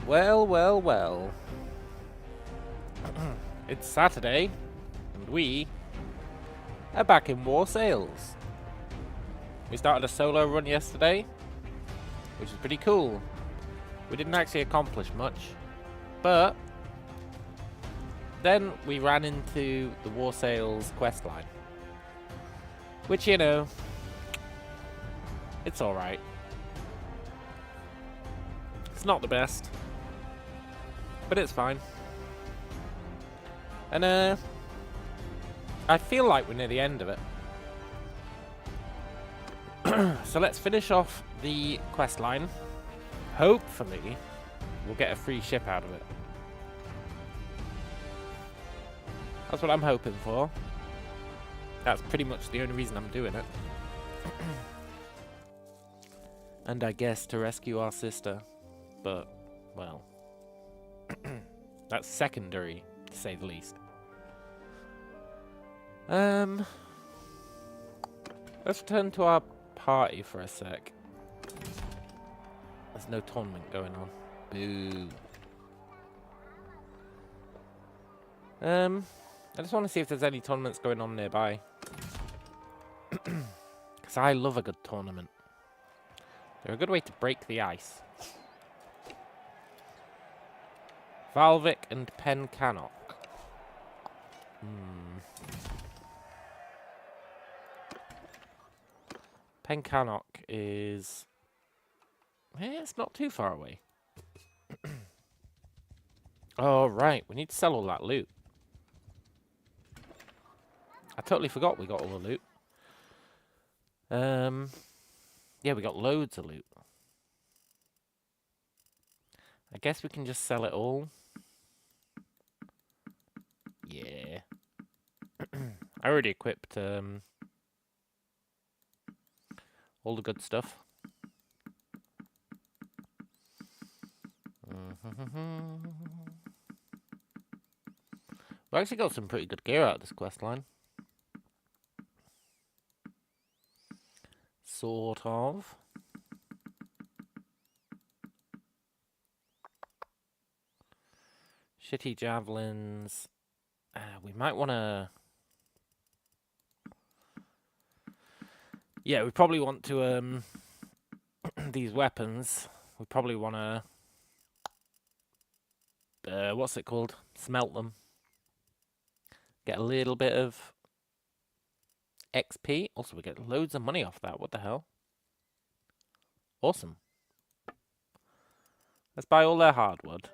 Well, well, well. It's Saturday, and we are back in War Sales. We started a solo run yesterday, which was pretty cool. We didn't actually accomplish much, but then we ran into the War Sales questline, which, you know, it's alright. It's not the best, but it's fine. And I feel like we're near the end of it. So let's finish off the quest line. Hopefully, we'll get a free ship out of it. That's what I'm hoping for. That's pretty much the only reason I'm doing it. And I guess to rescue our sister. But, well, that's secondary, to say the least. Let's return to our party for a sec. There's no tournament going on. Boo. I just want to see if there's any tournaments going on nearby. Because I love a good tournament. They're a good way to break the ice. Valvik and Pencannock. Pencannock is... it's not too far away. Oh, right. We need to sell all that loot. I totally forgot we got all the loot. Yeah, we got loads of loot. I guess we can just sell it all. Yeah. I already equipped all the good stuff. We actually got some pretty good gear out of this quest line. Sort of. Shitty javelins. We might want to... Yeah, we probably want to, these weapons, we probably want to, what's it called? Smelt them. Get a little bit of XP. Also, we get loads of money off that. What the hell? Awesome. Let's buy all their hardwood.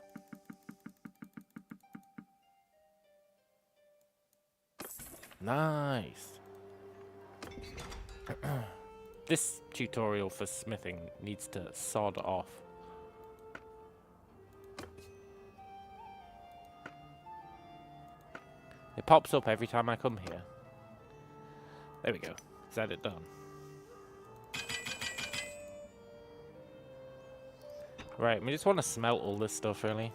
Nice. This tutorial for smithing needs to sod off. It pops up every time I come here. There we go. Is that it done? Right, we just want to smelt all this stuff, really.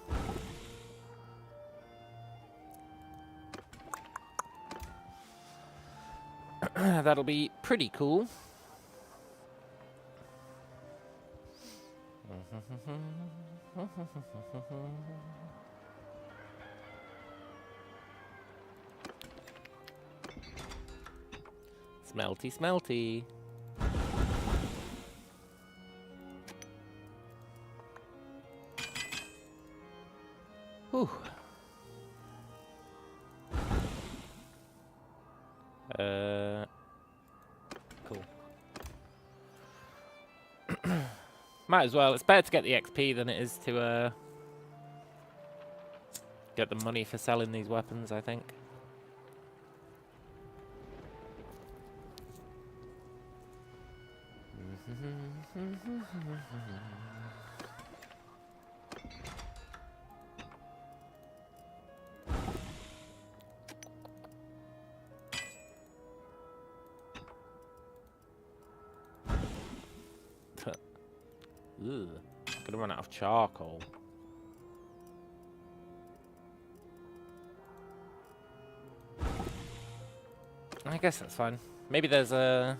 That'll be pretty cool. Smelty, smelty. Whew. Cool. Might as well. It's better to get the XP than it is to get the money for selling these weapons, I think. Ugh. Gonna run out of charcoal. I guess that's fine. Maybe there's a...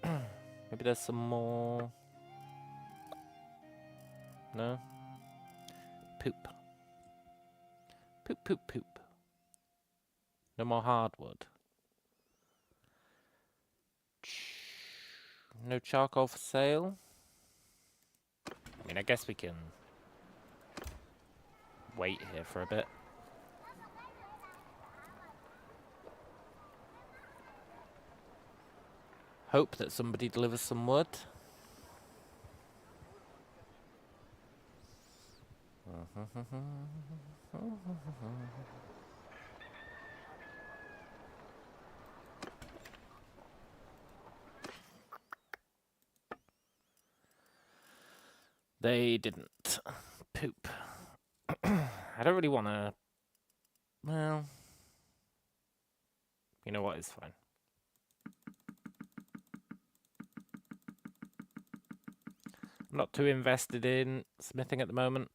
Maybe there's some more... No? poop. Poop, poop, poop. No more hardwood. No charcoal for sale. I mean, I guess we can wait here for a bit. Hope that somebody delivers some wood. They didn't. Poop. I don't really want to... Well... You know what? It's fine. I'm not too invested in smithing at the moment.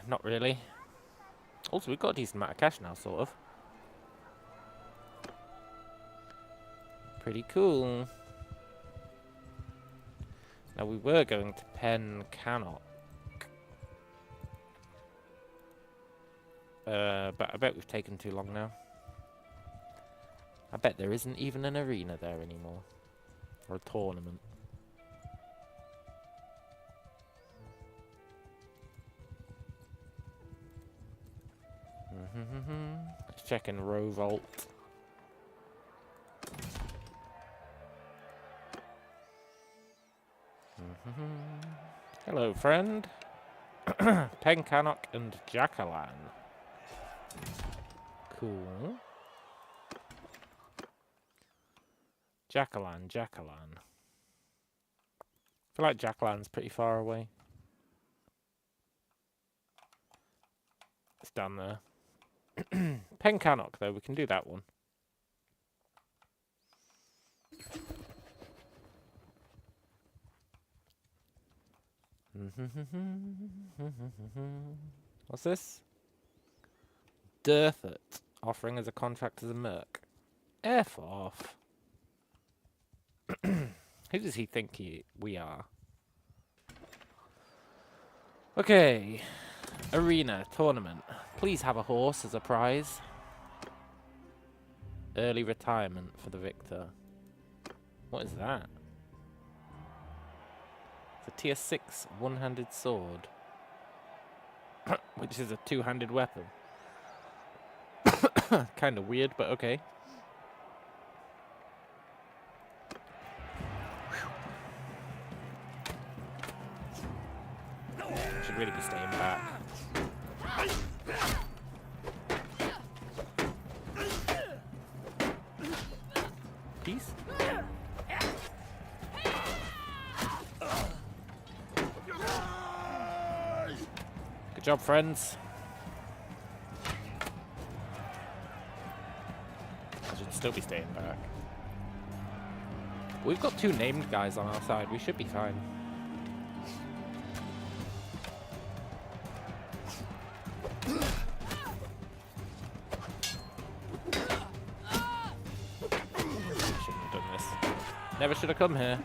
Not really. Also, we've got a decent amount of cash now, sort of. Pretty cool. Now, we were going to pen Cannock. But I bet we've taken too long now. I bet there isn't even an arena there anymore. Or a tournament. Let's check in Row Vault. Hello, friend. Pen Cannock and Jackalan. Cool. Jackalan. I feel like Jackalan's pretty far away. It's down there. Pen Cannock, though, we can do that one. What's this? Durfort, offering as a contract as a merc. F off. Who does he think we are? Okay. Arena, tournament. Please have a horse as a prize. Early retirement for the victor. What is that? It's a tier 6 one-handed sword. Which is a two-handed weapon. Kind of weird, but okay. Should really be staying back. Peace. Good job, friends. I should still be staying back. We've got 2 named guys on our side. We should be fine. Never should have come here.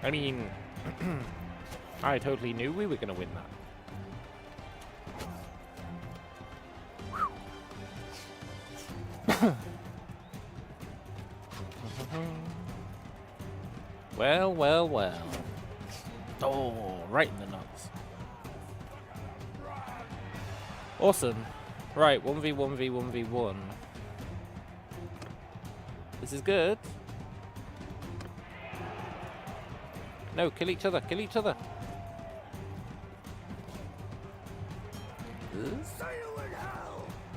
I mean, I totally knew we were going to win that. Well, well, well. Oh, right in the nuts. Awesome. Right, 1v1v1v1. This is good. No, kill each other. Kill each other.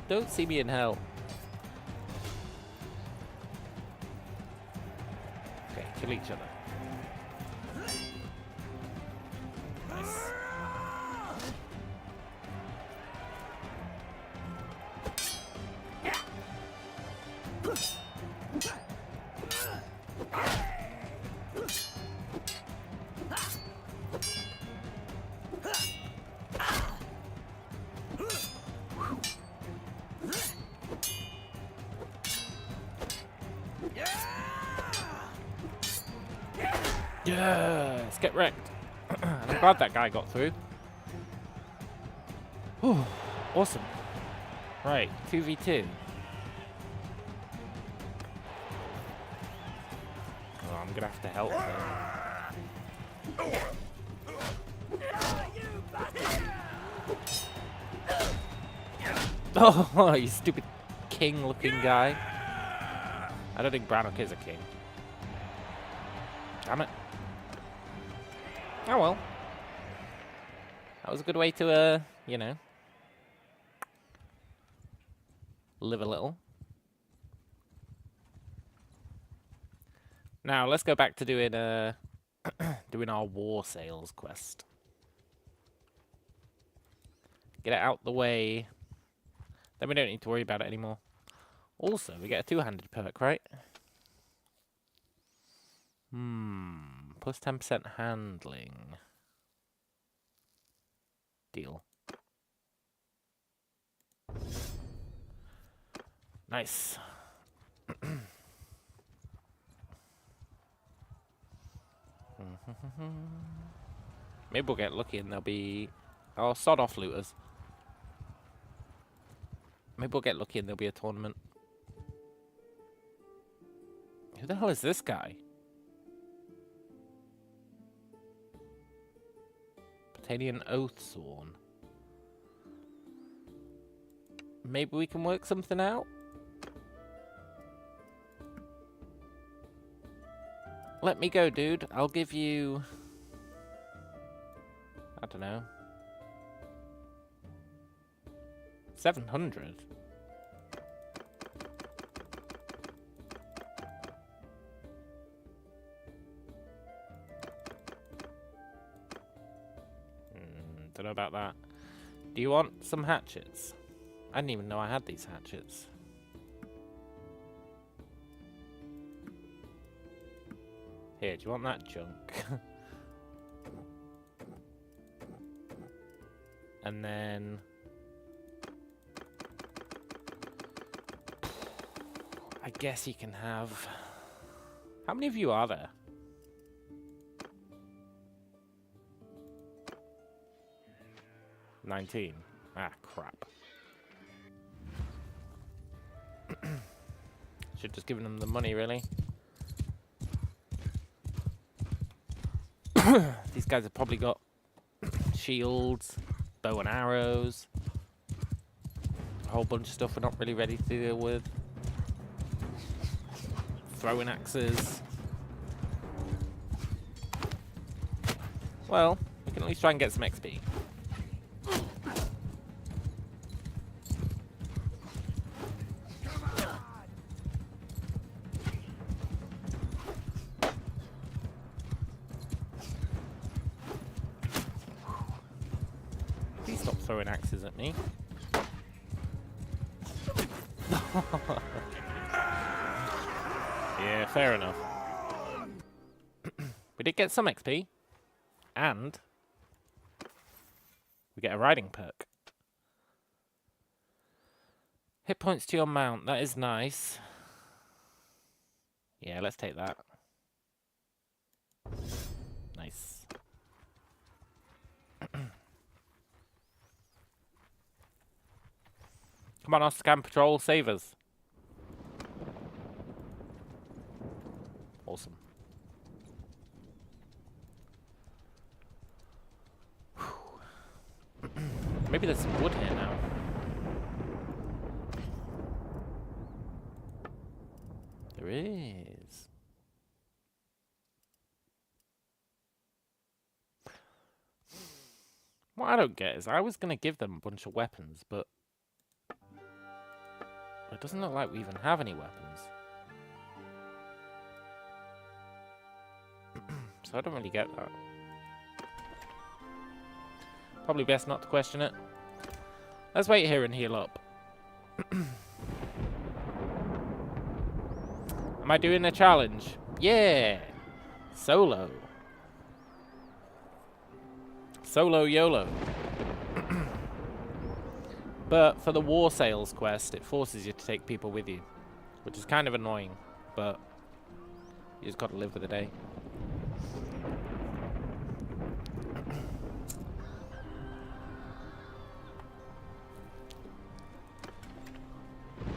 Don't see me in hell. Okay, kill each other. Nice. Yes, get wrecked. I'm glad that guy got through. Whew, awesome. Right, 2v2. Oh, I'm gonna have to help them. Oh, you stupid king-looking guy. I don't think Brannock is a king. Damn it. Oh well. That was a good way to, you know, live a little. Now, let's go back to doing, doing our war sales quest. Get it out the way. Then we don't need to worry about it anymore. Also, we get a two-handed perk, right? Plus 10% handling. Deal. Nice. Maybe we'll get lucky and there'll be... Oh, sod off, looters. Maybe we'll get lucky and there'll be a tournament. Who the hell is this guy? Battalion Oathsworn. Maybe we can work something out? Let me go, dude. I'll give you... I don't know. 700? Don't know about that. Do you want some hatchets? I didn't even know I had these hatchets. Here, do you want that junk? And then... I guess you can have... How many of you are there? $19. Ah, crap. Should just given them the money, really. These guys have probably got shields, bow and arrows, a whole bunch of stuff we're not really ready to deal with. Throwing axes. Well, we can at least try and get some XP. Please stop throwing axes at me. Yeah, fair enough. We did get some XP. And we get a riding perk. Hit points to your mount. That is nice. Yeah, let's take that. Nice. Come on, Oscan Patrol, save us. Awesome. Maybe there's some wood here now. There is. What I don't get is I was going to give them a bunch of weapons, but it doesn't look like we even have any weapons. So I don't really get that. Probably best not to question it. Let's wait here and heal up. Am I doing a challenge? Yeah! Solo. Solo YOLO. But for the war sales quest, it forces you to take people with you. Which is kind of annoying, but you just gotta live with the day.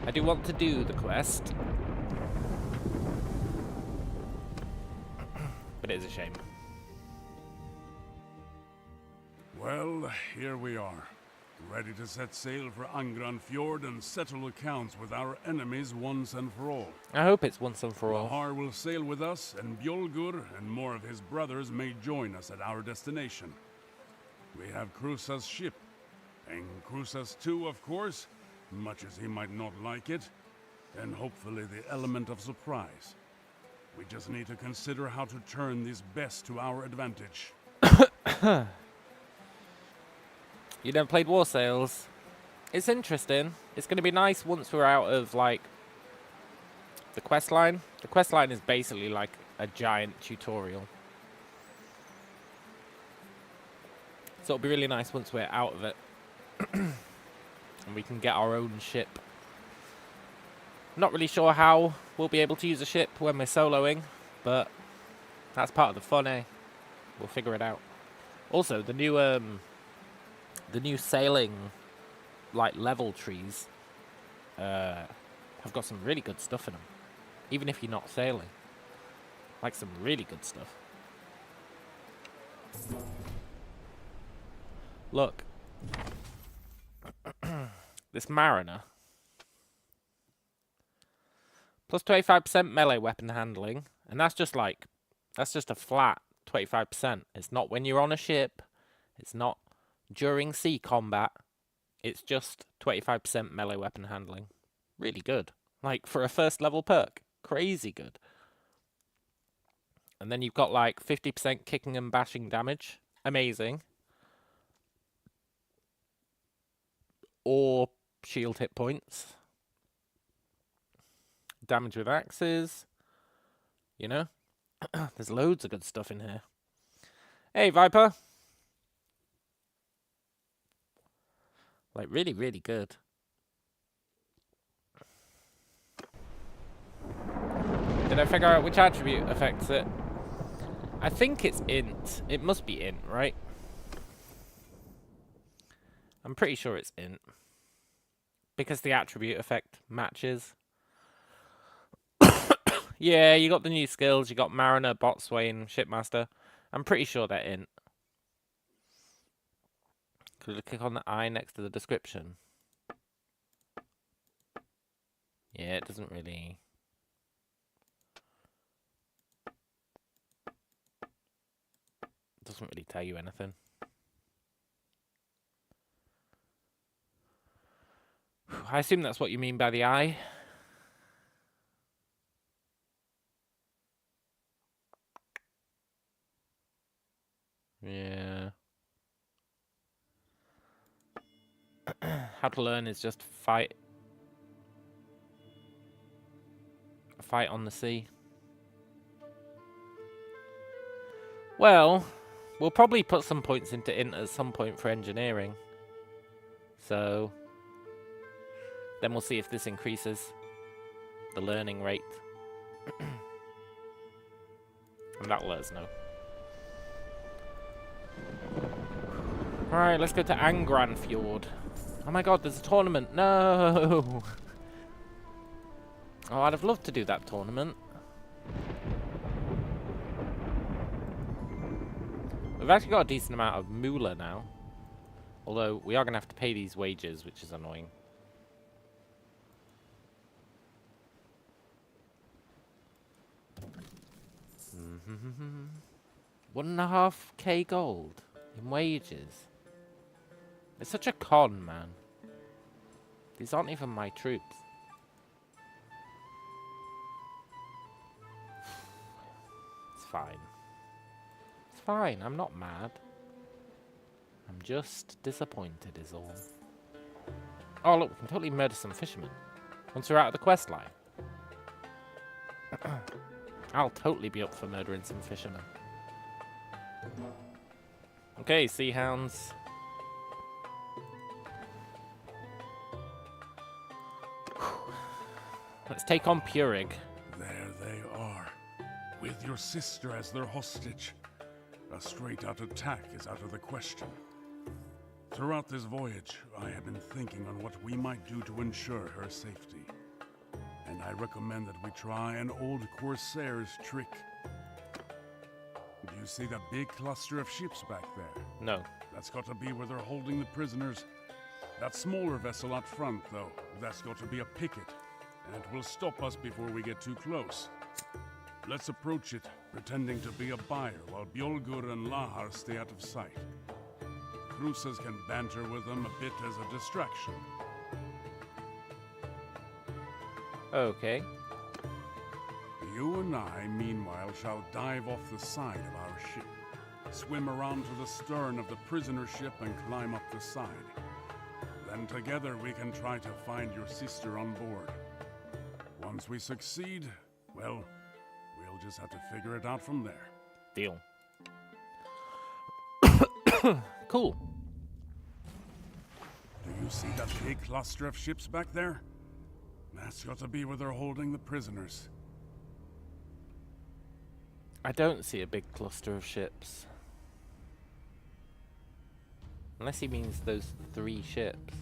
I do want to do the quest. But it is a shame. Well, here we are. Ready to set sail for Angran Fjord and settle accounts with our enemies once and for all. I hope it's once and for all. Bahar will sail with us, and Bjolgur and more of his brothers may join us at our destination. We have Krusa's ship, and Krusa's too, of course, much as he might not like it, and hopefully the element of surprise. We just need to consider how to turn this best to our advantage. You never played War Sails? It's interesting. It's going to be nice once we're out of, like, the questline. The questline is basically like a giant tutorial. So it'll be really nice once we're out of it. And we can get our own ship. Not really sure how we'll be able to use a ship when we're soloing, but that's part of the fun, eh? We'll figure it out. Also, the new sailing, like, level trees have got some really good stuff in them. Even if you're not sailing. Like, some really good stuff. Look. This Mariner. Plus 25% melee weapon handling. And that's just like, that's just a flat 25%. It's not when you're on a ship. It's not during sea combat. It's just 25% melee weapon handling. Really good. Like, for a first level perk. Crazy good. And then you've got like 50% kicking and bashing damage. Amazing. Or shield hit points. Damage with axes. You know? There's loads of good stuff in here. Hey, Viper. Like, really, really good. Did I figure out which attribute affects it? I think it's int. It must be int, right? I'm pretty sure it's int. Because the attribute effect matches. Yeah, you got the new skills. You got Mariner, Boatswain, Shipmaster. I'm pretty sure they're int. Could I click on the I next to the description? Yeah, it doesn't really... doesn't really tell you anything. I assume that's what you mean by the I. Yeah. How to learn is just fight. Fight on the sea. Well, we'll probably put some points into int at some point for engineering. So then we'll see if this increases the learning rate. And that'll let us know. Alright, let's go to Angran Fjord. Oh my god, there's a tournament. No! Oh, I'd have loved to do that tournament. We've actually got a decent amount of moolah now. Although, we are going to have to pay these wages, which is annoying. Mm-hmm. 1.5k gold in wages. It's such a con, man. These aren't even my troops. It's fine. It's fine, I'm not mad. I'm just disappointed is all. Oh look, we can totally murder some fishermen. Once we're out of the quest line. I'll totally be up for murdering some fishermen. Okay, sea hounds. Let's take on Purig. There they are, with your sister as their hostage. A straight-out attack is out of the question. Throughout this voyage, I have been thinking on what we might do to ensure her safety. I recommend that we try an old corsair's trick. Do you see that big cluster of ships back there? No. That's got to be where they're holding the prisoners. That smaller vessel out front, though, that's got to be a picket, and it will stop us before we get too close. Let's approach it, pretending to be a buyer, while Bjolgur and Lahar stay out of sight. Cruces can banter with them a bit as a distraction. Okay. You and I, meanwhile, shall dive off the side of our ship, swim around to the stern of the prisoner ship and climb up the side. Then together we can try to find your sister on board. Once we succeed, well, we'll just have to figure it out from there. Deal. Cool. Do you see that big cluster of ships back there? That's got to be where they're holding the prisoners. I don't see a big cluster of ships. Unless he means those 3 ships.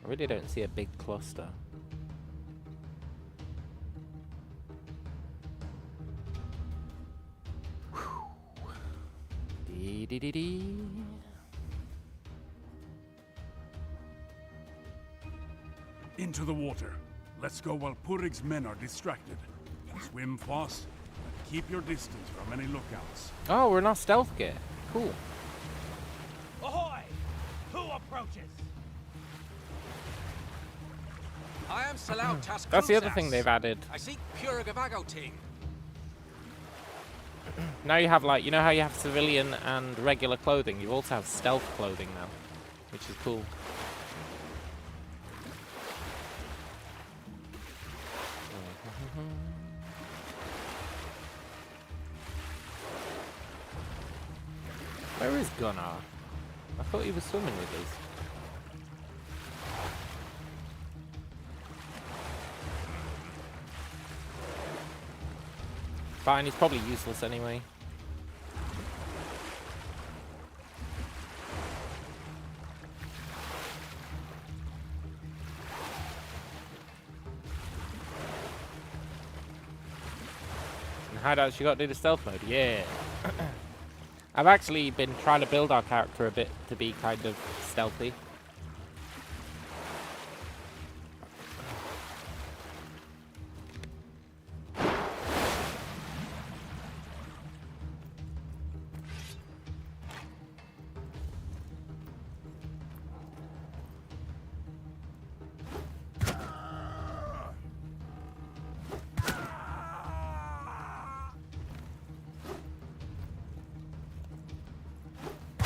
I really don't see a big cluster. Dee dee dee dee. Into the water. Let's go while Purig's men are distracted. Swim fast and keep your distance from any lookouts. Oh, we're in our stealth gear. Cool. Ahoy! Who approaches? I am Salau Task. That's the other thing they've added. I seek pure Gavago Ting. Now you have, like, you know how you have civilian and regular clothing? You also have stealth clothing now, which is cool. Where is Gunnar? I thought he was swimming with us. Fine, he's probably useless anyway. And hideouts, you got to do the stealth mode, yeah. I've actually been trying to build our character a bit to be kind of stealthy.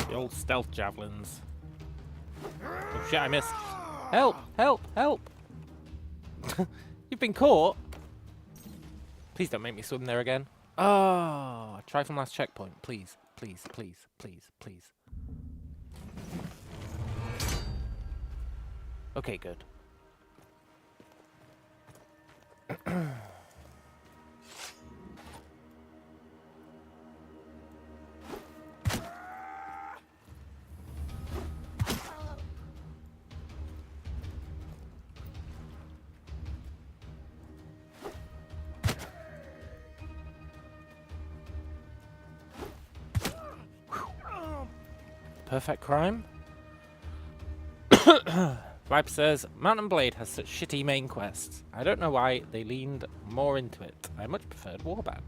The old stealth javelins. Oh shit, I missed. Help! Help! Help! You've been caught! Please don't make me swim there again. Oh, try from last checkpoint. Please, please, please, please, please. Okay, good. Perfect crime. Vibe says, Mountain Blade has such shitty main quests. I don't know why they leaned more into it. I much preferred Warband.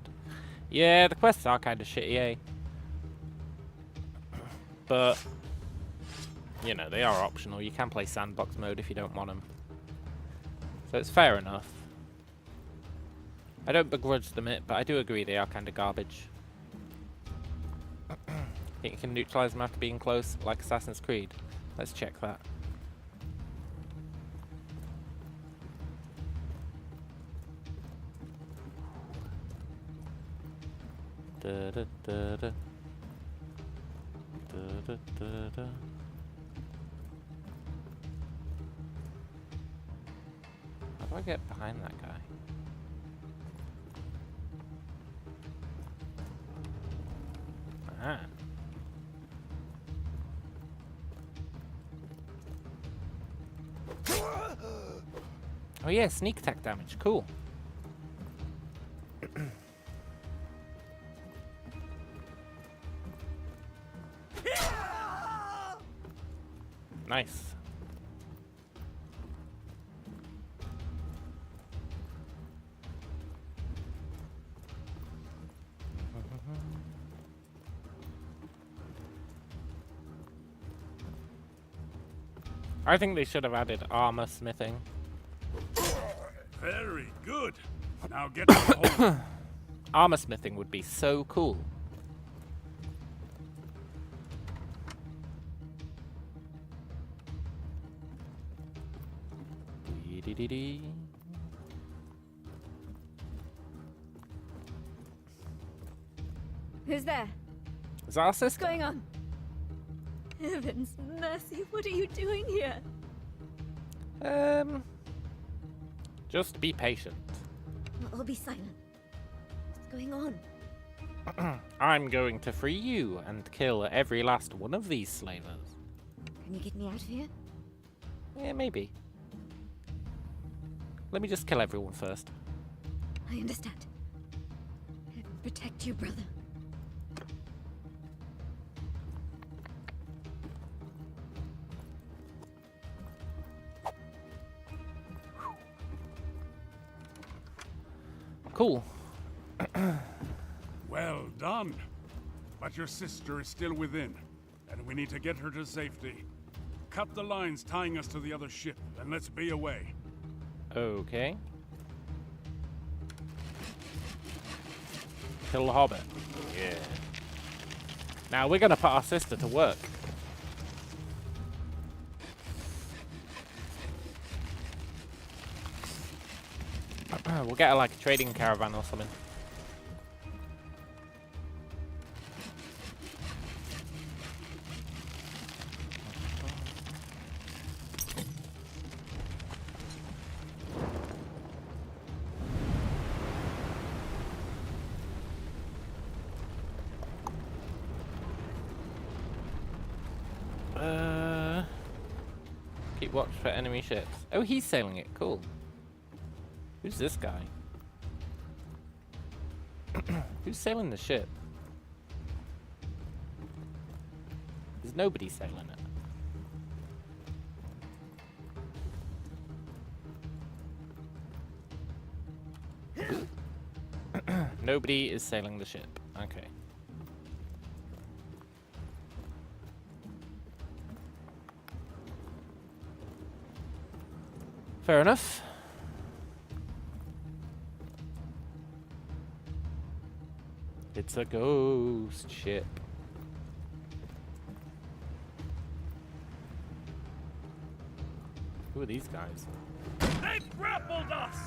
Yeah, the quests are kind of shitty, eh? But, you know, they are optional. You can play sandbox mode if you don't want them. So it's fair enough. I don't begrudge them it, but I do agree they are kind of garbage. Think you can neutralize them after being close, like Assassin's Creed? Let's check that. Da da da da. Da da da da. How do I get behind that guy? Ah. Oh yeah, sneak attack damage. Cool. Nice. I think they should have added armor smithing. Very good. Now get to the hole. Armor smithing would be so cool. Dee-dee-dee-dee. Who's there? Is that our What's sister? going on? Heavens mercy, what are you doing here? Just be patient. I'll be silent. What's going on? I'm going to free you and kill every last one of these slavers. Can you get me out of here? Yeah, maybe. Let me just kill everyone first. I understand. Heaven protect you, brother. Cool. Well done. But your sister is still within, and we need to get her to safety. Cut the lines tying us to the other ship, and let's be away. Okay. Kill the hobbit. Yeah. Now we're gonna put our sister to work. We'll get her like a trading caravan or something. Keep watch for enemy ships. Oh, he's sailing it. Cool. Who's this guy? Who's sailing the ship? There's nobody sailing it. Nobody is sailing the ship. Okay. Fair enough. It's a ghost ship. Who are these guys? They've grappled us!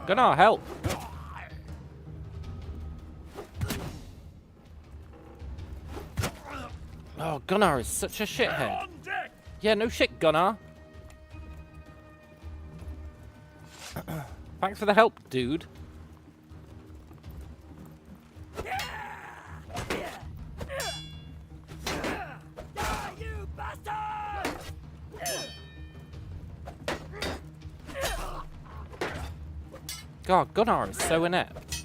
Gunnar, help! Oh, Gunnar is such a shithead. On deck! Yeah, no shit, Gunnar. Thanks for the help, dude. You bastard! God, Gunnar is so inept.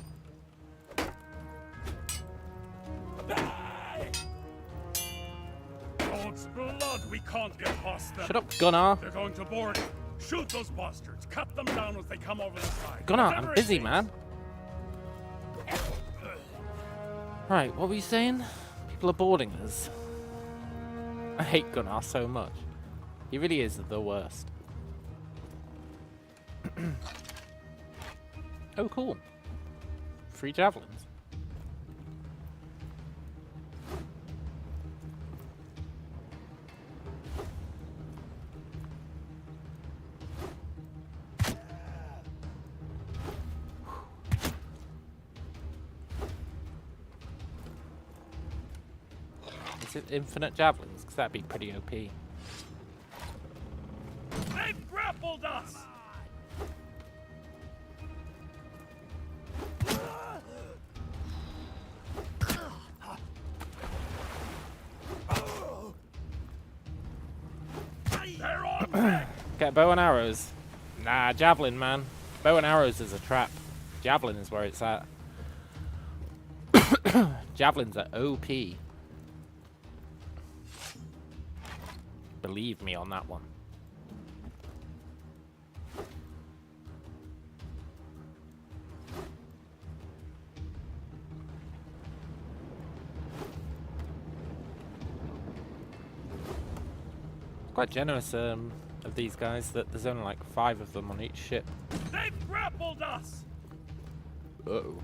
God's blood, we can't get past them. Shut up, Gunnar. They're going to board. Shoot those bastards. Cut them down as they come over the side. Gunnar, Whatever I'm it busy, takes. man. Right, what were you saying? People are boarding us. I hate Gunnar so much. He really is the worst. Oh, cool. Free javelins. Is it infinite javelins? Because that'd be pretty OP. They've grappled us! Get bow and arrows. Nah, javelin, man. Bow and arrows is a trap. Javelin is where it's at. Javelins are OP. Believe me on that one. Quite generous of these guys that there's only like 5 of them on each ship. They've grappled us! Uh-oh.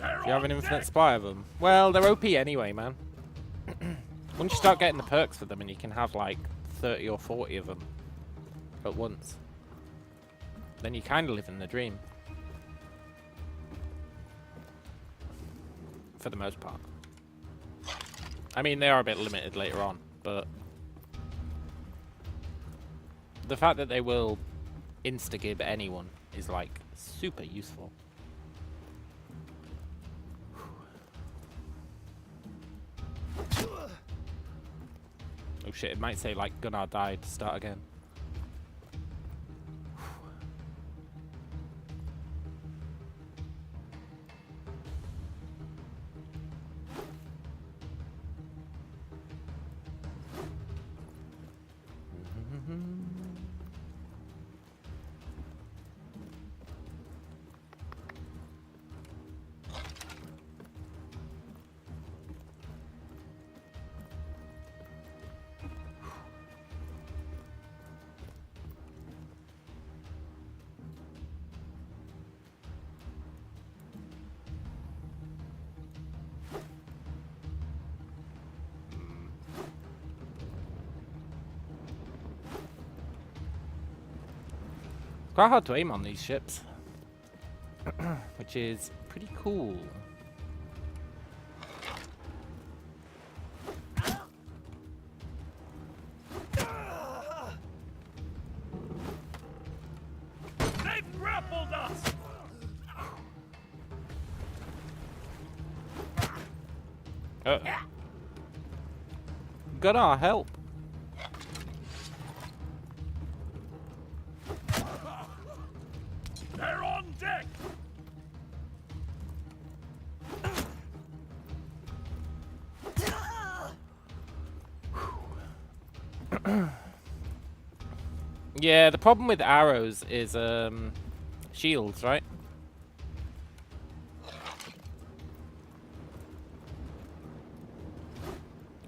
Do you have an infinite supply of them? Well, they're OP anyway, man. Once you start getting the perks for them and you can have like 30 or 40 of them at once, then you kind of live in the dream. For the most part. I mean, they are a bit limited later on, but the fact that they will insta-gib anyone is like super useful. Oh shit, it might say like Gunnar died to start again. Quite hard to aim on these ships, which is pretty cool. They've grappled us! Gunnar, help! They're on deck! Yeah, the problem with arrows is shields, right?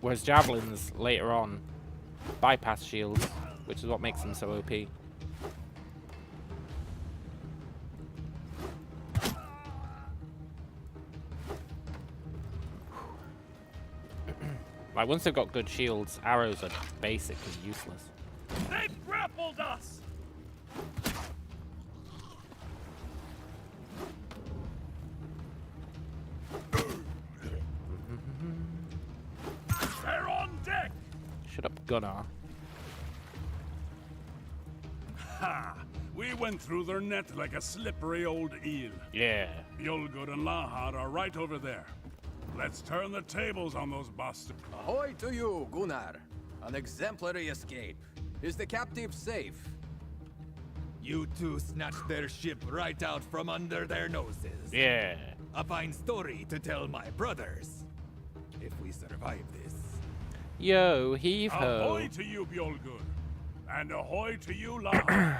Whereas javelins later on bypass shields, which is what makes them so OP. Like once they've got good shields, arrows are basically useless. They've grappled us! They're on deck! Shut up, Gunnar. Ha! We went through their net like a slippery old eel. Yeah. Bjolgur and Lahad are right over there. Let's turn the tables on those bastards. Ahoy to you, Gunnar. An exemplary escape. Is the captive safe? You two snatched their ship right out from under their noses. Yeah. A fine story to tell my brothers. If we survive this. Yo, heave ho. Ahoy to you, Bjolgur. And ahoy to you, Lahad.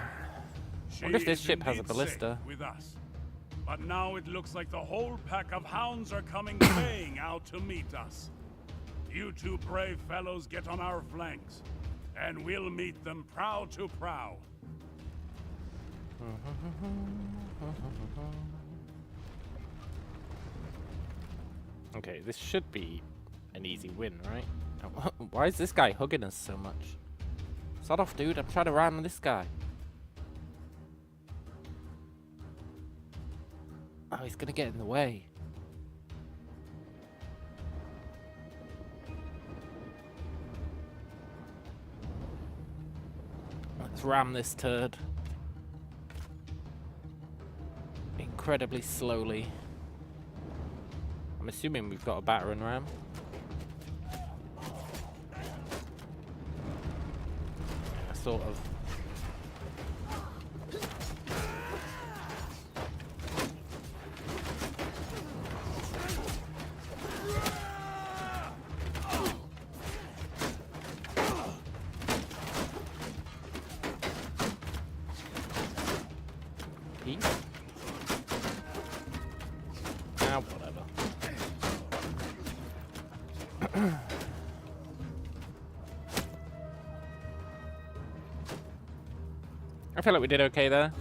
Wonder if this She ship is has a indeed ballista. safe with us. But now it looks like the whole pack of hounds are coming baying out to meet us. You two brave fellows get on our flanks, and we'll meet them prow to prow. Okay, this should be an easy win, right? Why is this guy hugging us so much? Sod off, dude. I'm trying to ram this guy. Oh, he's gonna get in the way. Let's ram this turd. incredibly slowly. I'm assuming we've got a battering ram. Yeah, sort of. Now, whatever. I feel like we did okay there.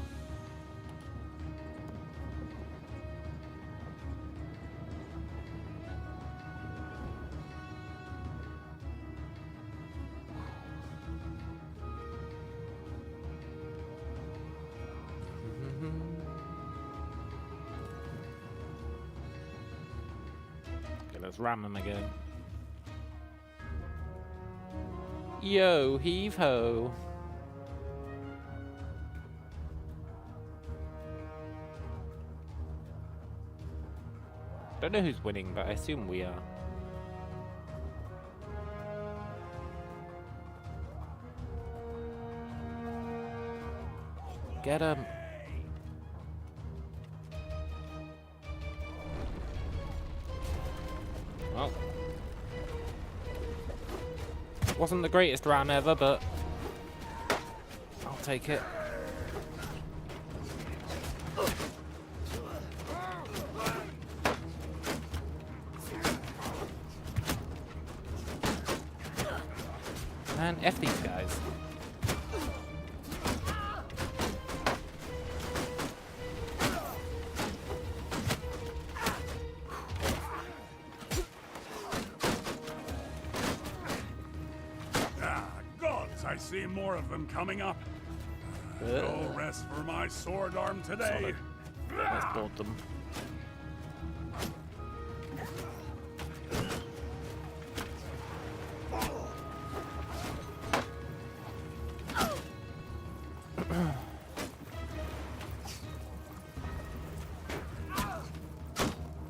Okay, let's ram them again. Yo, heave ho. Don't know who's winning, but I assume we are. Get him. Well, wasn't the greatest ram ever, but I'll take it. Man, F these guys. Ah, gods, I see more of them coming up. No rest for my sword arm today. Solid. Let's board them.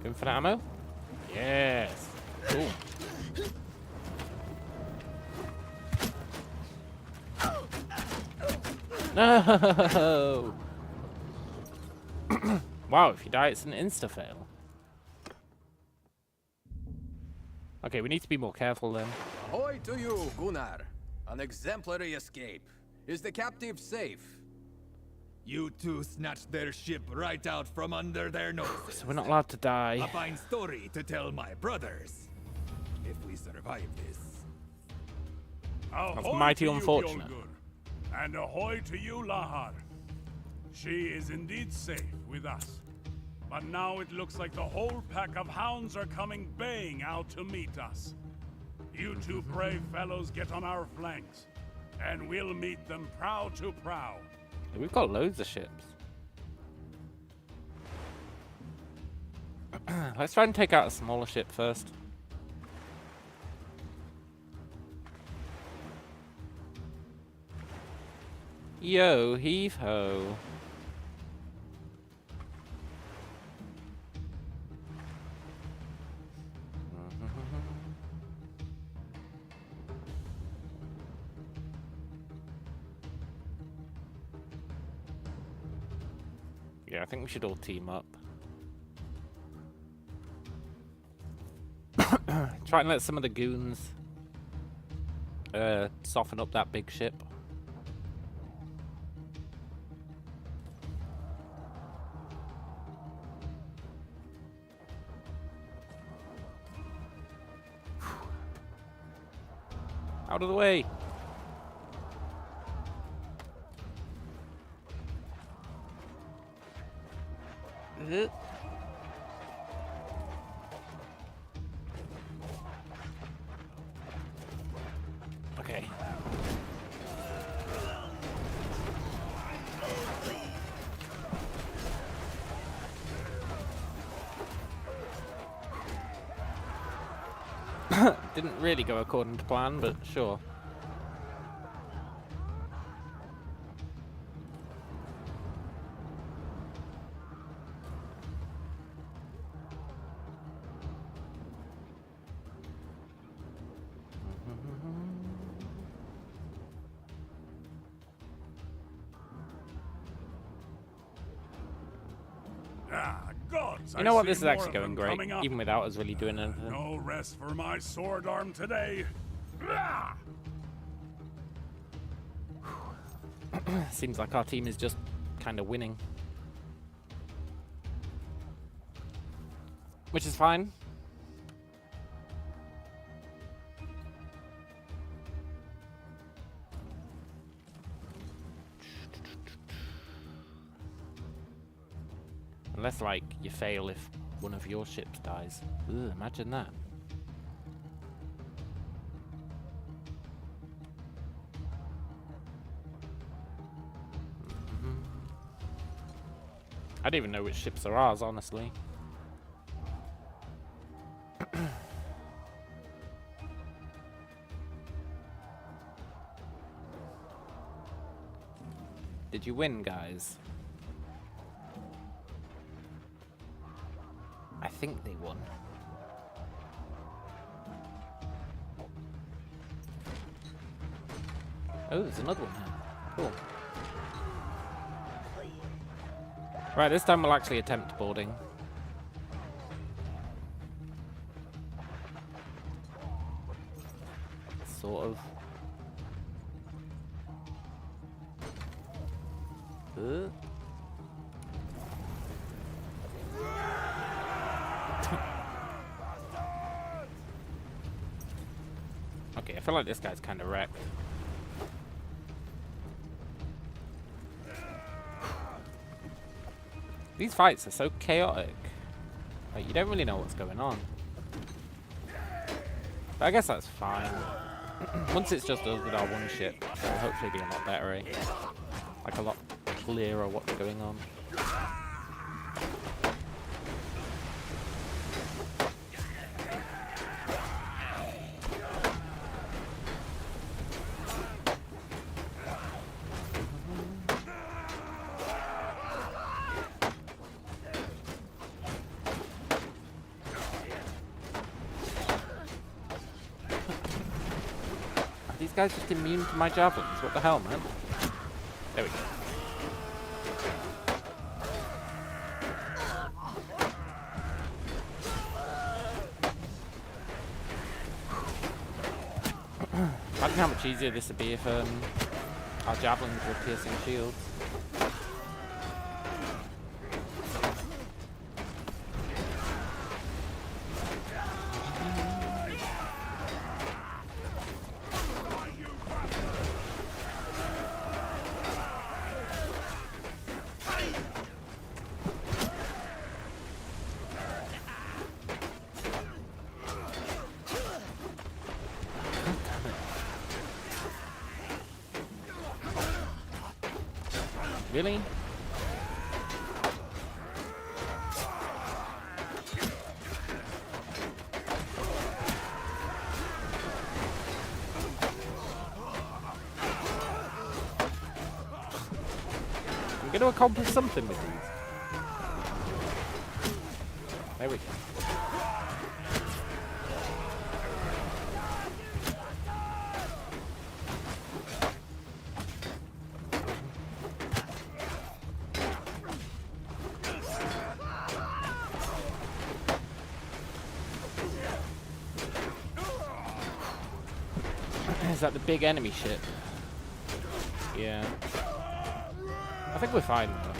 Infinite ammo? Yes. Cool. No! Wow, if you die, it's an insta-fail. Okay, we need to be more careful then. Ahoy to you, Gunnar. An exemplary escape. Is the captive safe? You two snatched their ship right out from under their noses. So we're not allowed to A die. fine story to tell my brothers. If we survive this. Ahoy mighty to you, unfortunate. Bjolgur. And ahoy to you, Lahar. She is indeed safe with us. But now it looks like the whole pack of hounds are coming baying out to meet us. You two brave fellows get on our flanks, and we'll meet them prow to prow. We've got loads of ships. Let's try and take out a smaller ship first. Yo, heave ho. Yeah, I think we should all team up. Try and let some of the goons soften up that big ship. Out of the way. Okay. Didn't really go according to plan, but sure. Ah, gods! You know I what? see This is more actually of going them great, coming up. even without us really doing anything. No rest for my sword arm today. Ah! Seems like our team is just kind of winning. Which is fine. Unless, like, you fail if one of your ships dies. Ugh, imagine that. I don't even know which ships are ours, honestly. Did you win, guys? I think they won. Oh, there's another one here. Cool. Right, this time we'll actually attempt boarding. Sort of. Okay, I feel like this guy's kind of wrecked. These fights are so chaotic. Like, you don't really know what's going on. But I guess that's fine. Once it's just us with our one ship, it'll hopefully be a lot better, eh? Like a lot clearer what's going on. These guys just immune to my javelins. What the hell, man? There we go. Imagine how much easier this would be if our javelins were piercing shields. Really? I'm going to accomplish something with these. There we go. Is that the big enemy ship? Yeah. I think we're fine though.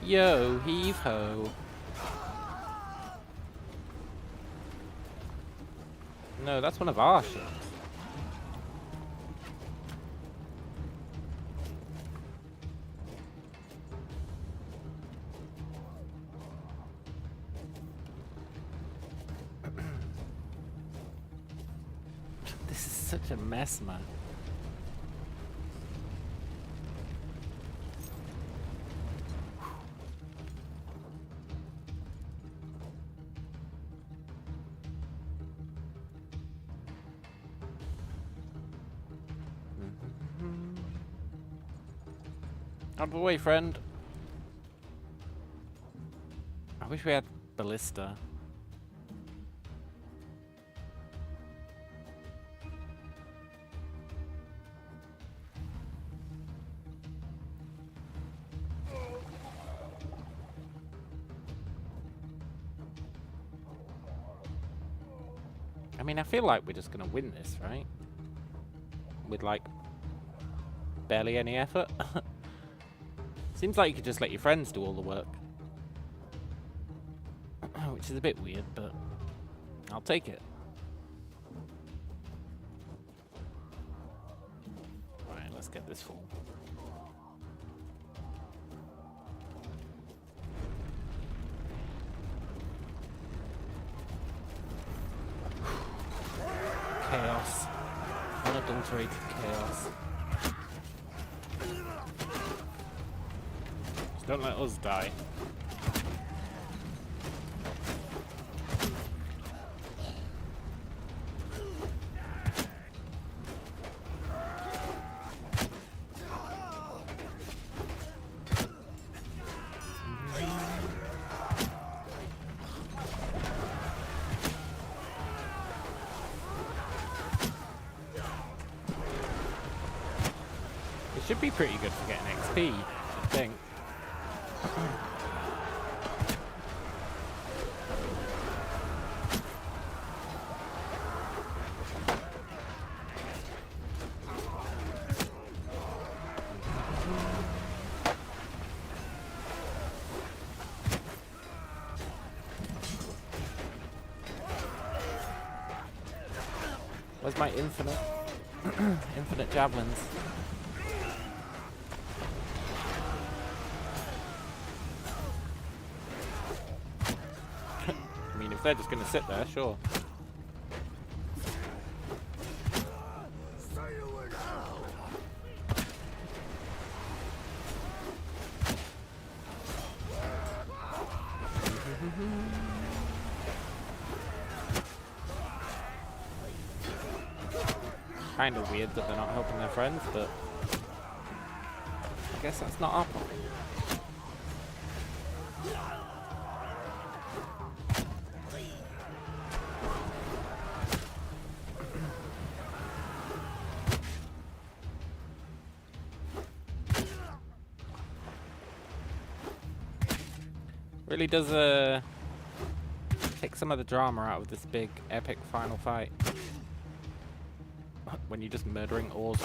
Yo, heave ho. No, that's one of our ships. This is such a mess, man. Out of the way, friend. I wish we had ballista. I mean, I feel like we're just gonna win this, right? With, like, barely any effort. Seems like you could just let your friends do all the work. Which is a bit weird, but I'll take it. Right, let's get this full. Chaos. Unadulterated chaos. Just don't let us die. It should be pretty good for getting XP, I think. Where's my infinite infinite javelins? I mean, if they're just gonna sit there, sure. Kind of weird that they're not helping their friends, but I guess that's not our problem. Really does take some of the drama out of this big epic final fight. When you're just murdering ores.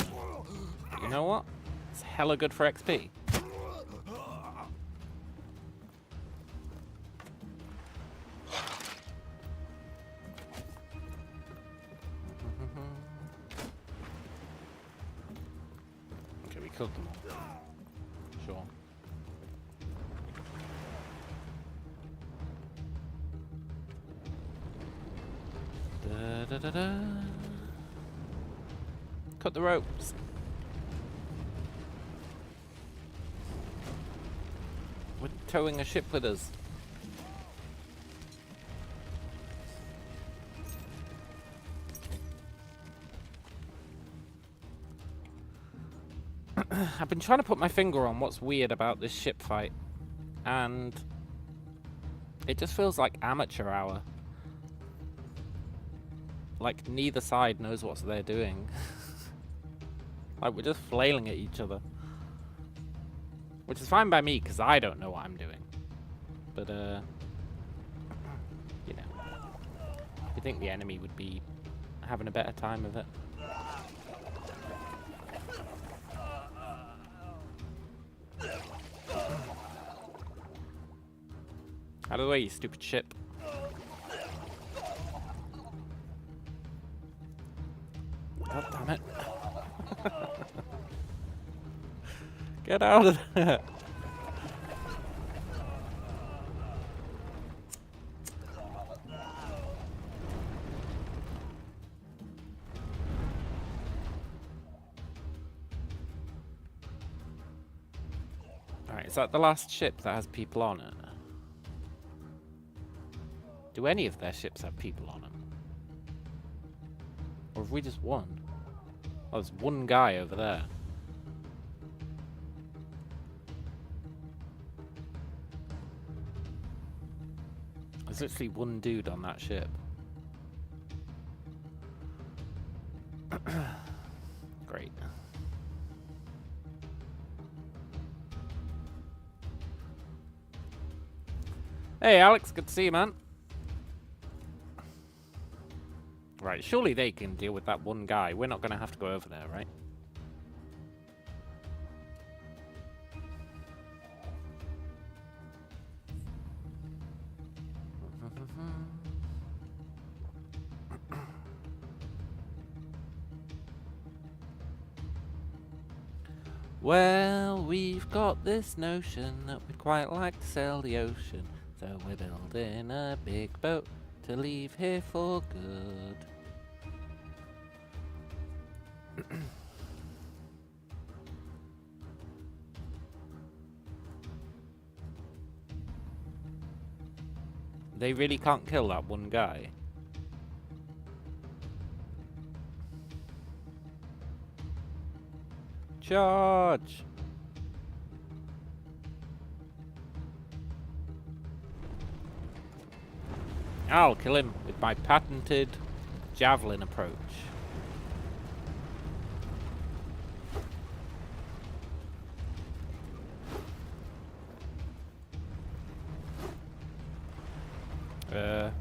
But you know what? It's hella good for XP. Okay, we killed them all. Sure. Da da da da. Cut the ropes. We're towing a ship with us. I've been trying to put my finger on what's weird about this ship fight, and it just feels like amateur hour. Like neither side knows what they're doing. Like, we're just flailing at each other. Which is fine by me, because I don't know what I'm doing. But, you know. You think the enemy would be having a better time of it. Out of the way, you stupid ship. God damn it. Get out of there. Alright, is that the last ship that has people on it? Do any of their ships have people on them? Or have we just won? Oh, there's one guy over there. There's literally one dude on that ship. Great. Hey Alex, good to see you, man. Right, surely they can deal with that one guy. We're not going to have to go over there, right? Well, we've got this notion that we'd quite like to sail the ocean, so we're building a big boat to leave here for good. They really can't kill that one guy. Charge! I'll kill him with my patented javelin approach. What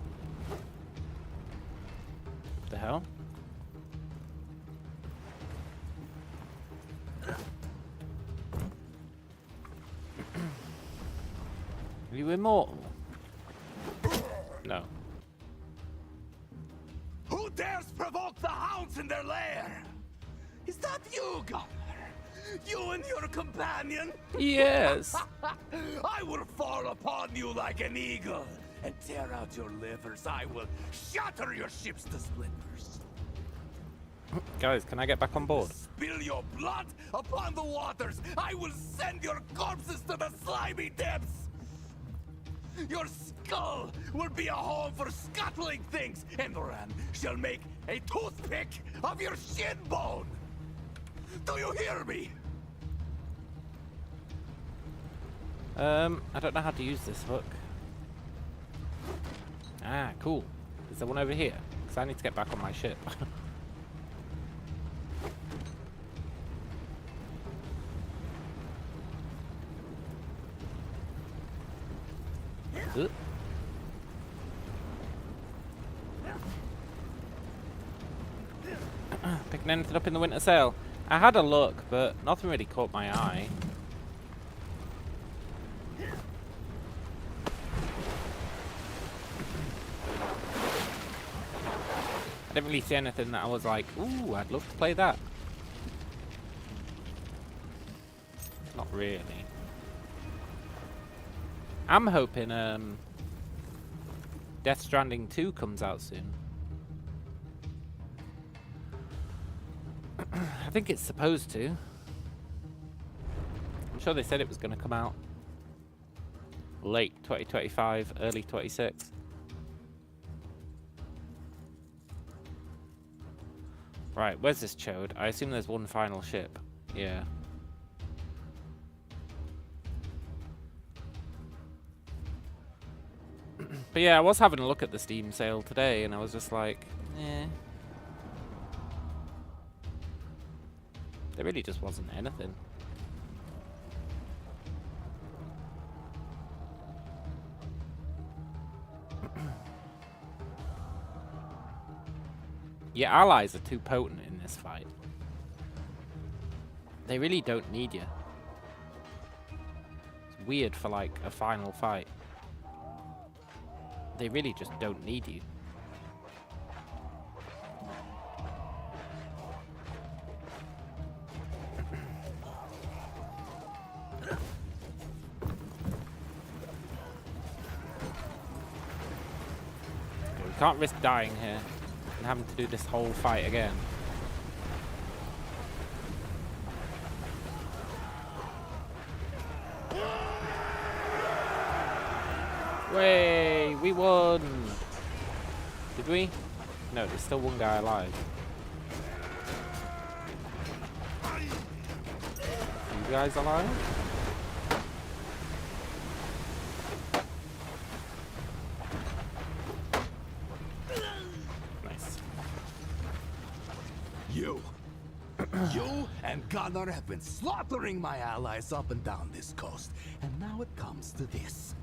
the hell? Are you immortal? No. Who dares provoke the hounds in their lair? Is that you, Governor? You and your companion? Yes. I will fall upon you like an eagle and tear out your livers. I will shatter your ships to splinters. Guys, can I get back on board? Spill your blood upon the waters. I will send your corpses to the slimy depths. Your skull will be a home for scuttling things, and Ram shall make a toothpick of your shin bone. Do you hear me? I don't know how to use this hook. Ah, cool. Is there one over here? Because I need to get back on my ship. Picking anything up in the winter sail? I had a look, but nothing really caught my eye. I didn't really see anything that I was like, ooh, I'd love to play that. Not really. I'm hoping Death Stranding 2 comes out soon. I think it's supposed to. I'm sure they said it was going to come out late 2025, early 26. Right, where's this chode? I assume there's one final ship. Yeah. But yeah, I was having a look at the Steam sale today, and I was just like, eh. There really just wasn't anything. Your allies are too potent in this fight. They really don't need you. It's weird for like a final fight. They really just don't need you. We can't risk dying here and having to do this whole fight again. Way, we won! Did we? No, there's still one guy alive. Are you guys alive? Nice. You and Gunnar have been slaughtering my allies up and down this coast, and now it comes to this.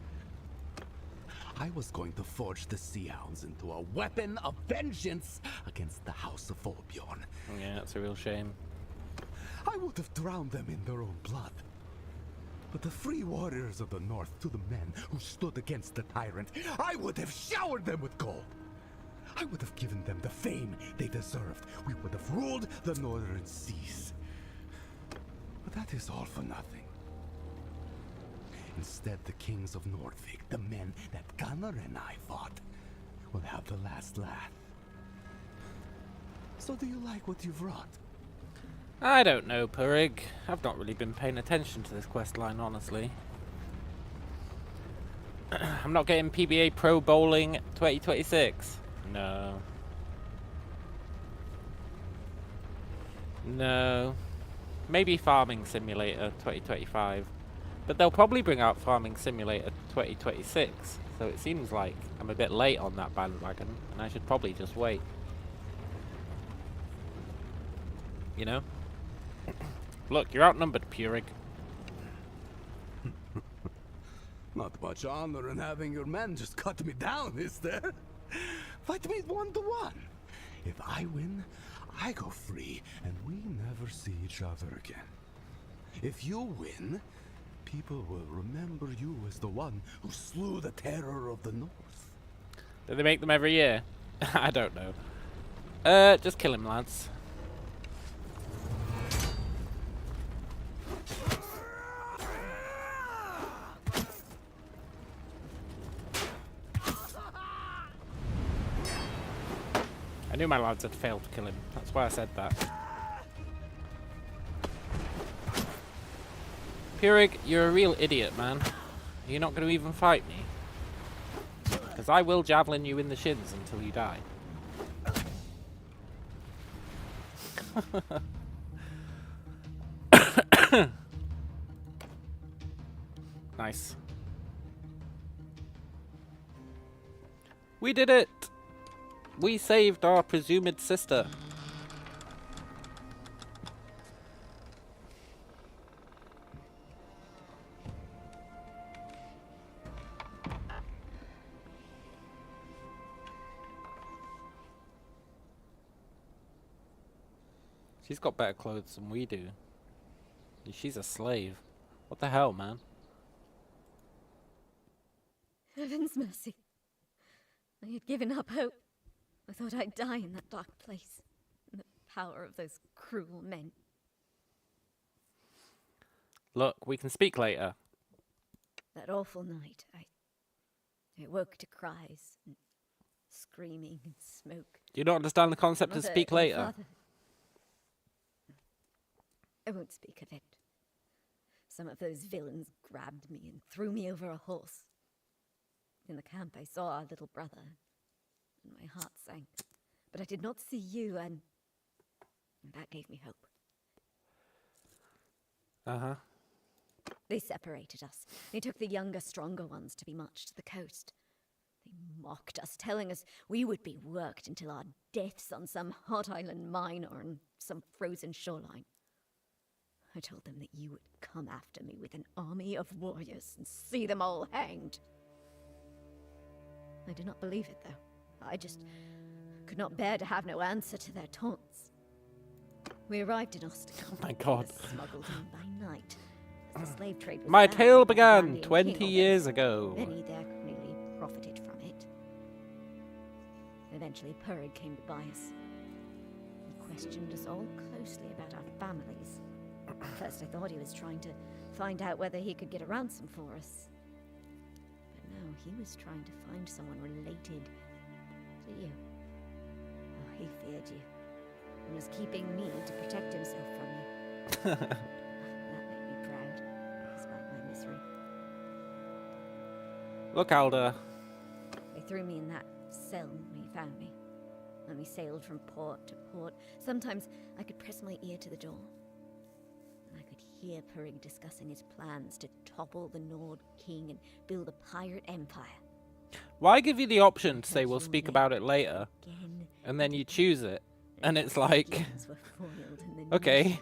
I was going to forge the Sea Hounds into a weapon of vengeance against the House of Olbjorn. Yeah, that's a real shame. I would have drowned them in their own blood. But the free warriors of the north, to the men who stood against the tyrant, I would have showered them with gold. I would have given them the fame they deserved. We would have ruled the northern seas. But that is all for nothing. Instead, the kings of Nordvik, the men that Gunnar and I fought, will have the last laugh. So do you like what you've wrought? I don't know, Purig. I've not really been paying attention to this quest line, honestly. I'm not getting PBA Pro Bowling 2026. No. No. Maybe Farming Simulator 2025. But they'll probably bring out Farming Simulator 2026. So it seems like I'm a bit late on that bandwagon, and I should probably just wait. You know? Look, you're outnumbered, Purig. Not much honor in having your men just cut me down, is there? Fight me 1-to-1. If I win, I go free, and we never see each other again. If you win, people will remember you as the one who slew the terror of the north. Do they make them every year? I don't know. Just kill him, lads. I knew my lads had failed to kill him. That's why I said that. Purig, you're a real idiot, man. You're not going to even fight me. Because I will javelin you in the shins until you die. Nice. We did it! We saved our presumed sister. She's got better clothes than we do. She's a slave. What the hell, man? Heaven's mercy. I had given up hope. I thought I'd die in that dark place, in the power of those cruel men. Look, we can speak later. That awful night, I woke to cries and screaming and smoke. Do you not understand the concept of Mother speak and later? Father. I won't speak of it. Some of those villains grabbed me and threw me over a horse. In the camp I saw our little brother, and my heart sank. But I did not see you, and that gave me hope. Uh-huh. They separated us. They took the younger, stronger ones to be marched to the coast. They mocked us, telling us we would be worked until our deaths on some hot island mine or on some frozen shoreline. I told them that you would come after me with an army of warriors and see them all hanged. I did not believe it, though. I just could not bear to have no answer to their taunts. We arrived in Osterkamp. Oh my god. Smuggled in by night. As the slave trade was My banned tale by the began Burgundian 20 king, years ago. Many there clearly profited from it. Eventually, Purig came to buy us. He questioned us all closely about our families. At first, I thought he was trying to find out whether he could get a ransom for us. But no, he was trying to find someone related to you. Oh, he feared you, and was keeping me to protect himself from you. That made me proud, despite my misery. Look, Alda. They threw me in that cell when he found me. When we sailed from port to port, sometimes I could press my ear to the door. And I could hear Purig discussing his plans to topple the Nord King and build a pirate empire. Why give you the option to say we'll speak about it later, and then you choose it, and it's like, okay,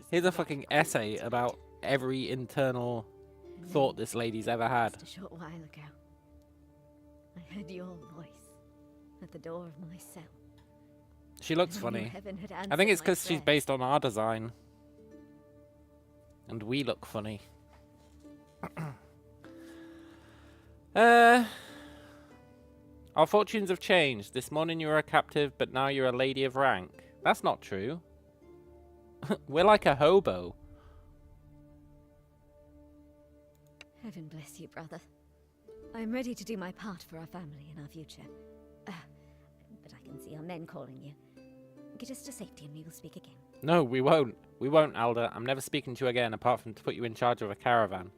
here's a fucking essay about every internal thought this lady's ever had. Just a short while ago, I heard your voice at the door of my cell. She looks I knew funny. heaven had I think it's answered my because she's prayers. based on our design. And we look funny. Our fortunes have changed. This morning you were a captive, but now you're a lady of rank. That's not true. We're like a hobo. Heaven bless you, brother. I'm ready to do my part for our family and our future. But I can see our men calling you. Get us to safety and we will speak again. No, we won't. We won't, Alda. I'm never speaking to you again, apart from to put you in charge of a caravan.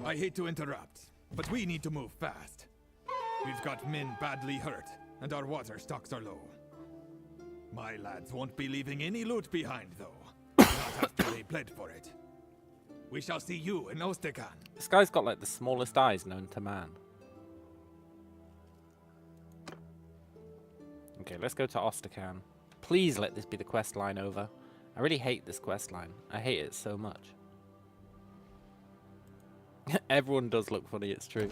I hate to interrupt, but we need to move fast. We've got men badly hurt, and our water stocks are low. My lads won't be leaving any loot behind, though. Not after they bled for it. We shall see you in Ostekan. This guy's got like the smallest eyes known to man. Okay, let's go to Ostekan. Please let this be the quest line over. I really hate this quest line. I hate it so much. Everyone does look funny, it's true.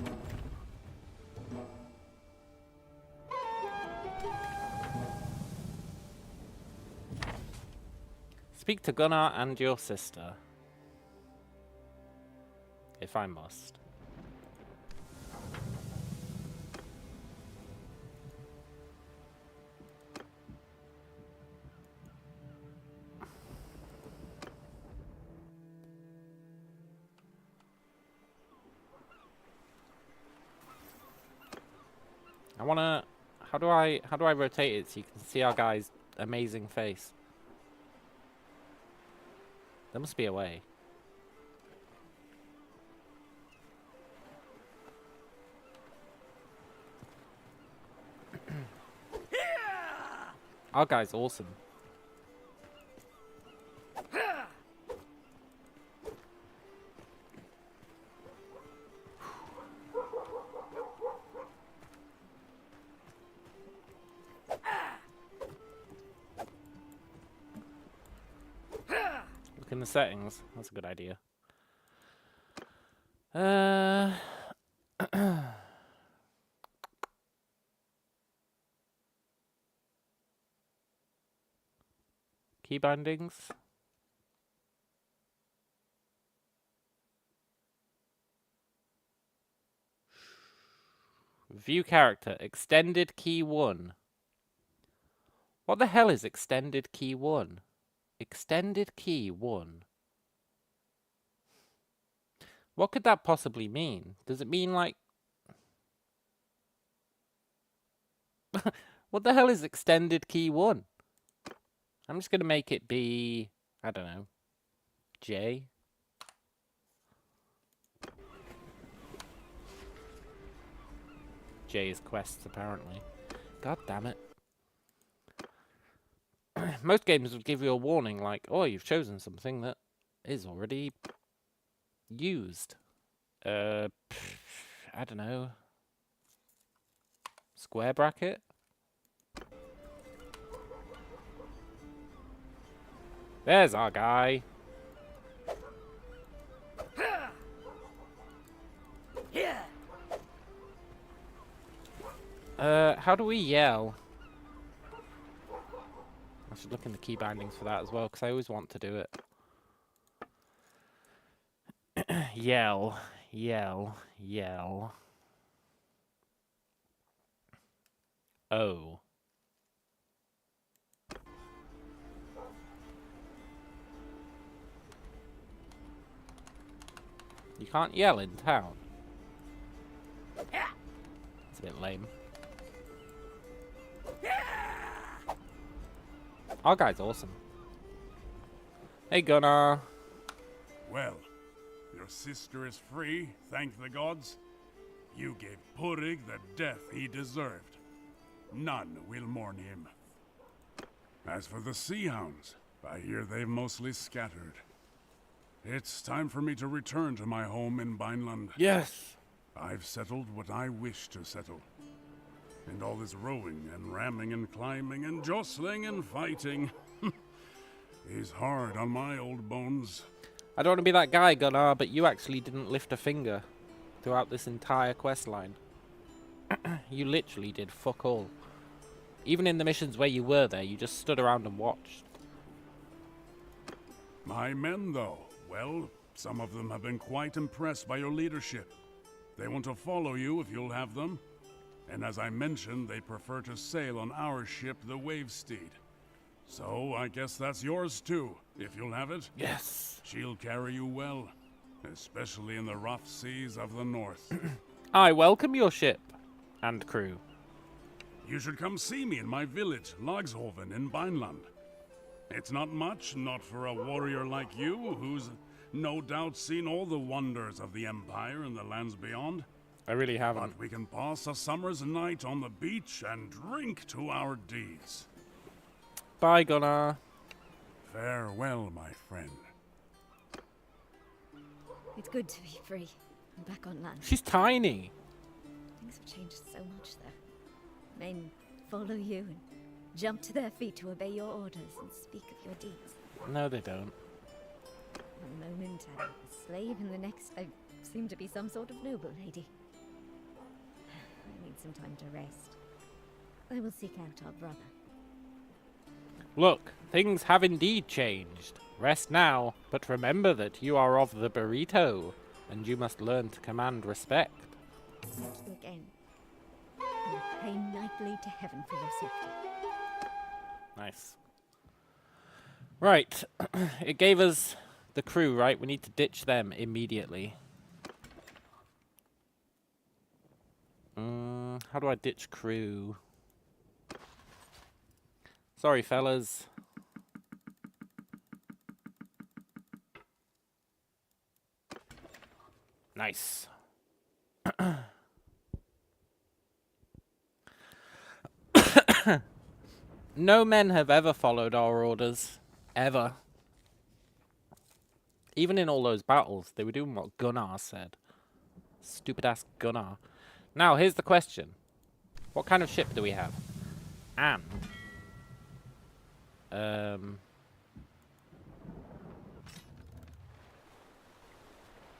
Speak to Gunnar and your sister. If I must. I wanna... How do I rotate it so you can see our guy's amazing face? There must be a way. Our guy's awesome. Look in the settings. That's a good idea. Key bindings. View character. Extended key 1. What the hell is extended key 1? Extended key 1. What could that possibly mean? Does it mean like... What the hell is extended key 1? I'm just going to make it be, I don't know, J. J is quests, apparently. God damn it. Most games would give you a warning like, oh, you've chosen something that is already used. I don't know. Square bracket? There's our guy. How do we yell? I should look in the key bindings for that as well, because I always want to do it. Yell, yell, yell. Oh. You can't yell in town. It's a bit lame. Our guy's awesome. Hey, Gunnar. Well, your sister is free, thank the gods. You gave Purig the death he deserved. None will mourn him. As for the Sea Hounds, I hear they've mostly scattered. It's time for me to return to my home in Vineland. Yes. I've settled what I wish to settle. And all this rowing and ramming and climbing and jostling and fighting is hard on my old bones. I don't want to be that guy, Gunnar, but you actually didn't lift a finger throughout this entire quest line. You literally did fuck all. Even in the missions where you were there, you just stood around and watched. My men, though, well, some of them have been quite impressed by your leadership. They want to follow you if you'll have them. And as I mentioned, they prefer to sail on our ship, the Wavesteed. So I guess that's yours too, if you'll have it. Yes. She'll carry you well, especially in the rough seas of the north. I welcome your ship and crew. You should come see me in my village, Lagshoven in Vineland. It's not much, not for a warrior like you, who's no doubt seen all the wonders of the Empire and the lands beyond. I really haven't. But we can pass a summer's night on the beach and drink to our deeds. Bye, Gunnar. Farewell, my friend. It's good to be free and back on land. She's tiny. Things have changed so much, though. Men follow you and jump to their feet to obey your orders and speak of your deeds. No, they don't. One moment I'm a slave, and the next I seem to be some sort of noble lady. I need some time to rest. I will seek out our brother. Look, things have indeed changed. Rest now, but remember that you are of the burrito, and you must learn to command respect. Thank you again. I pray nightly to heaven for your safety. Nice. Right. It gave us the crew, right? We need to ditch them immediately. How do I ditch crew? Sorry, fellas. Nice. No men have ever followed our orders. Ever. Even in all those battles, they were doing what Gunnar said. Stupid ass Gunnar. Now, here's the question. What kind of ship do we have? And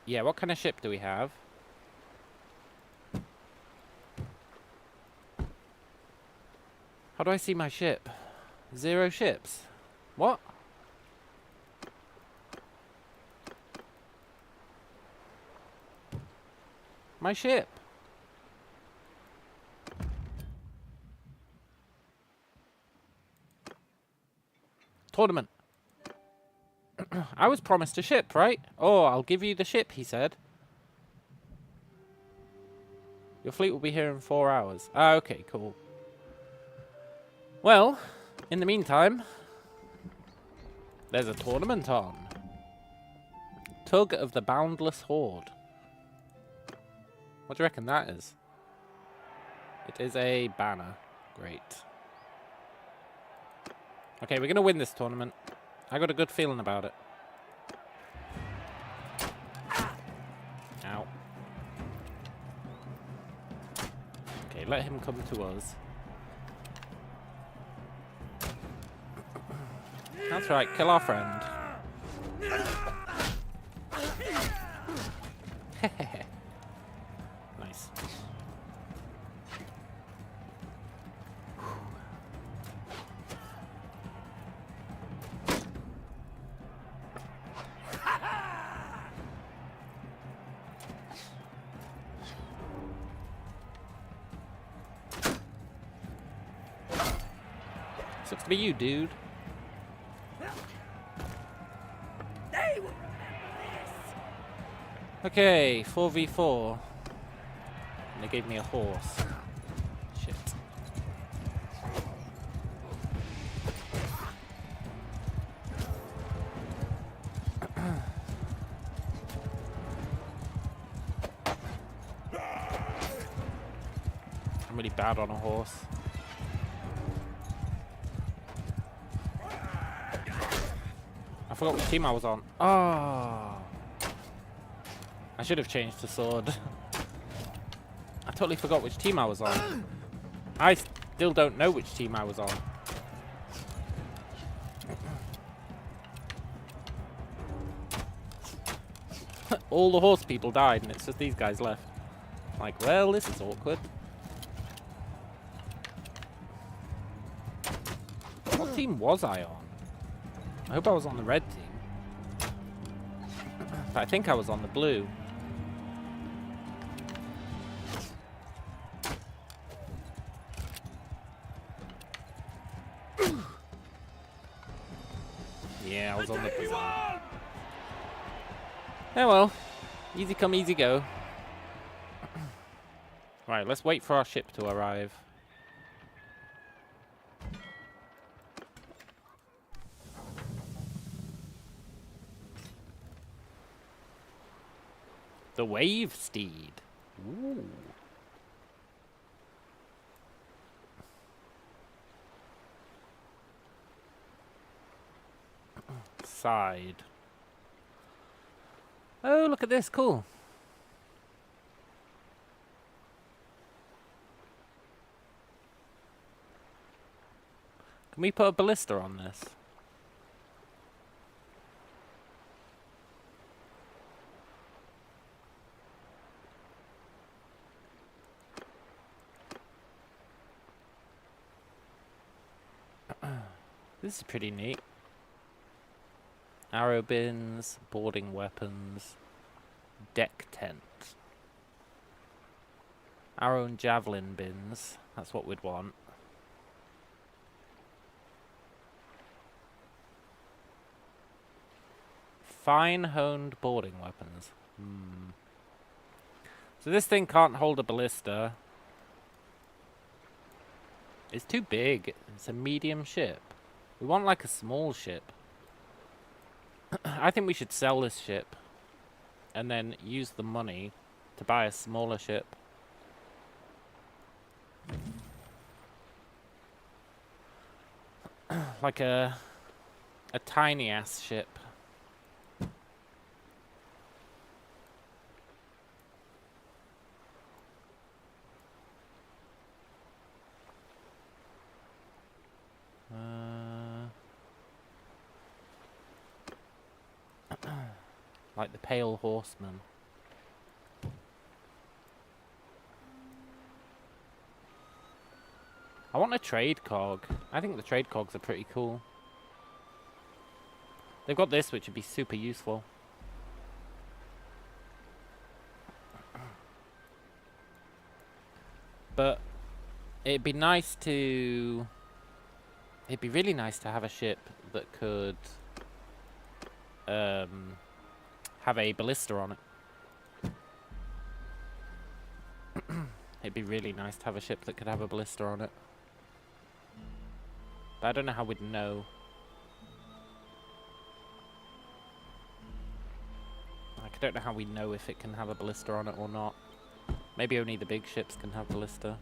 yeah, what kind of ship do we have? How do I see my ship? 0 ships. What? My ship. Tournament. I was promised a ship, right? Oh, I'll give you the ship, he said. Your fleet will be here in 4 hours. Ah, okay, cool. Well, in the meantime, there's a tournament on. Tug of the Boundless Horde. What do you reckon that is? It is a banner. Great. Okay, we're going to win this tournament. I got a good feeling about it. Ow. Okay, let him come to us. That's right, kill our friend. Nice. Sucks to be you, dude. Okay, 4v4. And they gave me a horse. Shit. I'm really bad on a horse. I forgot which team I was on. Oh. I should have changed to sword. I totally forgot which team I was on. I still don't know which team I was on. All the horse people died and it's just these guys left. Like, well, this is awkward. What team was I on? I hope I was on the red team. But I think I was on the blue. Yeah, I was on the blue. Oh well. Easy come, easy go. Right, let's wait for our ship to arrive. The Wave Steed. Ooh. Side. Oh, look at this. Cool. Can we put a ballista on this? This is pretty neat. Arrow bins, boarding weapons, deck tent. Arrow and javelin bins, that's what we'd want. Fine honed boarding weapons. So this thing can't hold a ballista. It's too big. It's a medium ship. We want like a small ship. I think we should sell this ship and then use the money to buy a smaller ship. Like a tiny ass ship. Like the Pale Horseman. I want a trade cog. I think the trade cogs are pretty cool. They've got this, which would be super useful. But it'd be nice to... It'd be really nice to have a ship that could have a ballista on it. It'd be really nice to have a ship that could have a ballista on it. But I don't know how we'd know. Like, I don't know how we know if it can have a ballista on it or not. Maybe only the big ships can have ballista.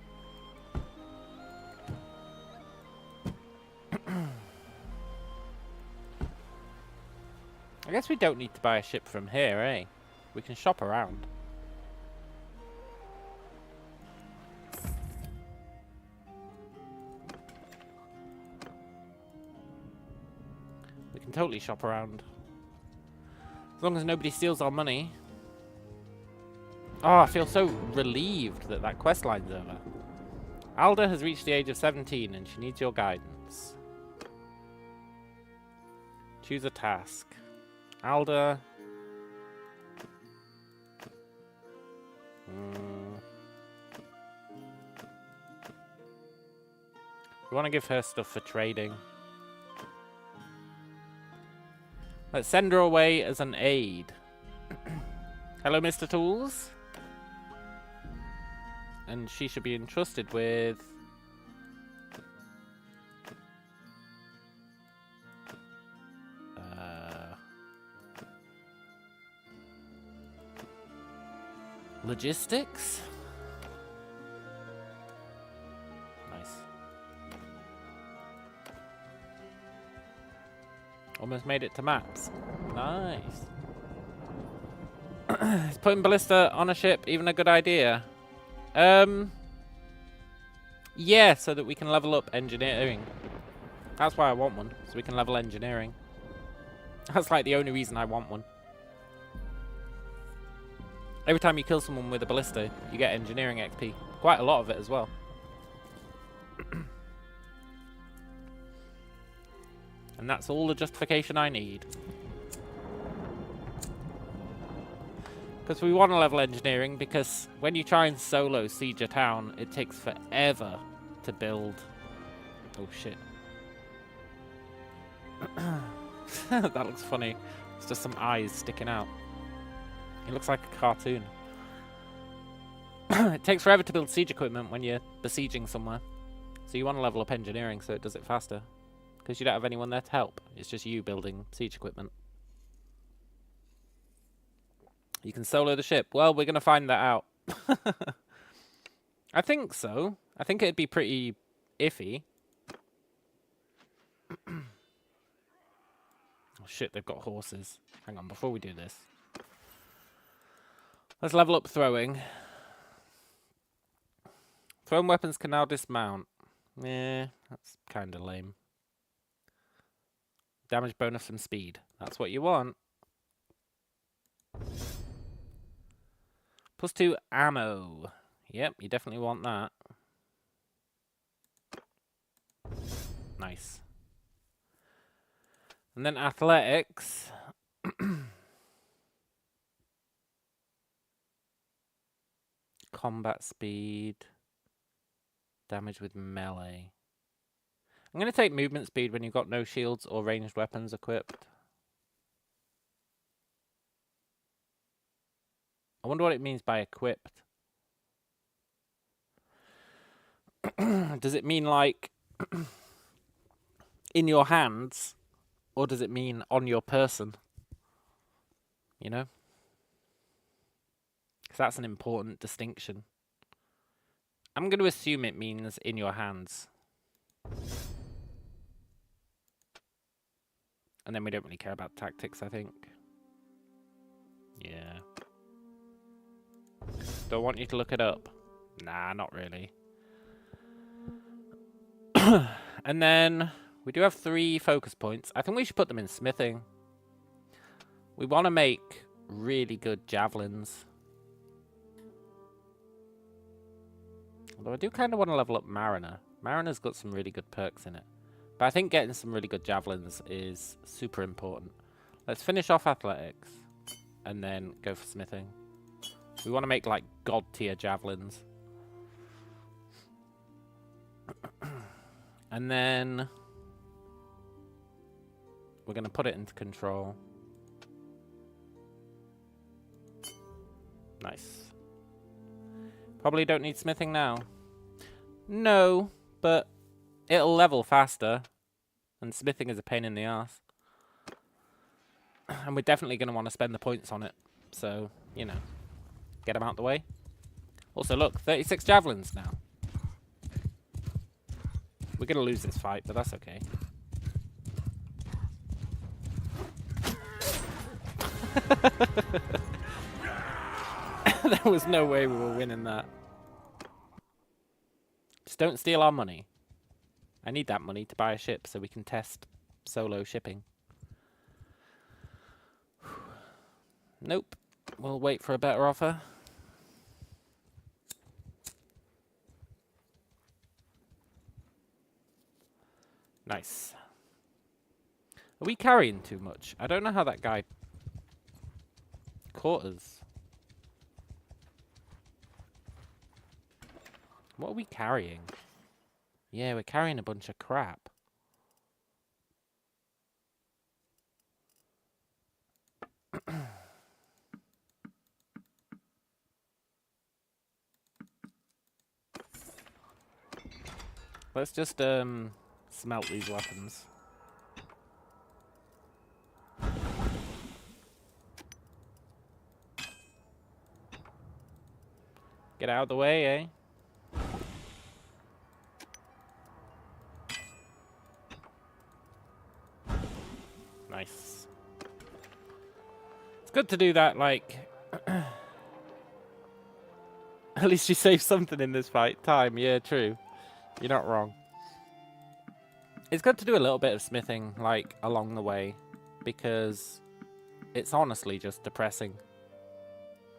I guess we don't need to buy a ship from here, eh? We can shop around. We can totally shop around. As long as nobody steals our money. Oh, I feel so relieved that that questline's over. Alda has reached the age of 17 and she needs your guidance. Choose a task. Alda. We want to give her stuff for trading. Let's send her away as an aide. Hello, Mr. Tools. And she should be entrusted with... logistics? Nice. Almost made it to maps. Nice. Is putting ballista on a ship even a good idea? Yeah, so that we can level up engineering. That's why I want one, so we can level engineering. That's like the only reason I want one. Every time you kill someone with a ballista, you get engineering XP. Quite a lot of it as well. And that's all the justification I need. Because we want to level engineering, because when you try and solo siege a town, it takes forever to build. Oh shit. That looks funny. It's just some eyes sticking out. It looks like a cartoon. It takes forever to build siege equipment when you're besieging somewhere. So you want to level up engineering so it does it faster. Because you don't have anyone there to help. It's just you building siege equipment. You can solo the ship. Well, we're going to find that out. I think so. I think it'd be pretty iffy. Oh shit, they've got horses. Hang on, before we do this. Let's level up throwing. Thrown weapons can now dismount. Yeah, that's kind of lame. Damage bonus from speed. That's what you want. +2 ammo. Yep, you definitely want that. Nice. And then athletics. Combat speed. Damage with melee. I'm going to take movement speed when you've got no shields or ranged weapons equipped. I wonder what it means by equipped. Does it mean like in your hands, or does it mean on your person? You know? Because that's an important distinction. I'm going to assume it means in your hands. And then we don't really care about tactics, I think. Yeah. Do I want you to look it up? Nah, not really. And then we do have 3 focus points. I think we should put them in smithing. We want to make really good javelins. Although I do kind of want to level up Mariner. Mariner's got some really good perks in it. But I think getting some really good javelins is super important. Let's finish off athletics. And then go for smithing. We want to make like god tier javelins. And then we're going to put it into control. Nice. Probably don't need smithing now. No, but it'll level faster. And smithing is a pain in the ass. And we're definitely going to want to spend the points on it. So, you know, get them out the way. Also, look, 36 javelins now. We're going to lose this fight, but that's okay. There was no way we were winning that. Just don't steal our money. I need that money to buy a ship so we can test solo shipping. Nope. We'll wait for a better offer. Nice. Are we carrying too much? I don't know how that guy caught us. What are we carrying? Yeah, we're carrying a bunch of crap. Let's just smelt these weapons. Get out of the way, eh? Nice. It's good to do that, like... At least you save something in this fight. Time, yeah, true. You're not wrong. It's good to do a little bit of smithing, like, along the way. Because it's honestly just depressing.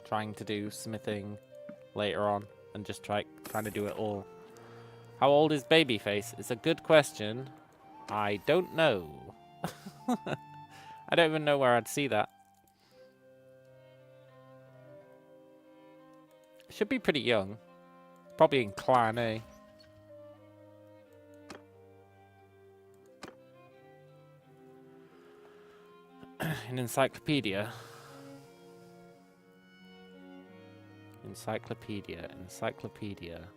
Trying to do smithing later on. And just trying to do it all. How old is Babyface? It's a good question. I don't know. I don't even know where I'd see that. Should be pretty young. Probably in Clan A. An encyclopedia. Encyclopedia. Encyclopedia.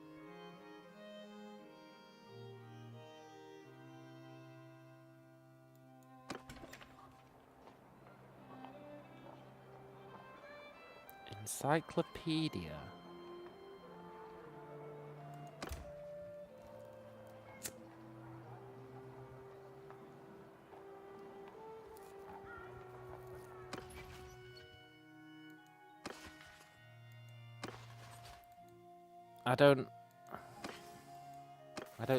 Encyclopedia. I don't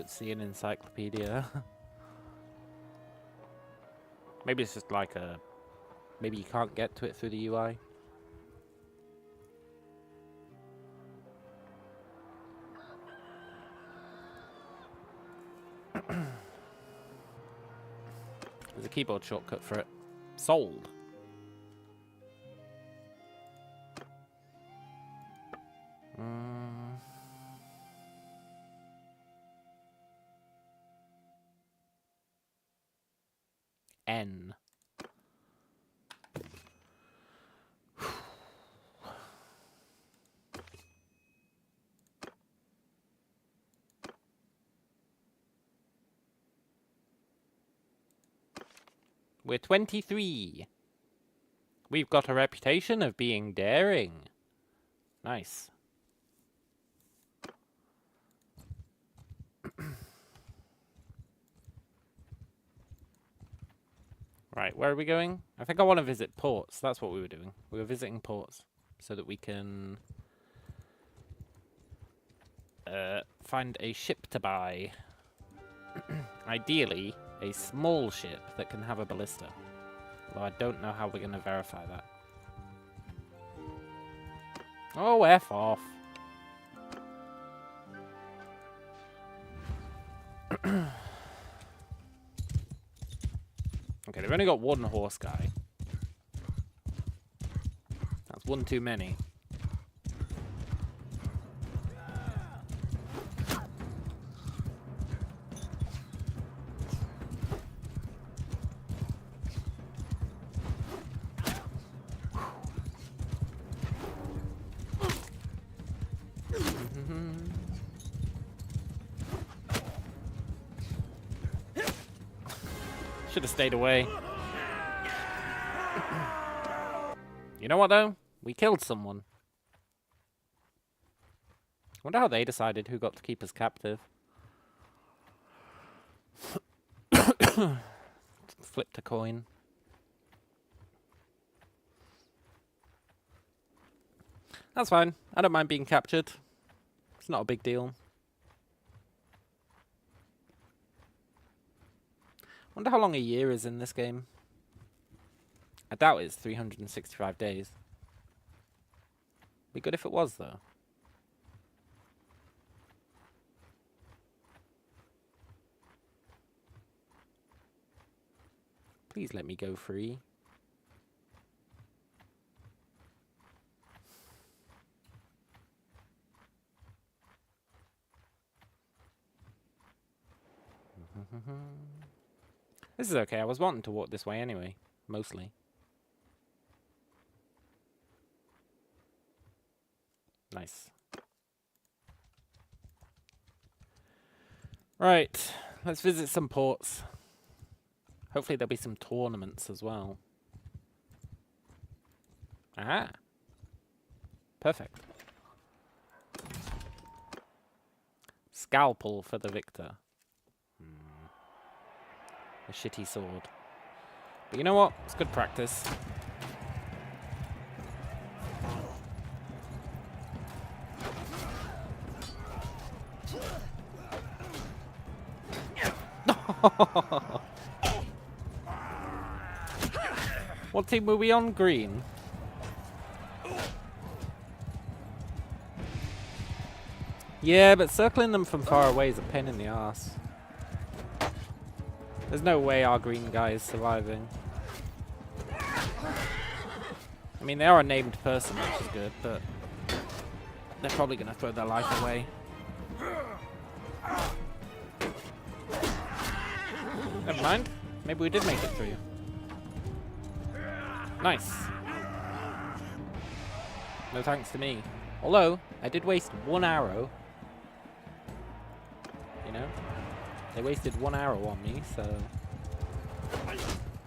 see an encyclopedia. Maybe it's just like a... Maybe you can't get to it through the UI. There's a keyboard shortcut for it. Sold. N. We're 23. We've got a reputation of being daring. Nice. Right, where are we going? I think I want to visit ports. That's what we were doing. We were visiting ports so that we can find a ship to buy. Ideally, a small ship that can have a ballista. Although I don't know how we're going to verify that. Oh, F off. Okay, they've only got one horse guy. That's one too many. Should have stayed away. You know what, though? We killed someone. Wonder how they decided who got to keep us captive. Flipped a coin. That's fine. I don't mind being captured. It's not a big deal. Wonder how long a year is in this game. I doubt it's 365 days. Be good if it was, though. Please let me go free. This is okay. I was wanting to walk this way anyway, mostly. Nice. Right, let's visit some ports. Hopefully there'll be some tournaments as well. Aha! Perfect. Scalpel for the victor. A shitty sword. But you know what? It's good practice. What team were we on? Green. Yeah, but circling them from far away is a pain in the arse. There's no way our green guy is surviving. I mean, they are a named person, which is good, but they're probably going to throw their life away. Never mind. Maybe we did make it through. Nice. No thanks to me. Although, I did waste 1 arrow. You know? They wasted 1 arrow on me, so...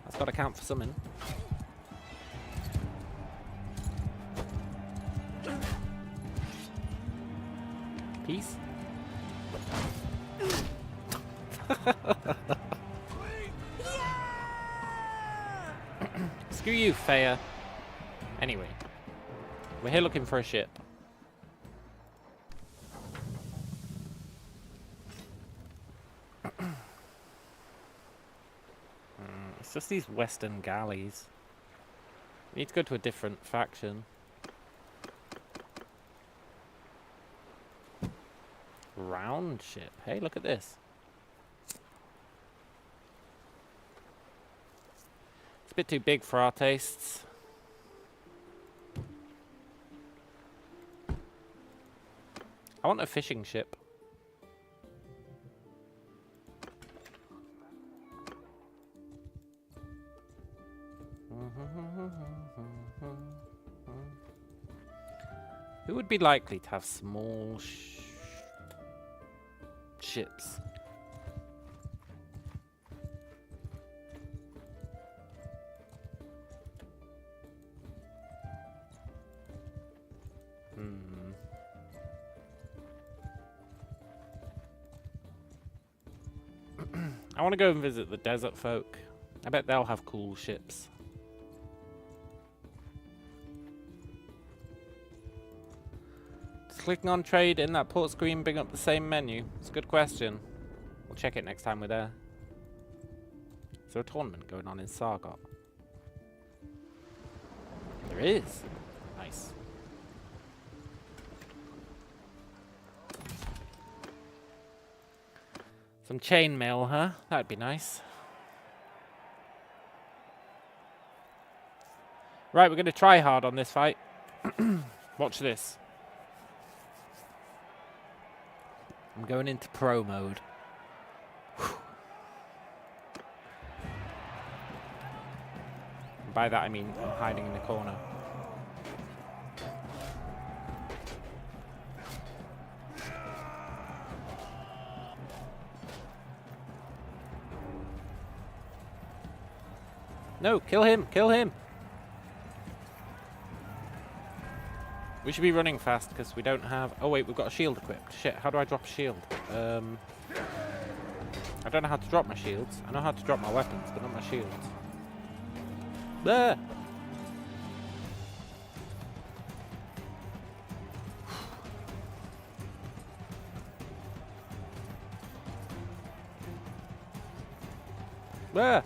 that's got to count for something. Peace. Screw you, Faya. Anyway, we're here looking for a ship. It's just these western galleys. We need to go to a different faction. Round ship. Hey, look at this. It's a bit too big for our tastes. I want a fishing ship. Who would be likely to have small ships? I want to go and visit the desert folk. I bet they'll have cool ships. Does clicking on trade in that port screen bring up the same menu? It's a good question. We'll check it next time we're there. Is there a tournament going on in Sargot? There is. Nice. Some chainmail, huh? That'd be nice. Right, we're going to try hard on this fight. Watch this. I'm going into pro mode. And by that I mean I'm hiding in the corner. No, kill him, kill him. We should be running fast because we don't have... oh wait, we've got a shield equipped. Shit, how do I drop a shield? I don't know how to drop my shields. I know how to drop my weapons, but not my shields. There. There.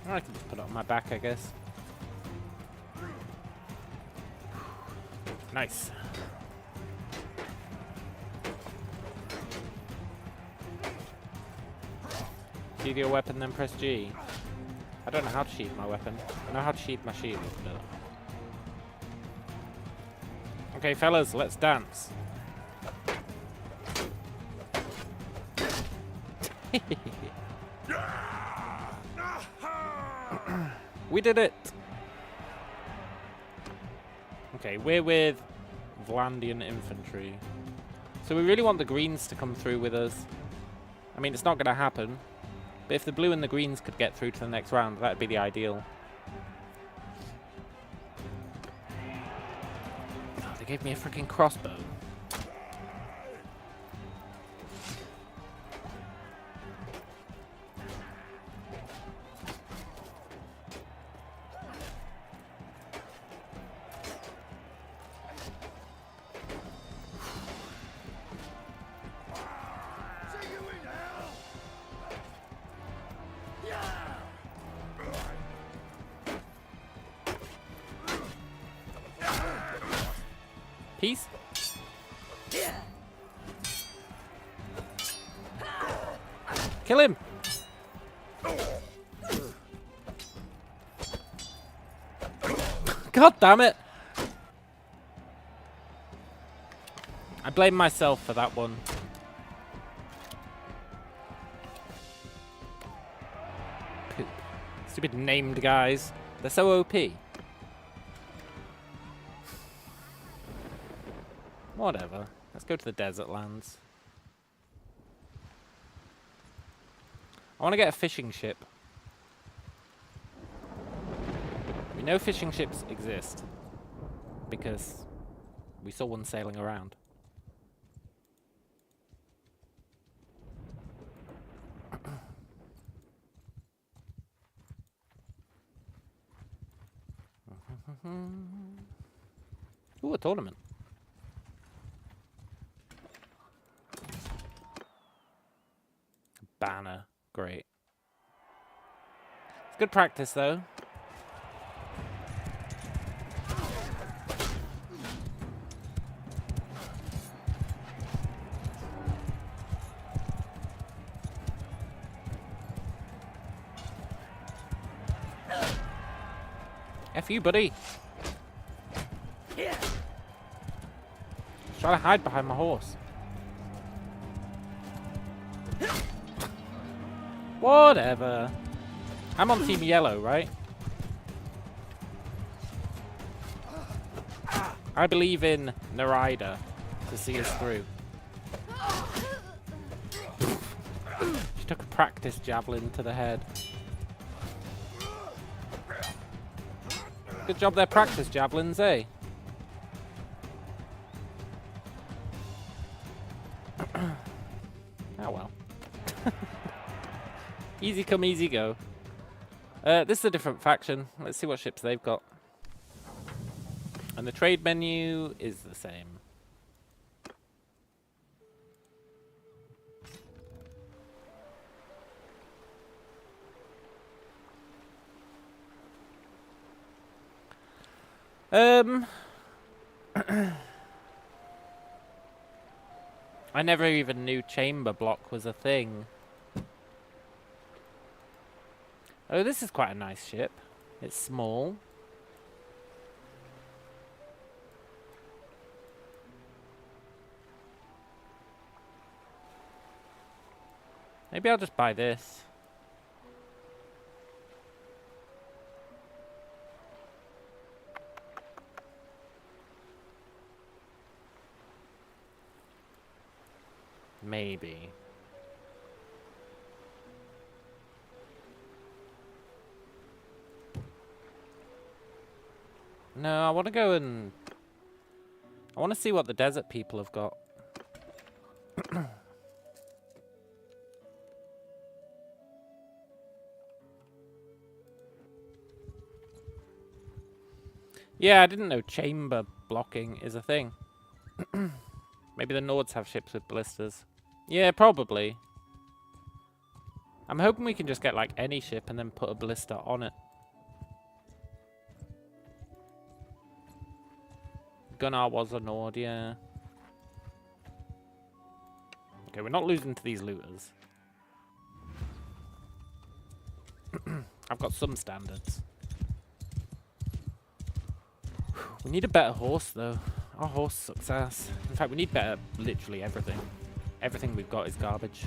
I can just put it on my back, I guess. Nice. Sheathe your weapon, then press G. I don't know how to sheathe my weapon. I know how to sheathe my shield, but... okay, fellas, let's dance. We did it! Okay, we're with Vlandian infantry. So we really want the greens to come through with us. I mean, it's not going to happen. But if the blue and the greens could get through to the next round, that'd be the ideal. Oh, they gave me a freaking crossbow. Peace. Kill him! God damn it! I blame myself for that one. Poop. Stupid named guys. They're so OP. Whatever. Let's go to the desert lands. I want to get a fishing ship. We know fishing ships exist because we saw one sailing around. Ooh, a tournament. Banner. Great. It's good practice, though. F you, buddy. Try to hide behind my horse. Whatever. I'm on Team Yellow, right? I believe in Narida to see us through. She took a practice javelin to the head. Good job they're practice javelins, eh? Oh well. Easy come, easy go. This is a different faction. Let's see what ships they've got. And the trade menu is the same. I never even knew chamber block was a thing. Oh, this is quite a nice ship. It's small. Maybe I'll just buy this. Maybe. No, I want to go and... I want to see what the desert people have got. Yeah, I didn't know chamber blocking is a thing. Maybe the Nords have ships with blisters. Yeah, probably. I'm hoping we can just get like any ship and then put a blister on it. Gunnar was a Nord, yeah. Okay, we're not losing to these looters. I've got some standards. We need a better horse, though. Our horse sucks ass. In fact, we need better literally everything. Everything we've got is garbage.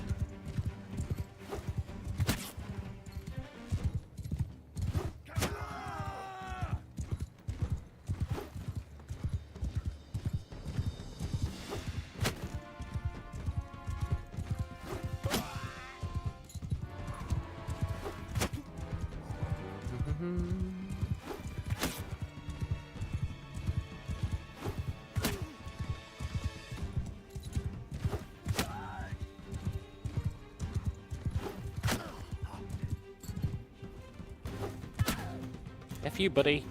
F you, buddy.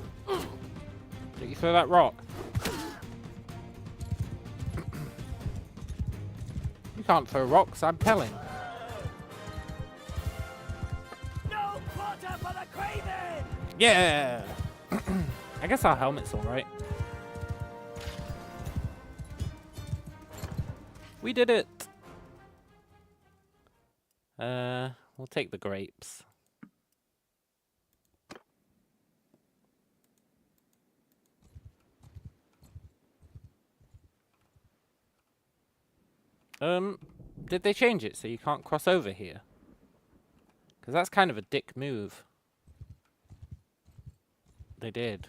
Did you throw that rock? You can't throw rocks, I'm telling. No quarter for the Craven! Yeah! I guess our helmet's alright. We did it! We'll take the grapes. Did they change it so you can't cross over here? Because that's kind of a dick move. They did.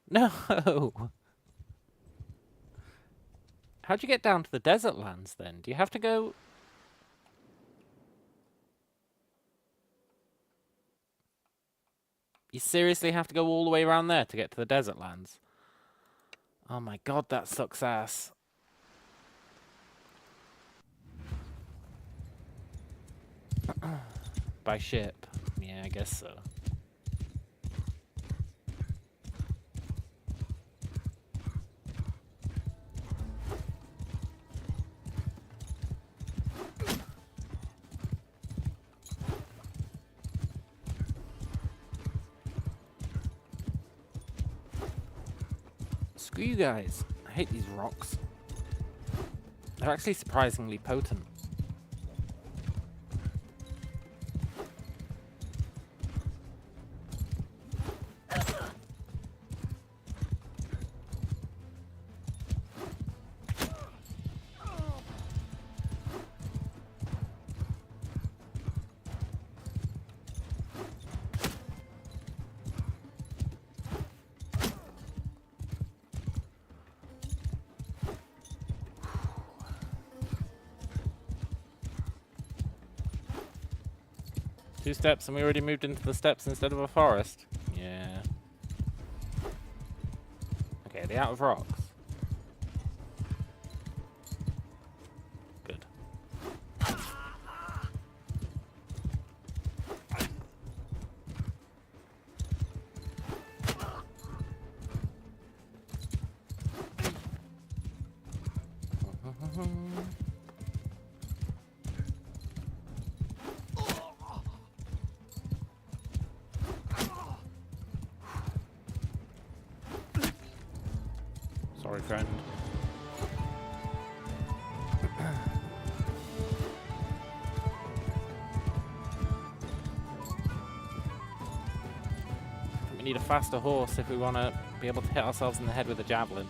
No! How'd you get down to the desert lands then? Do you have to go... You seriously have to go all the way around there to get to the desert lands? Oh my god, that sucks ass. By ship. Yeah, I guess so. Screw you guys. I hate these rocks. They're actually surprisingly potent. Two steps and we already moved into the steppes instead of a forest. Yeah. Okay, are they out of rocks? Good. Sorry, friend. We need a faster horse if we want to be able to hit ourselves in the head with a javelin.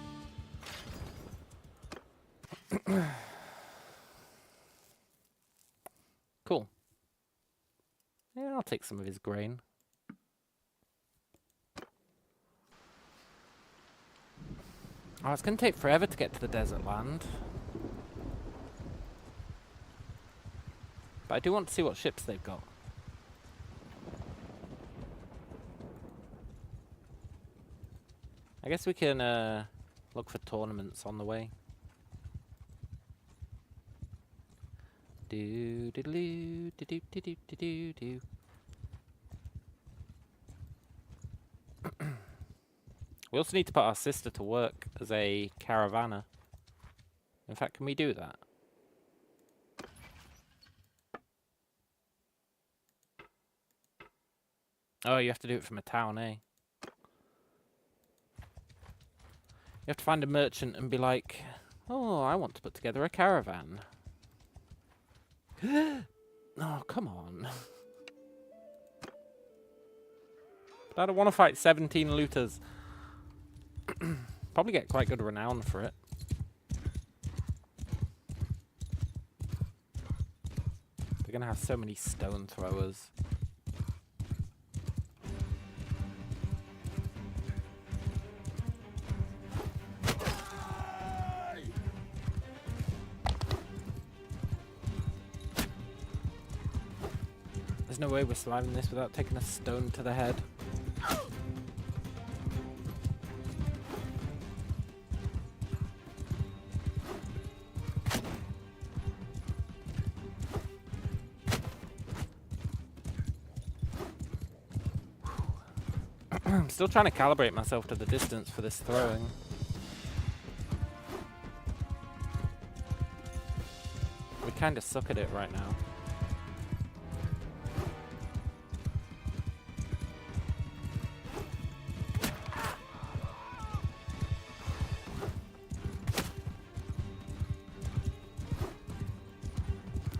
Cool. Yeah, I'll take some of his grain. Oh, it's going to take forever to get to the desert land. But I do want to see what ships they've got. I guess we can look for tournaments on the way. Do do do do do do do do do. We also need to put our sister to work as a caravaner. In fact, can we do that? Oh, you have to do it from a town, eh? You have to find a merchant and be like, oh, I want to put together a caravan. Oh, come on. But I don't want to fight 17 looters. Probably get quite good renown for it. They're gonna have so many stone throwers. There's no way we're surviving this without taking a stone to the head. I'm still trying to calibrate myself to the distance for this throwing. We kind of suck at it right now.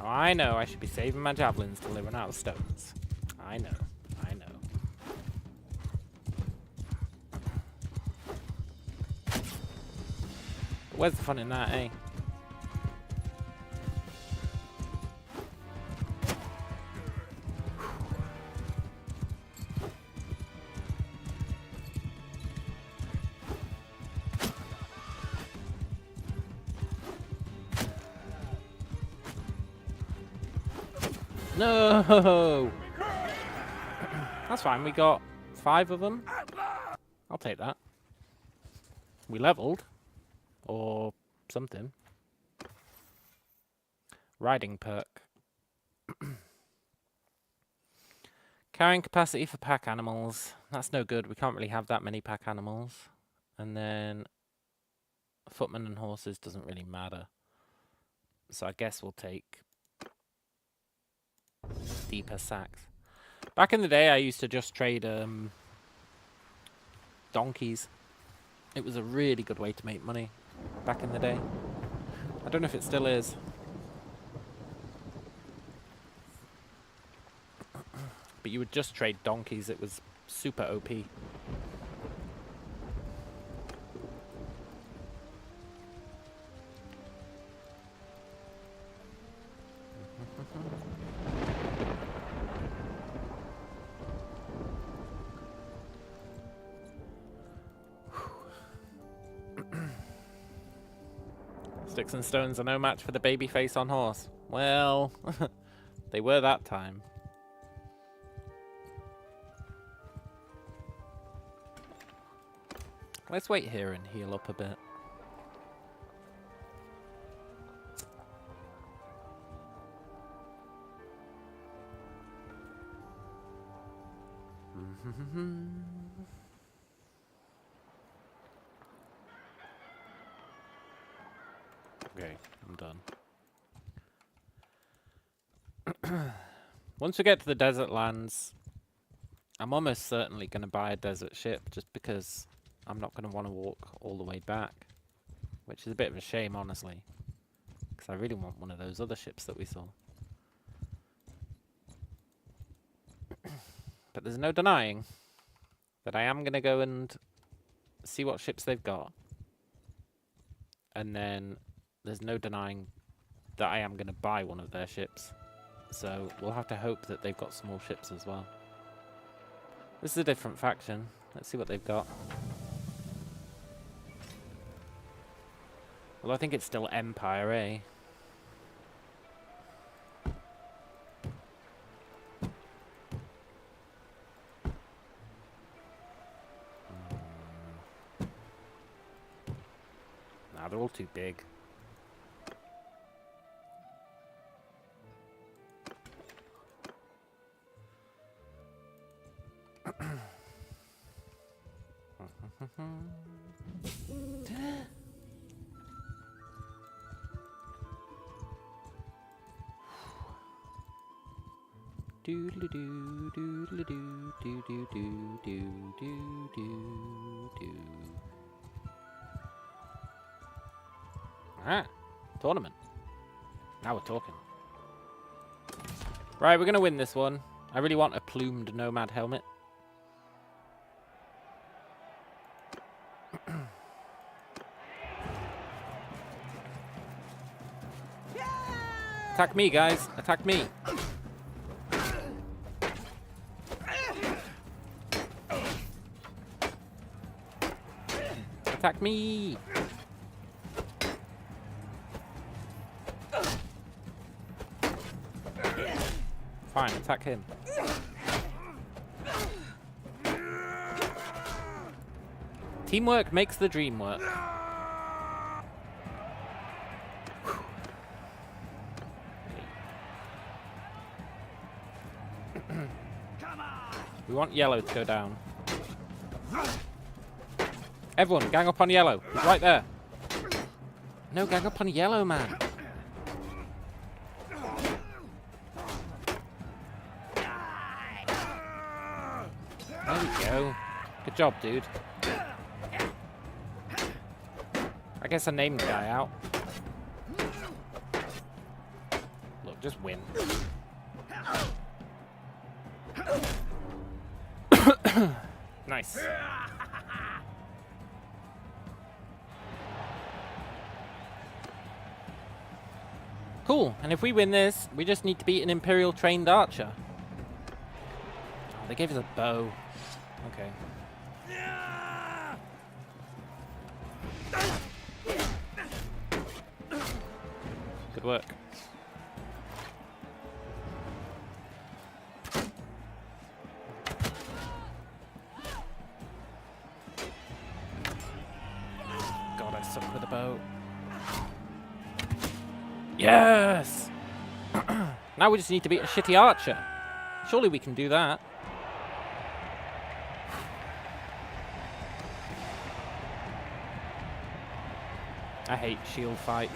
Oh, I know. I should be saving my javelins till they run out of stones. I know. I know. But where's the fun in that, eh? No! That's fine, we got 5 of them. I'll take that. We leveled. Or something. Riding perk. Carrying capacity for pack animals. That's no good, we can't really have that many pack animals. And then footmen and horses doesn't really matter. So I guess we'll take deeper sacks. Back in the day, I used to just trade donkeys. It was a really good way to make money back in the day. I don't know if it still is. But you would just trade donkeys. It was super OP. Sticks and stones are no match for the baby face on horse. Well, they were that time. Let's wait here and heal up a bit. Okay, I'm done. Once we get to the desert lands, I'm almost certainly going to buy a desert ship just because I'm not going to want to walk all the way back. Which is a bit of a shame, honestly. Because I really want one of those other ships that we saw. But there's no denying that I am going to go and see what ships they've got. And then there's no denying that I am going to buy one of their ships. So we'll have to hope that they've got small ships as well. This is a different faction. Let's see what they've got. Well, I think it's still Empire, eh? Nah, they're all too big. Doodle-doo, doodle-doo, doo-doo-doo, doo-doo-doo-doo. Ah, tournament. Now we're talking. Right, we're gonna win this one. I really want a plumed nomad helmet. Attack me, guys. Attack me. Attack me! Fine, attack him. Teamwork makes the dream work. We want yellow to go down. Everyone, gang up on yellow. He's right there. No, gang up on yellow, man. There we go. Good job, dude. I guess I named the guy out. Look, Just win. Nice. Cool, and if we win this, we just need to beat an Imperial trained archer. Oh, they gave us a bow. Okay. Good work. God, I suck with a bow. Yes! Now we just need to beat a shitty archer. Surely we can do that. I hate shield fights.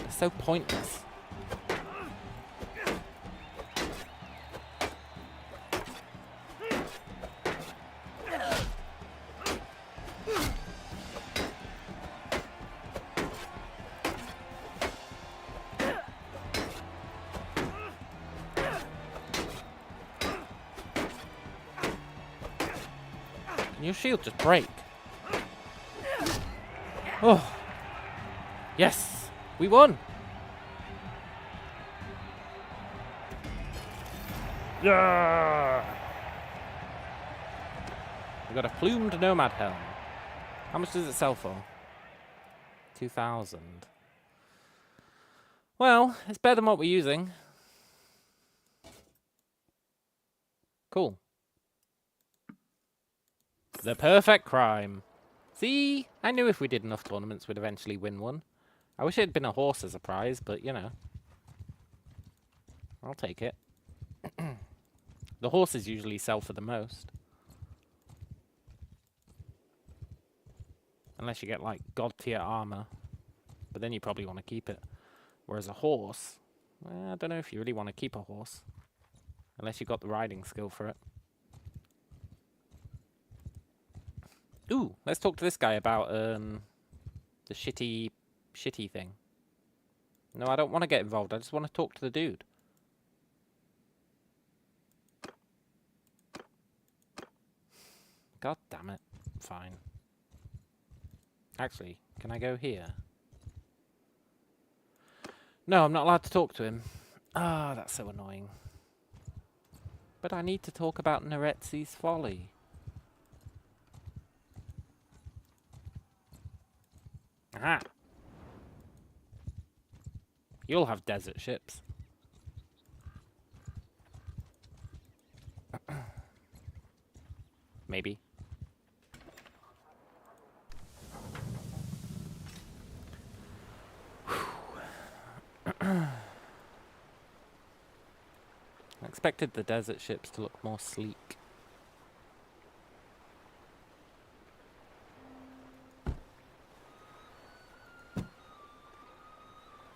It's so pointless. Can your shield just break? Oh. Yes! We won! Yeah! We got a plumed nomad helm. How much does it sell for? 2,000. Well, it's better than what we're using. Cool. The perfect crime. See? I knew if we did enough tournaments, we'd eventually win one. I wish it had been a horse as a prize, but, you know. I'll take it. The horses usually sell for the most. Unless you get, like, god tier armor. But then you probably want to keep it. Whereas a horse, well, I don't know if you really want to keep a horse. Unless you've got the riding skill for it. Ooh, let's talk to this guy about the shitty thing. No, I don't want to get involved. I just want to talk to the dude. God damn it. Fine. Actually, can I go here? No, I'm not allowed to talk to him. Ah, that's so annoying. But I need to talk about Neretzi's folly. Aha! You'll have desert ships. Maybe. I expected the desert ships to look more sleek.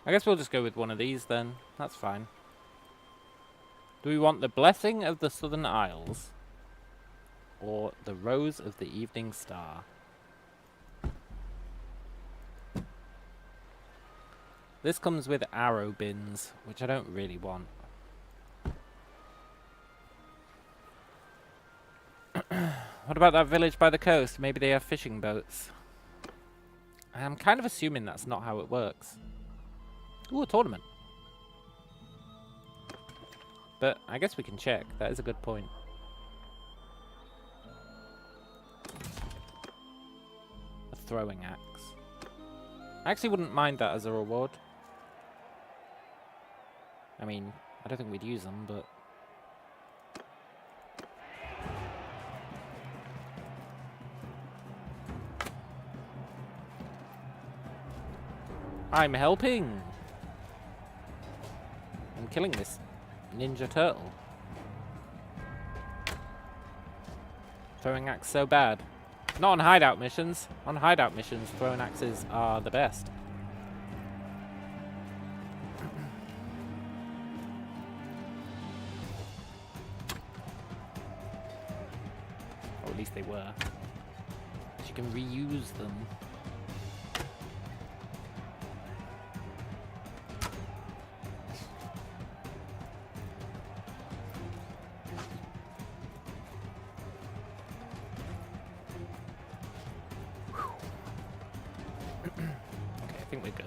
I guess we'll just go with one of these then. That's fine. Do we want the Blessing of the Southern Isles? Or the Rose of the Evening Star? This comes with arrow bins, which I don't really want. What about that village by the coast? Maybe they have fishing boats. I'm kind of assuming that's not how it works. Ooh, a tournament. But I guess we can check. That is a good point. A throwing axe. I actually wouldn't mind that as a reward. I mean, I don't think we'd use them, but... I'm helping! I'm killing this ninja turtle. Throwing axe so bad. Not on hideout missions. On hideout missions, throwing axes are the best. at least they were. So you can reuse them. Okay, I think we're good.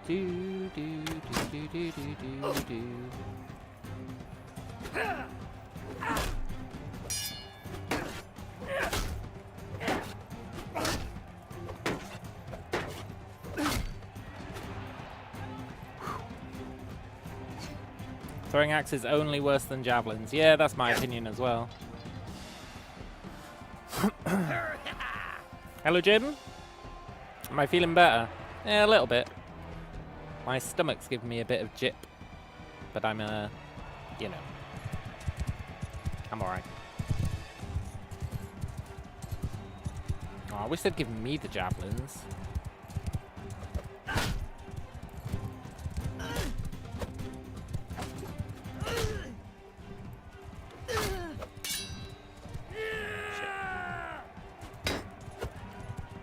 Do do do do do do do do. Throwing axe is only worse than javelins. Yeah, that's my opinion as well. Hello, Jim. Am I feeling better? Yeah, a little bit. My stomach's giving me a bit of jip, but I'm, you know, I'm alright. Oh, I wish they'd given me the javelins.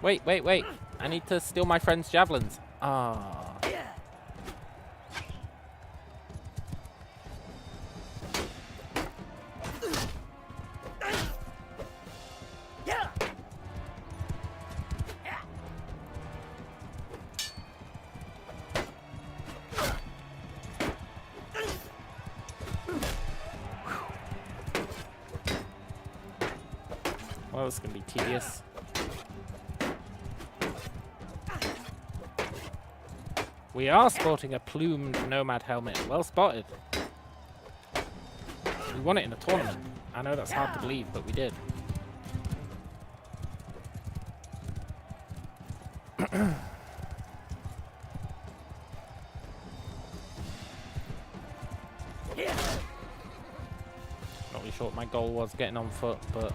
Wait, wait, wait. I need to steal my friend's javelins. Ah. Well, it's going to be tedious. We are sporting a plumed nomad helmet. Well spotted. We won it in a tournament. I know that's hard to believe, but we did. Not really sure what my goal was getting on foot, but...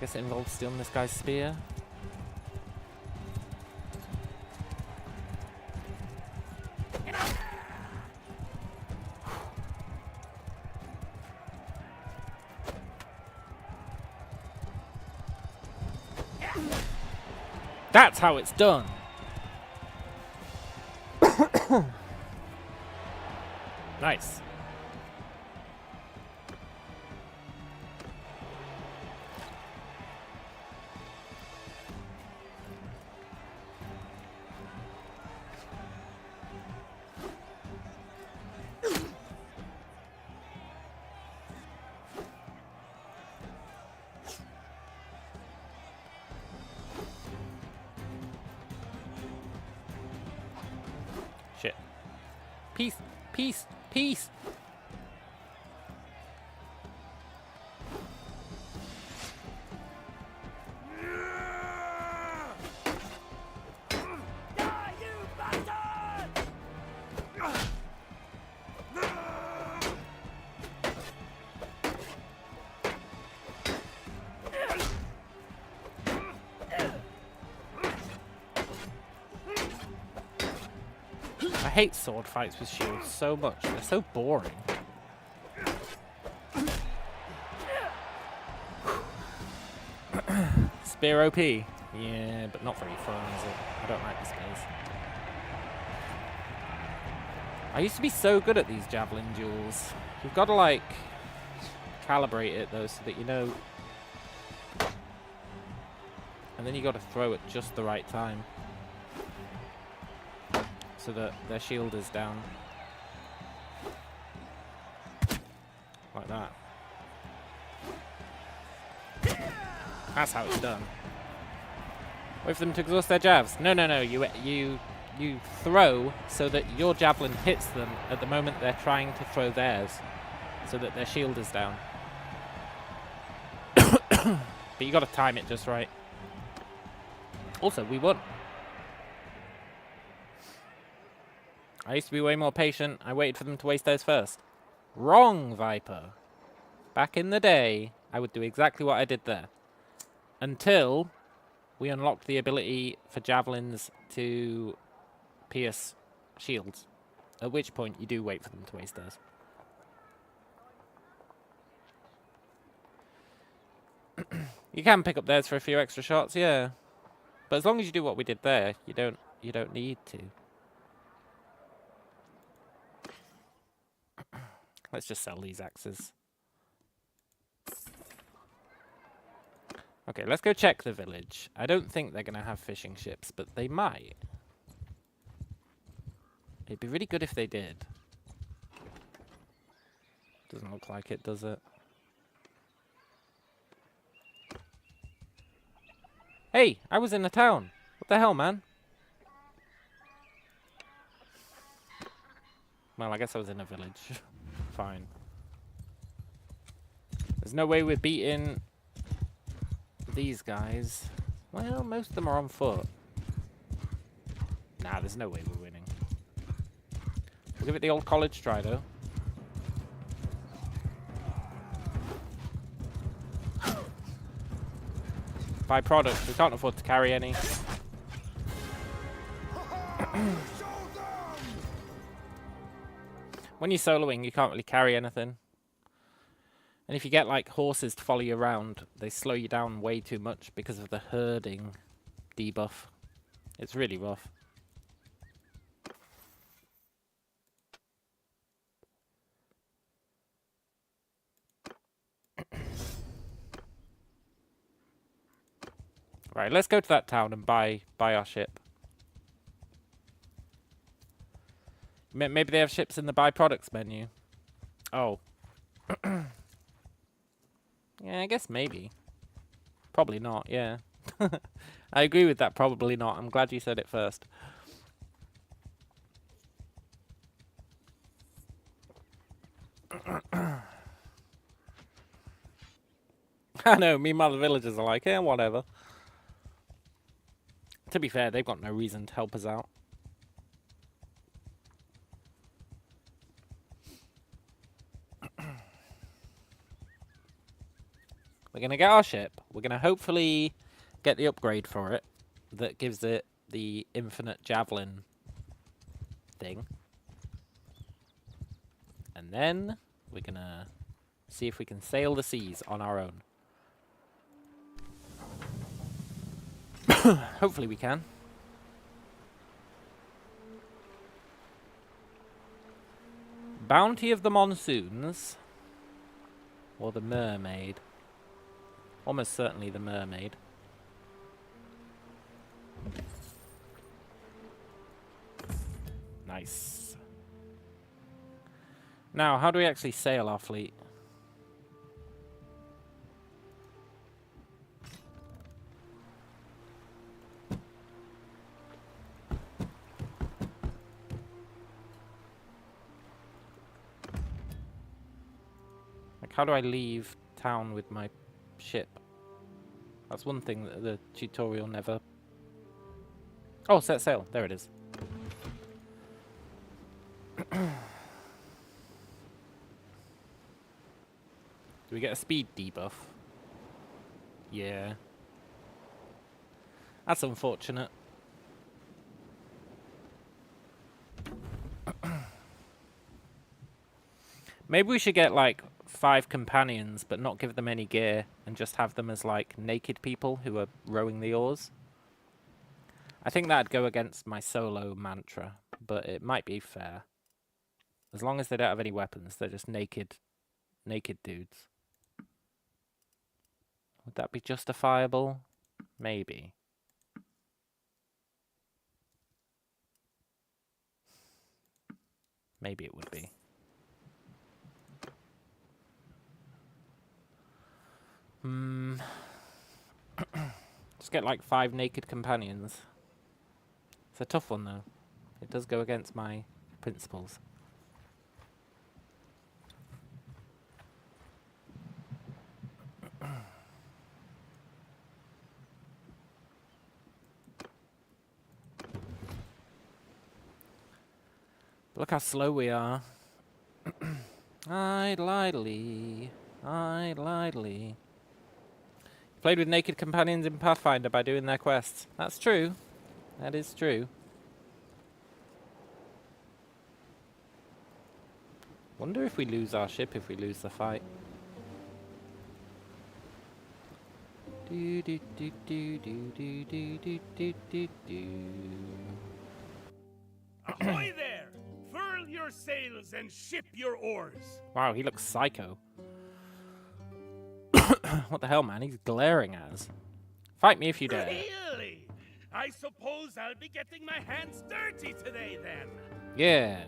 guess it involves stealing this guy's spear. That's how it's done. Nice. Shit. Peace, peace, peace. Die, you bastard! I hate sword fights with shields so much. They're so boring. Spear OP. Yeah, but not very fun, is it? I don't like the spears. I used to be so good at these javelin duels. You've got to, like, calibrate it, though, so that you know... and then you got to throw it just the right time. So that their shield is down. Like that. That's how it's done. Wait for them to exhaust their jabs. No, no, no. You throw so that your javelin hits them at the moment they're trying to throw theirs. So that their shield is down. But you got to time it just right. Also, we won. I used to be way more patient. I waited for them to waste theirs first. Wrong, Viper. Back in the day, I would do exactly what I did there. Until we unlocked the ability for javelins to pierce shields, at which point you do wait for them to waste theirs. You can pick up theirs for a few extra shots, yeah. But as long as you do what we did there, you don't need to. Let's just sell these axes. Okay, let's go check the village. I don't think they're going to have fishing ships, but they might. It'd be really good if they did. Doesn't look like it, does it? Hey, I was in the town. What the hell, man? Well, I guess I was in a village. Fine. There's no way we're beating these guys. Well, most of them are on foot. Nah, there's no way we're winning. We'll give it the old college try, though. Buy products. We can't afford to carry any. When you're soloing, you can't really carry anything. And if you get, like, horses to follow you around, they slow you down way too much because of the herding debuff. It's really rough. Right, let's go to that town and buy our ship. Maybe they have ships in the buy products menu. Oh. Yeah, I guess maybe. Probably not, yeah. I agree with that, probably not. I'm glad you said it first. I know, meanwhile the villagers are like, yeah, whatever. To be fair, they've got no reason to help us out. We're going to get our ship. We're going to hopefully get the upgrade for it that gives it the infinite javelin thing. And then we're going to see if we can sail the seas on our own. Hopefully we can. Bounty of the Monsoons. Or the Mermaid. Almost certainly the Mermaid. Nice. Now, how do we actually sail our fleet? Like, how do I leave town with my ship? That's one thing that the tutorial never... Oh, set sail. There it is. Do we get a speed debuff? Yeah. That's unfortunate. Maybe we should get, like, 5 companions, but not give them any gear, and just have them as, like, naked people who are rowing the oars. I think that'd go against my solo mantra, but it might be fair. As long as they don't have any weapons, they're just naked dudes. Would that be justifiable? Maybe. Maybe it would be. Just get like 5 naked companions. It's a tough one though. It does go against my principles. Look how slow we are. Idly. Played with naked companions in Pathfinder by doing their quests. That's true. That is true. Wonder if we lose our ship if we lose the fight. Do do do do do do do do do do do. Ahoy there! Furl your sails and ship your oars. Wow, he looks psycho. What the hell, man? He's glaring at us. Fight me if you dare. Really? I suppose I'll be getting my hands dirty today then. Yeah.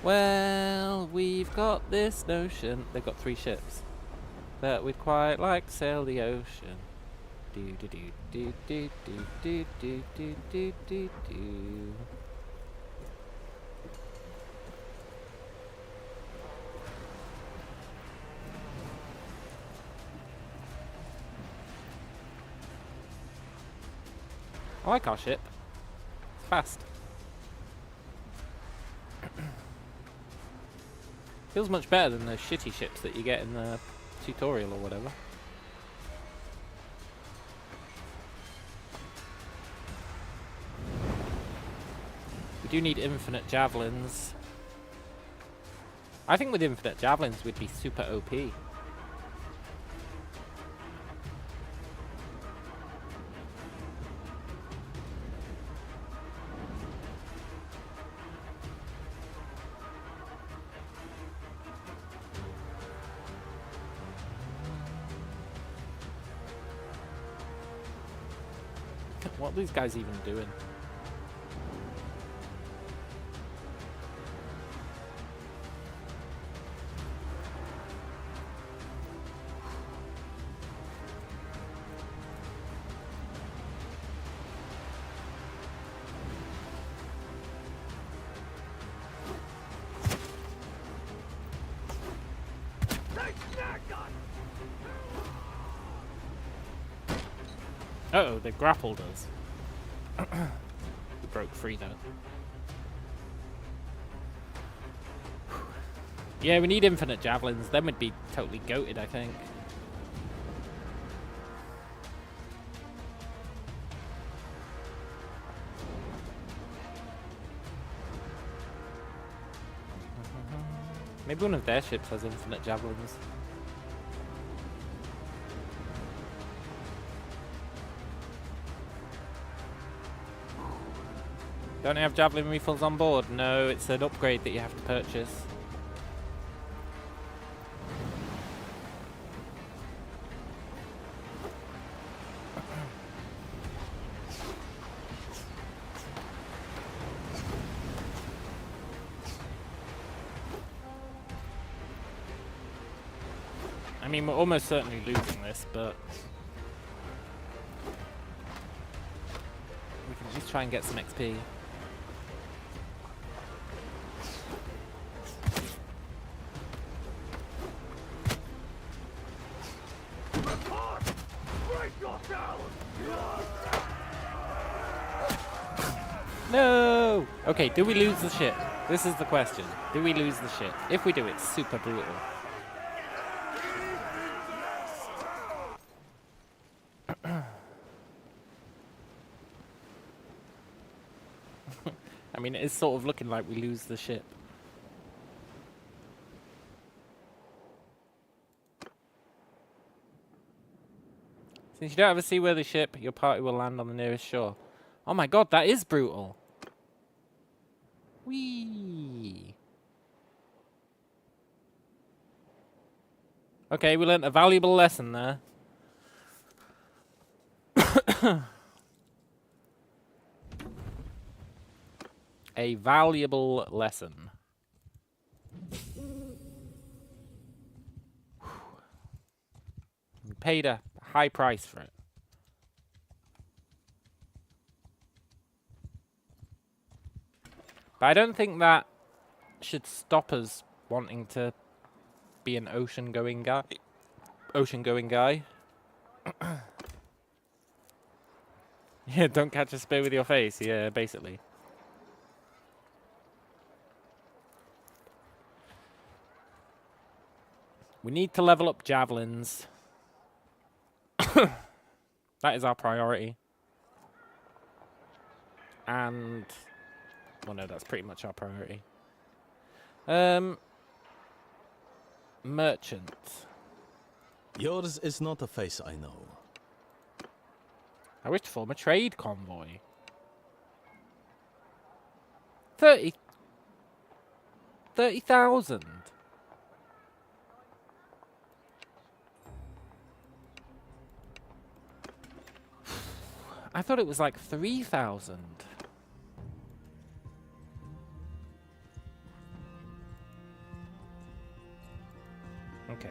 Well, we've got this notion. They've got 3 ships. That we'd quite like to sail the ocean. Do do do do do do do do do do do do. I like our ship. It's fast. Feels much better than those shitty ships that you get in the tutorial or whatever. We do need infinite javelins. I think with infinite javelins we'd be super OP. What are these guys even doing? Uh-oh, they grappled us. We broke free though. Yeah, we need infinite javelins, then we'd be totally goated, I think. Maybe one of their ships has infinite javelins. Don't have javelin refills on board? No, it's an upgrade that you have to purchase. I mean, we're almost certainly losing this, but we can just try and get some XP. No! Okay, do we lose the ship? This is the question. Do we lose the ship? If we do, it's super brutal. I mean, it's sort of looking like we lose the ship. Since you don't have a seaworthy ship, your party will land on the nearest shore. Oh my god, that is brutal. Whee! Okay, we learnt a valuable lesson there. A valuable lesson. We paid a high price for it. But I don't think that should stop us wanting to be an ocean-going guy. Ocean-going guy. Yeah, don't catch a spear with your face. Yeah, basically. We need to level up javelins. That is our priority. And... well, no, that's pretty much our priority. Merchant. Yours is not a face I know. I wish to form a trade convoy. 30,000. I thought it was like 3,000. Okay.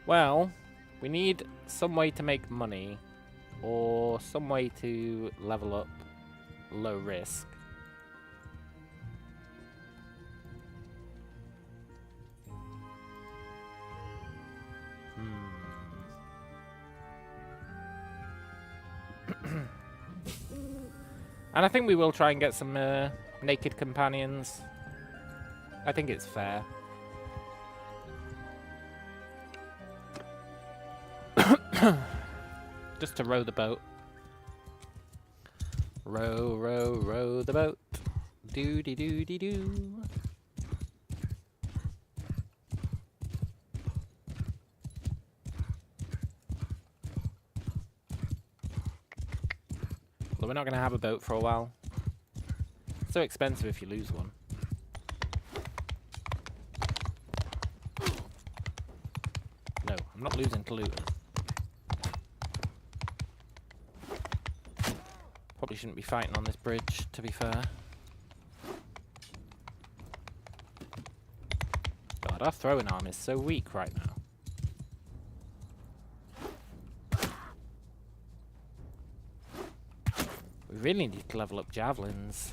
Well, we need some way to make money, or some way to level up low risk. And I think we will try and get some naked companions. I think it's fair. Just to row the boat. Row, row, row the boat. Doo-dee-doo-dee-doo. Well, we're not going to have a boat for a while. It's so expensive if you lose one. No, I'm not losing to looters. Probably shouldn't be fighting on this bridge, to be fair. God, our throwing arm is so weak right now. We really need to level up javelins.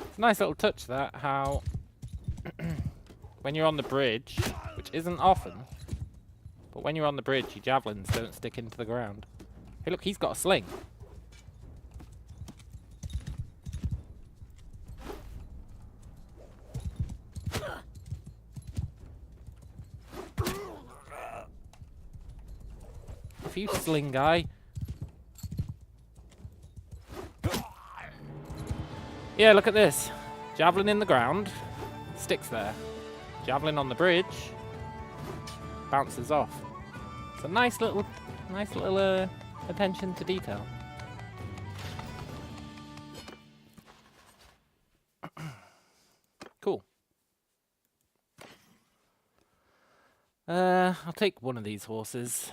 It's a nice little touch that, how when you're on the bridge, which isn't often, but when you're on the bridge, your javelins don't stick into the ground. Hey look, he's got a sling. If you sling guy. Yeah, look at this. Javelin in the ground, sticks there. Javelin on the bridge, bounces off. It's a nice little attention to detail. Cool. I'll take one of these horses.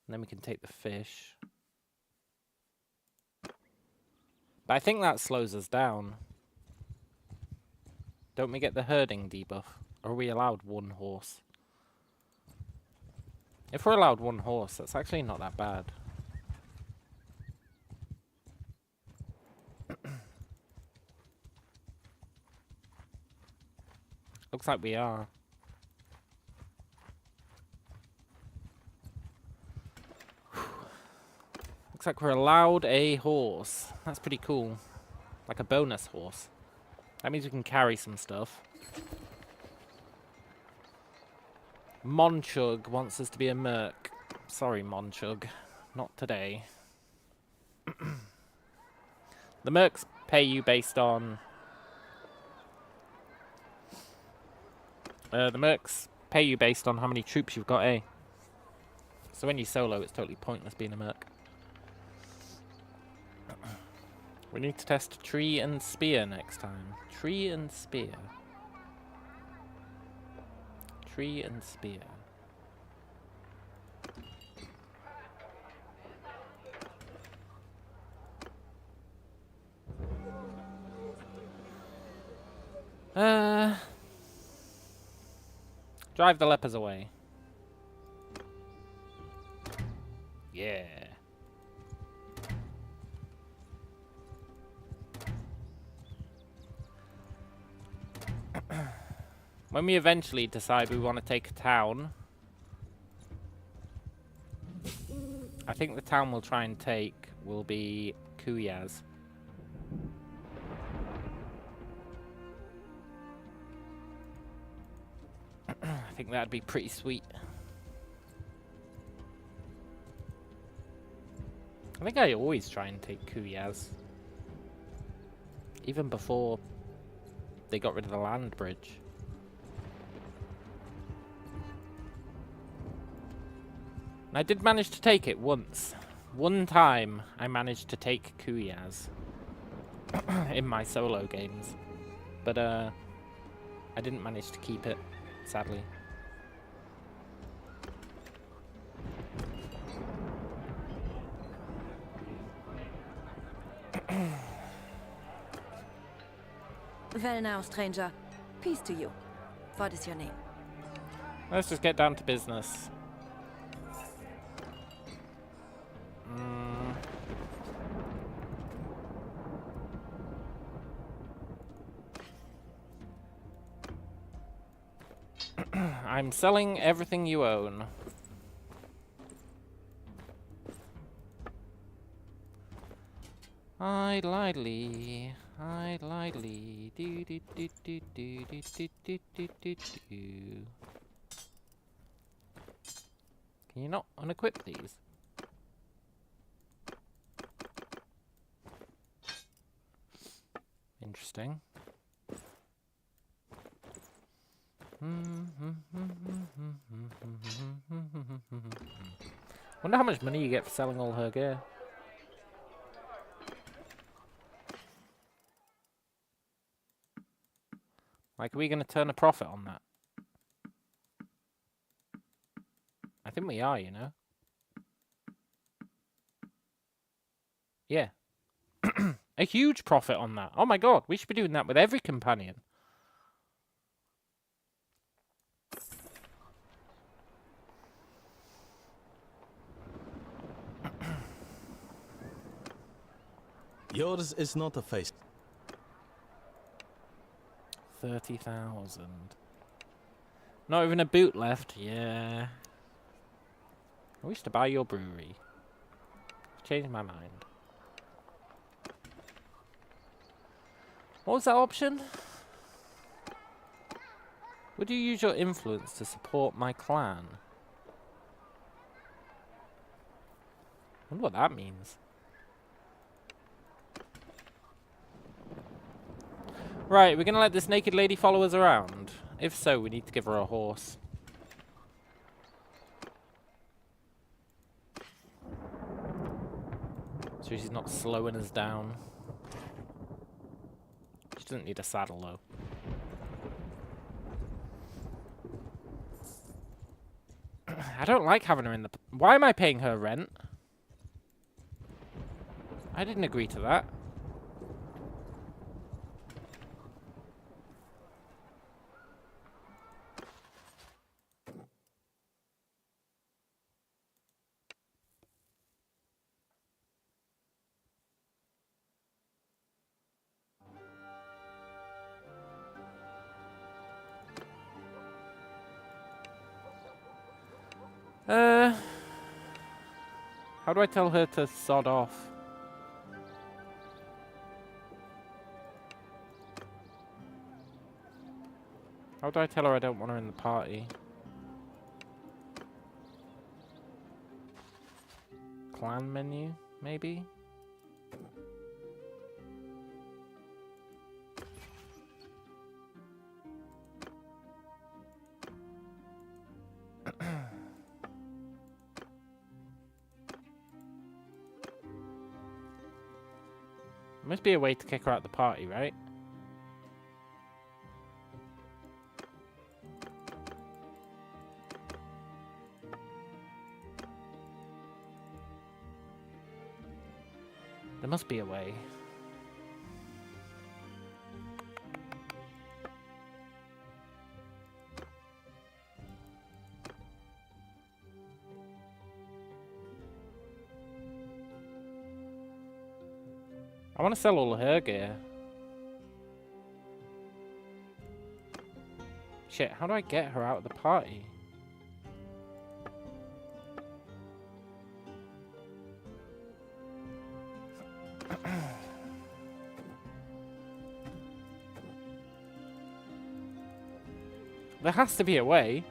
And then we can take the fish. But I think that slows us down. Don't we get the herding debuff? Or are we allowed one horse? If we're allowed one horse, that's actually not that bad. Looks like we are. Looks like we're allowed a horse. That's pretty cool. Like a bonus horse. That means we can carry some stuff. Monchug wants us to be a merc. Sorry, Monchug. Not today. The mercs pay you based on... the mercs pay you based on how many troops you've got, eh? So when you solo, it's totally pointless being a merc. We need to test tree and spear next time. Tree and spear. Tree and spear. Drive the lepers away. Yeah. When we eventually decide we want to take a town, I think the town we'll try and take will be Kuyaz. I think that'd be pretty sweet. I think I always try and take Kuyaz. Even before they got rid of the land bridge. And I did manage to take it once. One time I managed to take Kuyaz in my solo games. But I didn't manage to keep it, sadly. Well now, stranger. Peace to you. What is your name? Let's just get down to business. I'm selling everything you own. I'd lightly, do do do do do do do do do do do. Can you not unequip these? Interesting. Wonder how much money you get for selling all her gear. Like, are we going to turn a profit on that? I think we are, you know. Yeah. A huge profit on that. Oh my god, we should be doing that with every companion. Yours is not a face. 30,000. Not even a boot left. Yeah. I wish to buy your brewery. Changed my mind. What was that option? Would you use your influence to support my clan? I wonder what that means. Right, we're gonna let this naked lady follow us around. If so, we need to give her a horse. So she's not slowing us down. She doesn't need a saddle, though. I don't like having her in the... Why am I paying her rent? I didn't agree to that. How do I tell her to sod off? How do I tell her I don't want her in the party? Clan menu, maybe? Must be a way to kick her out the party, right? There must be a way. I want to sell all of her gear. Shit, how do I get her out of the party? There has to be a way.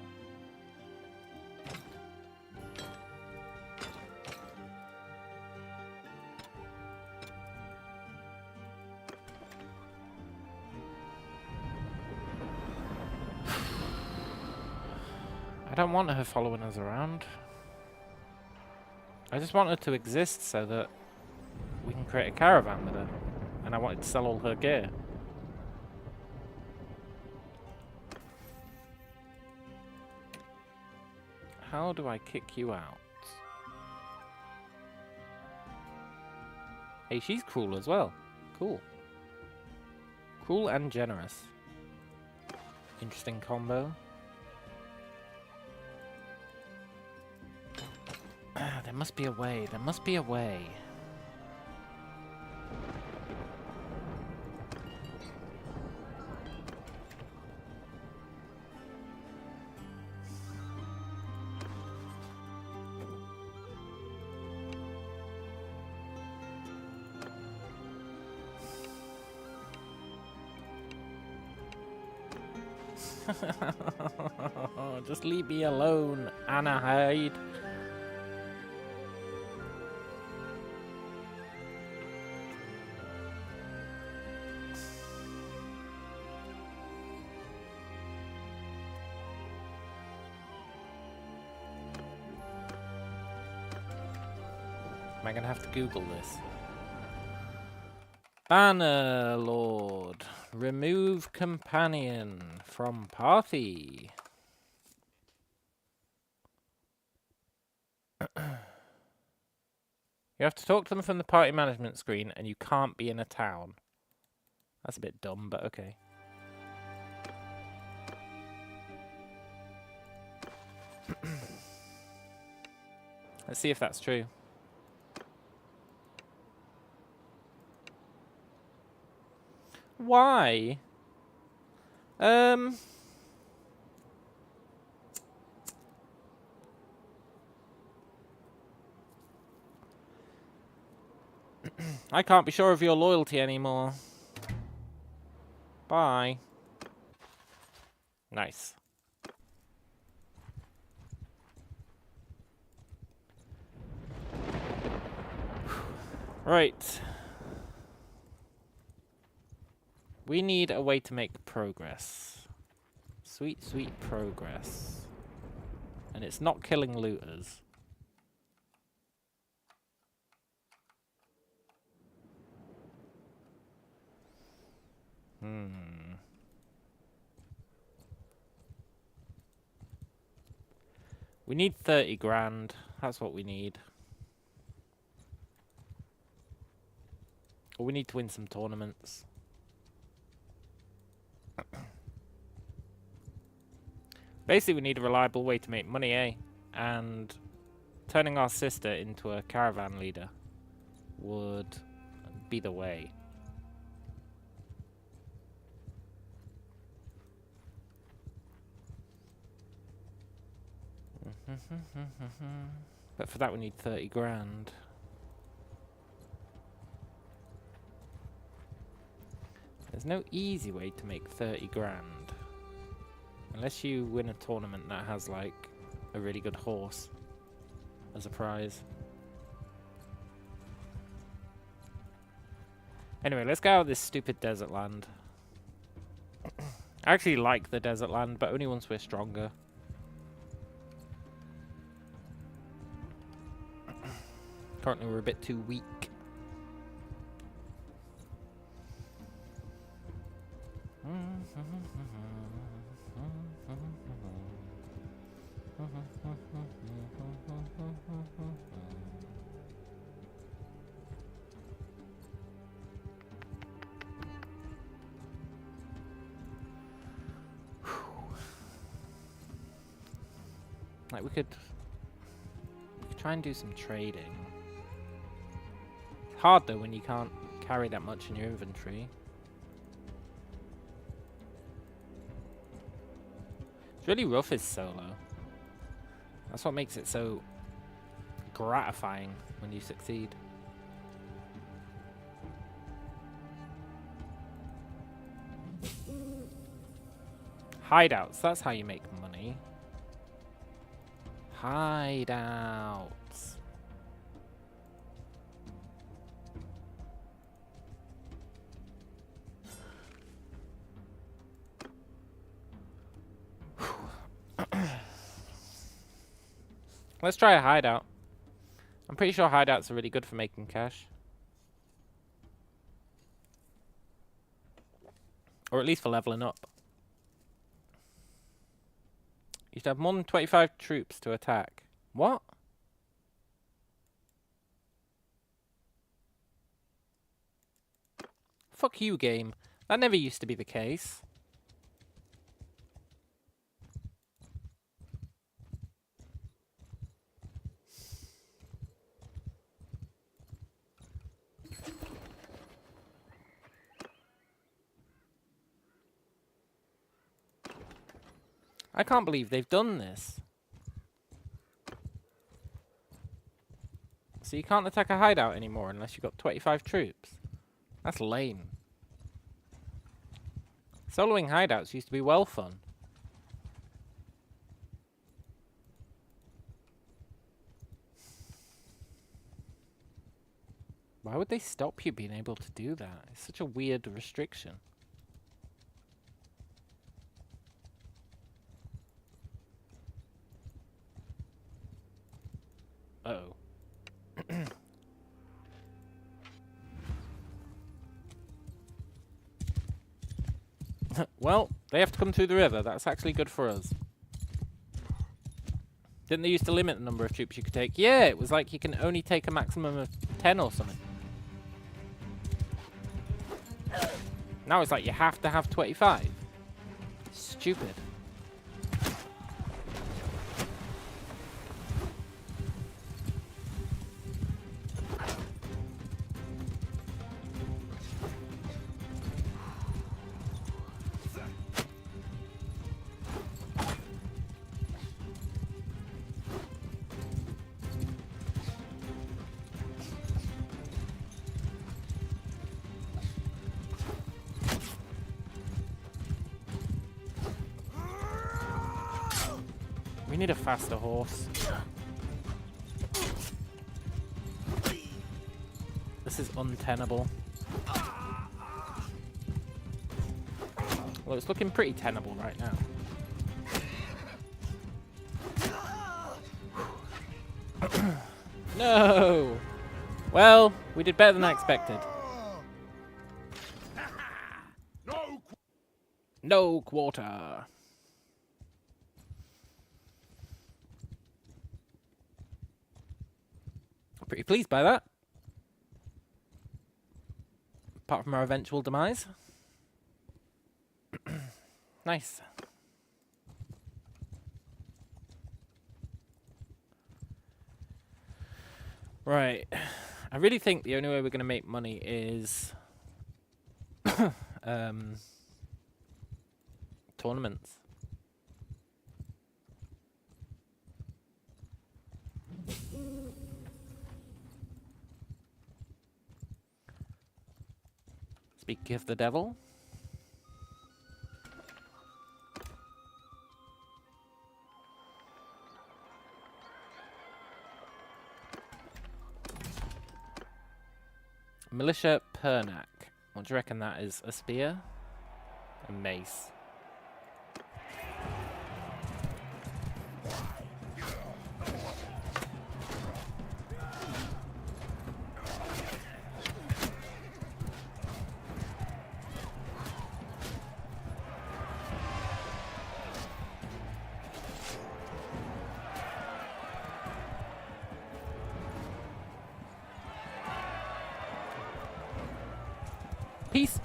I don't want her following us around. I just want her to exist so that we can create a caravan with her. And I wanted to sell all her gear. How do I kick you out? Hey, she's cruel as well. Cool. Cruel and generous. Interesting combo. There must be a way. There must be a way. Just leave me alone, Anna Hyde. Am I gonna have to Google this? Bannerlord. Remove companion from party. You have to talk to them from the party management screen and you can't be in a town. That's a bit dumb, but okay. Let's see if that's true. Why? I can't be sure of your loyalty anymore. Bye. Nice. Right. We need a way to make progress. Sweet, sweet progress. And it's not killing looters. We need 30 grand. That's what we need. Or we need to win some tournaments. Basically, we need a reliable way to make money, eh? And turning our sister into a caravan leader would be the way. But for that, we need 30 grand. There's no easy way to make 30 grand. Unless you win a tournament that has, like, a really good horse as a prize. Anyway, let's get out of this stupid desert land. I actually like the desert land, but only once we're stronger. Currently, we're a bit too weak. Like, we could try and do some trading. Hard though when you can't carry that much in your inventory. It's really rough as solo. That's what makes it so gratifying when you succeed. Hideouts, that's how you make money. Hideouts. Let's try a hideout. I'm pretty sure hideouts are really good for making cash. Or at least for leveling up. You should have more than 25 troops to attack. What? Fuck you, game. That never used to be the case. I can't believe they've done this. So you can't attack a hideout anymore unless you've got 25 troops. That's lame. Soloing hideouts used to be well fun. Why would they stop you being able to do that? It's such a weird restriction. Uh-oh. Well, they have to come through the river. That's actually good for us. Didn't they used to limit the number of troops you could take? Yeah, it was like you can only take a maximum of 10 or something. Now it's like you have to have 25. Stupid. We need a faster horse. This is untenable. Well, it's looking pretty tenable right now. No! Well, we did better than I expected. No quarter. Pretty pleased by that. Apart from our eventual demise. Nice. Right. I really think the only way we're going to make money is tournaments. Speak of the devil. Militia Pernak. What do you reckon that is? A spear? A mace. Peace.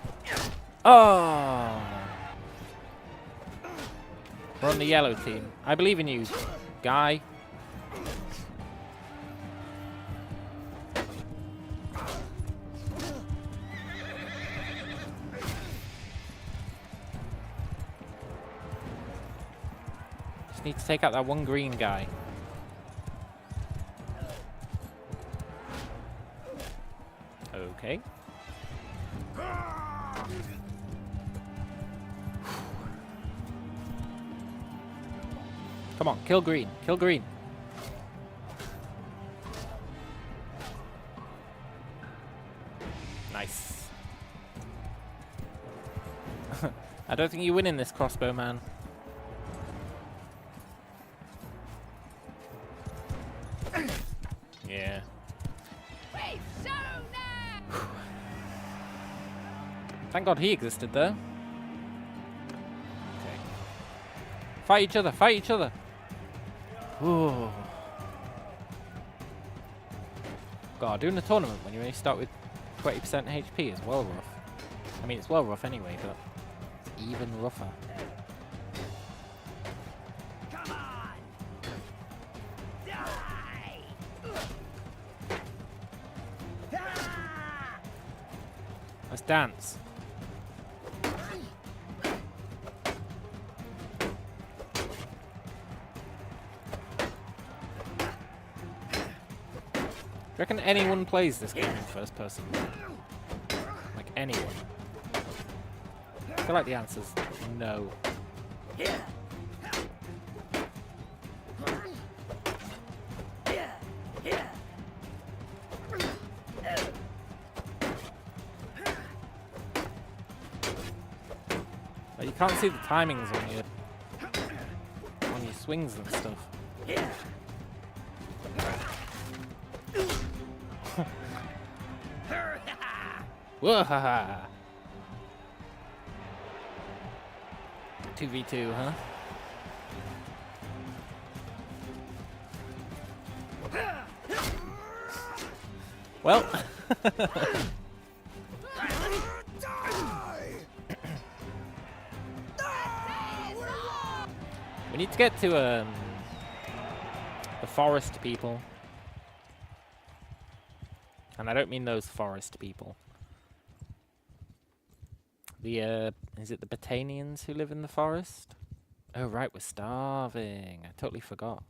Oh. We're on the yellow team. I believe in you, guy. Just need to take out that one green guy. Okay. Come on, kill green. Kill green. Nice. I don't think you win in this crossbow, man. Yeah. Thank God he existed, though. Okay. Fight each other, fight each other. Ooh. God, doing a tournament when you only start with 20% HP is well rough. I mean, it's well rough anyway, but it's even rougher. Come on! Die! Let's dance. Do you reckon anyone plays this game in first person? Like anyone? I feel like the answer's no. Like, you can't see the timings on your swings and stuff. Whoa-ha-ha! 2v2, huh? Well. We need to get to the forest people. And I don't mean those forest people. The, is it the Botanians who live in the forest? Oh, right, we're starving. I totally forgot.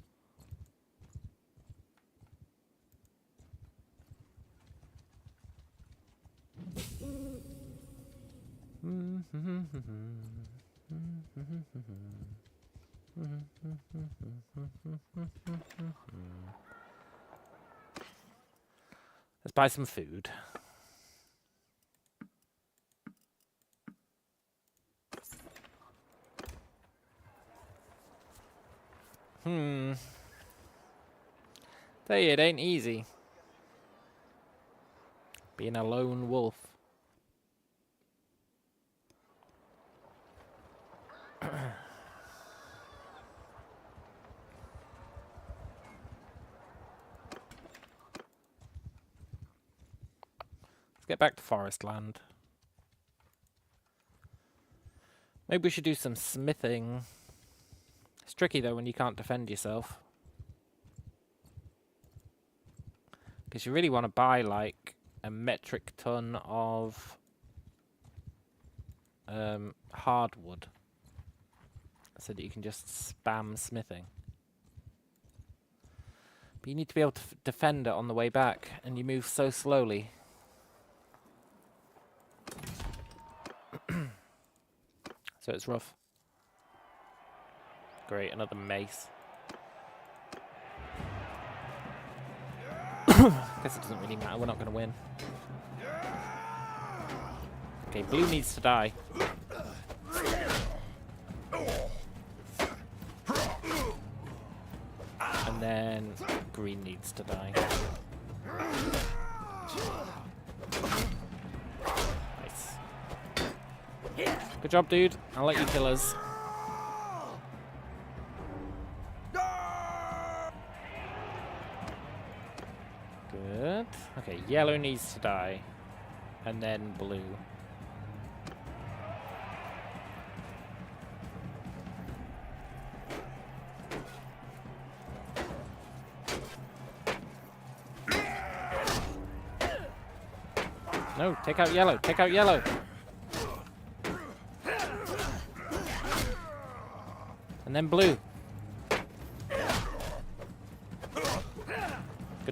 Let's buy some food. Tell you, it ain't easy. Being a lone wolf. Let's get back to Forest Land. Maybe we should do some smithing. It's tricky though when you can't defend yourself. Because you really want to buy like a metric ton of hardwood. So that you can just spam smithing. But you need to be able to defend it on the way back. And you move so slowly. So it's rough. Great, another mace. Guess it doesn't really matter, we're not going to win. Okay, blue needs to die. And then green needs to die. Nice. Good job, dude. I'll let you kill us. Good. Okay, yellow needs to die. And then blue. No, take out yellow. Take out yellow. And then blue.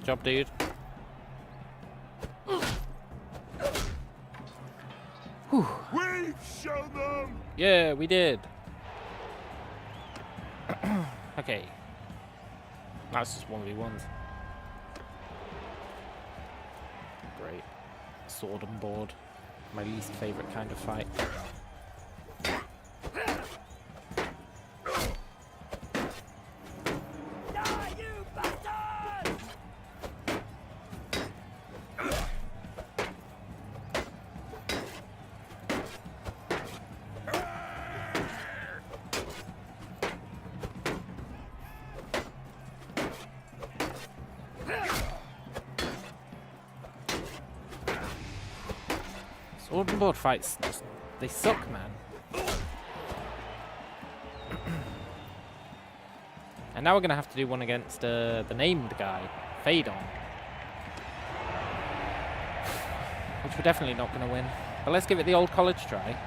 job, dude. Whew. We've shown them! Yeah, we did. Okay. That's just 1v1s. Great. Sword and board. My least favourite kind of fight. Die, you bastards! Sword and board fights, just, they suck, man. And now we're going to have to do one against the named guy, Phaedon. Which we're definitely not going to win. But let's give it the old college try.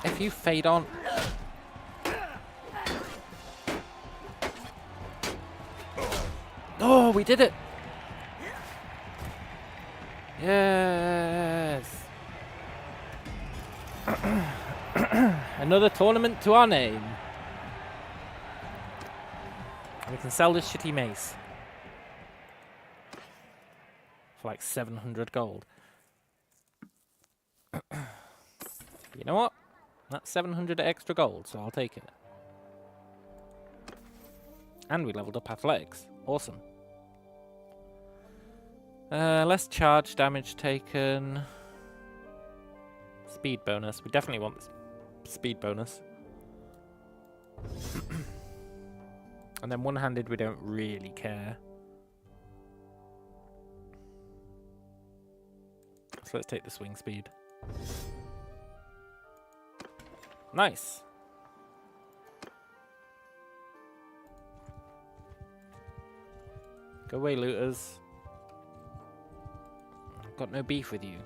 If you fade on. Oh, we did it. Yes. Another tournament to our name. We can sell this shitty mace for like 700 gold. You know what? That's 700 extra gold, so I'll take it. And we leveled up athletics. Awesome. Less charge damage taken. Speed bonus. We definitely want this speed bonus. And then one-handed, we don't really care. So let's take the swing speed. Nice. Go away, looters. I've got no beef with you.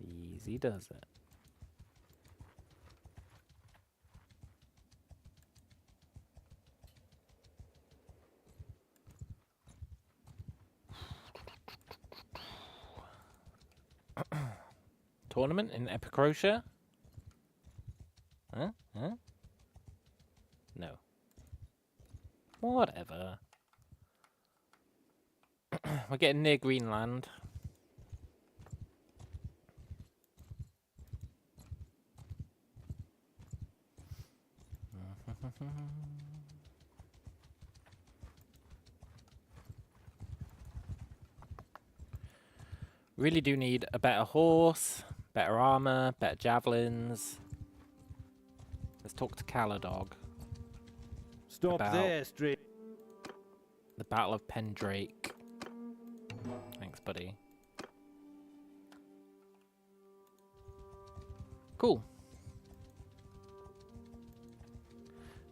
Easy does it. Tournament in Epicrocia? Huh? Huh? No. Whatever. We're getting near Greenland. Really do need a better horse, better armor, better javelins. Let's talk to Caladog. Stop there, straight. The Battle of Pendrake. Thanks, buddy. Cool.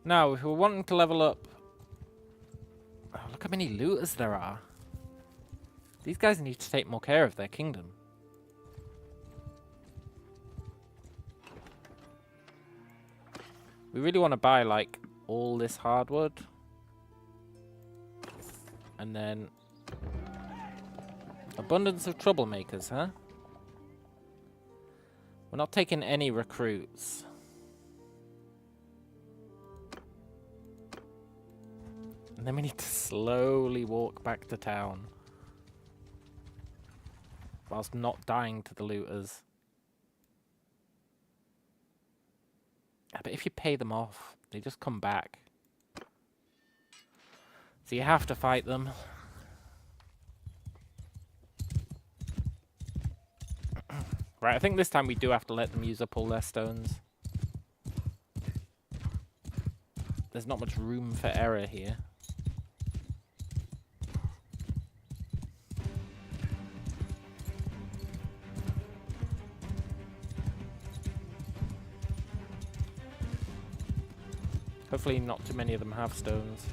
Now, if we're wanting to level up... Oh, look how many looters there are. These guys need to take more care of their kingdom. We really want to buy, like, all this hardwood. And then... Abundance of troublemakers, huh? We're not taking any recruits. And then we need to slowly walk back to town. Whilst not dying to the looters. But if you pay them off, they just come back. So you have to fight them. Right, I think this time we do have to let them use up all their stones. There's not much room for error here. Hopefully not too many of them have stones.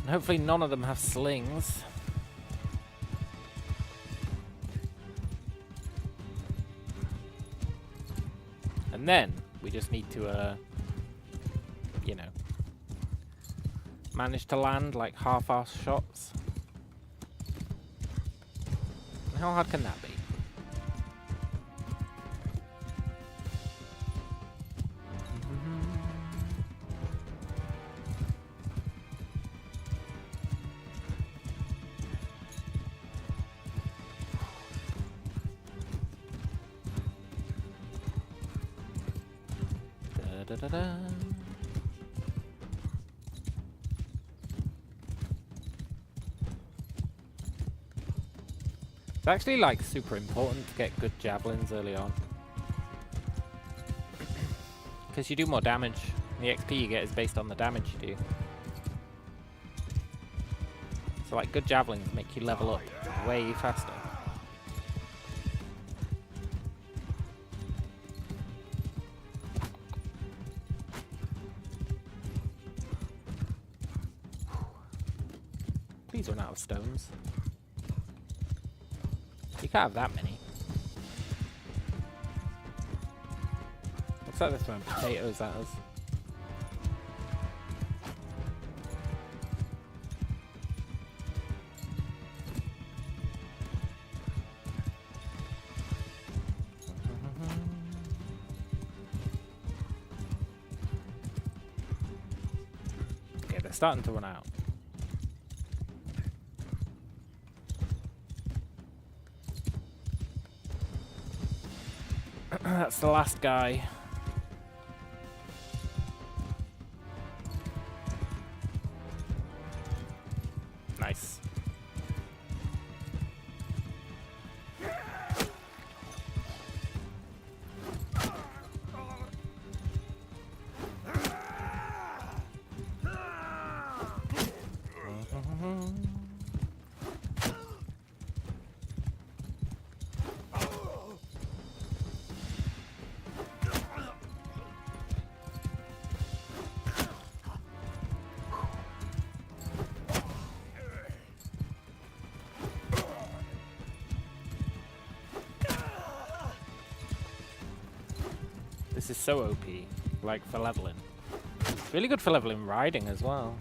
And hopefully none of them have slings. And then we just need to, you know, manage to land like half-assed shots. How hard can that be? Da-da-da. It's actually like super important to get good javelins early on. Because you do more damage. The XP you get is based on the damage you do. So like good javelins make you level up way faster. Please run out of stones. You can't have that many. Looks like they're throwing potatoes at us. Okay, they're starting to run out. That's the last guy. Nice. This is so OP, like for leveling. It's really good for leveling riding as well.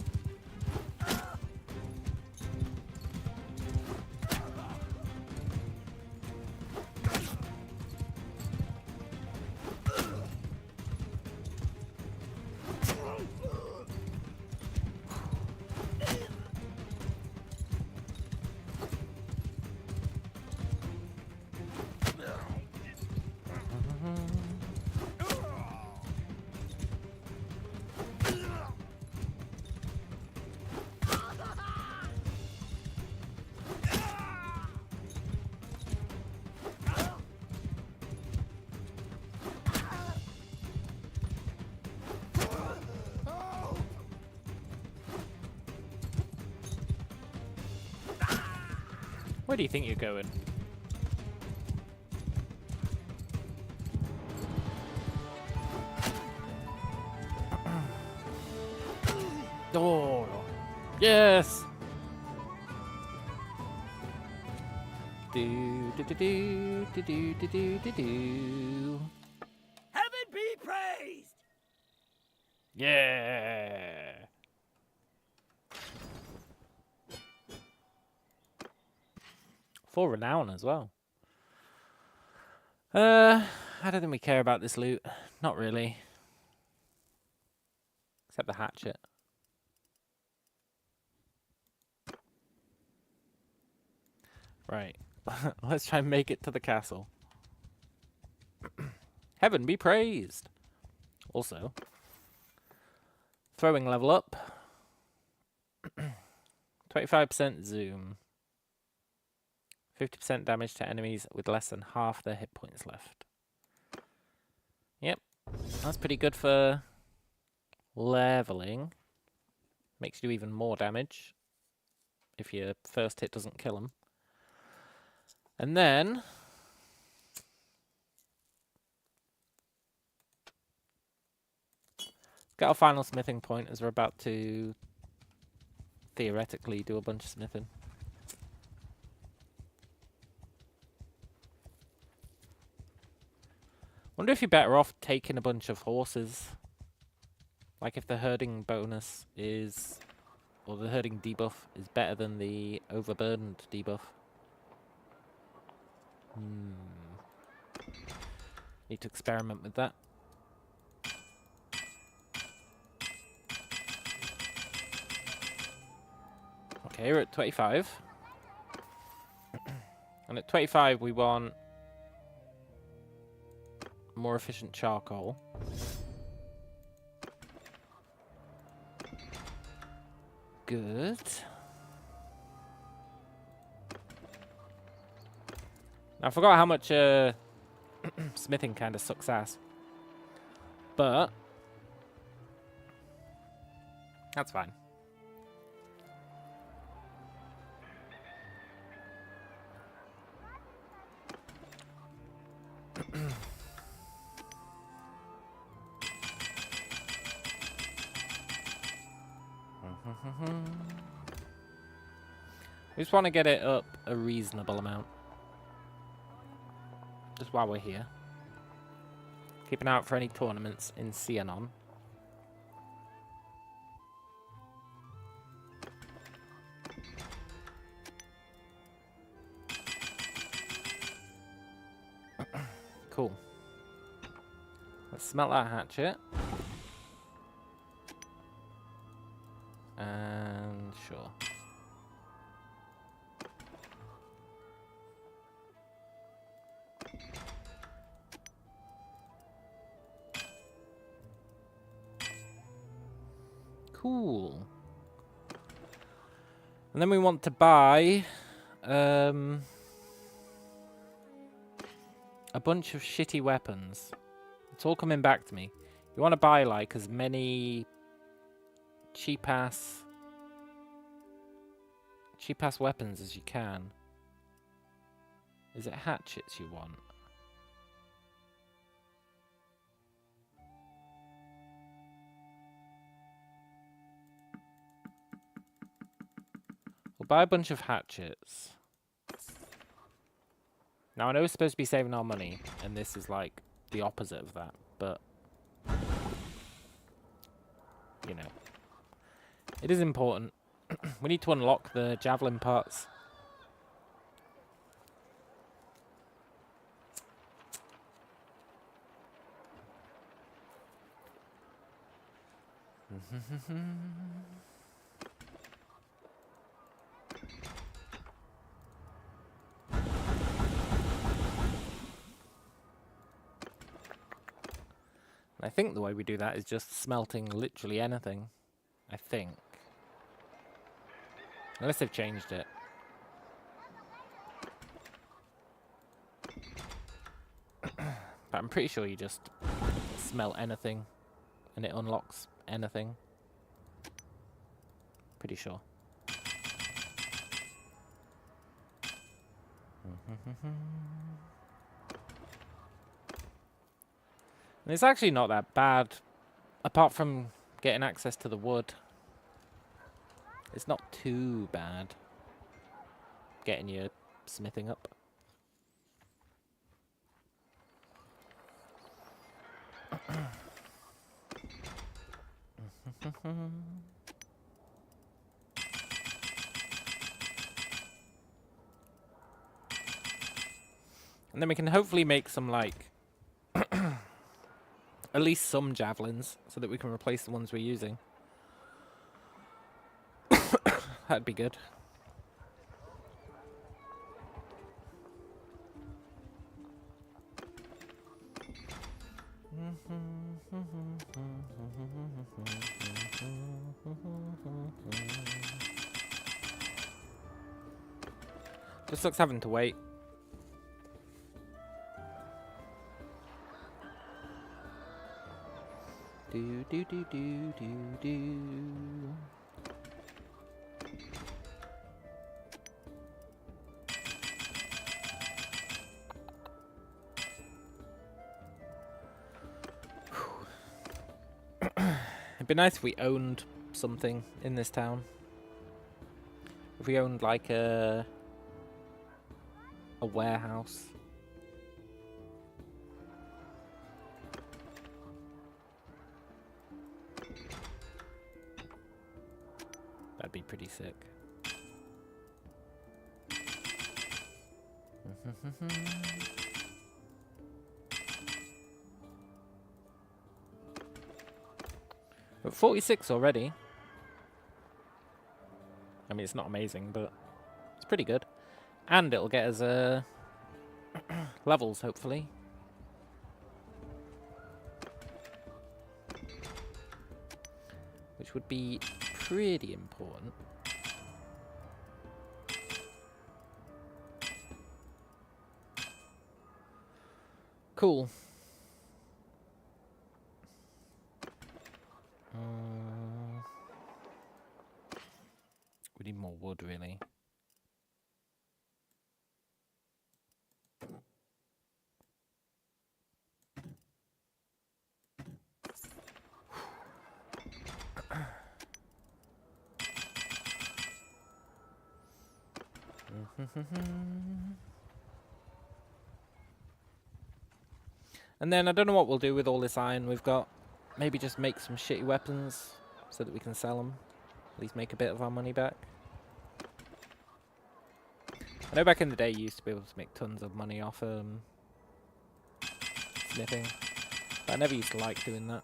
Where do you think you're going? Oh, yes! Do do do do do do do do do do. Heaven be praised! Yeah! 4 renown as well. I don't think we care about this loot. Not really. Except the hatchet. Right. Let's try and make it to the castle. Heaven be praised! Also, throwing level up. 25% zoom. 50% damage to enemies with less than half their hit points left. Yep. That's pretty good for leveling. Makes you do even more damage if your first hit doesn't kill them. And then get our final smithing point as we're about to theoretically do a bunch of smithing. Wonder if you're better off taking a bunch of horses. Like if the herding bonus is, or the herding debuff is better than the overburdened debuff. Need to experiment with that. Okay, we're at 25. And at 25 we want more efficient charcoal. Good. I forgot how much smithing kind of sucks ass. But that's fine. We just want to get it up a reasonable amount. Just while we're here. Keep an eye out for any tournaments in Cianon. Cool. Let's smelt that hatchet. And sure. Cool. And then we want to buy a bunch of shitty weapons. It's all coming back to me. You want to buy like as many cheap ass weapons as you can. Is it hatchets you want? We'll buy a bunch of hatchets. Now I know we're supposed to be saving our money, and this is like the opposite of that, but you know. It is important. We need to unlock the javelin parts. I think the way we do that is just smelting literally anything. I think. Unless they've changed it. But I'm pretty sure you just smelt anything and it unlocks anything. Pretty sure. And it's actually not that bad, apart from getting access to the wood. It's not too bad getting your smithing up. And then we can hopefully make some, like, at least some javelins, so that we can replace the ones we're using. That'd be good. Just sucks having to wait. Do do do do do do. It'd be nice if we owned something in this town. If we owned like a warehouse. That'd be pretty sick. But 46 already. I mean, it's not amazing, but it's pretty good. And it'll get us levels, hopefully. Which would be pretty important. Cool. We need more wood, really. And then I don't know what we'll do with all this iron we've got. Maybe just make some shitty weapons so that we can sell them. At least make a bit of our money back. I know back in the day you used to be able to make tons of money off smithing. But I never used to like doing that.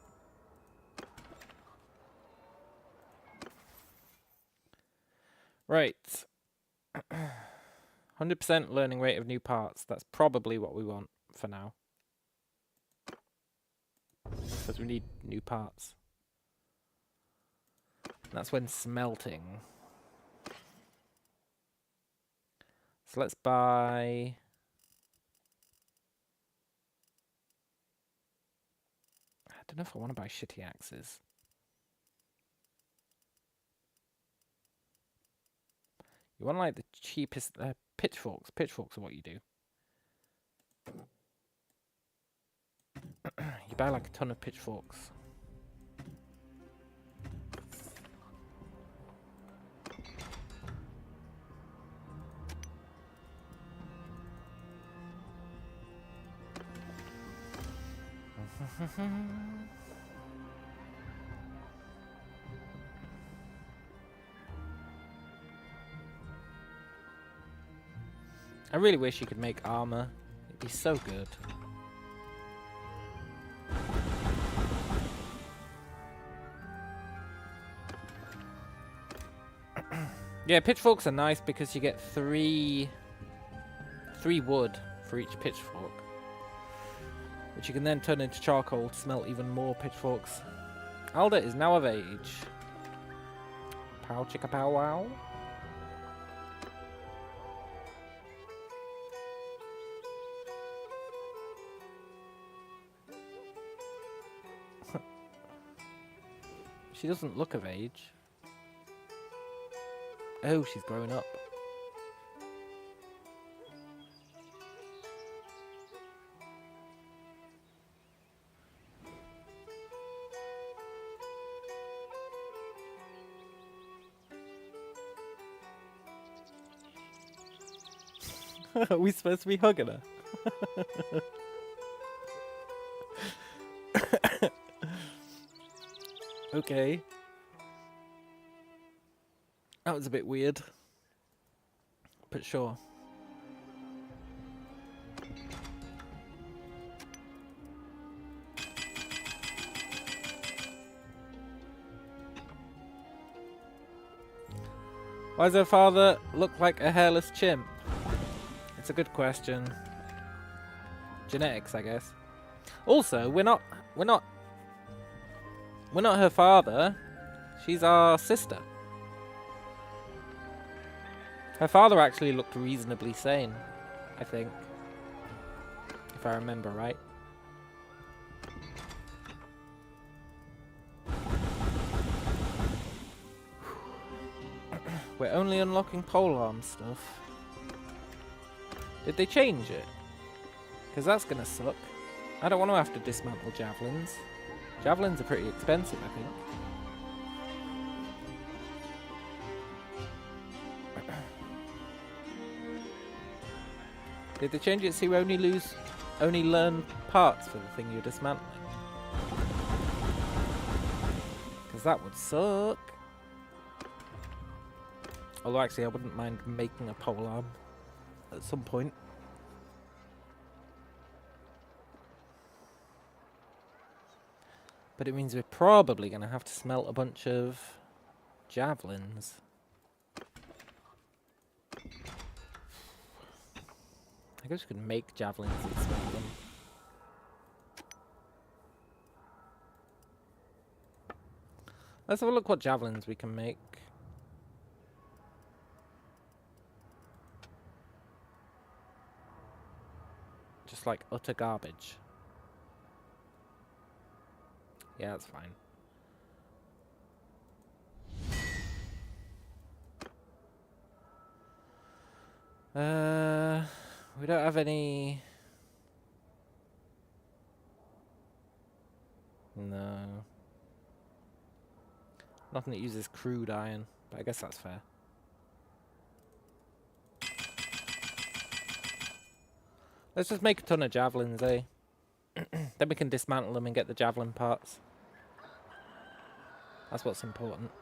Right. 100% learning rate of new parts. That's probably what we want for now. Because we need new parts. That's when smelting. So let's buy... I don't know if I want to buy shitty axes. You want like the cheapest pitchforks. Pitchforks are what you do. You buy like a ton of pitchforks. I really wish you could make armor. It'd be so good. Yeah, pitchforks are nice because you get three wood for each pitchfork, which you can then turn into charcoal to smelt even more pitchforks. Alda is now of age. Pow chicka pow wow. She doesn't look of age. Oh, she's growing up. Are we supposed to be hugging her? Okay. That was a bit weird. But sure. Why does her father look like a hairless chimp? It's a good question. Genetics, I guess. Also, we're not her father. She's our sister. Her father actually looked reasonably sane, I think. If I remember right. We're only unlocking polearm stuff. Did they change it? Because that's gonna suck. I don't want to have to dismantle javelins. Javelins are pretty expensive, I think. Did they change it so you only learn parts for the thing you're dismantling? Because that would suck. Although actually I wouldn't mind making a polearm at some point. But it means we're probably going to have to smelt a bunch of javelins. I guess we could make javelins and smelt them. Let's have a look what javelins we can make. Just like utter garbage. Yeah, that's fine. We don't have any... No. Nothing that uses crude iron, but I guess that's fair. Let's just make a ton of javelins, eh? Then we can dismantle them and get the javelin parts. That's what's important.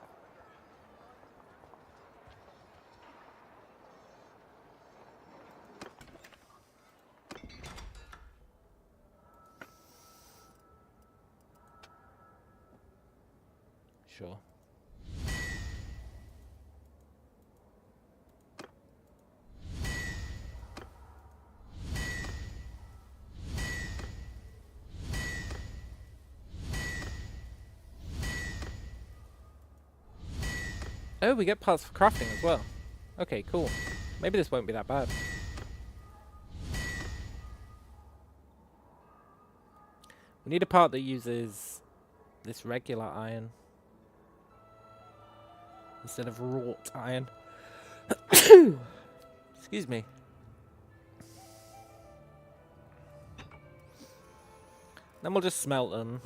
Sure. Oh, we get parts for crafting as well. Okay, cool. Maybe this won't be that bad. We need a part that uses this regular iron instead of wrought iron. Excuse me. Then we'll just smelt them.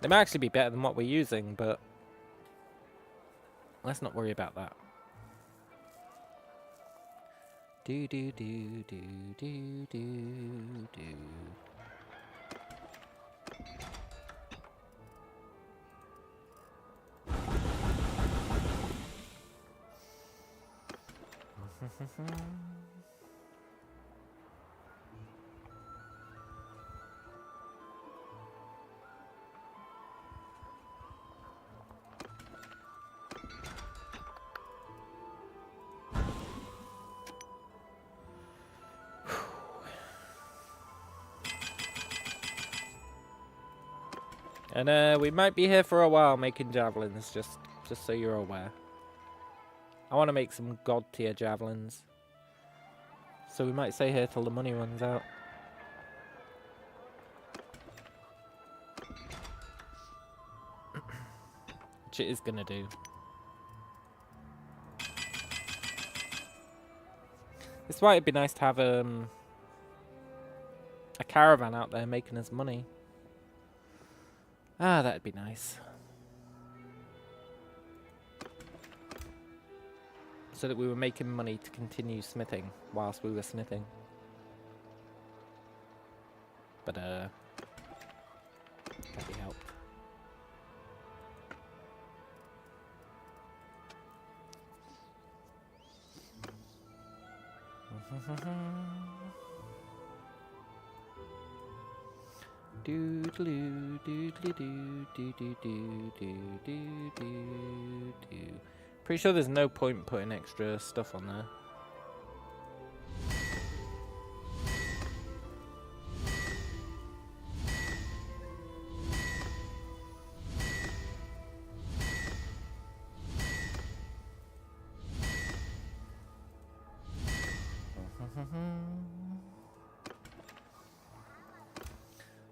They might actually be better than what we're using, but let's not worry about that. Do do do do do do do. And we might be here for a while making javelins, just so you're aware. I want to make some god tier javelins. So we might stay here till the money runs out. Which it is gonna do. That's why it'd be nice to have a caravan out there making us money. Ah, that'd be nice. So that we were making money to continue smithing whilst we were smithing. But, can't be helped. Doodaloo, doodaloo, doodaloo, doodaloo. Pretty sure there's no point putting extra stuff on there.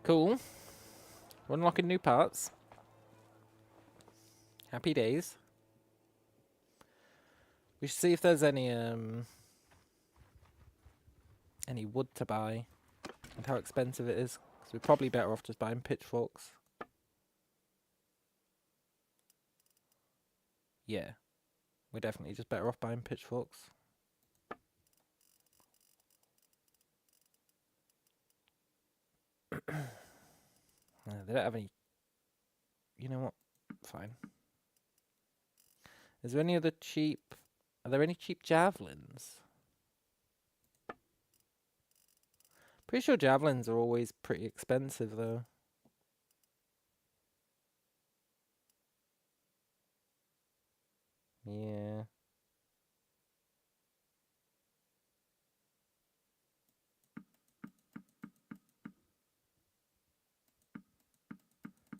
Cool. We're unlocking new parts. Happy days. We should see if there's any wood to buy and how expensive it is. Because we're probably better off just buying pitchforks. Yeah. We're definitely just better off buying pitchforks. They don't have any. You know what? Fine. Is there any other cheap? Are there any cheap javelins? Pretty sure javelins are always pretty expensive, though. Yeah.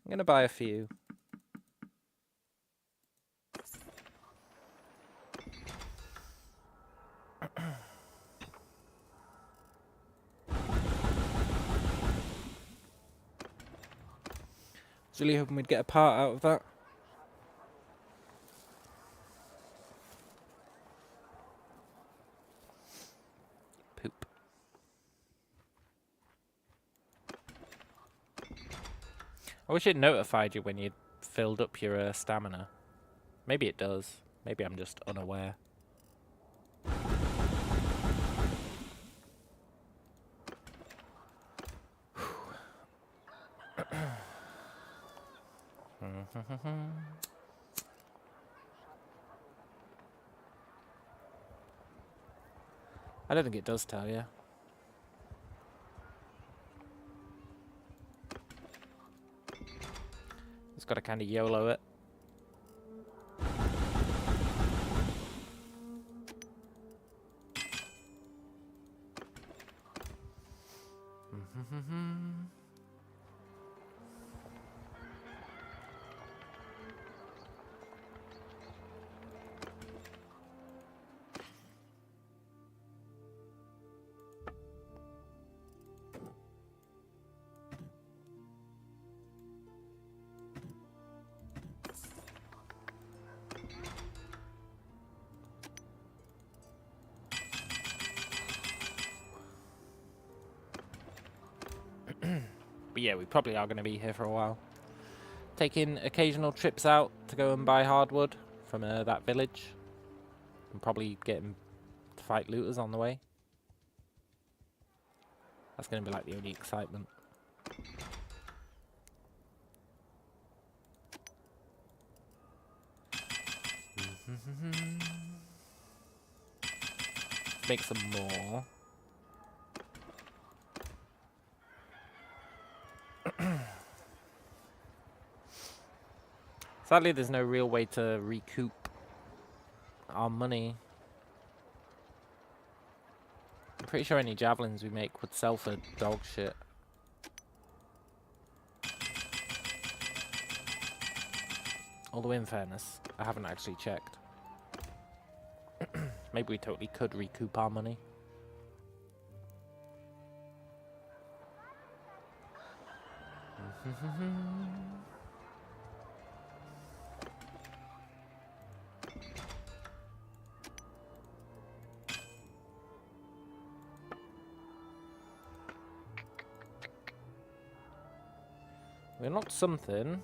I'm gonna buy a few. Was really hoping we'd get a part out of that. Poop. I wish it notified you when you'd filled up your stamina. Maybe it does. Maybe I'm just unaware. I don't think it does tell you. It's got to kind of YOLO it. But yeah, we probably are going to be here for a while. Taking occasional trips out to go and buy hardwood from that village. And probably getting to fight looters on the way. That's going to be like the only excitement. Make some more. Sadly, there's no real way to recoup our money. I'm pretty sure any javelins we make would sell for dog shit. Although in fairness, I haven't actually checked. Maybe we totally could recoup our money. We unlocked something.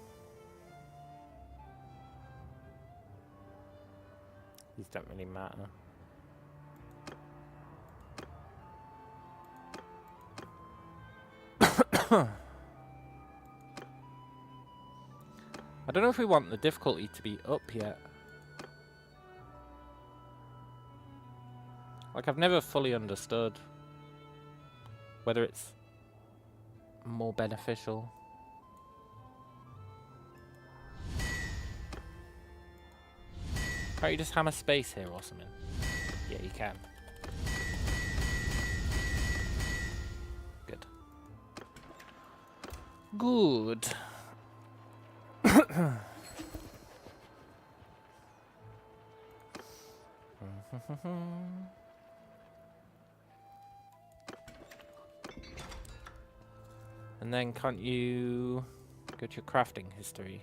These don't really matter. I don't know if we want the difficulty to be up yet. Like, I've never fully understood whether it's more beneficial. Can't you just hammer space here or something? Yeah, you can. Good. Good. And then can't you go to your crafting history?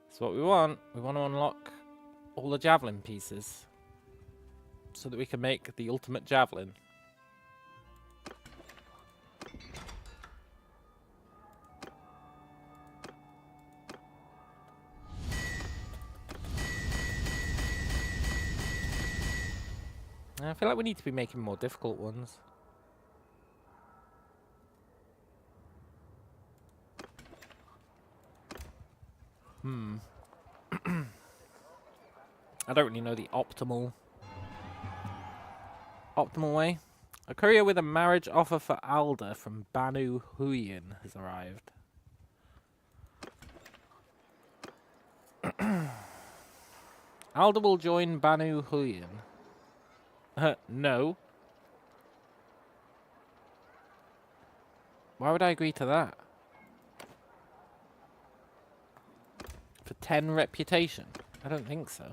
That's what we want. We want to unlock all the javelin pieces so that we can make the ultimate javelin. I feel like we need to be making more difficult ones. I don't really know the optimal way. A courier with a marriage offer for Alda from Banu Huyen has arrived. Alda will join Banu Huyen. No. Why would I agree to that? For 10 reputation? I don't think so.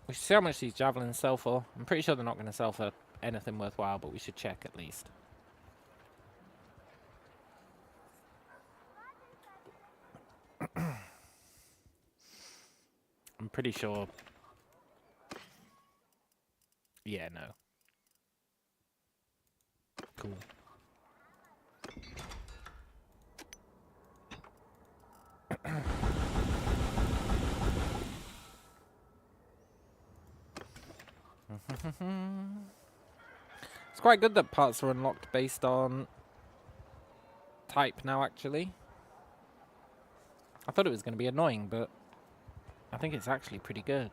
We should see how much these javelins sell for. I'm pretty sure they're not going to sell for anything worthwhile, but we should check at least. I'm pretty sure. Yeah, no. Cool. It's quite good that parts are unlocked based on type now, actually. I thought it was going to be annoying, but I think it's actually pretty good.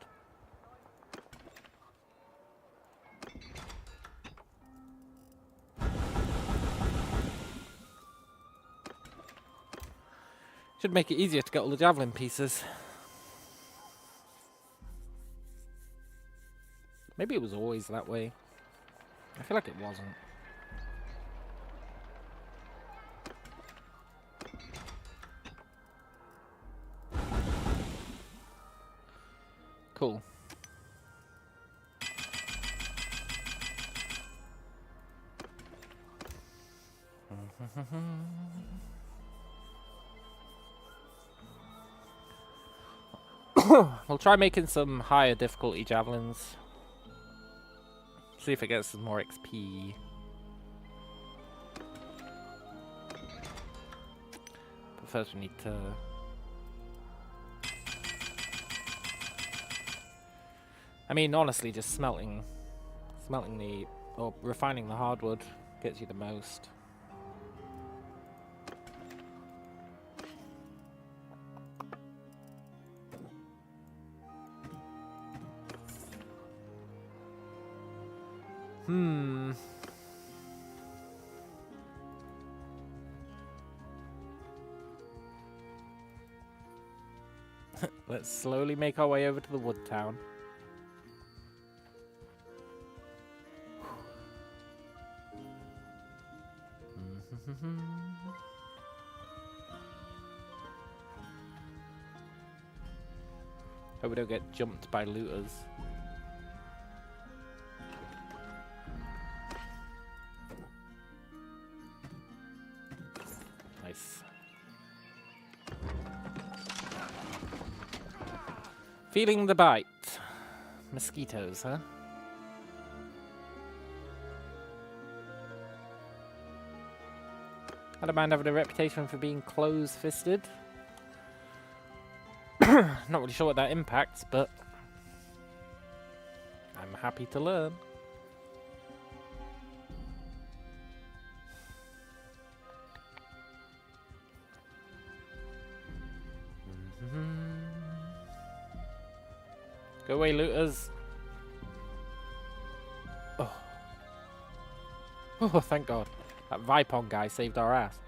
Should make it easier to get all the javelin pieces. Maybe it was always that way. I feel like it wasn't. Cool. We'll try making some higher difficulty javelins. See if it gets some more XP. But first we need to... I mean, honestly, just smelting the... or refining the hardwood gets you the most. Let's slowly make our way over to the wood town. Hope we don't get jumped by looters. Nice. Feeling the bite. Mosquitoes, huh? I don't mind having a reputation for being close-fisted. Not really sure what that impacts, but I'm happy to learn. Go away, looters. Oh. Oh, thank God. That Vipon guy saved our ass.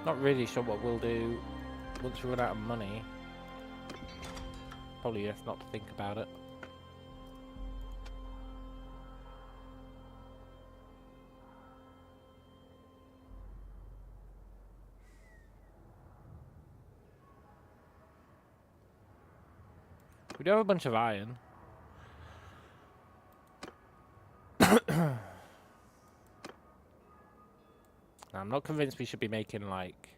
Not really sure what we'll do once we run out of money. Probably best not to think about it. We do have a bunch of iron. I'm not convinced we should be making, like,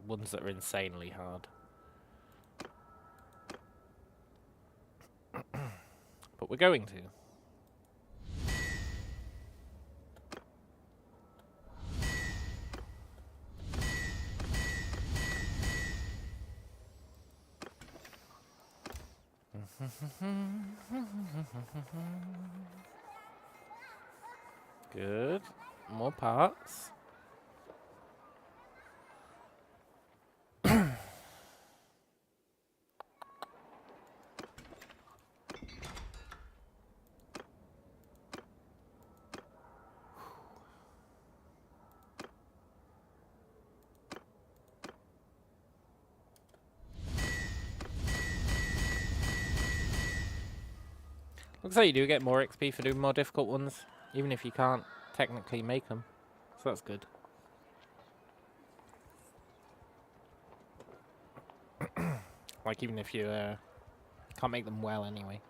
ones that are insanely hard. But we're going to. Good. More parts. Looks like you do get more XP for doing more difficult ones, even if you can't technically make them. So that's good. Like, even if you can't make them well anyway.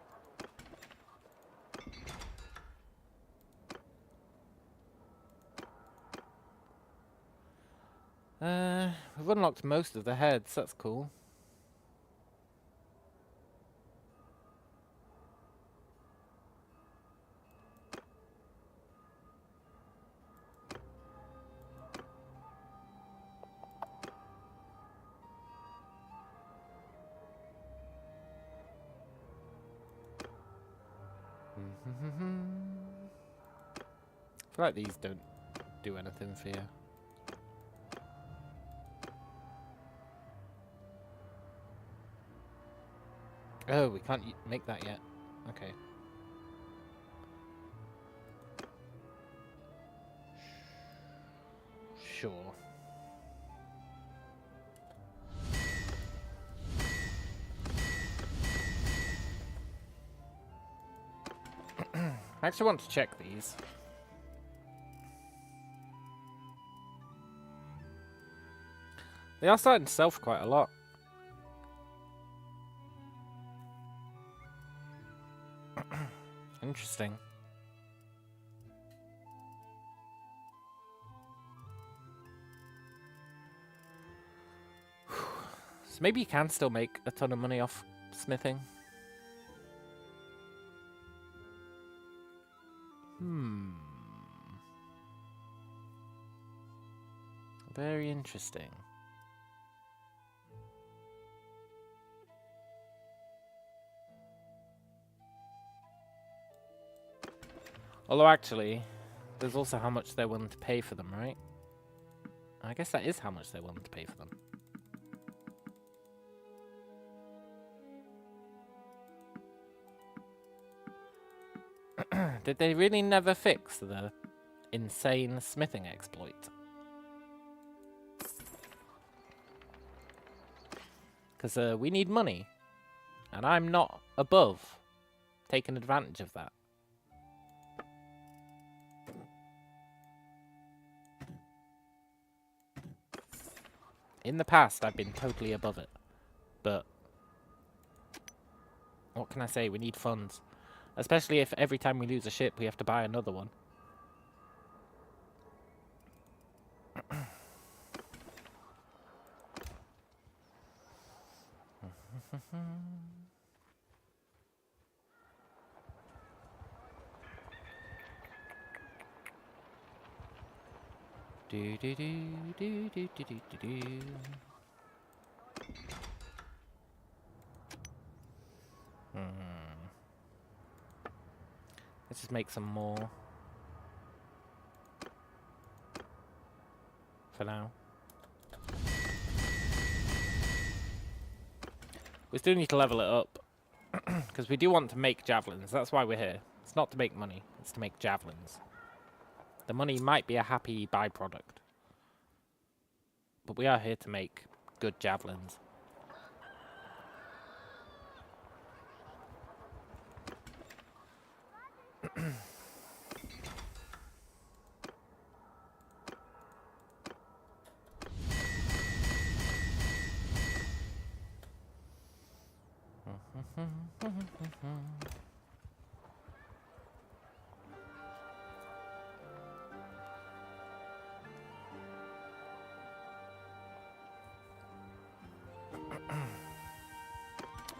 We've unlocked most of the heads, that's cool. I feel like these don't do anything for you. Oh, we can't make that yet. Okay. Sure. I actually want to check these. They are starting to sell for quite a lot. Interesting. So maybe you can still make a ton of money off smithing. Very interesting. Although actually, there's also how much they're willing to pay for them, right? I guess that is how much they're willing to pay for them. Did they really never fix the insane smithing exploit? Because we need money. And I'm not above taking advantage of that. In the past, I've been totally above it. But what can I say? We need funds. Especially if every time we lose a ship, we have to buy another one. Do do do do do do do do do. Let's just make some more for now. We still need to level it up because we do want to make javelins. That's why we're here. It's not to make money, it's to make javelins. The money might be a happy byproduct, but we are here to make good javelins.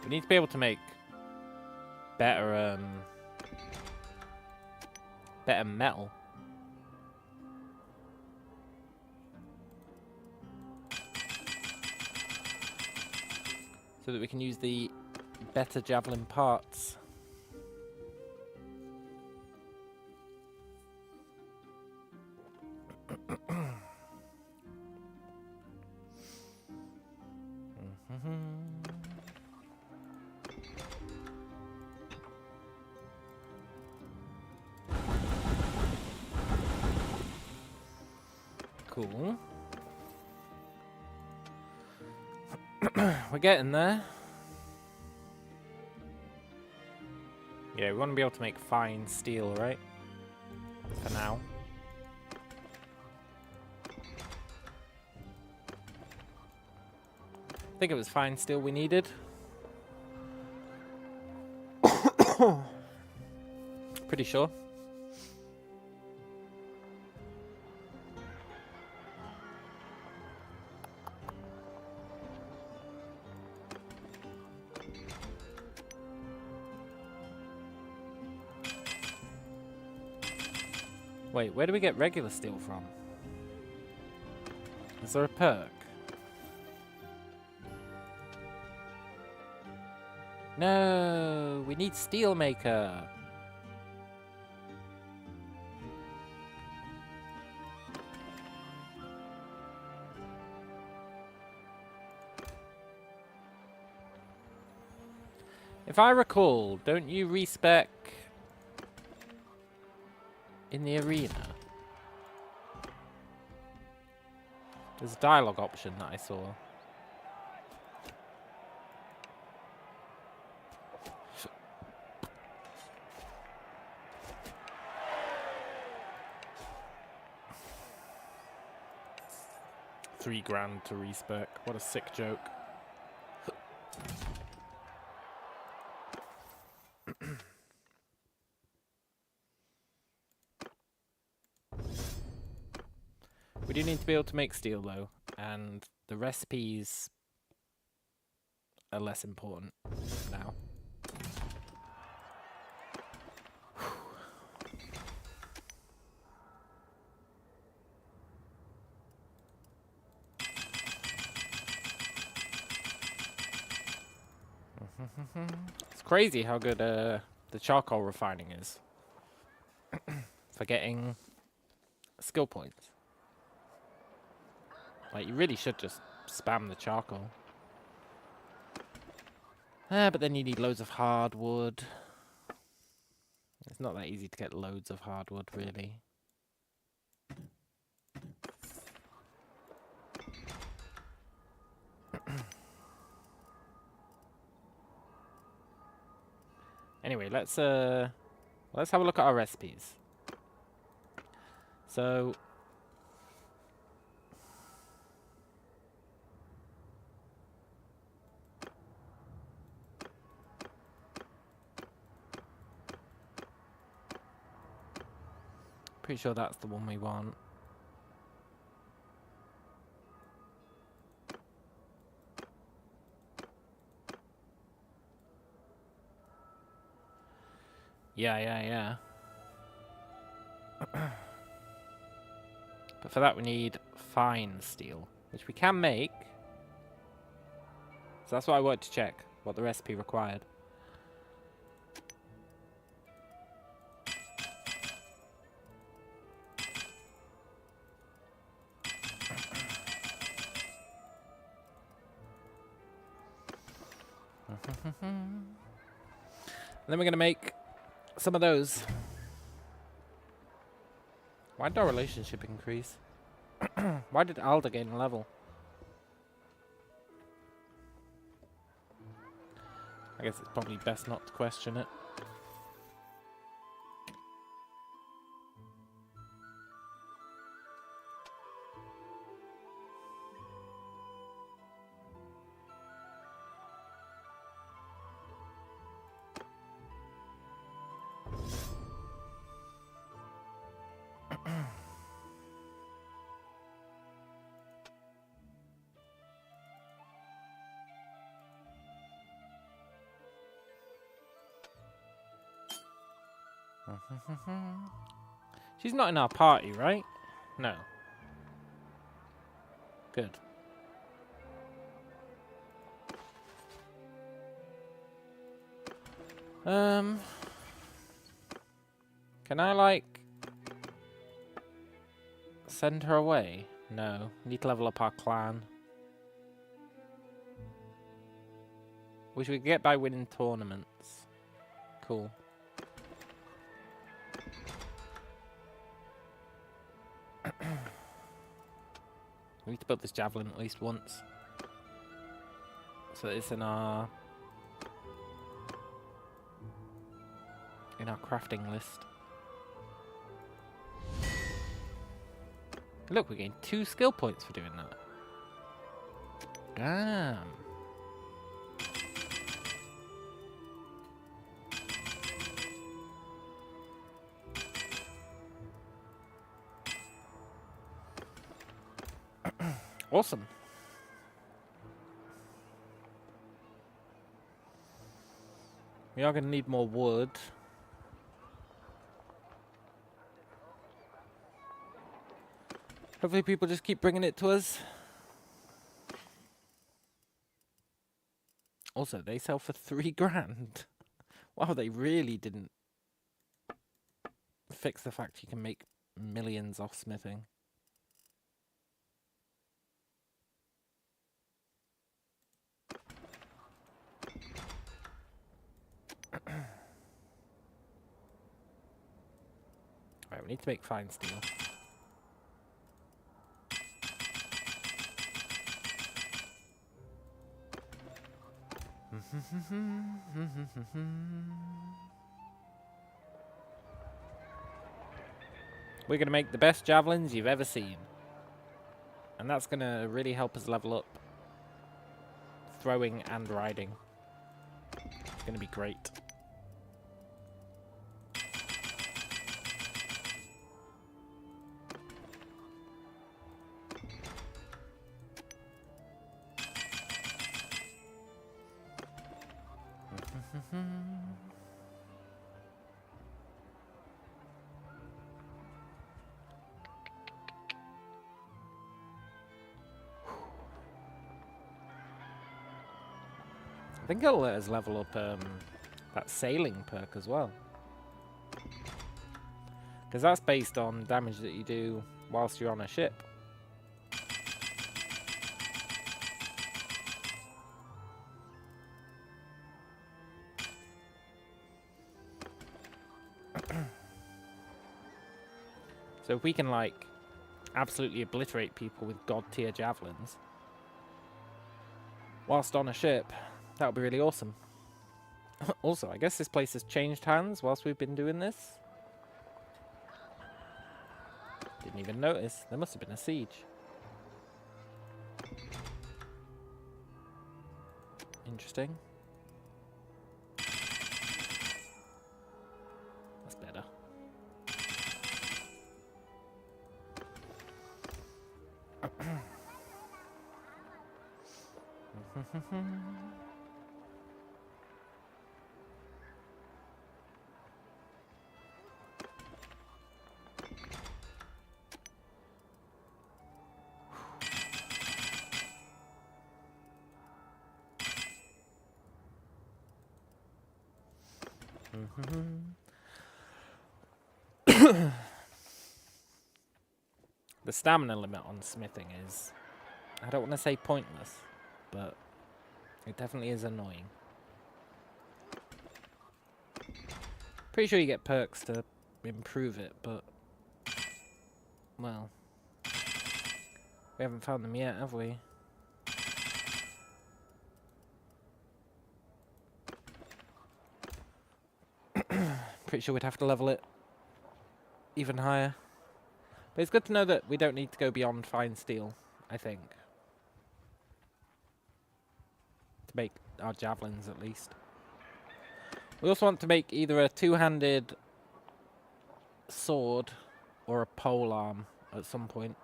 We need to be able to make better better metal. So that we can use the better javelin parts. Cool. We're getting there. Yeah, we want to be able to make fine steel, right? For now. I think it was fine steel we needed. Pretty sure. Wait, where do we get regular steel from? Is there a perk? No, we need Steelmaker. If I recall, don't you respec in the arena? There's a dialogue option that I saw. $3,000 to respec. What a sick joke. We do need to be able to make steel though, and the recipes are less important now. It's crazy how good the charcoal refining is for getting skill points. Like, you really should just spam the charcoal. But then you need loads of hardwood. It's not that easy to get loads of hardwood, really. Anyway, let's have a look at our recipes. So Pretty sure that's the one we want. Yeah. But for that we need fine steel, which we can make. So that's what I wanted to check, what the recipe required. And then we're going to make some of those. Why did our relationship increase? Why did Alda gain a level? I guess it's probably best not to question it. She's not in our party, right? No. Good. Can I, like, send her away? No. Need to level up our clan. Which we could get by winning tournaments. Cool. We need to build this javelin at least once. So it's in our crafting list. Look, we gained 2 skill points for doing that. Damn. Awesome. We are going to need more wood. Hopefully people just keep bringing it to us. Also, they sell for 3 grand. Wow, they really didn't fix the fact you can make millions off smithing. Right, we need to make fine steel. We're going to make the best javelins you've ever seen. And that's going to really help us level up throwing and riding. It's going to be great. I think it'll let us level up that sailing perk as well. Because that's based on damage that you do whilst you're on a ship. So if we can, like, absolutely obliterate people with god tier javelins whilst on a ship, that would be really awesome. Also, I guess this place has changed hands whilst we've been doing this. Didn't even notice. There must have been a siege. Interesting. That's better. The stamina limit on smithing is, I don't want to say pointless, but it definitely is annoying. Pretty sure you get perks to improve it, but, well, we haven't found them yet, have we? Pretty sure we'd have to level it even higher. But it's good to know that we don't need to go beyond fine steel, I think. To make our javelins, at least. We also want to make either a two-handed sword or a pole arm at some point.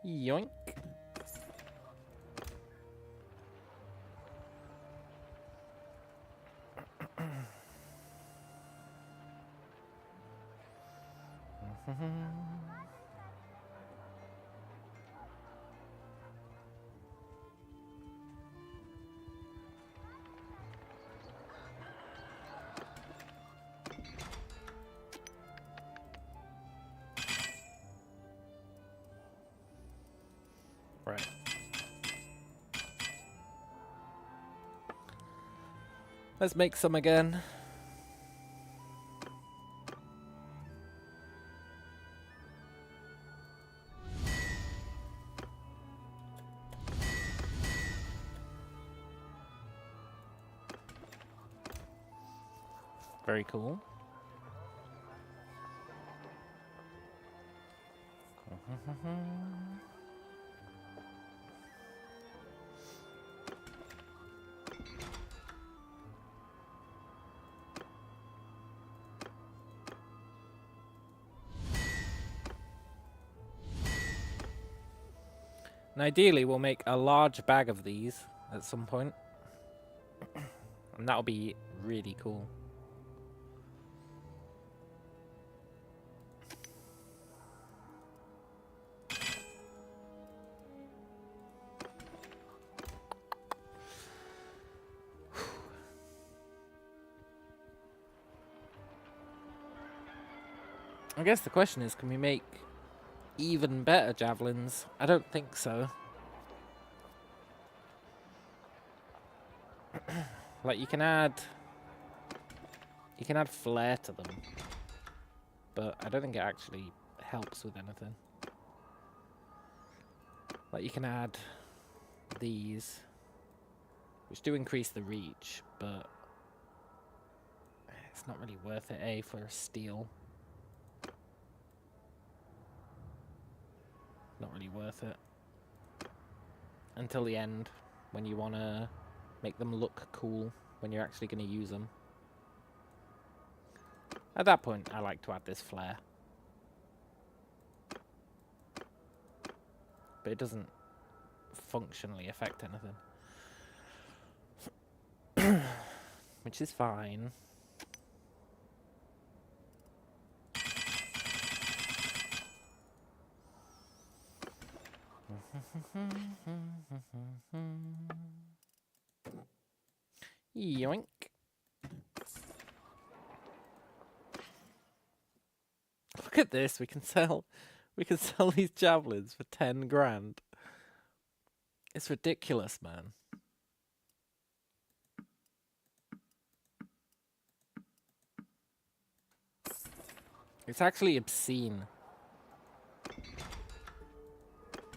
Yoink. Right. Let's make some again. Very cool. And ideally, we'll make a large bag of these at some point. And that'll be really cool. I guess the question is, can we make even better javelins? I don't think so. Like, you can add flair to them, but I don't think it actually helps with anything. Like, you can add these, which do increase the reach, but it's not really worth it, for steel. Not really worth it. Until the end, when you want to make them look cool, when you're actually going to use them. At that point, I like to add this flare. But it doesn't functionally affect anything. Which is fine. Yoink. Look at this, we can sell these javelins for 10 grand. It's ridiculous, man. It's actually obscene.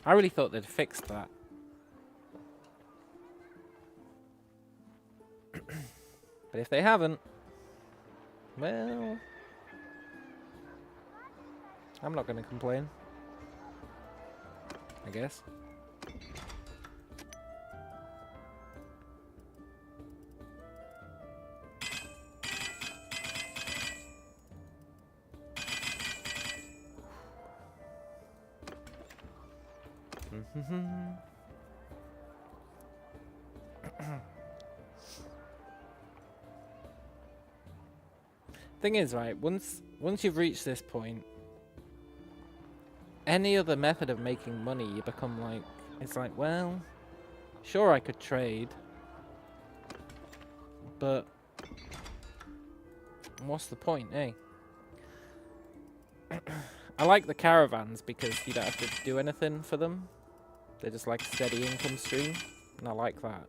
I really thought they'd fixed that. But if they haven't, well, I'm not going to complain, I guess. Thing is, right, once you've reached this point, any other method of making money, you become like, it's like, well, sure I could trade, but what's the point, eh? I like the caravans because you don't have to do anything for them. They're just like a steady income stream, and I like that.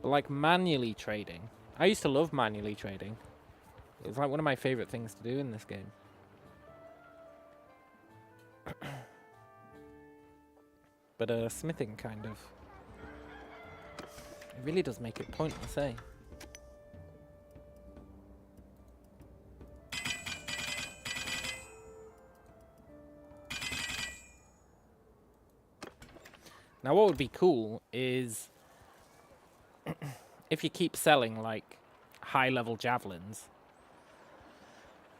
But like manually trading, I used to love manually trading. It was like one of my favorite things to do in this game. But smithing kind of, it really does make it pointless, eh? Now what would be cool is if you keep selling like high level javelins,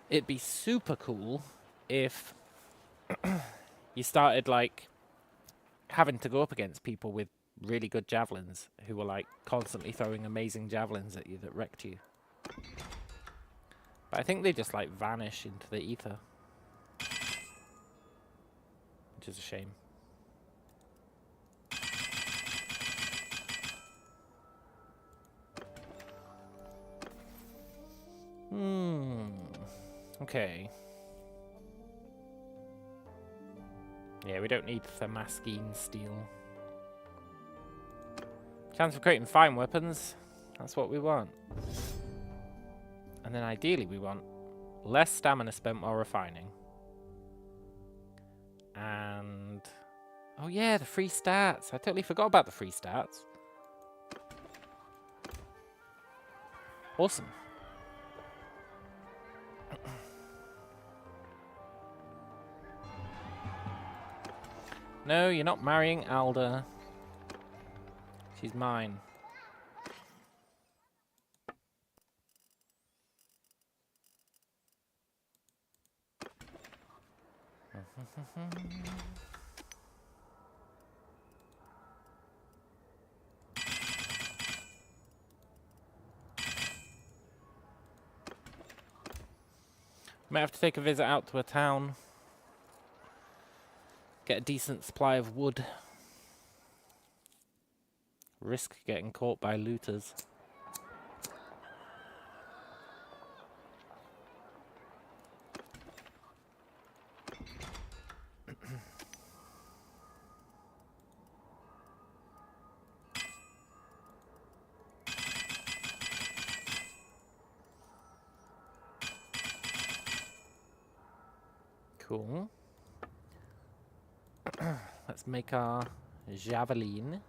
it'd be super cool if you started like having to go up against people with really good javelins who were like constantly throwing amazing javelins at you that wrecked you. But I think they just like vanish into the ether, which is a shame. Okay. Yeah, we don't need Themaskene steel. Chance of creating fine weapons. That's what we want. And then ideally we want less stamina spent while refining. And... oh yeah, the free stats. I totally forgot about the free stats. Awesome. No, you're not marrying Alda. She's mine. Might have to take a visit out to a town. Get a decent supply of wood. Risk getting caught by looters. Cool. Let's make our javelin.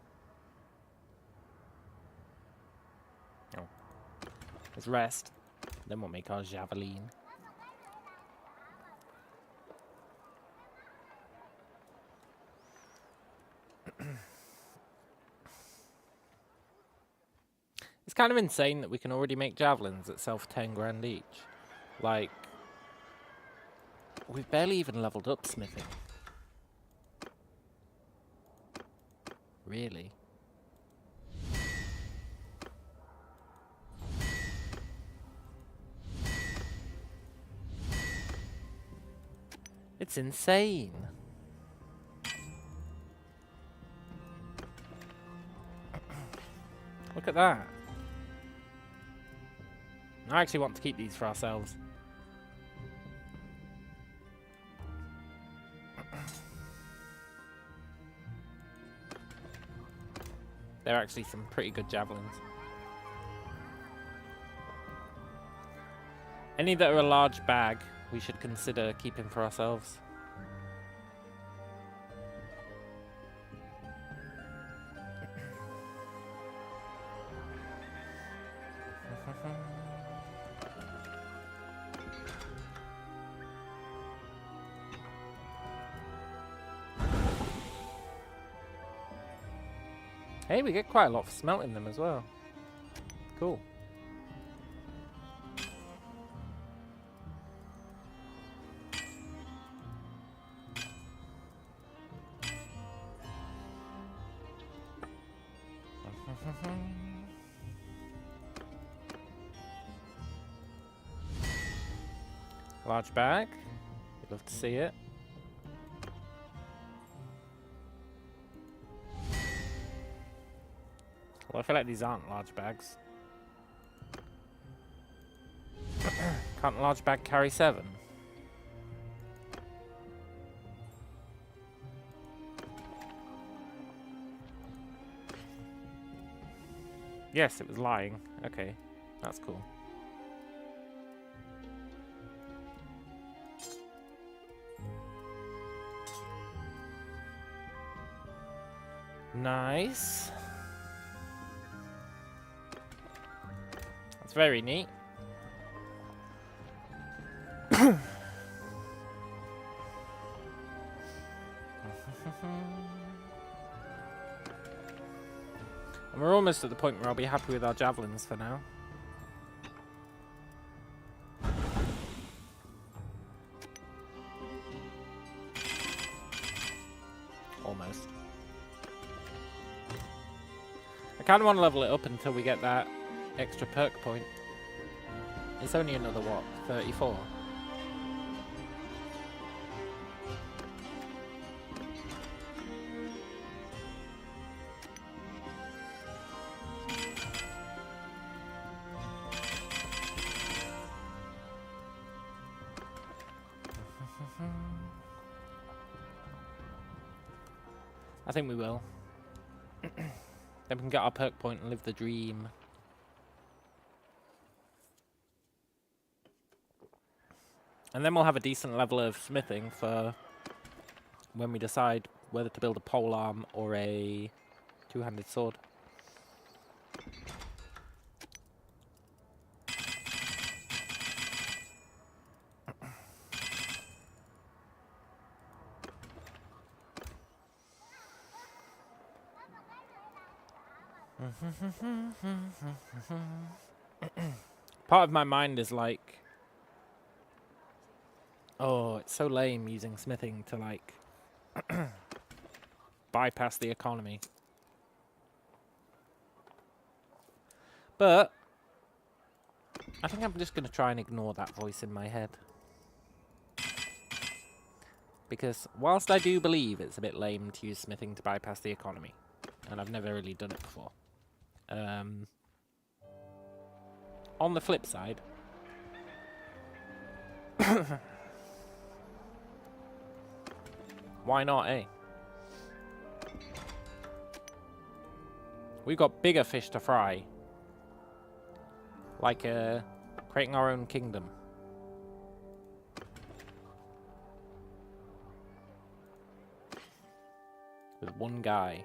Oh. Let's rest. Then we'll make our javelin. It's kind of insane that we can already make javelins that sell for 10 grand each. Like, we've barely even leveled up smithing. Really? It's insane. Look at that. I actually want to keep these for ourselves. They're actually some pretty good javelins. Any that are a large bag, we should consider keeping for ourselves. Hey, we get quite a lot for smelting them as well. Cool. Large bag. You'd love to see it. Well, I feel like these aren't large bags. Can't a large bag carry 7? Yes, it was lying. Okay, that's cool. Nice. That's very neat. And we're almost at the point where I'll be happy with our javelins for now. Almost. I kind of want to level it up until we get that extra perk point. It's only another, what, 34? I think we will. Then we can get our perk point and live the dream. And then we'll have a decent level of smithing for when we decide whether to build a polearm or a two-handed sword. Part of my mind is like, oh, it's so lame using smithing to like bypass the economy. But I think I'm just going to try and ignore that voice in my head. Because whilst I do believe it's a bit lame to use smithing to bypass the economy, and I've never really done it before, on the flip side, why not, eh? We've got bigger fish to fry. Like, creating our own kingdom. With one guy.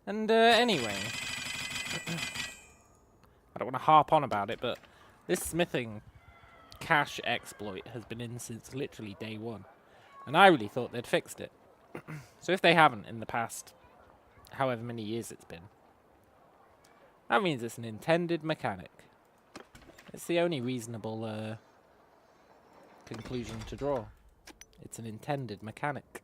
And anyway, I don't want to harp on about it, but this smithing cache exploit has been in since literally day one. And I really thought they'd fixed it. So if they haven't in the past however many years it's been, that means it's an intended mechanic. It's the only reasonable conclusion to draw. It's an intended mechanic.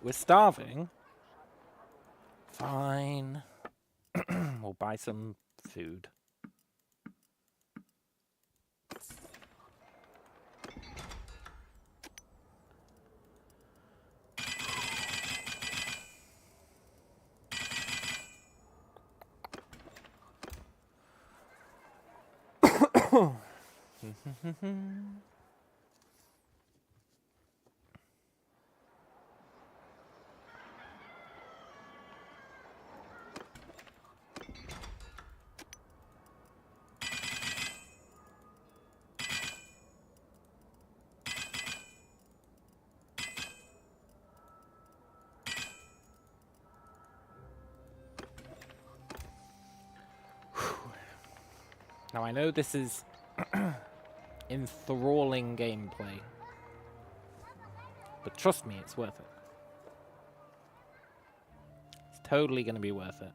We're starving. Fine. We'll buy some food. Now I know this is enthralling gameplay, but trust me, it's worth it. It's totally going to be worth it.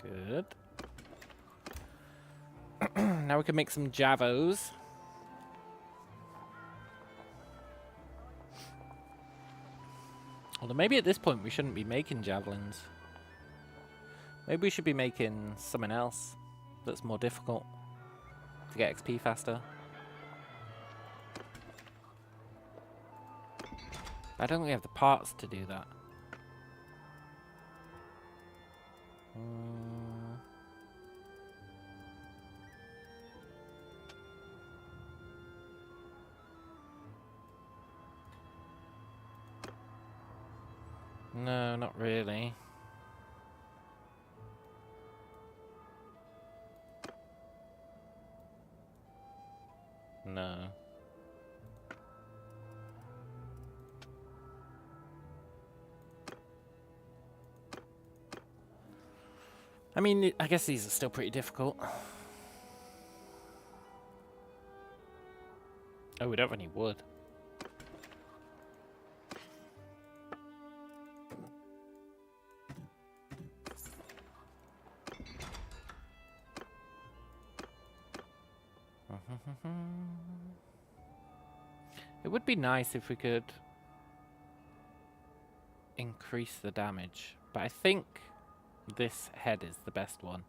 Good. Now we can make some javos. Although maybe at this point we shouldn't be making javelins. Maybe we should be making something else that's more difficult to get XP faster. But I don't think we have the parts to do that. No, not really. No. I mean, I guess these are still pretty difficult. Oh, we don't have any wood. It would be nice if we could increase the damage, but I think this head is the best one.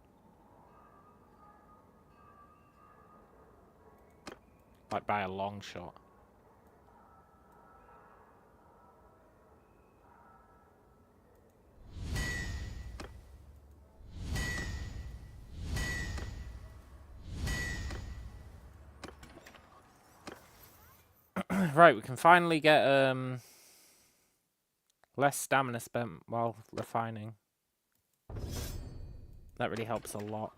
Like by a long shot. Right, we can finally get less stamina spent while refining. That really helps a lot.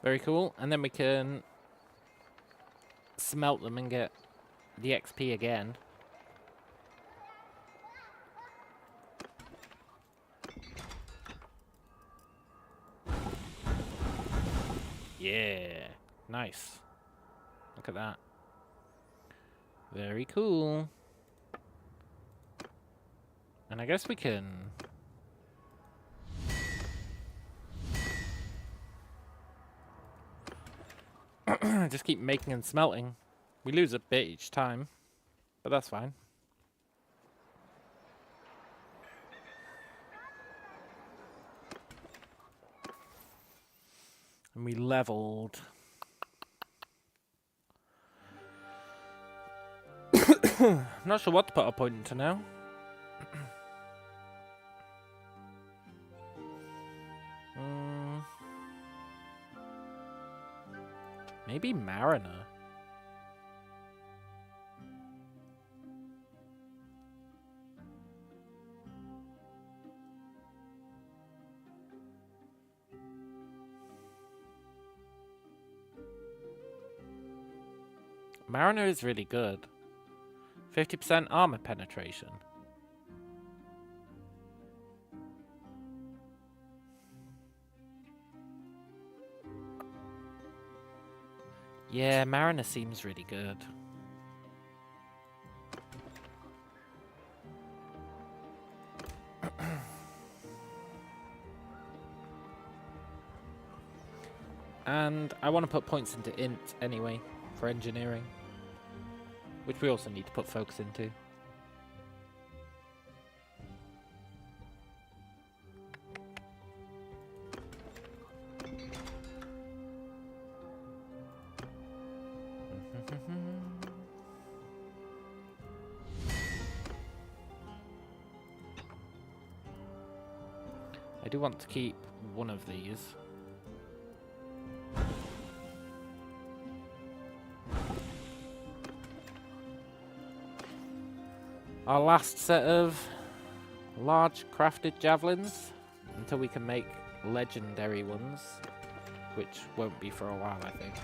Very cool. And then we can smelt them and get the XP again. Yeah, nice. Look at that. Very cool. And I guess we can just keep making and smelting. We lose a bit each time, but that's fine. And we leveled. Not sure what to put our point into now. Maybe Mariner. Mariner is really good. 50% armor penetration. Yeah, Mariner seems really good. And I want to put points into int anyway, for engineering. Which we also need to put focus into. I do want to keep one of these. Our last set of large crafted javelins until we can make legendary ones, which won't be for a while, I think.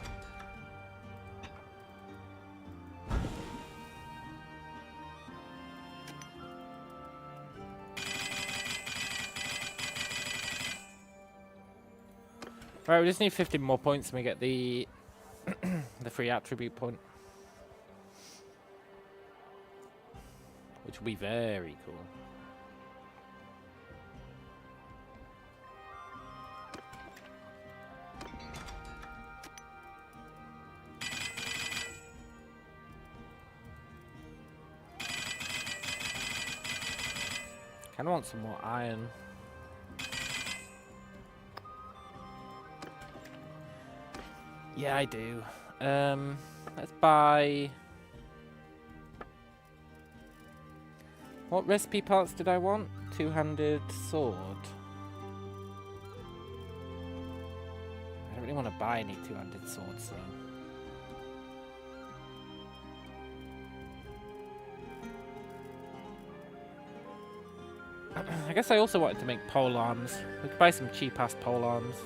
Right, we just need 15 more points and we get the the free attribute point. Which will be very cool. Kinda want some more iron. Yeah, I do. Let's buy... What recipe parts did I want? Two-handed sword. I don't really want to buy any two-handed swords, though. I guess I also wanted to make pole arms. We could buy some cheap-ass pole arms.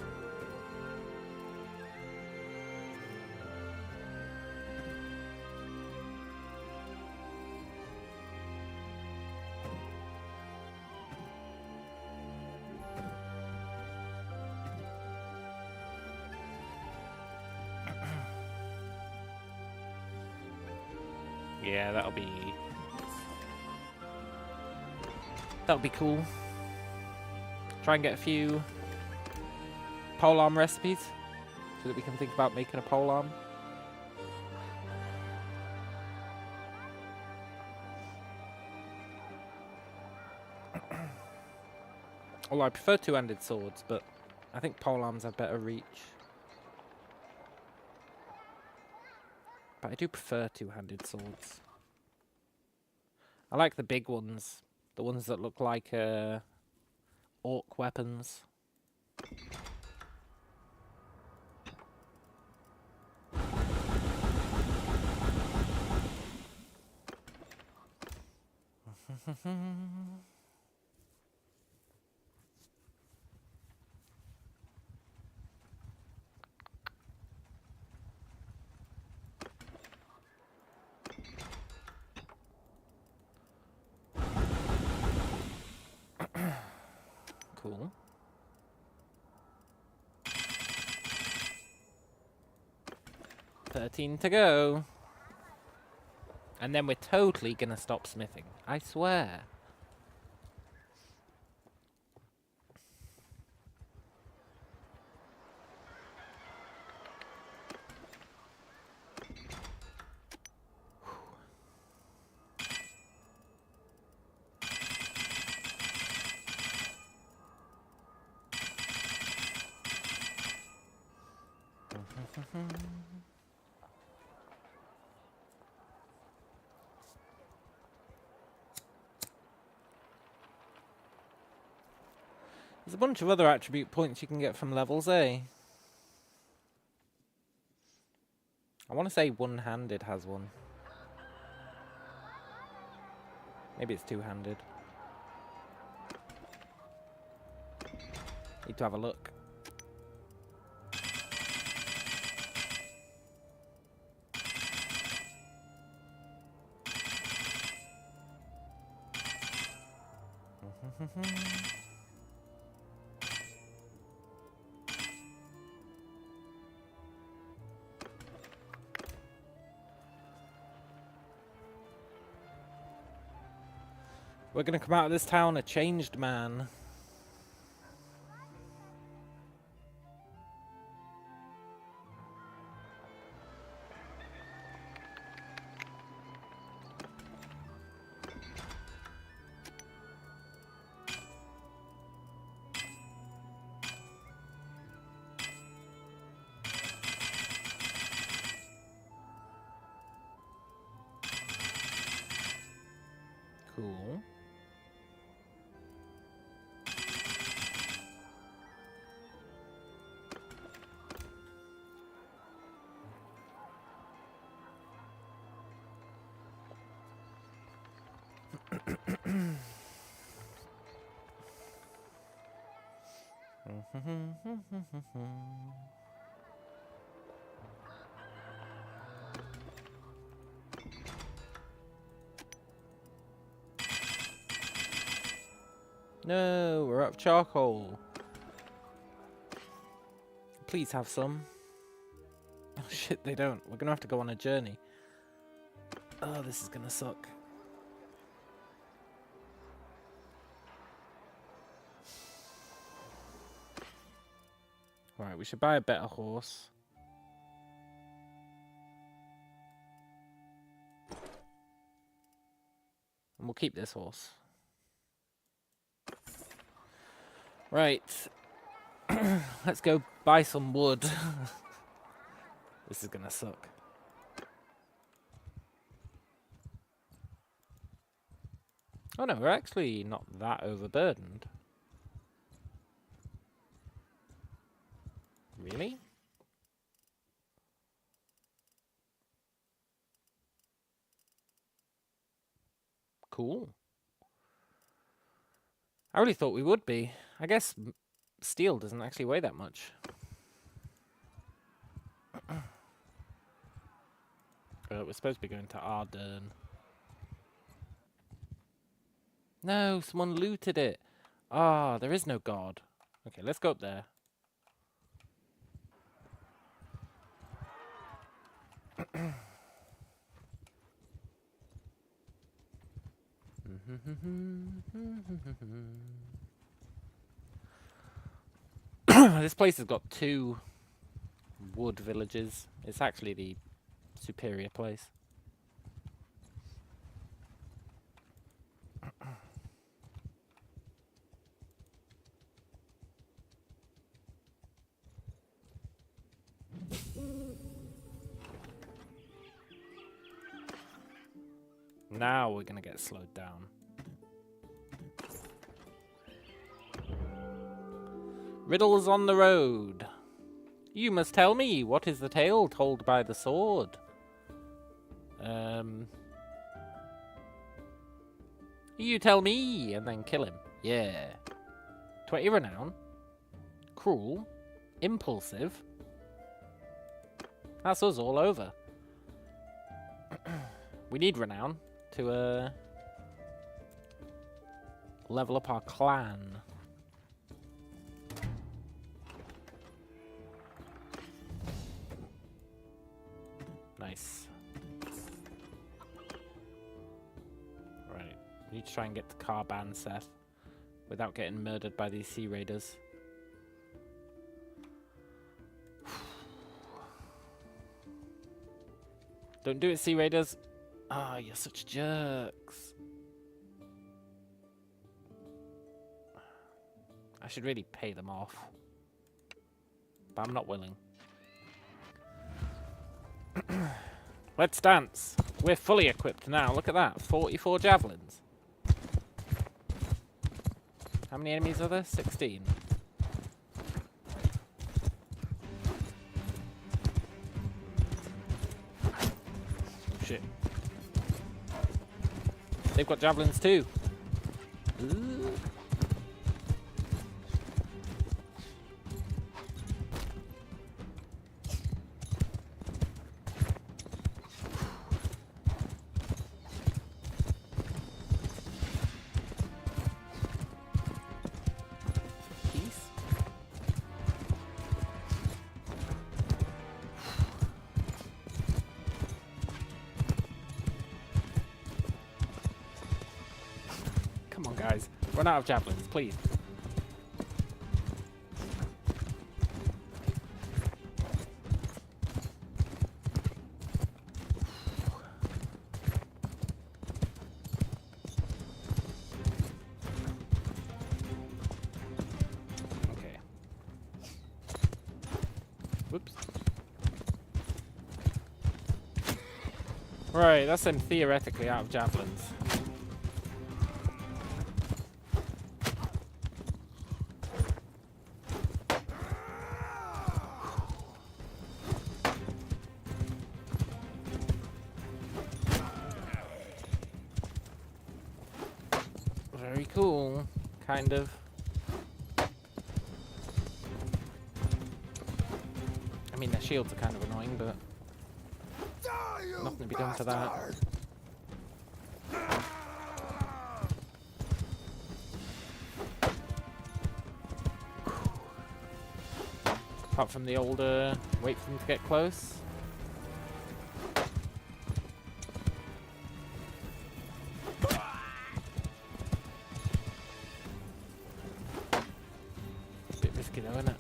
Yeah, that'll be cool. Try and get a few polearm recipes so that we can think about making a polearm. Although I prefer two-handed swords, but I think polearms have better reach. But I do prefer two-handed swords. I like the big ones. The ones that look like orc weapons. Cool. $13 to go. And then we're totally gonna stop smithing. I swear. There's a bunch of other attribute points you can get from levels, eh? I want to say one-handed has one. Maybe it's two-handed. Need to have a look. We're gonna come out of this town a changed man. No, we're out of charcoal. Please have some. Oh shit, they don't. We're gonna have to go on a journey. Oh, this is gonna suck. Right, we should buy a better horse. And we'll keep this horse. Right. Let's go buy some wood. This is gonna suck. Oh no, we're actually not that overburdened. Really? Cool. I really thought we would be. I guess steel doesn't actually weigh that much. We're supposed to be going to Arden. No, someone looted it. Ah, there is no god. Okay, let's go up there. This place has got 2 wood villages. It's actually the superior place. Now we're gonna get slowed down. Riddles on the road. You must tell me, what is the tale told by the sword? You tell me, and then kill him. Yeah. 20 renown. Cruel. Impulsive. That's us all over. We need renown to level up our clan. Nice. Right, we need to try and get the Carbon Seth without getting murdered by these sea raiders. Don't do it, sea raiders. Ah, oh, you're such jerks. I should really pay them off. But I'm not willing. Let's dance. We're fully equipped now. Look at that. 44 javelins. How many enemies are there? 16. Shit. They've got javelins too. Ooh. Guys, run out of javelins, please. Okay. Whoops. Right, that's them theoretically out of javelins. cool, kind of. I mean, their shields are kind of annoying, but nothing to be done to that. Apart from the older, wait for them to get close. Bit risky though, isn't it?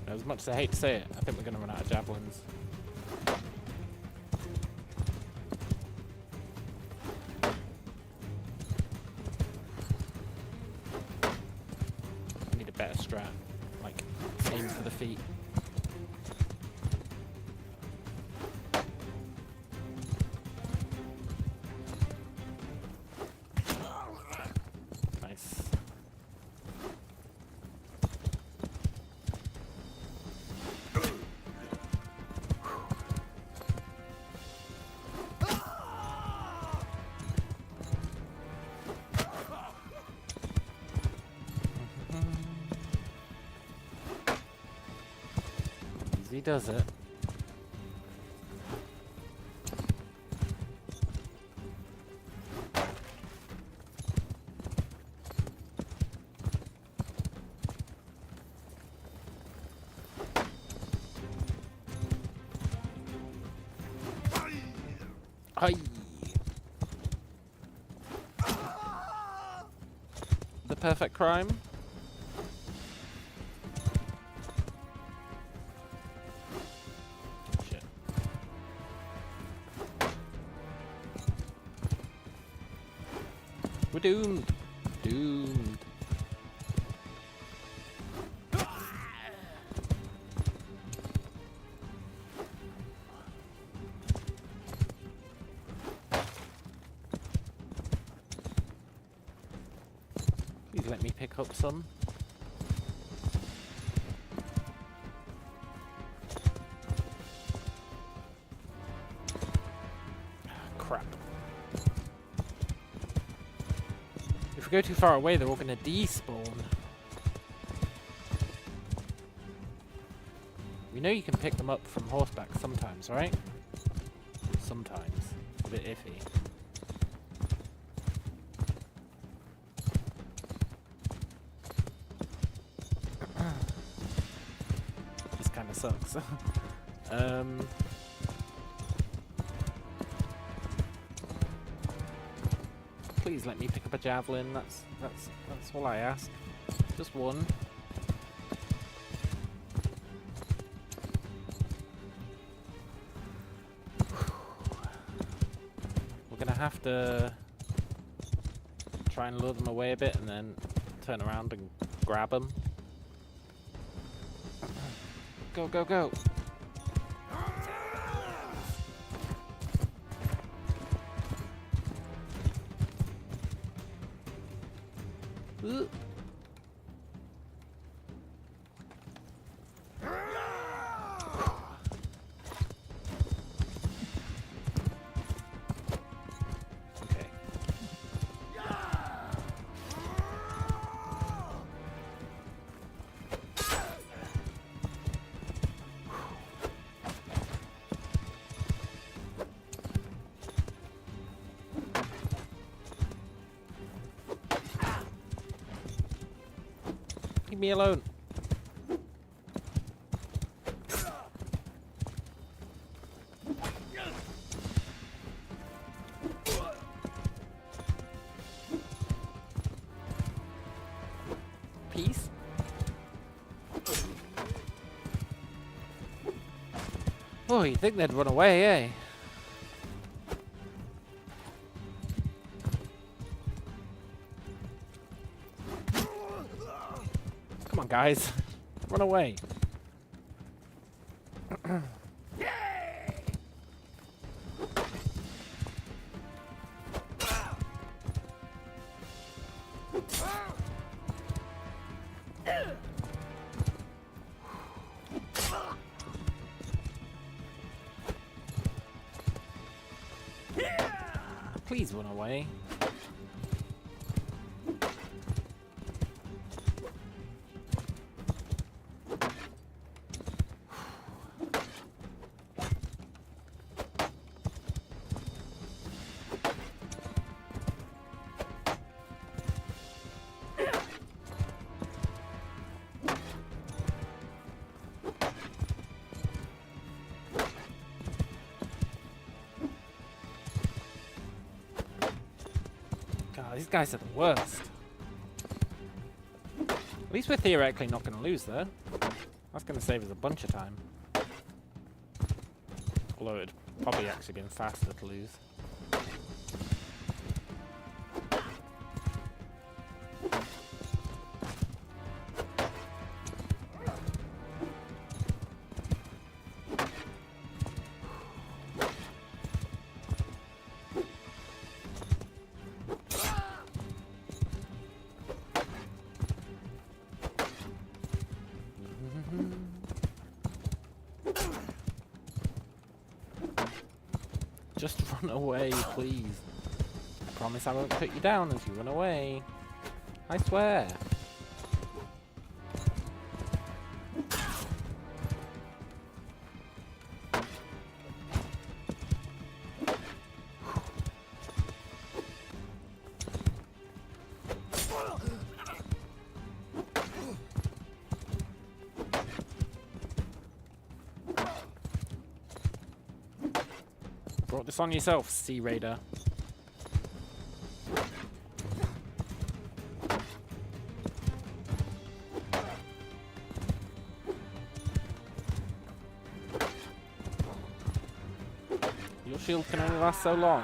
As much as I hate to say it, I think we're going to run out of javelins. Need a better strat, like aim for the feet. Nice. He does it. Hi. The perfect crime. We're doomed. Doomed. Please let me pick up some. Crap. If we go too far away, they're all going to despawn. We know you can pick them up from horseback sometimes, right? Sometimes. A bit iffy. This kind of sucks. Please let me pick up a javelin. That's all I ask. Just one. We're gonna have to try and lure them away a bit and then turn around and grab them. Go, go, go! Leave me alone. Peace. Oh, you'd think they'd run away, eh? Come on, guys. Run away. Please run away. God, these guys are the worst. At least we're theoretically not going to lose, though. That's going to save us a bunch of time. Although it'd probably actually been faster to lose. Just run away, please. I promise I won't put you down as you run away. I swear. Brought this on yourself, Sea Raider. Your shield can only last so long.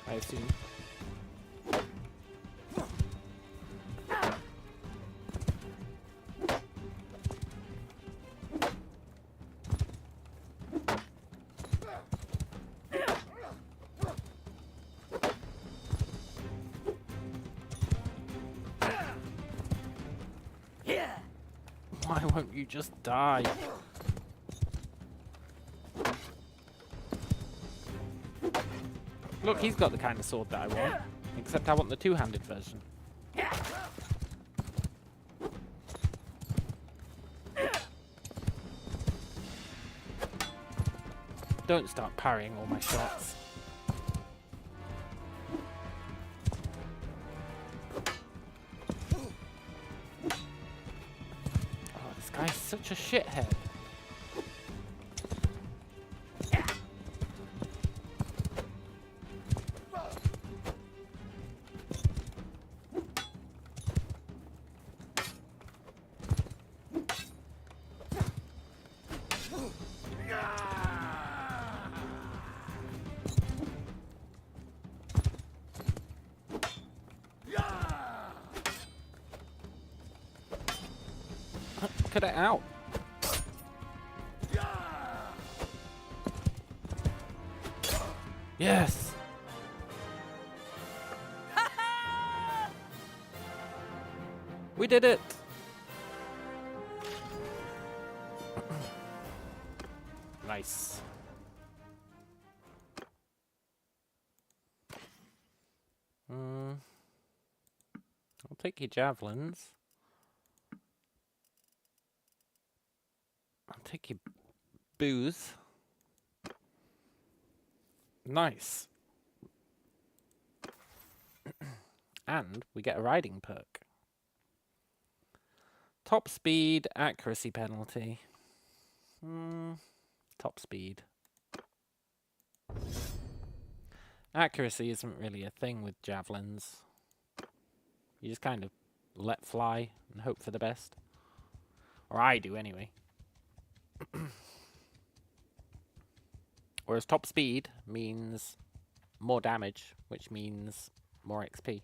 I assume. Why won't you just die? Look, he's got the kind of sword that I want. Except I want the two-handed version. Don't start parrying all my shots. Guy's such a shithead. Cut it out. Yes. We did it. Nice. I'll take your javelins. I'll take your booze. Nice. And we get a riding perk. Top speed, accuracy penalty. Top speed. Accuracy isn't really a thing with javelins. You just kind of let fly and hope for the best. Or I do anyway. Whereas top speed means more damage, which means more XP.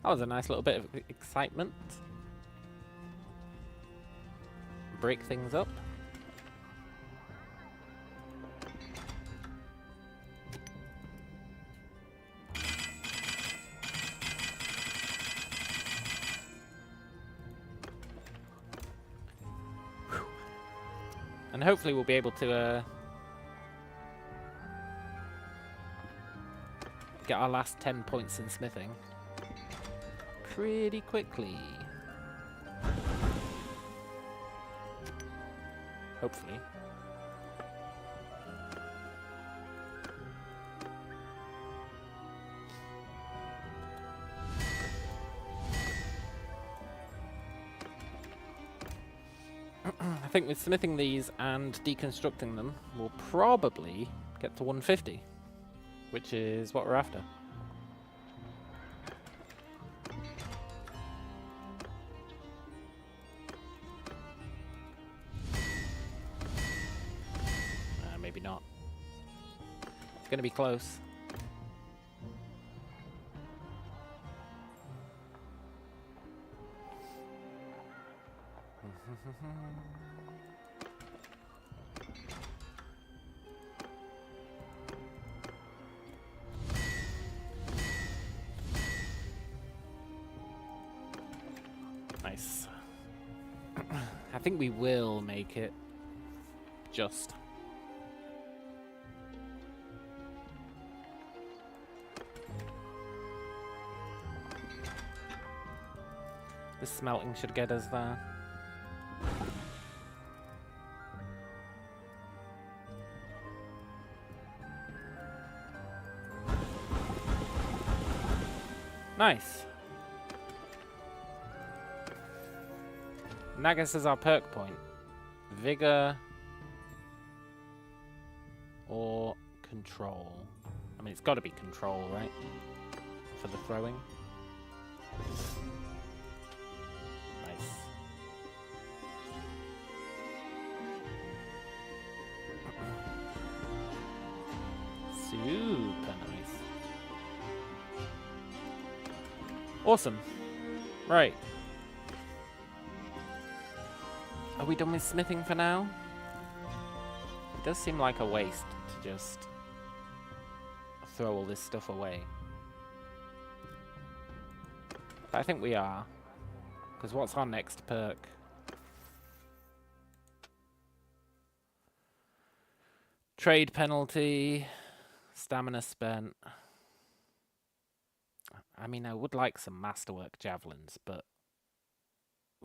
That was a nice little bit of excitement. break things up. And hopefully we'll be able to get our last 10 points in smithing pretty quickly. Hopefully. I think with smithing these and deconstructing them, we'll probably get to 150, which is what we're after. Maybe not. It's going to be close. Nice. I think we will make it just. This smelting should get us there. Nice. Nagus is our perk point. Vigor or control. I mean, it's got to be control, right? For the throwing. Nice. Super nice. Awesome. Right. Are we done with smithing for now? It does seem like a waste to just throw all this stuff away. But I think we are. Because what's our next perk? Trade penalty. Stamina spent. I mean, I would like some masterwork javelins, but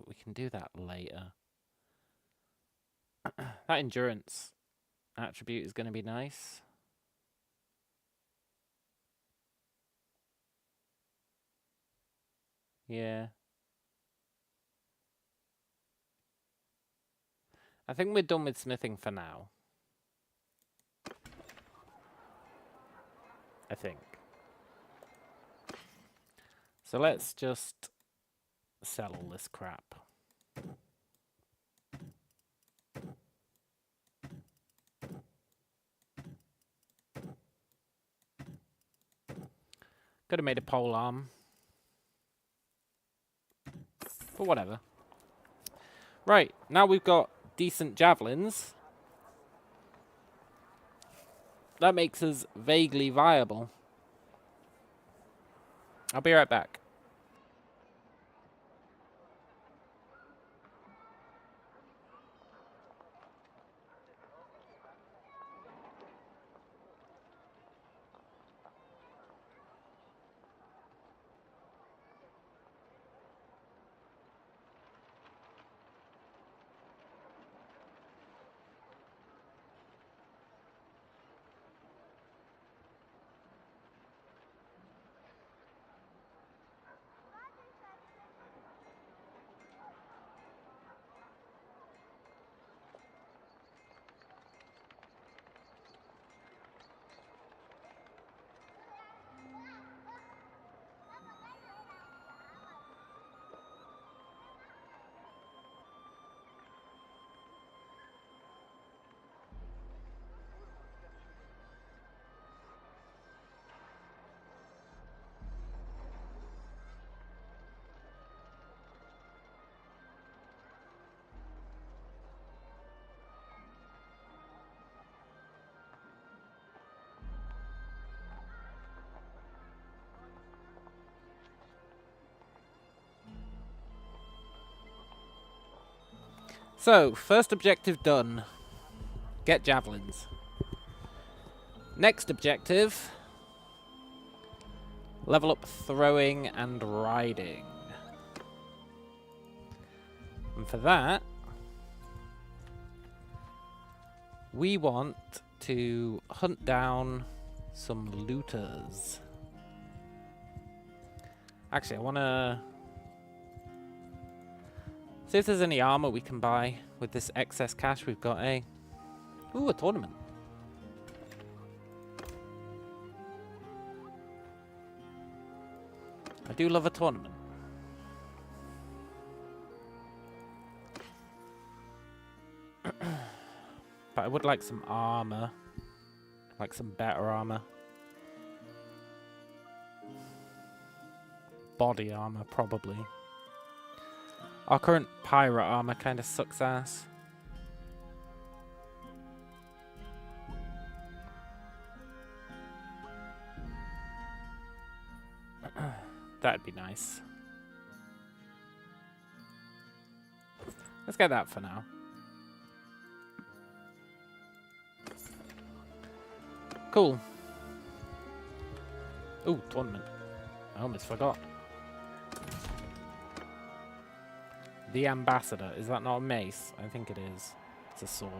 we can do that later. That endurance attribute is going to be nice. Yeah. I think we're done with smithing for now. I think. So let's just sell all this crap. Could have made a pole arm. But whatever. Right, now we've got decent javelins. That makes us vaguely viable. I'll be right back. So, first objective done. Get javelins. Next objective. Level up throwing and riding. And for that, we want to hunt down some looters. Actually, I want to see if there's any armor we can buy with this excess cash we've got, eh? Ooh, a tournament. I do love a tournament. But I would like some armor. Like some better armor. Body armor, probably. Our current pirate armor kind of sucks ass. That'd be nice. Let's get that for now. Cool. Ooh, tournament. I almost forgot. The Ambassador. Is that not a mace? I think it is. It's a sword.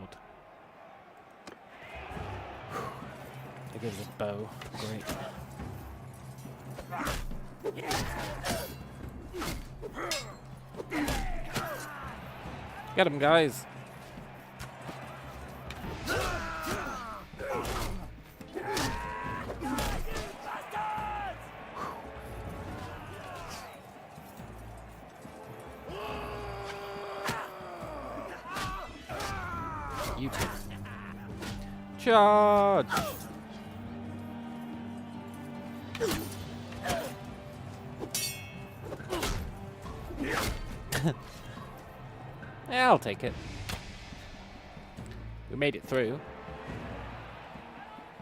It gives a bow. Great. Get him, guys. You two. Charge! Yeah, I'll take it. We made it through.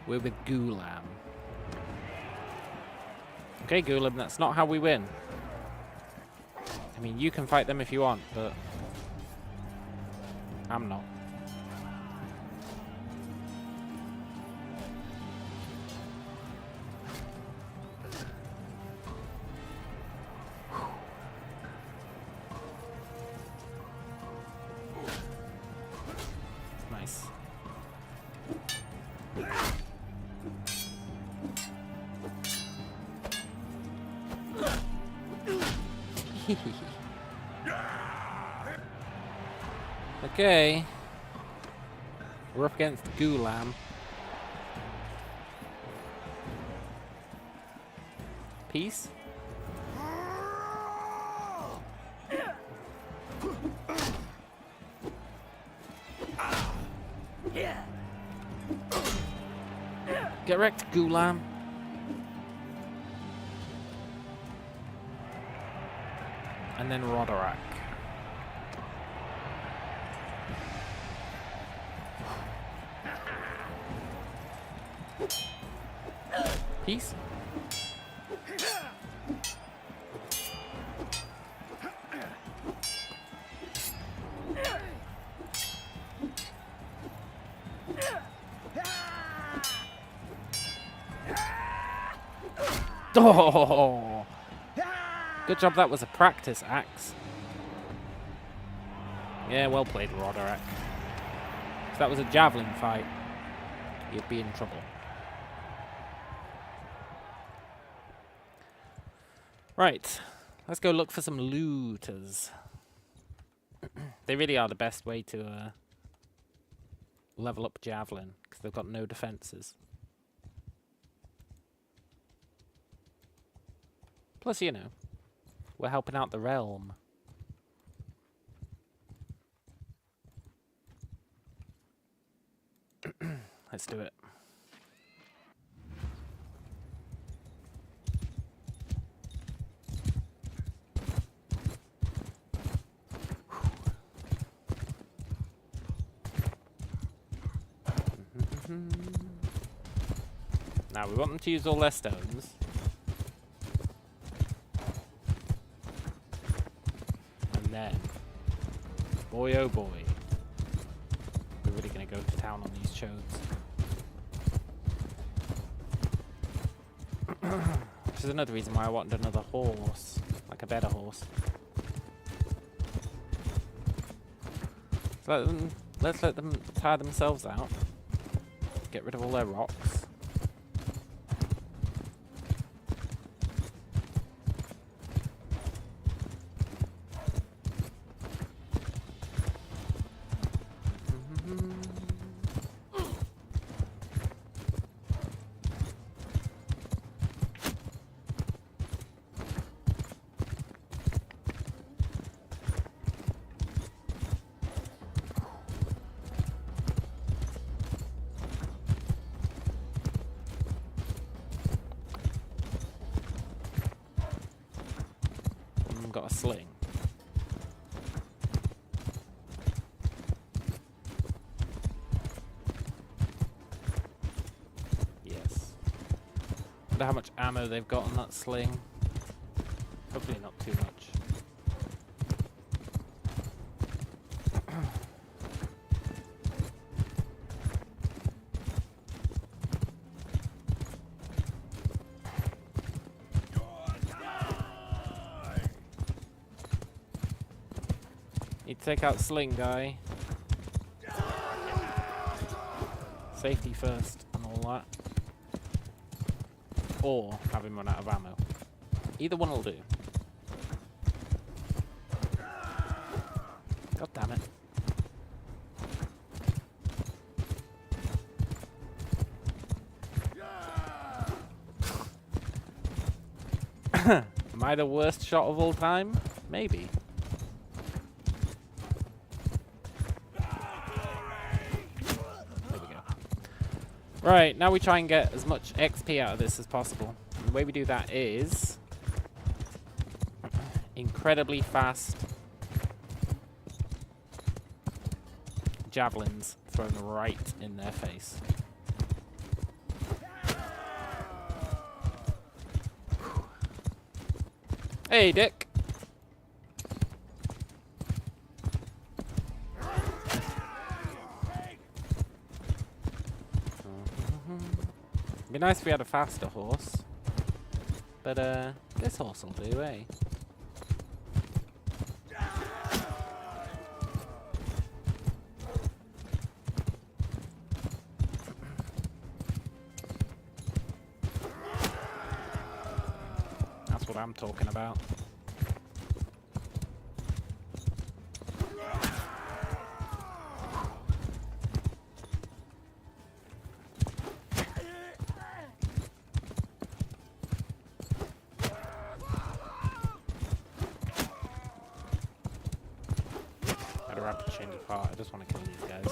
We're with Gulam. Okay, Gulam, that's not how we win. I mean, you can fight them if you want, but I'm not. Nice. Okay. We're up against Gulam. Peace? Get wrecked, Gulam. And then Roderick. Peace? Oh! Good job that was a practice axe. Yeah, well played, Roderick. If that was a javelin fight, you'd be in trouble. Right, let's go look for some looters. They really are the best way to level up javelin, because they've got no defenses. Plus, you know, we're helping out the realm. Let's do it. Now, we want them to use all their stones. And then, boy oh boy. go to town on these chodes. Which is another reason why I wanted another horse. Like a better horse. So let's let them tire themselves out. Get rid of all their rocks. Got a sling. Yes. Wonder how much ammo they've got on that sling. Hopefully not too much. Need to take out sling guy. Safety first and all that. Or have him run out of ammo. Either one will do. God damn it. Am I the worst shot of all time? Maybe. Right, now we try and get as much XP out of this as possible. And the way we do that is incredibly fast javelins thrown right in their face. Hey, Dick. It'd be nice if we had a faster horse. But, this horse will do, eh? That's what I'm talking about. Change of heart. I just want to kill these guys.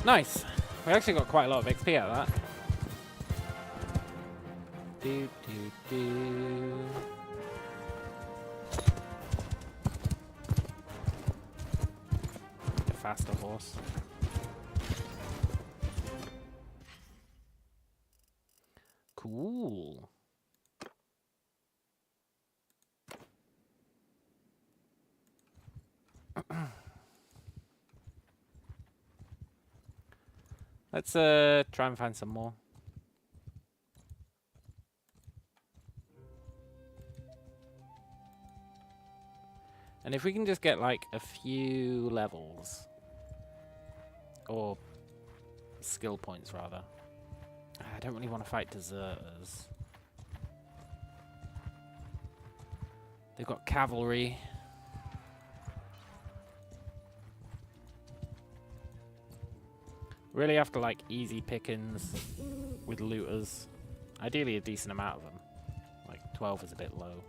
Nice. We actually got quite a lot of XP out of that. Do do do. A faster horse. Cool. Let's try and find some more. And if we can just get like a few levels or skill points rather. I don't really want to fight deserters. They've got cavalry. Really after like easy pickings with looters. Ideally a decent amount of them. Like 12 is a bit low.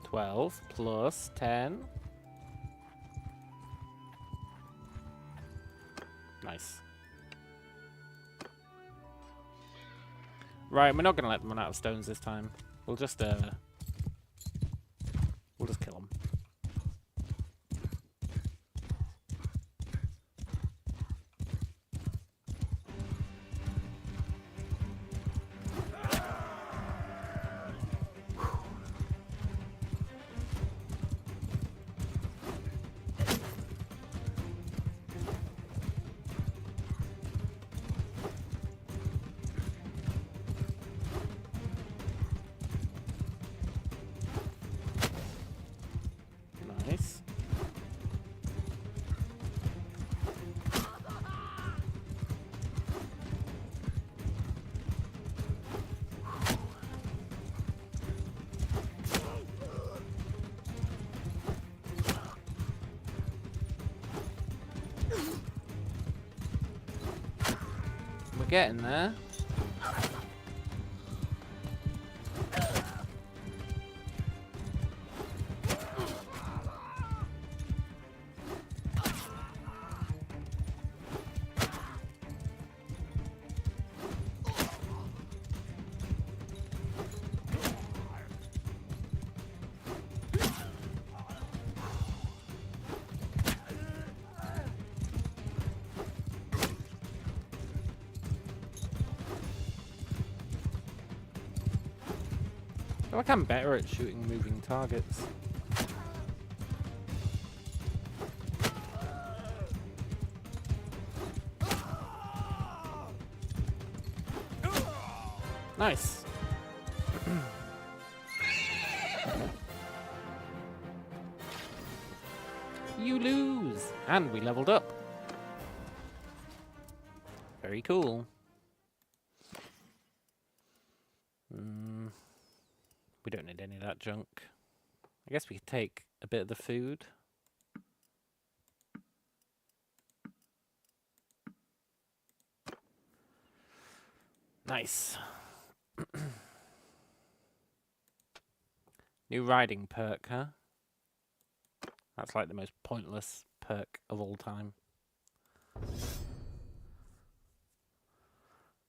$12 plus 10. Nice. Right, we're not gonna let them run out of stones this time. We'll just kill them. getting there. I feel like I'm better at shooting moving targets. Nice. You lose! And we leveled up. Very cool. We don't need any of that junk. I guess we could take a bit of the food. Nice. New riding perk, huh? That's like the most pointless perk of all time.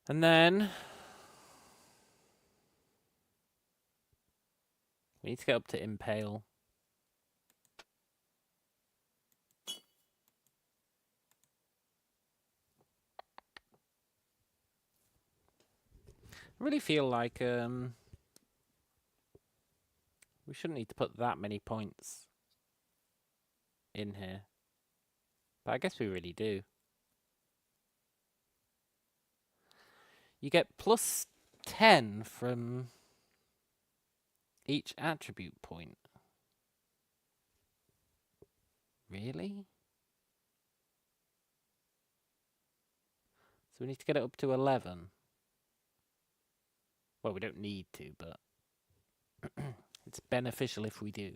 And then we need to get up to Impale. I really feel like we shouldn't need to put that many points in here. But I guess we really do. You get plus 10 from each attribute point. Really? So we need to get it up to 11. Well, we don't need to, but it's beneficial if we do.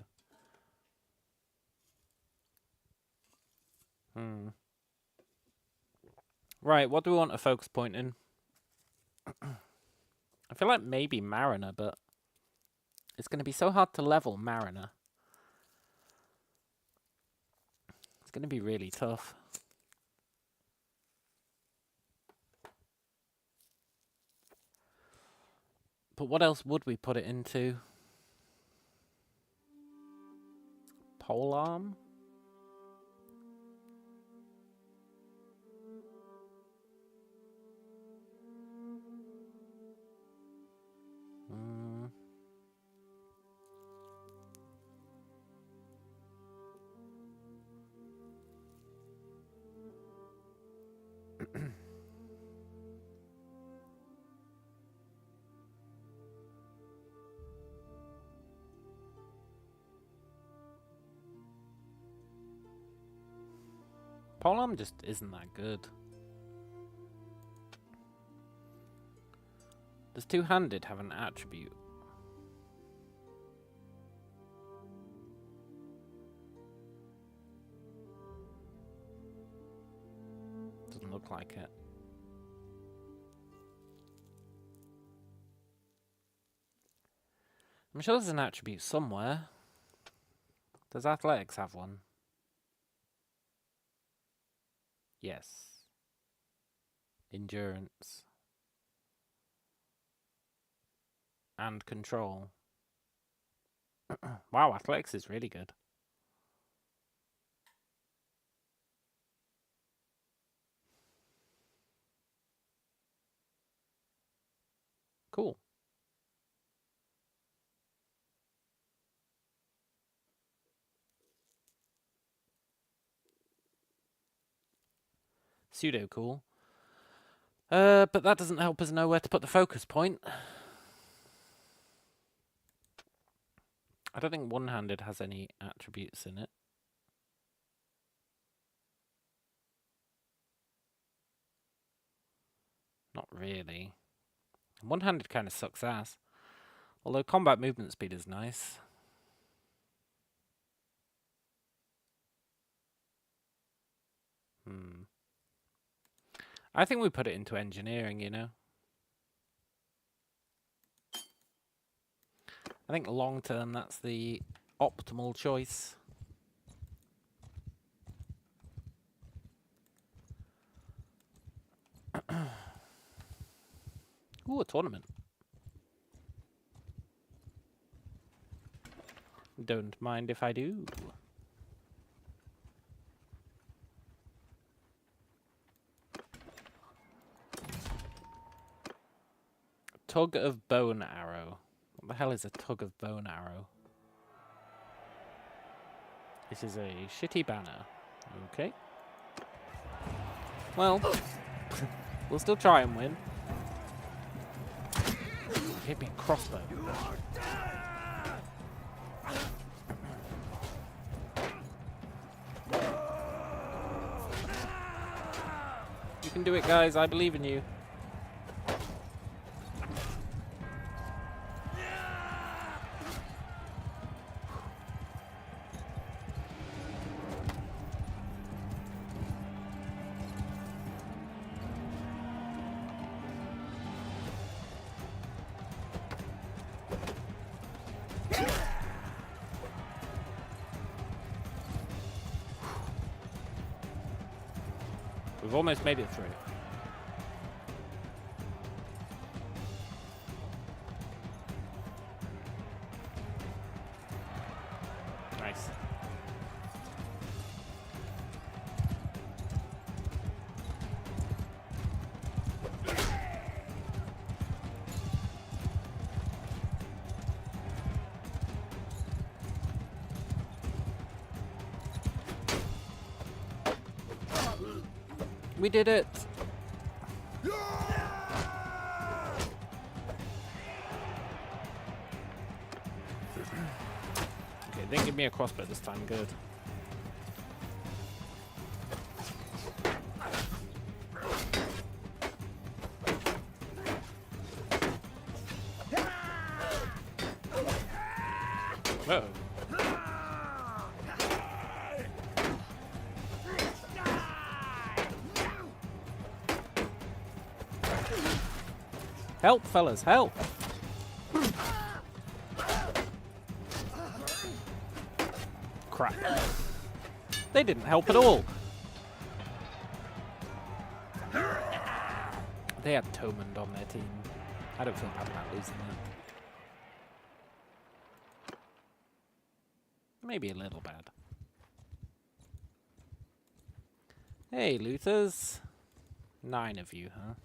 Right, what do we want a focus point in? I feel like maybe Mariner, but it's going to be so hard to level Mariner. It's going to be really tough. But what else would we put it into? Polearm? Polearm just isn't that good. Does two-handed have an attribute? Doesn't look like it. I'm sure there's an attribute somewhere. Does athletics have one? Yes. Endurance. And control. Wow, athletics is really good. Cool. Pseudo cool. But that doesn't help us know where to put the focus point. I don't think one-handed has any attributes in it. Not really. One-handed kind of sucks ass. Although combat movement speed is nice. I think we put it into engineering, you know. I think long term that's the optimal choice. Ooh, a tournament. Don't mind if I do. Tug of bow and arrow. What the hell is a tug of bow and arrow? This is a shitty banner. Okay. Well, we'll still try and win. Hit me a crossbow. You can do it, guys. I believe in you. We've almost made it through. Nice. We did it! Okay, they didn't give me a crossbow this time, good. Uh-oh. Help, fellas, help! Crap. They didn't help at all. They had Tomand on their team. I don't feel bad about losing that. Maybe a little bad. Hey, looters. 9 of you, huh?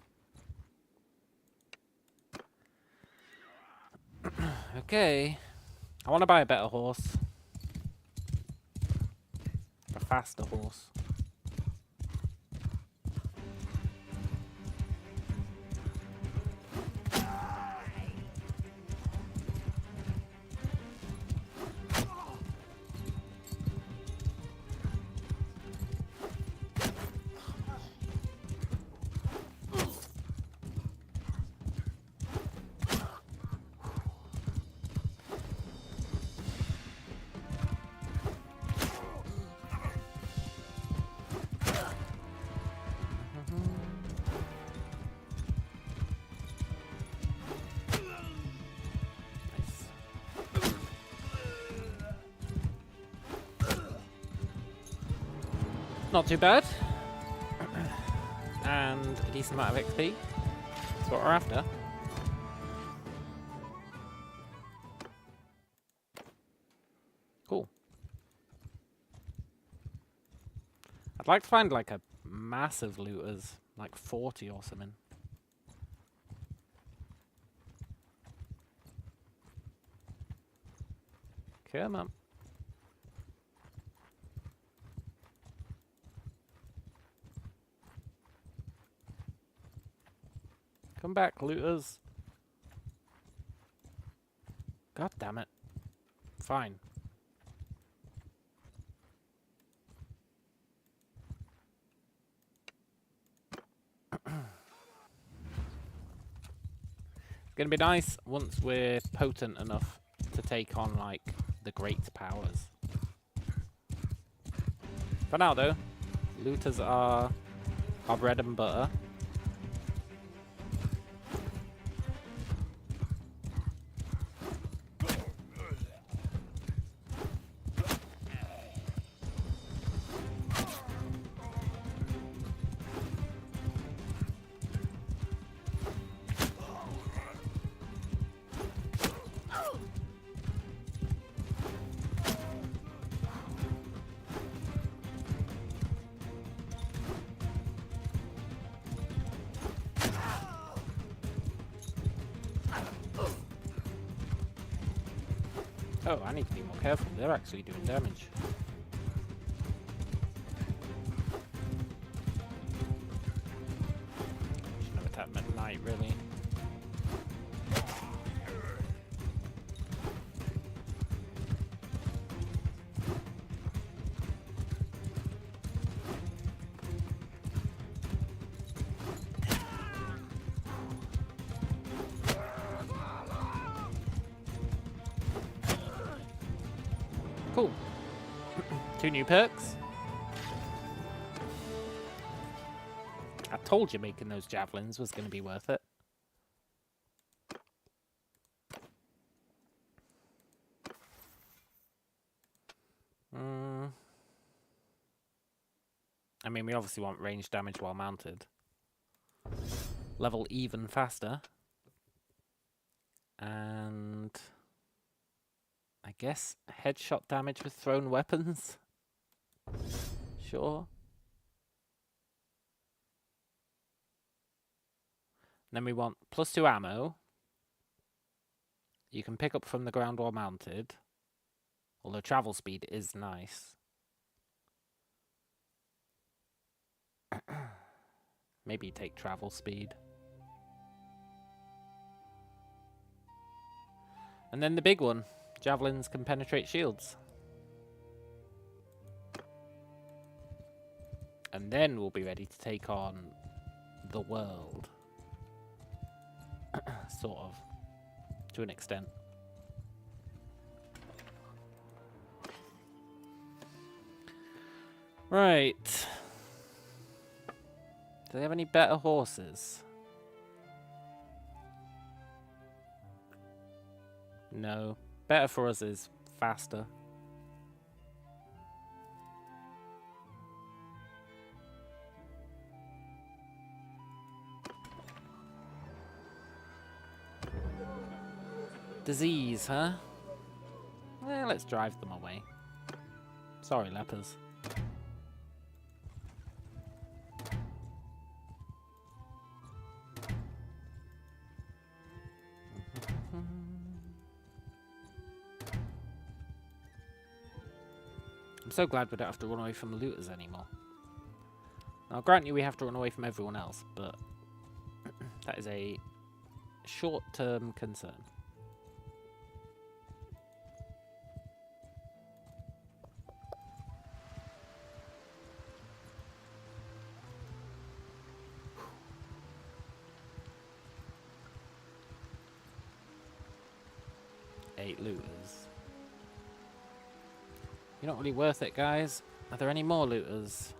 Okay. I want to buy a better horse. A faster horse. Not too bad. And a decent amount of XP. That's what we're after. Cool. I'd like to find like a massive looters, like 40 or something. Come on. Come back, looters. God damn it. Fine. It's gonna be nice once we're potent enough to take on, like, the great powers. For now, though, looters are our bread and butter. Oh, I need to be more careful. They're actually doing damage. Shouldn't have attacked them at night, really. Cool. 2 new perks. I told you making those javelins was going to be worth it. I mean, we obviously want range damage while mounted. Level even faster. And I guess headshot damage with thrown weapons. Sure. And then we want +2 ammo. You can pick up from the ground while mounted. Although travel speed is nice. Maybe take travel speed. And then the big one. Javelins can penetrate shields. And then we'll be ready to take on the world. Sort of. To an extent. Right. Do they have any better horses? No. Better for us is faster. Disease, huh? Well, let's drive them away. Sorry, lepers. I'm so glad we don't have to run away from the looters anymore. Now, grant you we have to run away from everyone else, but that is a short-term concern. Eight looters. You're not really worth it, guys. Are there any more looters?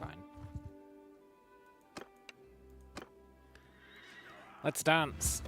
Fine. Let's dance.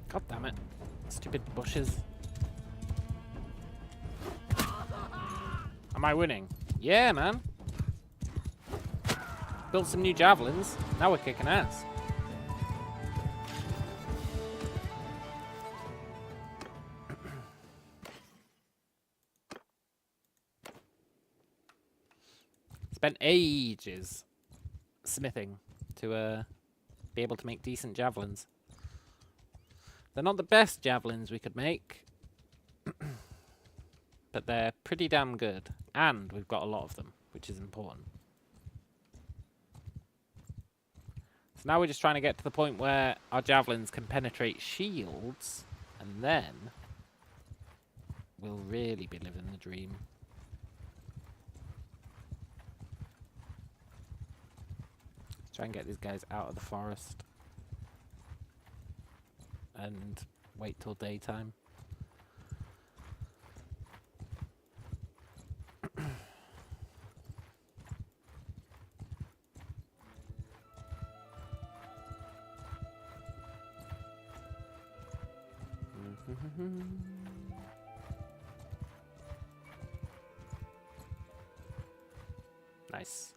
God damn it. Stupid bushes. Am I winning? Yeah, man. Built some new javelins. Now we're kicking ass. Spent ages smithing to be able to make decent javelins. They're not the best javelins we could make, but they're pretty damn good. And we've got a lot of them, which is important. So now we're just trying to get to the point where our javelins can penetrate shields, and then we'll really be living the dream. Let's try and get these guys out of the forest. And wait till daytime. Nice.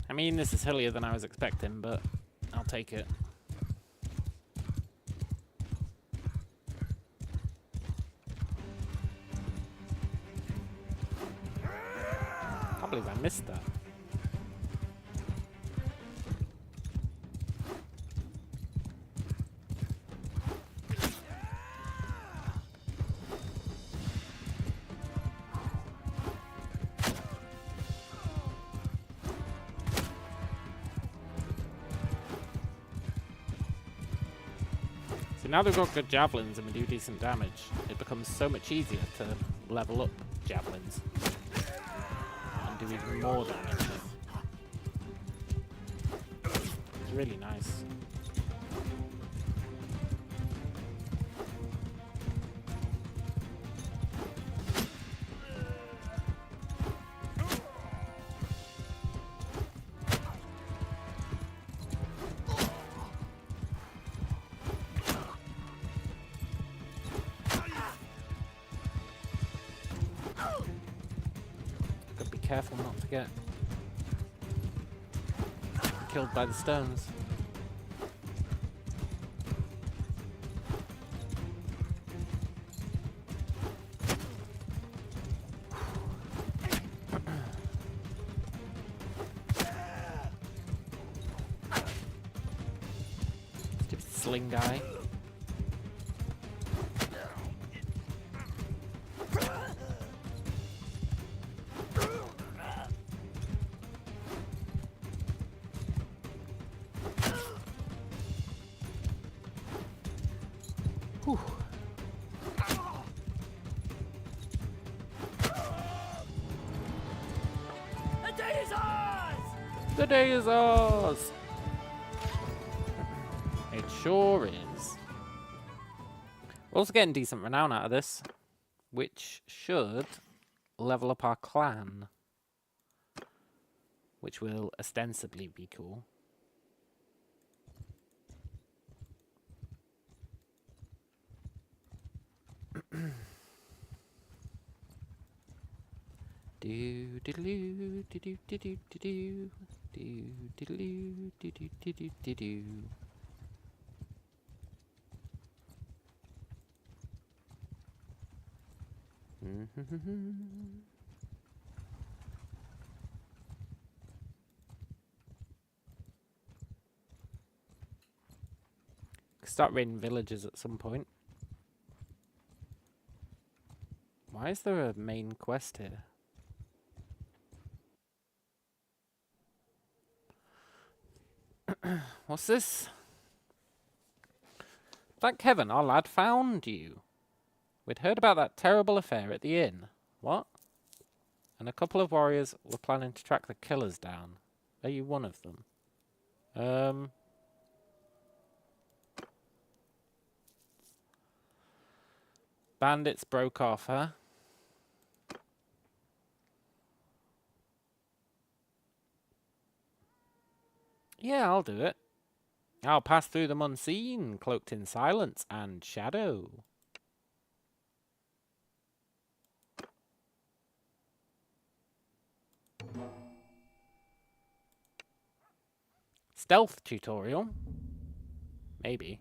I mean, this is hillier than I was expecting, but I'll take it. I can't believe I missed that. Now they've got good javelins and we do decent damage, it becomes so much easier to level up javelins and do even more damage. It's really nice. Careful not to get killed by the stones. Stupid sling guy. The day is ours! It sure is. We're also getting decent renown out of this, which should level up our clan, which will ostensibly be cool. Do do do do do do do do do do do do do do do do. Start raiding villages at some point. Why is there a main quest here? What's this? That Kevin, our lad, found you. We'd heard about that terrible affair at the inn. What? And a couple of warriors were planning to track the killers down. Are you one of them? Bandits broke off, huh? Yeah, I'll do it. I'll pass through them unseen, cloaked in silence and shadow. Stealth tutorial? Maybe.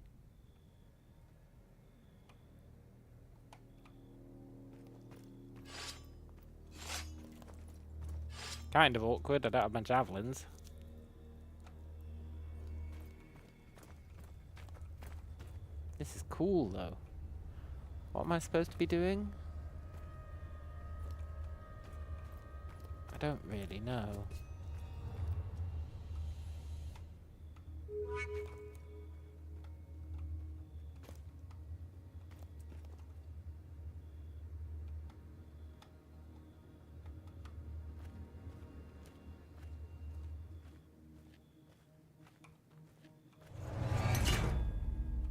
Kind of awkward, I don't have my javelins. This is cool, though. What am I supposed to be doing? I don't really know.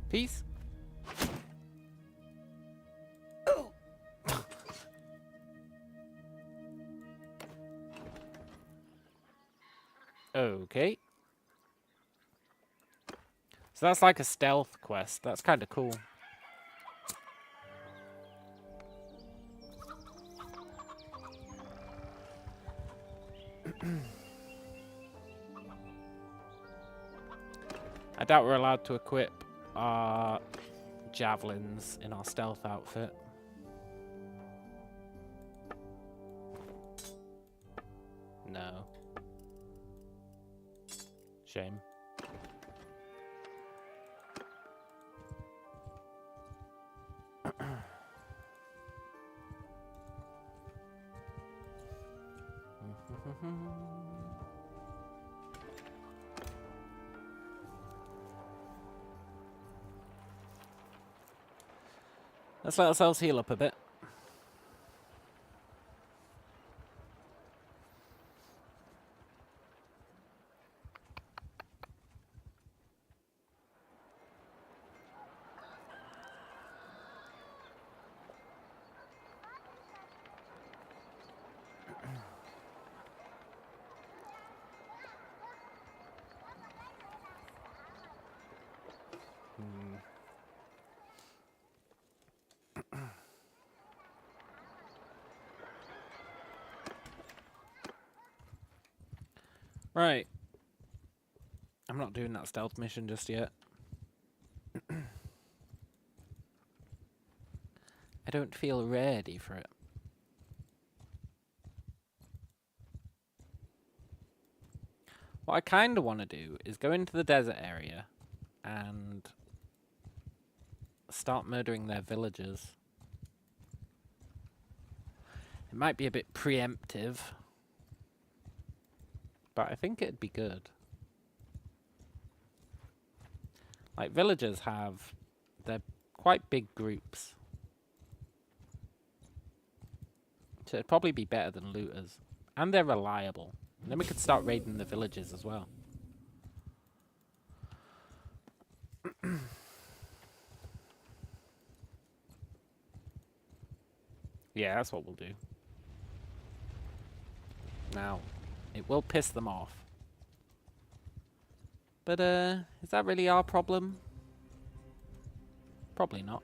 Peace. Okay. So that's like a stealth quest. That's kind of cool. I doubt we're allowed to equip our javelins in our stealth outfit. No. Shame. Let's let ourselves heal up a bit. Right. I'm not doing that stealth mission just yet. I don't feel ready for it. What I kind of want to do is go into the desert area and start murdering their villagers. It might be a bit preemptive, but I think it'd be good. Like, villagers they're quite big groups. So it'd probably be better than looters. And they're reliable. And then we could start raiding the villages as well. Yeah, that's what we'll do. Now, it will piss them off. But, is that really our problem? Probably not.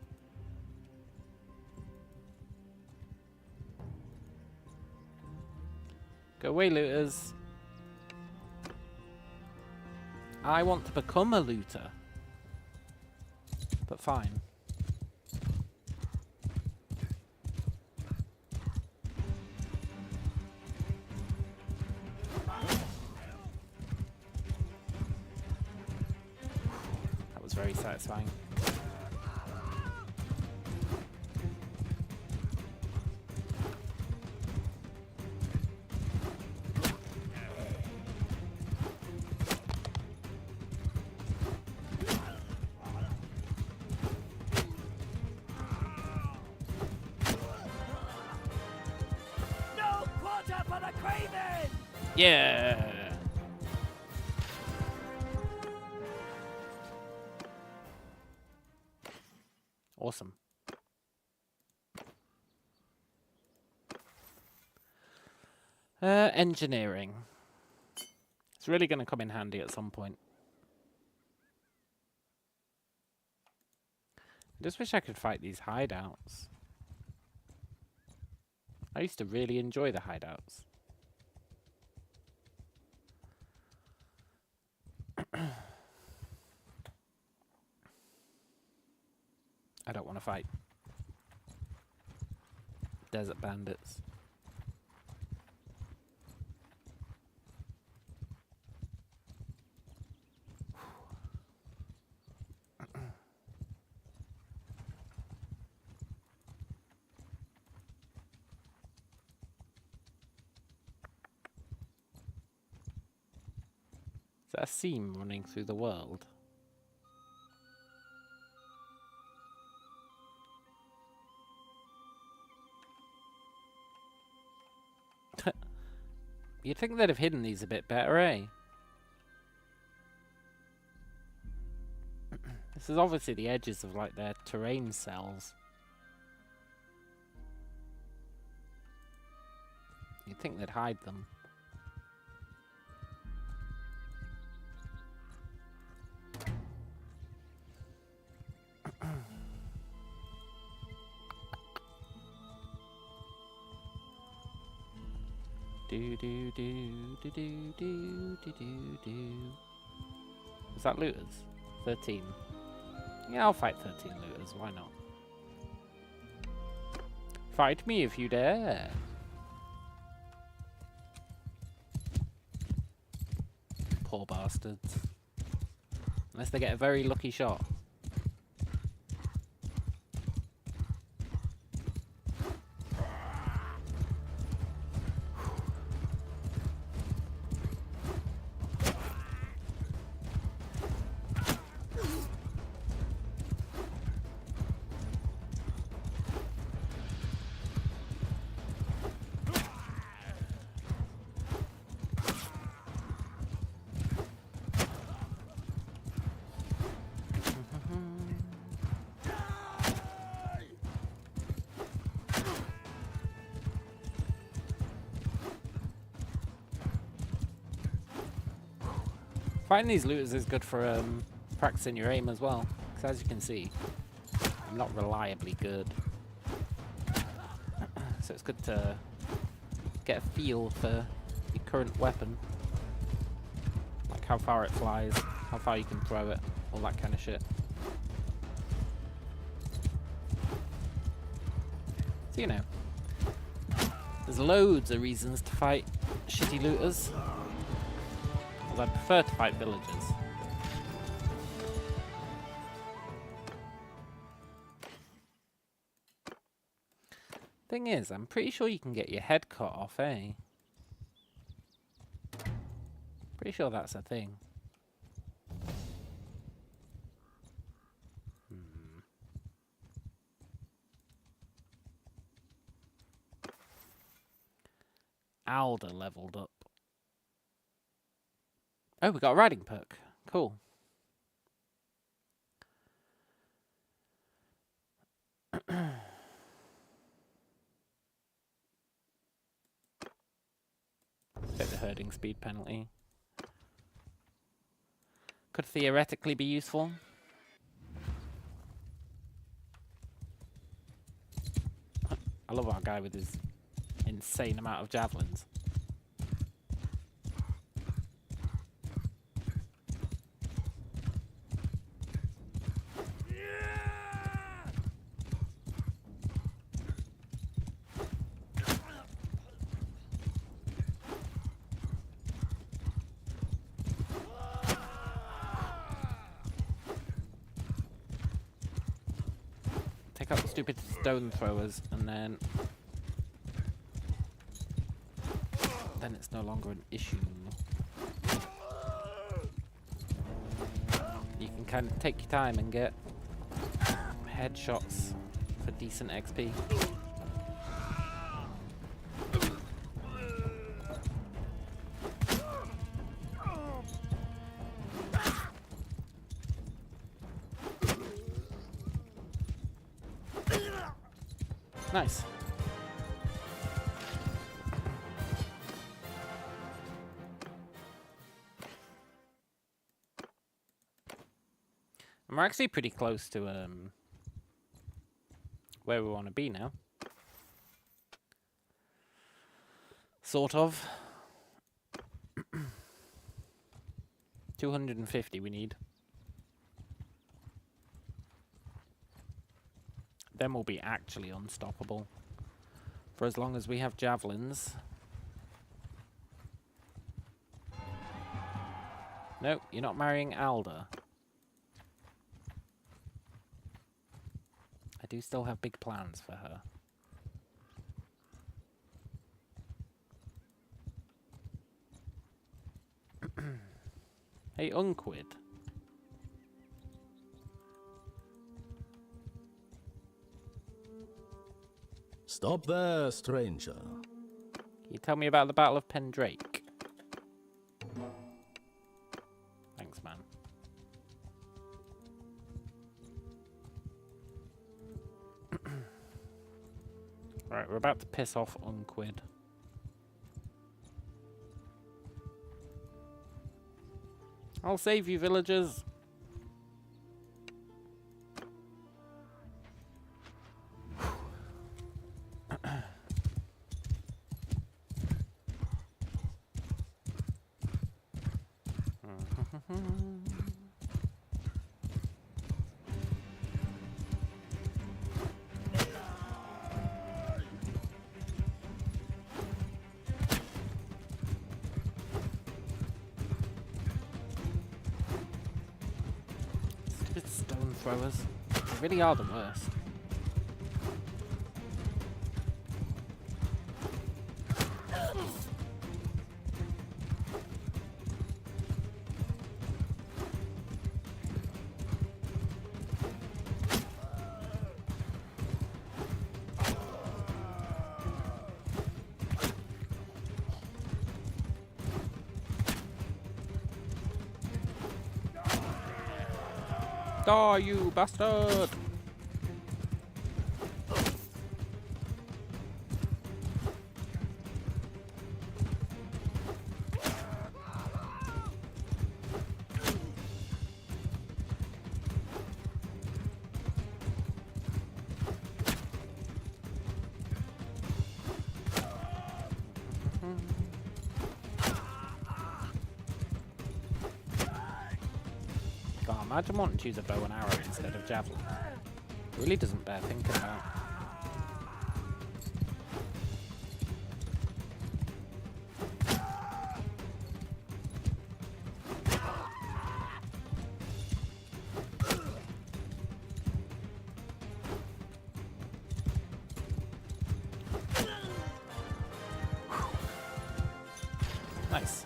Go away, looters. I want to become a looter. But fine. That was very satisfying. Yeah. Awesome. Engineering. It's really going to come in handy at some point. I just wish I could fight these hideouts. I used to really enjoy the hideouts. I don't want to fight desert bandits. that a seam running through the world? You'd think they'd have hidden these a bit better, eh? This is obviously the edges of, like, their terrain cells. You'd think they'd hide them. Do do do do do do do do do. Is that looters? 13. Yeah, I'll fight 13 looters, why not? Fight me if you dare. Poor bastards. Unless they get a very lucky shot. Fighting these looters is good for practicing your aim as well, because as you can see, I'm not reliably good. So it's good to get a feel for your current weapon. Like how far it flies, how far you can throw it, all that kind of shit. So you know, there's loads of reasons to fight shitty looters. I prefer to fight villagers. Thing is, I'm pretty sure you can get your head cut off, eh? Pretty sure that's a thing. Alder leveled up. Oh, we got a riding perk. Cool. Bit the herding speed penalty. Could theoretically be useful. I love our guy with his insane amount of javelins. Take out the stupid stone throwers, and then it's no longer an issue. You can kind of take your time and get headshots for decent XP. Nice. And we're actually pretty close to where we want to be now. Sort of. 250 we need. Then we'll be actually unstoppable. For as long as we have javelins. Nope, you're not marrying Alda. I do still have big plans for her. Hey, Unquid. Stop there, stranger. Can you tell me about the Battle of Pendrake? Thanks, man. Right, we're about to piss off Unquid. I'll save you, villagers. Stupid stone throwers. They really are the worst. Die, you bastard! God, imagine wanting to use a bow and arrow instead of javelin. It really doesn't bear thinking about. Nice.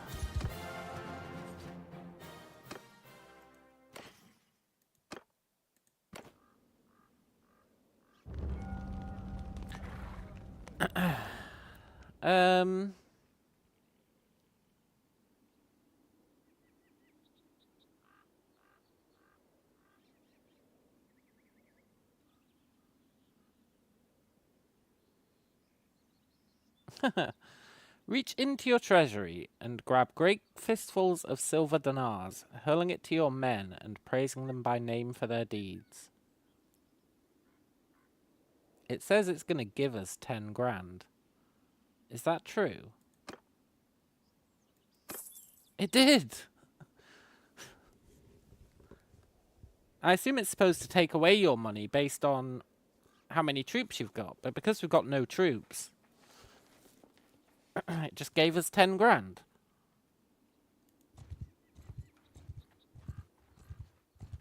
Reach into your treasury and grab great fistfuls of silver dinars, hurling it to your men and praising them by name for their deeds. It says it's going to give us 10 grand. Is that true? It did! I assume it's supposed to take away your money based on how many troops you've got, but because we've got no troops, it just gave us 10 grand.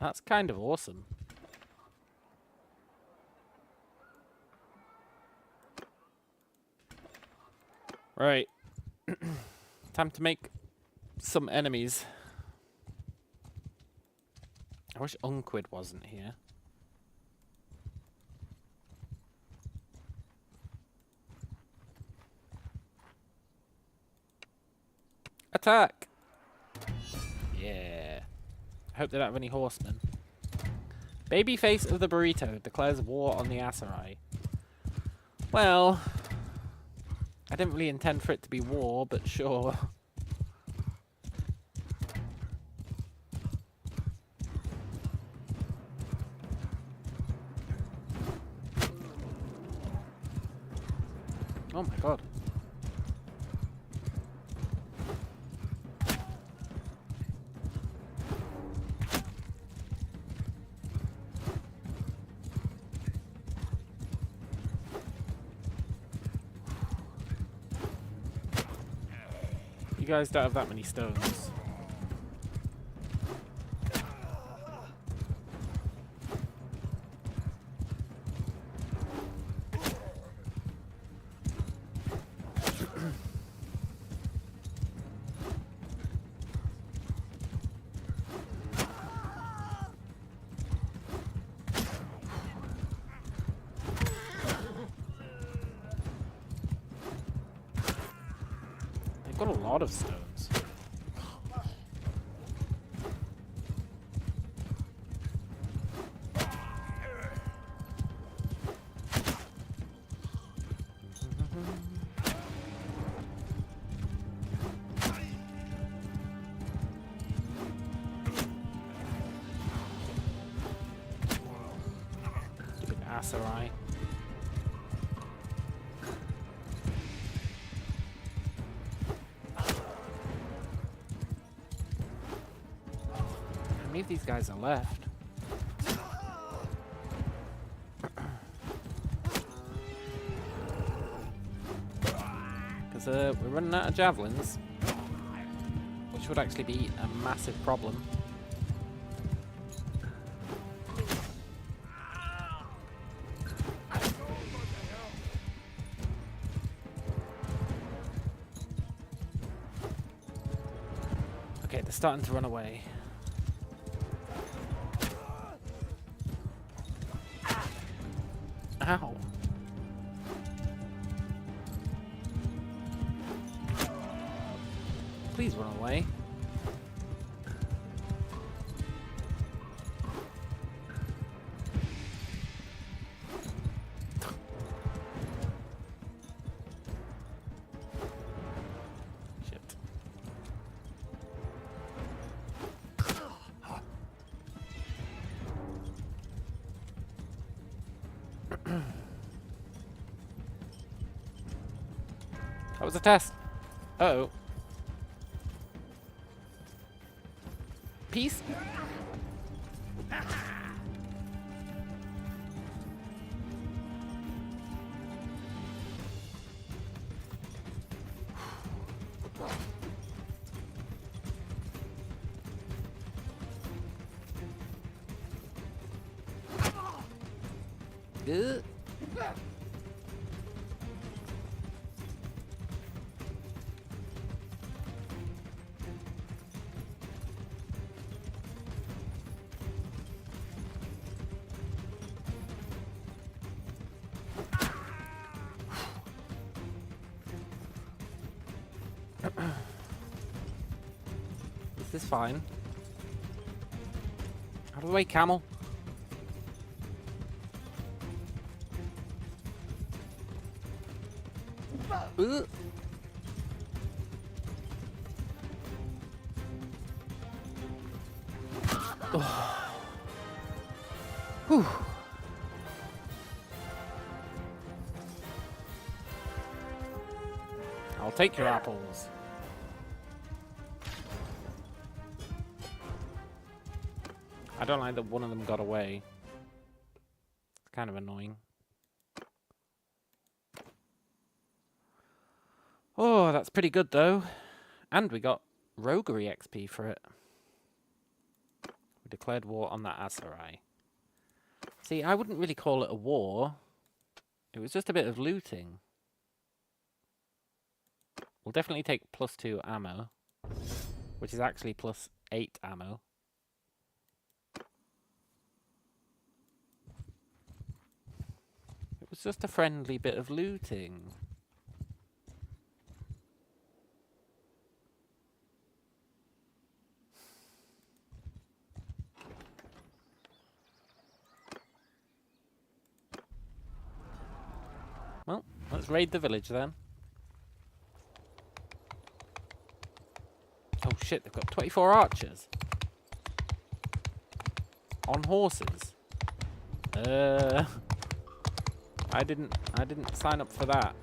That's kind of awesome. Right. Time to make some enemies. I wish Unquid wasn't here. Attack! Yeah. I hope they don't have any horsemen. Babyface of the Burrito declares war on the Aserai. Well, I didn't really intend for it to be war, but sure. Oh my god. You guys don't have that many stones. lot of stones. Stupid Aserai. How many of these guys are left? Because we're running out of javelins, which would actually be a massive problem. Okay, they're starting to run away. Ow. Please run away. Shit. That was a test. Uh-oh. Peace? Good. This is fine. Out of the way, camel. Ugh. Oh. Whew. I'll take your apples. I don't like that one of them got away. It's kind of annoying. Oh, that's pretty good though. And we got roguery XP for it. We declared war on that Aserai. See, I wouldn't really call it a war. It was just a bit of looting. We'll definitely take +2 ammo, which is actually +8 ammo. It was just a friendly bit of looting. Well, let's raid the village then. Oh shit, they've got 24 archers. On horses. I didn't sign up for that.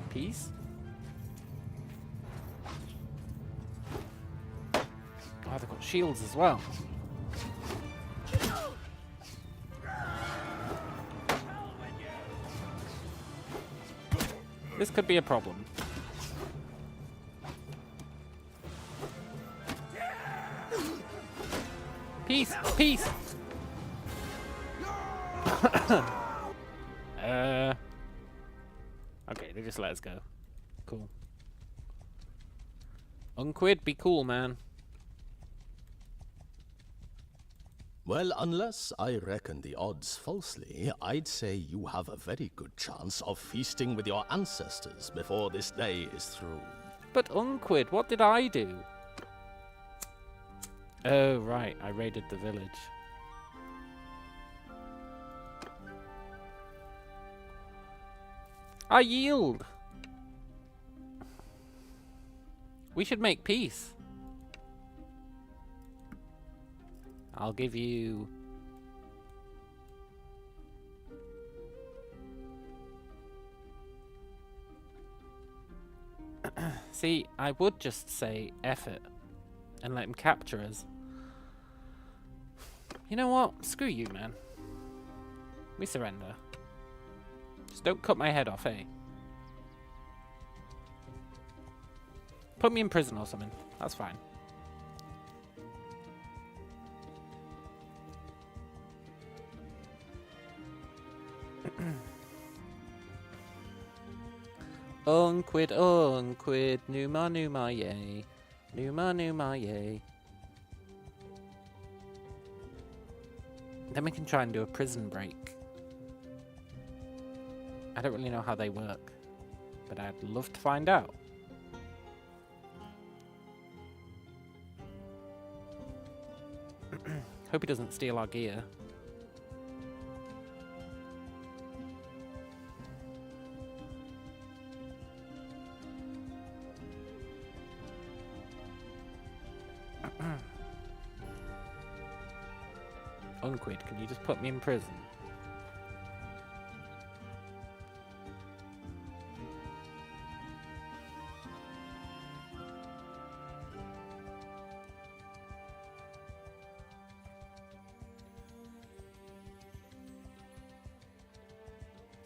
Peace. Oh, they've got shields as well. This could be a problem. Peace! Peace! Okay, they just let us go. Cool. Unquid, be cool, man. Well, unless I reckon the odds falsely, I'd say you have a very good chance of feasting with your ancestors before this day is through. But Unquid, what did I do? Oh, right, I raided the village. I yield! We should make peace. I'll give you... See, I would just say F it and let him capture us. You know what? Screw you, man. We surrender. Just don't cut my head off, eh? Put me in prison or something. That's fine. Unquid, unquid, numa, yay. Numa, yay. Then we can try and do a prison break. I don't really know how they work, but I'd love to find out. Hope he doesn't steal our gear. Unquid, can you just put me in prison?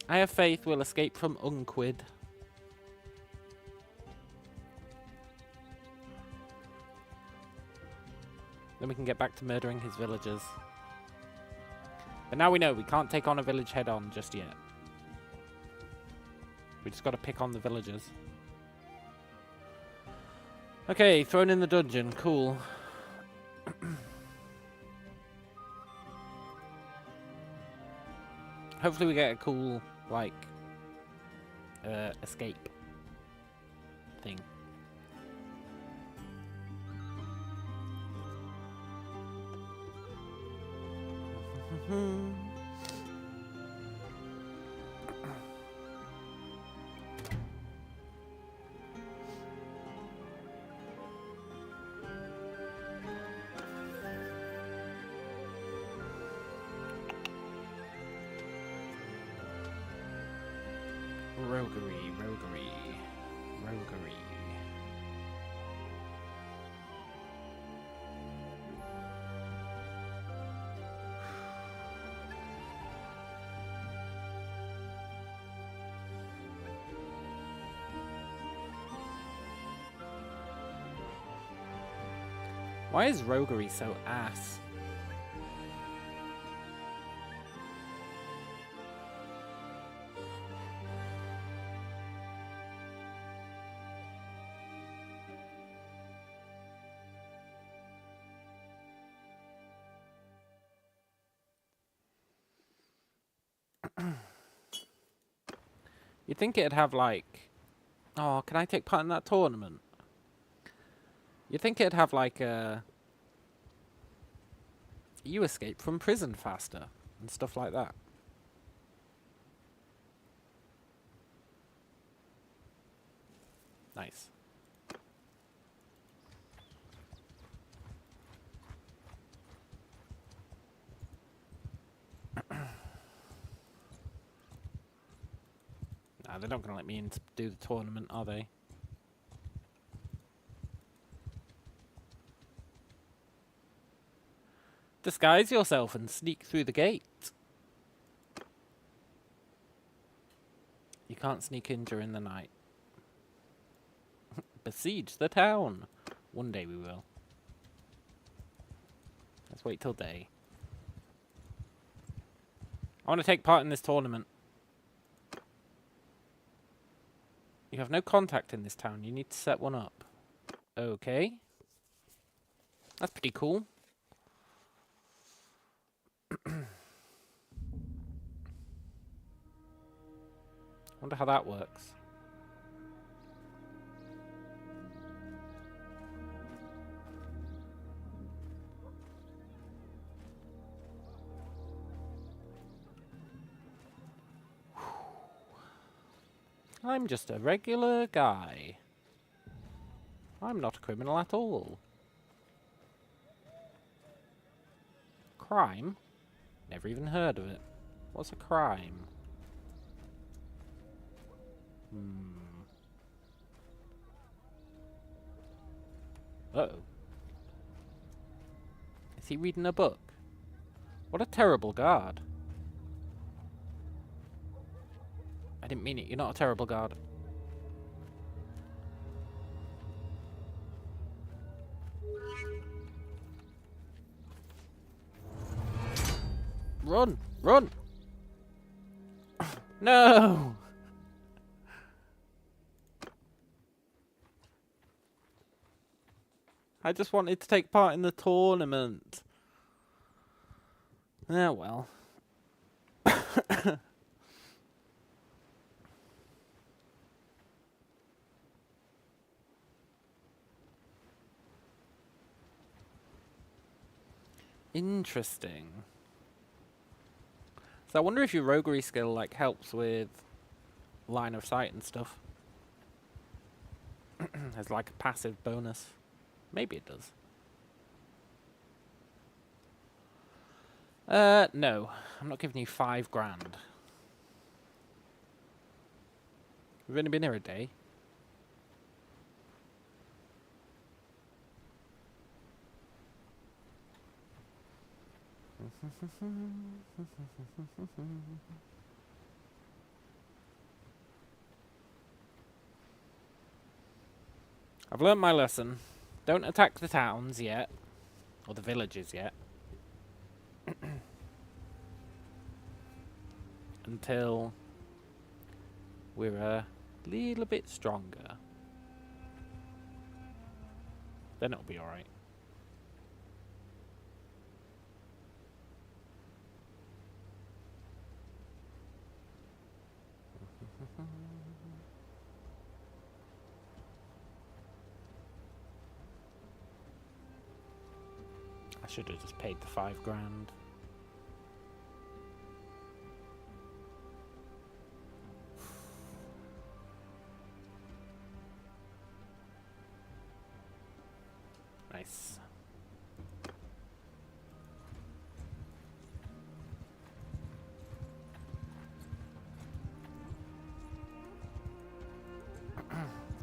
I have faith we'll escape from Unquid. Then we can get back to murdering his villagers. But now we know we can't take on a village head on just yet. We just got to pick on the villagers. Okay, thrown in the dungeon. Cool. Hopefully we get a cool, like, escape thing. Roguery. Why is roguery so ass? You'd think it'd have like... Oh, can I take part in that tournament? You'd think it'd have like a... You escape from prison faster and stuff like that. Nice. Nah, they're not going to let me in to do the tournament, are they? Disguise yourself and sneak through the gate. You can't sneak in during the night. Besiege the town. One day we will. Let's wait till day. I want to take part in this tournament. You have no contact in this town. You need to set one up. Okay. That's pretty cool. Wonder how that works. I'm just a regular guy. I'm not a criminal at all. Crime? Never even heard of it. What's a crime? Uh-oh. Is he reading a book? What a terrible guard. I didn't mean it. You're not a terrible guard. Run! Run! No! I just wanted to take part in the tournament. Ah, well. Interesting. So I wonder if your roguery skill like helps with line of sight and stuff. As like a passive bonus. Maybe it does. No. I'm not giving you 5 grand. We've only been here a day. I've learnt my lesson. Don't attack the towns yet. Or the villages yet. Until we're a little bit stronger. Then it'll be alright. I should have just paid the 5 grand. Nice.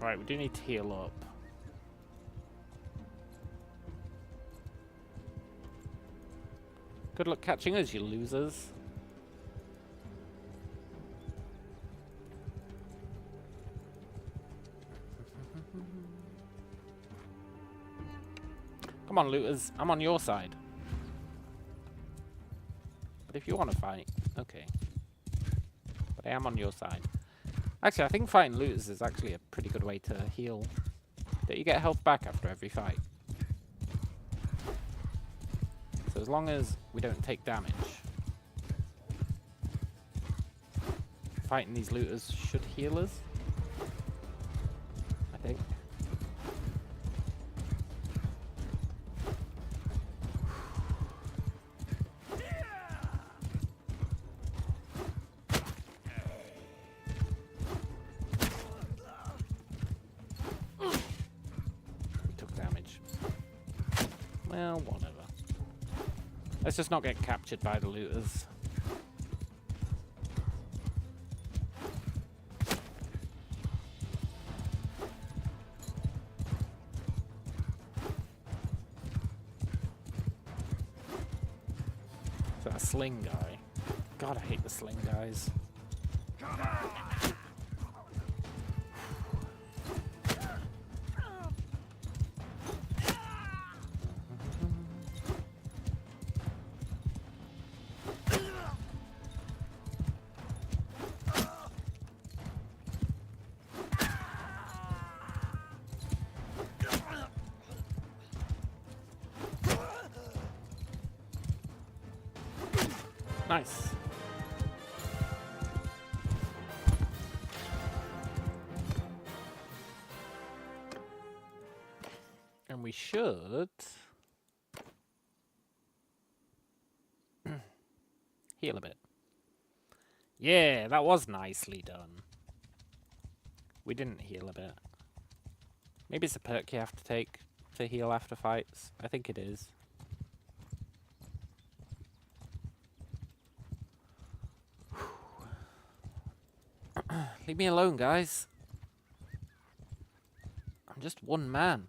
Right, we do need to heal up. Good luck catching us, you losers. Come on, looters. I'm on your side. But if you want to fight, okay. But I am on your side. Actually, I think fighting looters is actually a pretty good way to heal. That you get health back after every fight. So as long as we don't take damage, fighting these looters should heal us. I think. Well, whatever. Let's just not get captured by the looters. Is that a sling guy? God, I hate the sling guys. Nice. should heal a bit. Yeah, that was nicely done. We didn't heal a bit. Maybe it's a perk you have to take to heal after fights. I think it is. Leave me alone, guys. I'm just one man.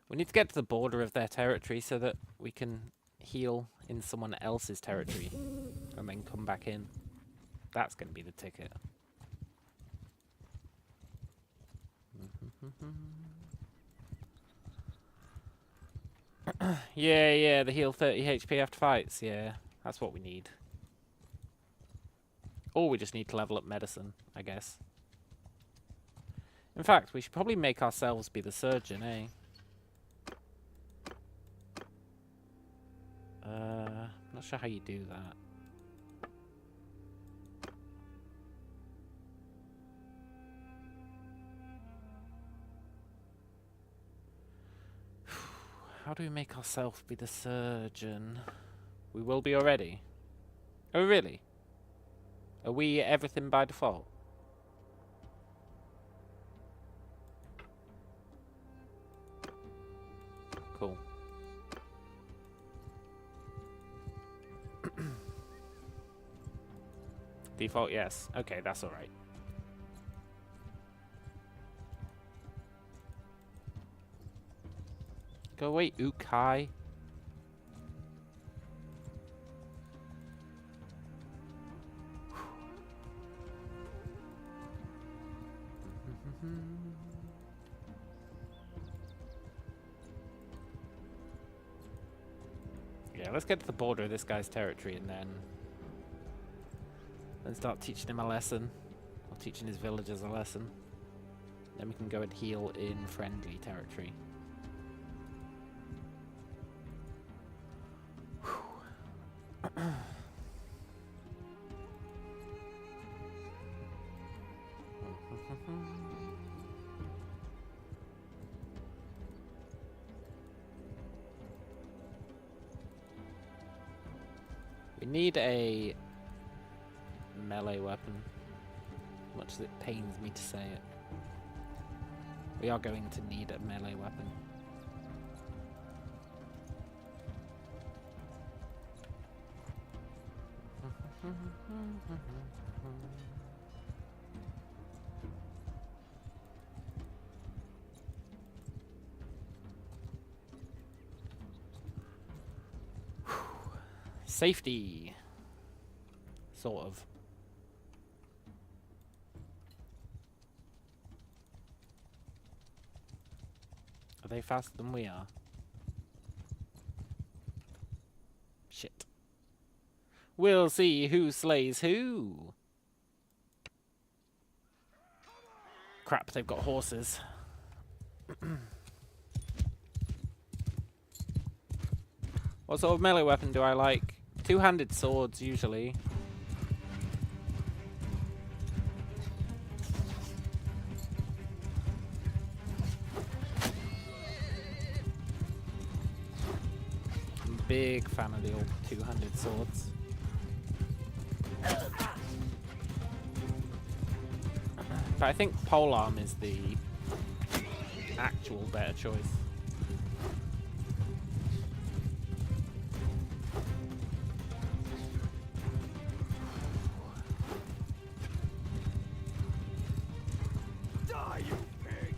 We need to get to the border of their territory so that we can heal in someone else's territory and then come back in. That's going to be the ticket. Yeah, the heal 30 HP after fights. Yeah, that's what we need. Or we just need to level up medicine, I guess. In fact, we should probably make ourselves be the surgeon, eh? Not sure how you do that. How do we make ourselves be the surgeon? We will be already. Oh, really? Are we everything by default? Cool. Default, yes. Okay, that's alright. Go away, Ukai. Yeah, let's get to the border of this guy's territory and then start teaching him a lesson. Or teaching his villagers a lesson. Then we can go and heal in friendly territory. We need a melee weapon, much as it pains me to say it. We are going to need a melee weapon. Safety. Sort of. Are they faster than we are? Shit. We'll see who slays who. Crap, they've got horses. What sort of melee weapon do I like? Two-handed swords, usually. I'm a big fan of the old two-handed swords. But I think polearm is the actual better choice. Die, you pig!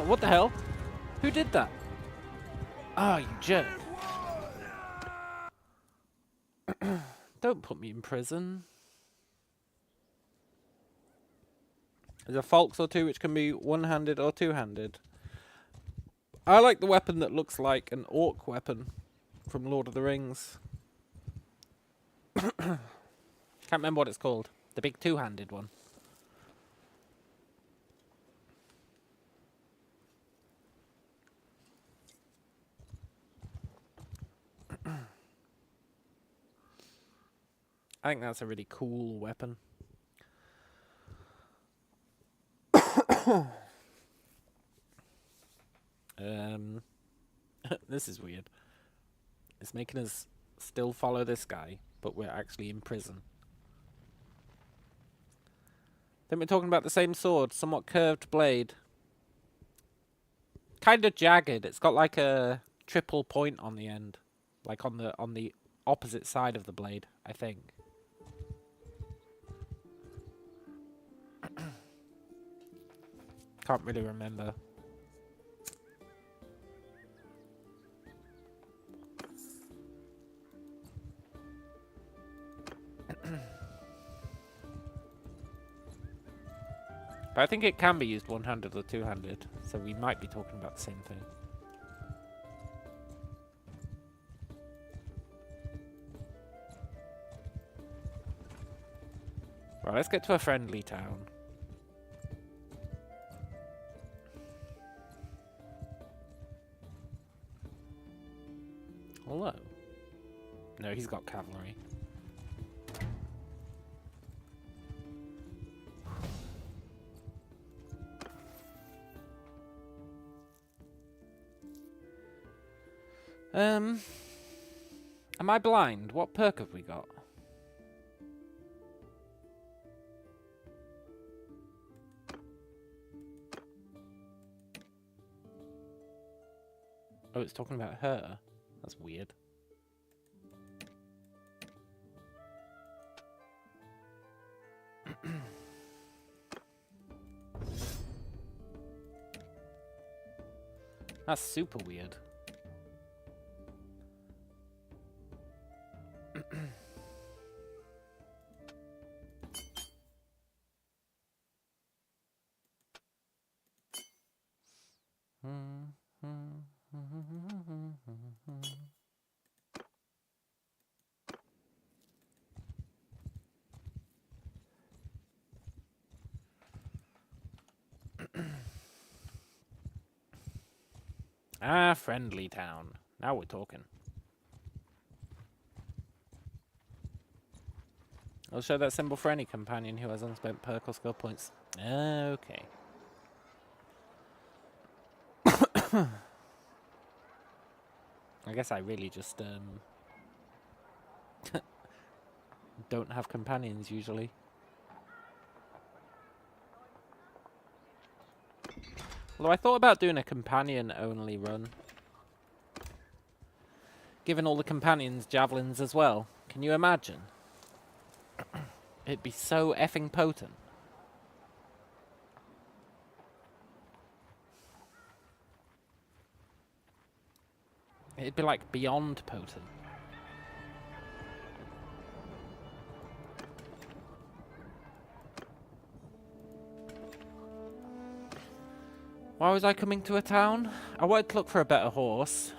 What the hell? Who did that? Ah, you jerk. Don't put me in prison. There's a Falx or two which can be one-handed or two-handed. I like the weapon that looks like an orc weapon from Lord of the Rings. Can't remember what it's called. The big two-handed one. I think that's a really cool weapon. This is weird. It's making us still follow this guy, but we're actually in prison. Then we're talking about the same sword, somewhat curved blade. Kind of jagged. It's got like a triple point on the end, like on the opposite side of the blade, I think. Can't really remember. But I think it can be used one-handed or two-handed, so we might be talking about the same thing. Right, let's get to a friendly town. Hello. No, he's got cavalry. Am I blind? What perk have we got? Oh, it's talking about her. That's weird. That's super weird. Ah, friendly town. Now we're talking. I'll show that symbol for any companion who has unspent perk or skill points. Okay. I guess I really just don't have companions usually. Although I thought about doing a companion-only run. Giving all the companions javelins as well. Can you imagine? It'd be so effing potent. It'd be like beyond potent. Why was I coming to a town? I wanted to look for a better horse.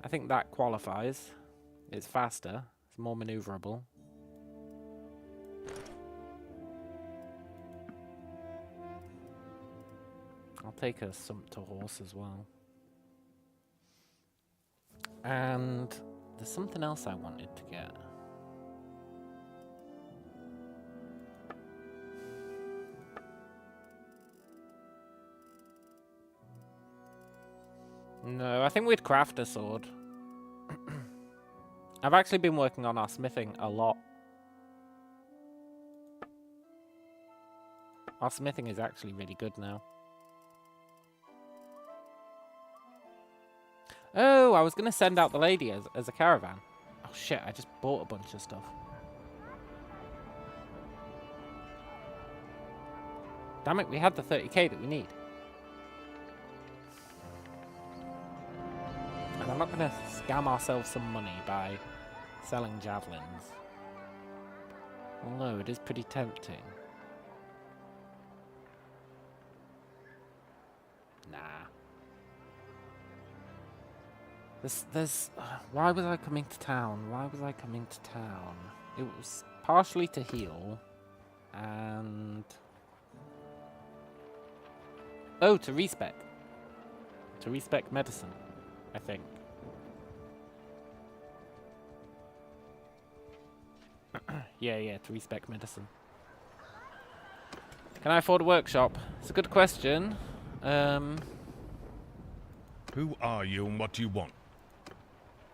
I think that qualifies. It's faster. It's more maneuverable. I'll take a sumpter horse as well. And there's something else I wanted to get. No, I think we'd craft a sword. I've actually been working on our smithing a lot. Our smithing is actually really good now. Oh, I was going to send out the lady as a caravan. Oh shit, I just bought a bunch of stuff. Damn it, we had the 30k that we need. And I'm not going to scam ourselves some money by selling javelins. Although it is pretty tempting. Nah. There's why was I coming to town? Why was I coming to town? It was partially to heal, and... Oh, to respec. To respec medicine, I think. Yeah, to respec medicine. Can I afford a workshop? It's a good question. Who are you and what do you want?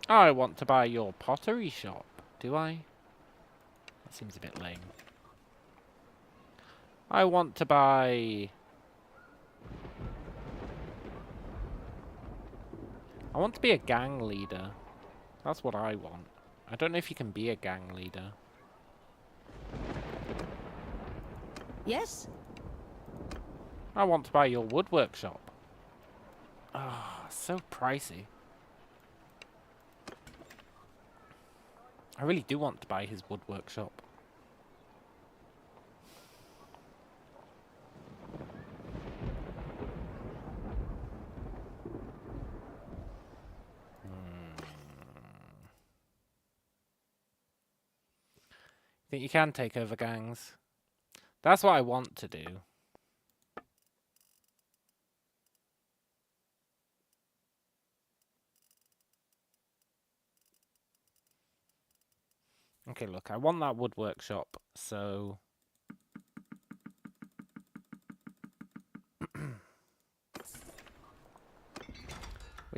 I want to buy your pottery shop. Do I? That seems a bit lame. I want to buy... I want to be a gang leader. That's what I want. I don't know if you can be a gang leader. Yes? I want to buy your woodwork shop. Ah, so pricey. I really do want to buy his woodwork shop. Think you can take over gangs? That's what I want to do. Okay, look, I want that woodwork shop, so... We're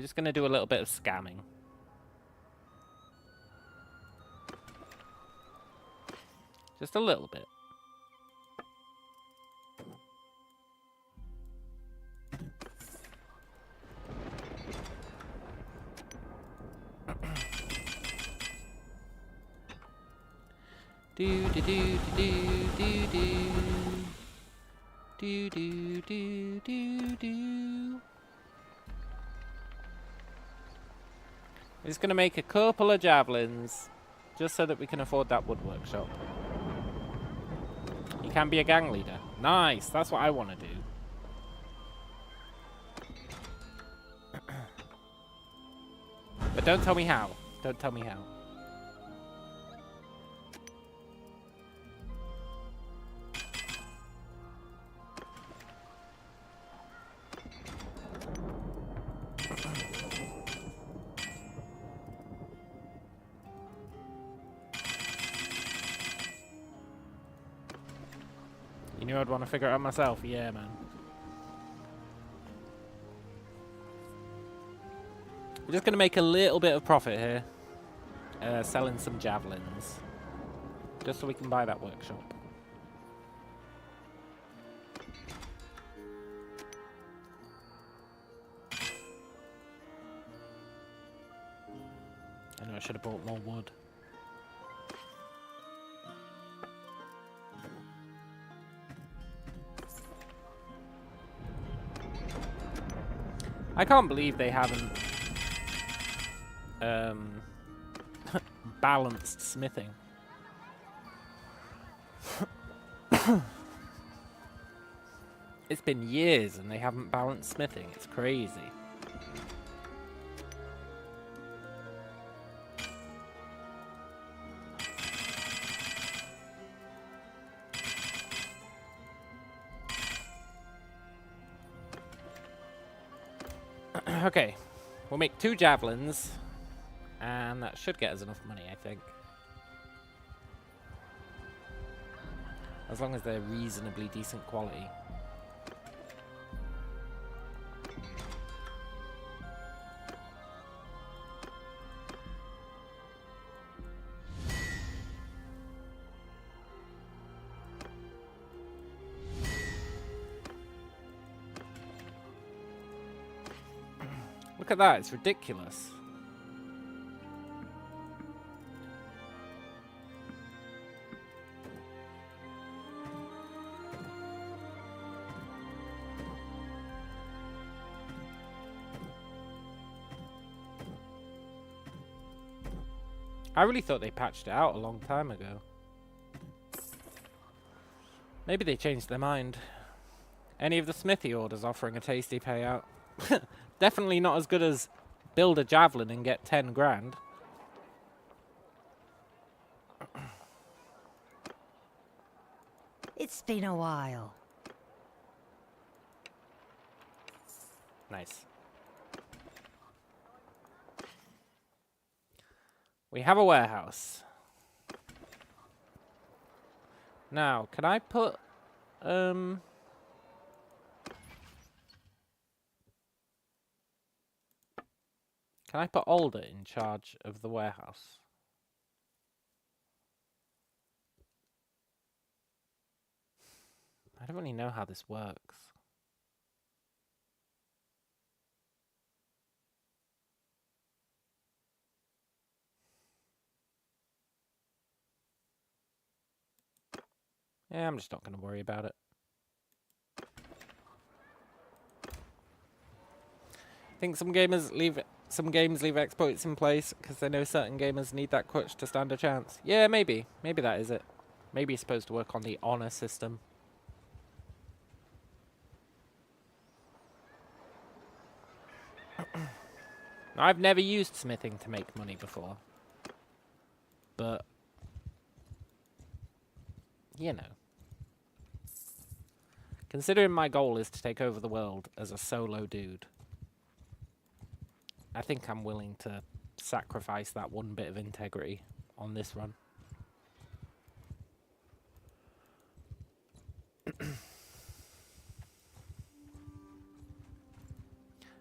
just going to do a little bit of scamming. Just a little bit. Do do do do do do do do do do do. We're just gonna make a couple of javelins, just so that we can afford that woodwork shop. You can be a gang leader. Nice. That's what I want to do. But don't tell me how. Don't tell me how. You knew I'd want to figure it out myself. Yeah, man. We're just going to make a little bit of profit here. Selling some javelins. Just so we can buy that workshop. I know I should have bought more wood. I can't believe they haven't balanced smithing. It's been years and they haven't balanced smithing. It's crazy. Okay, we'll make 2 javelins, and that should get us enough money, I think. As long as they're reasonably decent quality. Look at that, it's ridiculous. I really thought they patched it out a long time ago. Maybe they changed their mind. Any of the smithy orders offering a tasty payout? Definitely not as good as build a javelin and get 10 grand. It's been a while. Nice. We have a warehouse. Now, can I put can I put Alder in charge of the warehouse? I don't really know how this works. Yeah, I'm just not going to worry about it. I think some games leave exploits in place because they know certain gamers need that crutch to stand a chance. Yeah, maybe. Maybe that is it. Maybe it's supposed to work on the honor system. I've never used smithing to make money before. But, you know. Considering my goal is to take over the world as a solo dude, I think I'm willing to sacrifice that one bit of integrity on this run.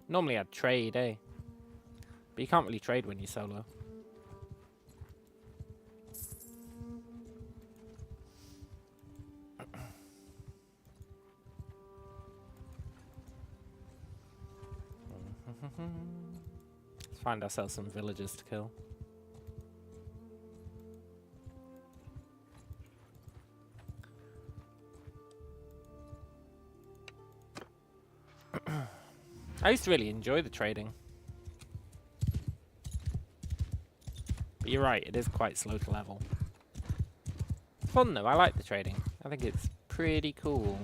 Normally I'd trade, eh? But you can't really trade when you're solo. Let's find ourselves some villagers to kill. I used to really enjoy the trading. But you're right, it is quite slow to level. It's fun though, I like the trading. I think it's pretty cool.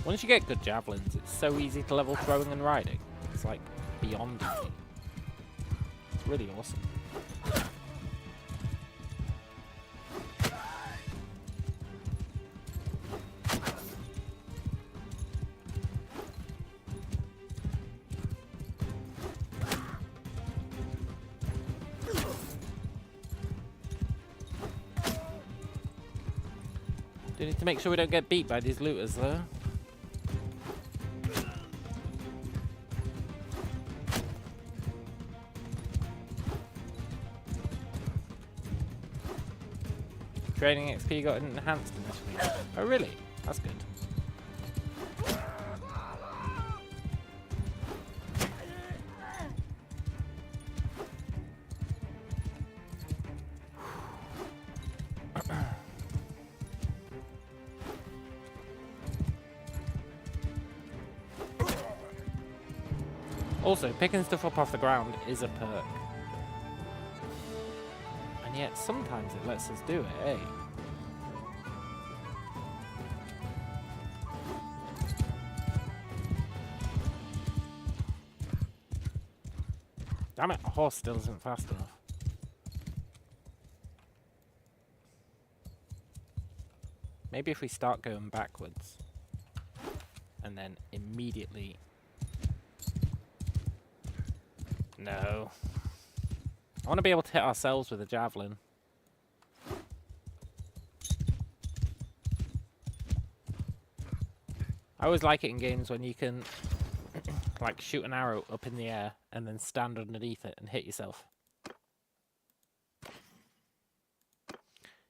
Once you get good javelins, it's so easy to level throwing and riding. It's like beyond easy. It's really awesome. Do need to make sure we don't get beat by these looters though. Training XP got enhanced initially. Oh really? That's good. Also, picking stuff up off the ground is a perk. And yet, sometimes it lets us do it, eh? Damn it, a horse still isn't fast enough. Maybe if we start going backwards, and then immediately... No. I want to be able to hit ourselves with a javelin. I always like it in games when you can like shoot an arrow up in the air and then stand underneath it and hit yourself.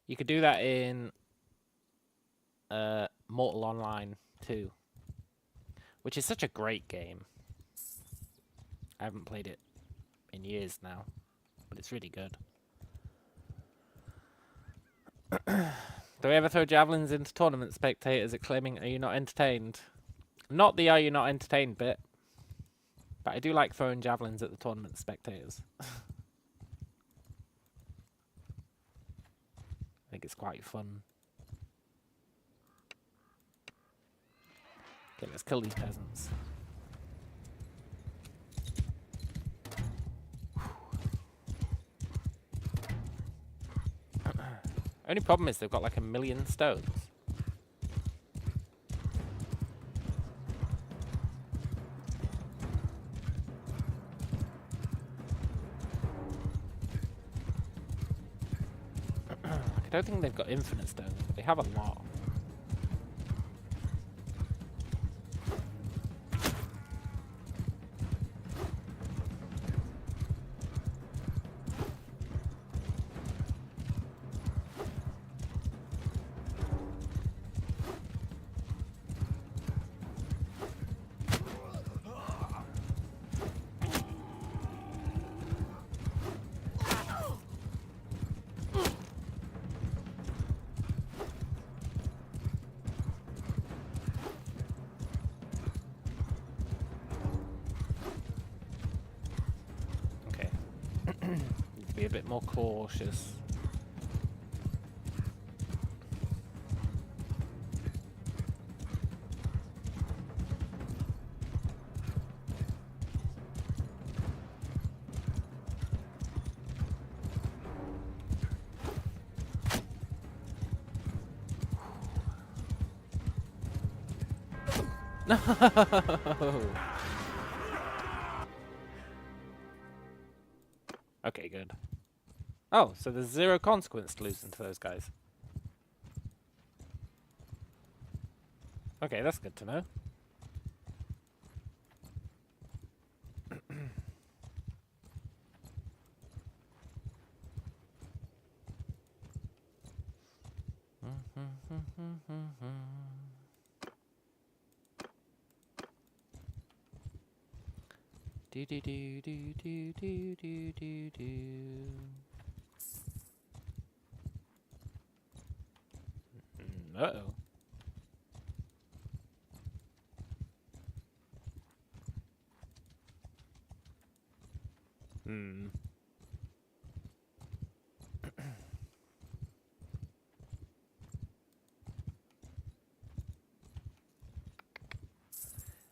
You could do that in Mortal Online 2, which is such a great game. I haven't played it in years now, but it's really good. Do we ever throw javelins into tournament spectators exclaiming, "Are you not entertained?" Not the "are you not entertained" bit, but I do like throwing javelins at the tournament spectators. think it's quite fun. Okay, let's kill these peasants. Only problem is they've got like 1,000,000 stones. I don't think they've got infinite stones, but they have a lot. Be a bit more cautious. No. Okay, good. Oh, so there's 0 consequence to losing to those guys. Okay, that's good to know. Do do do do do do do do do. Uh-oh.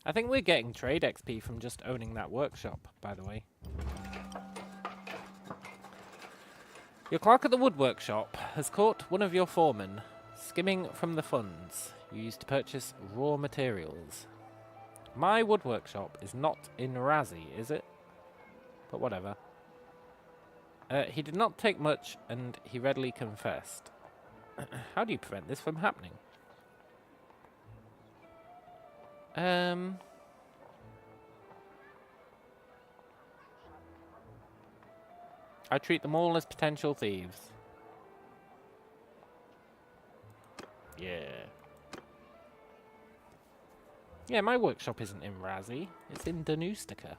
I think we're getting trade XP from just owning that workshop, by the way. Your clerk at the wood workshop has caught one of your foremen skimming from the funds used to purchase raw materials. My wood workshop is not in Razzie, is it? But whatever. He did not take much, and he readily confessed. How do you prevent this from happening? I treat them all as potential thieves. Yeah. Yeah, my workshop isn't in Razzie. It's in Danustica.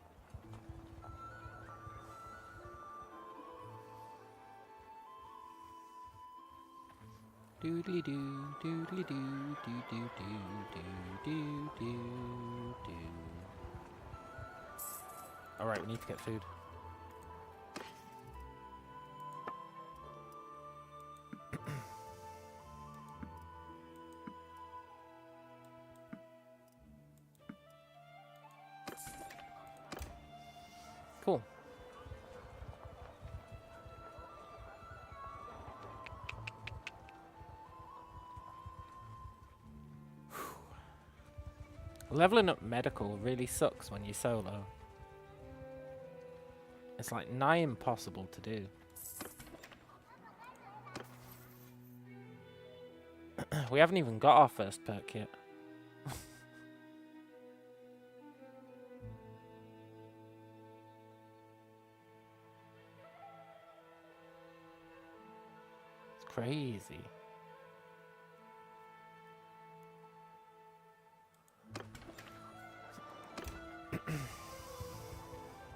Doodly doo, doodly doo, doo doo doo doo doo doo. Alright, we need to get food. Cool. Leveling up medical really sucks when you're solo. It's like nigh impossible to do. We haven't even got our first perk yet. It's crazy.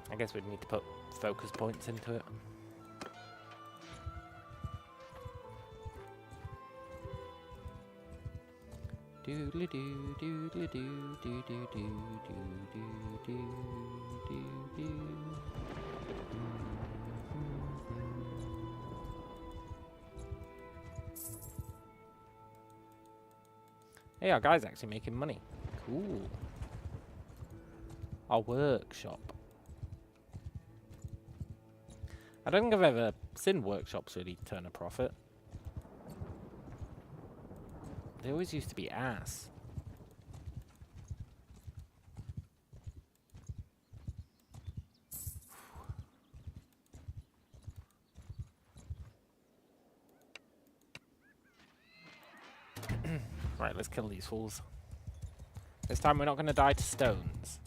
I guess we'd need to put focus points into it. Doodly doo, doodly doo, doo doo doo, doo doo doo, doo doo. Hey, our guy's actually making money. Cool. Our workshop. I don't think I've ever seen workshops really turn a profit. They always used to be ass. Right, let's kill these fools. This time we're not going to die to stones.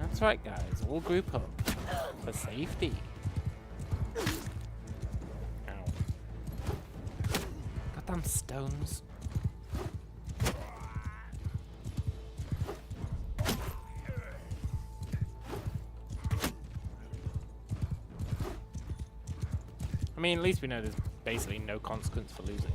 That's right, guys. All group up for safety. Ow. Goddamn stones. I mean, at least we know there's basically no consequence for losing.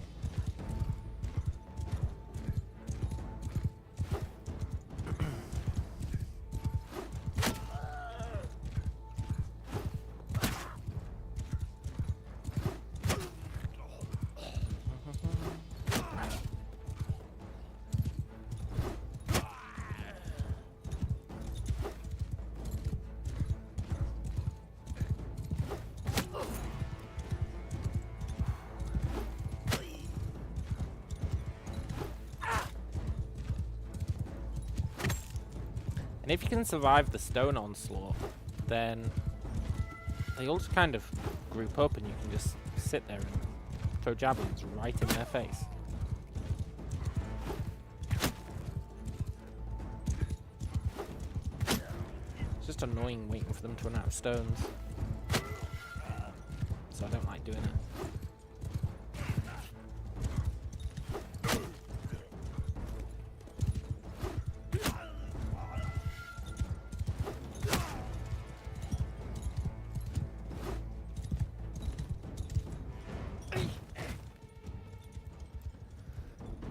And if you can survive the stone onslaught, then they all just kind of group up and you can just sit there and throw javelins right in their face. It's just annoying waiting for them to run out of stones. So I don't like doing it.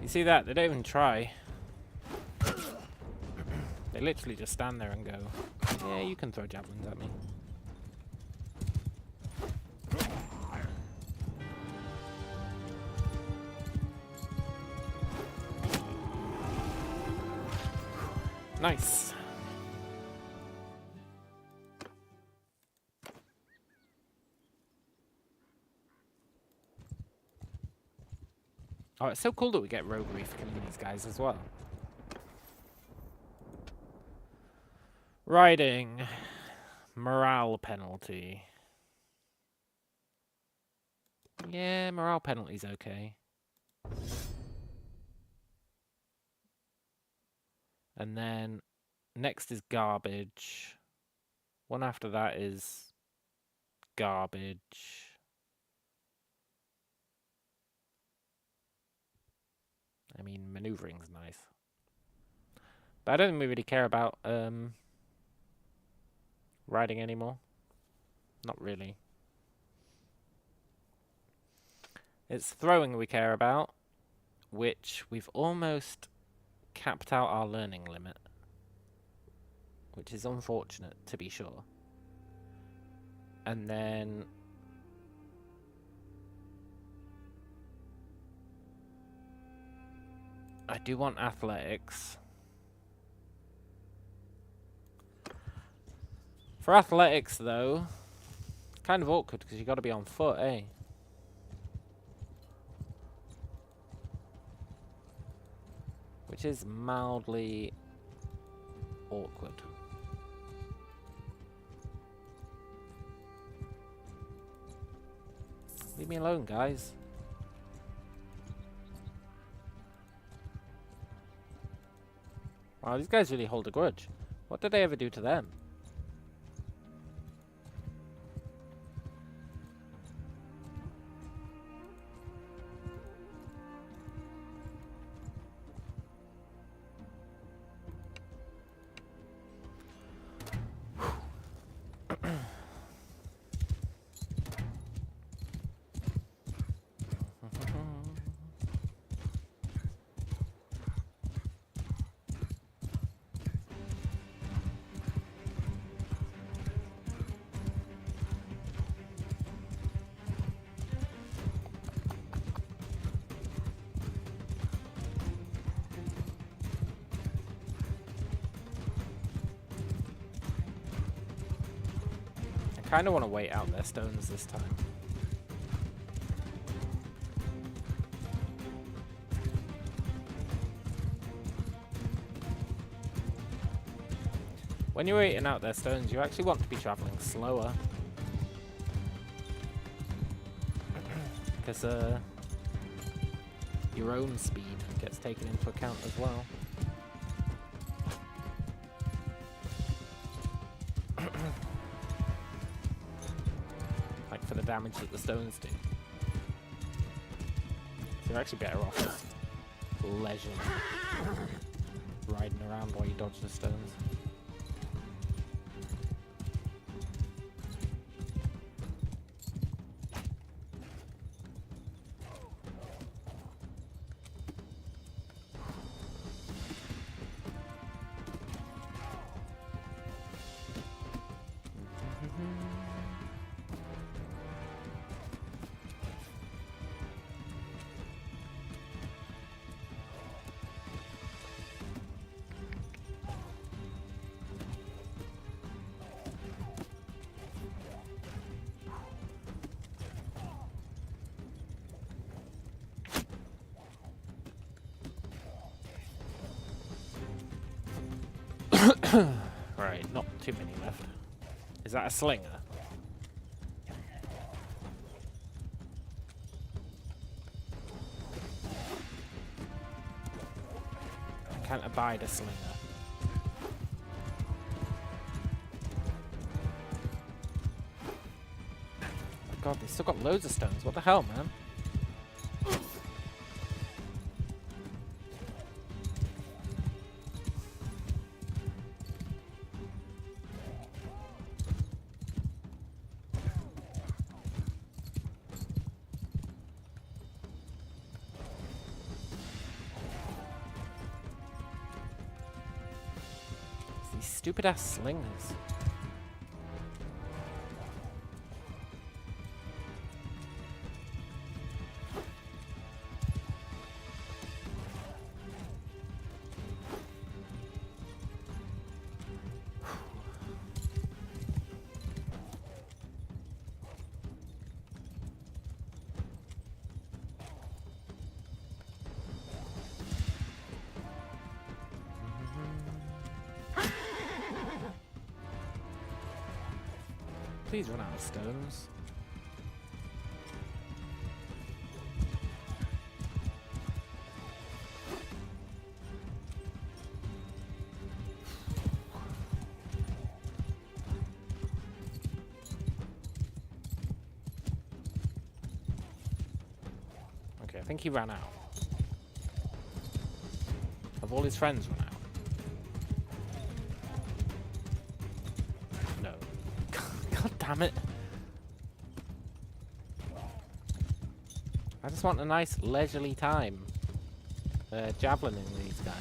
See that? They don't even try. They literally just stand there and go, yeah, you can throw javelins at me. Nice. Oh, it's so cool that we get roguery for killing these guys as well. Riding. Morale penalty. Yeah, morale penalty's okay. And then next is garbage. One after that is garbage. I mean, maneuvering's nice. But I don't think we really care about riding anymore. Not really. It's throwing we care about, which we've almost capped out our learning limit. Which is unfortunate, to be sure. And then I do want athletics. For athletics, though, kind of awkward because you got to be on foot, eh? Which is mildly awkward. Leave me alone, guys. Wow, these guys really hold a grudge. What did they ever do to them? I kind of want to wait out their stones this time. When you're waiting out their stones, you actually want to be traveling slower. Because your own speed gets taken into account as well. Like for the damage that the stones do. So you're actually better off just leisurely riding around while you dodge the stones. Right, not too many left. Is that a slinger? I can't abide a slinger. Oh god, they've still got loads of stones. What the hell, man? Stupid ass slingers. Please run out of stones. Okay, I think he ran out. Have all his friends run out? Damn it. I just want a nice leisurely time javelining these guys.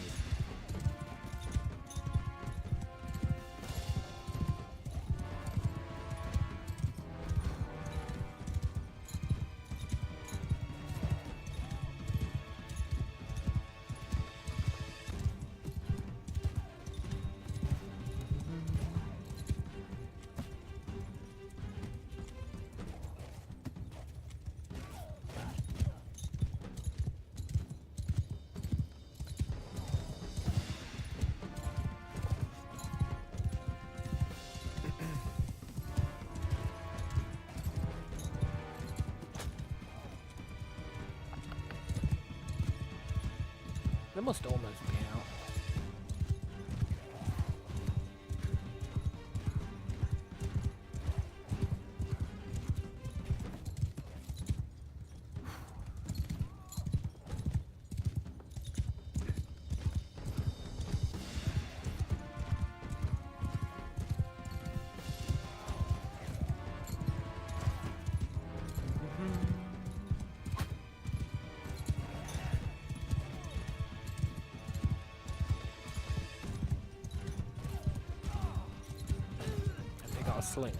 They must almost be out. a slinger.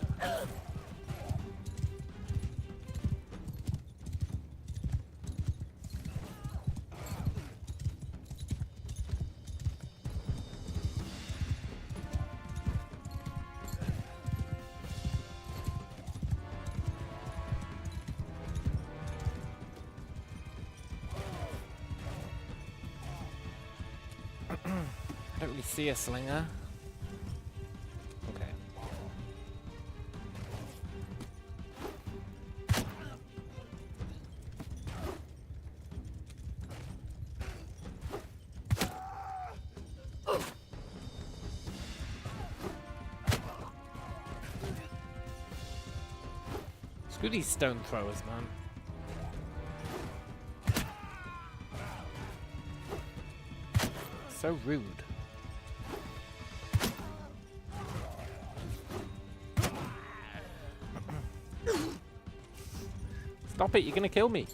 I don't really see a slinger. Okay. Screw these stone throwers, man. So rude. Stop it, you're gonna kill me.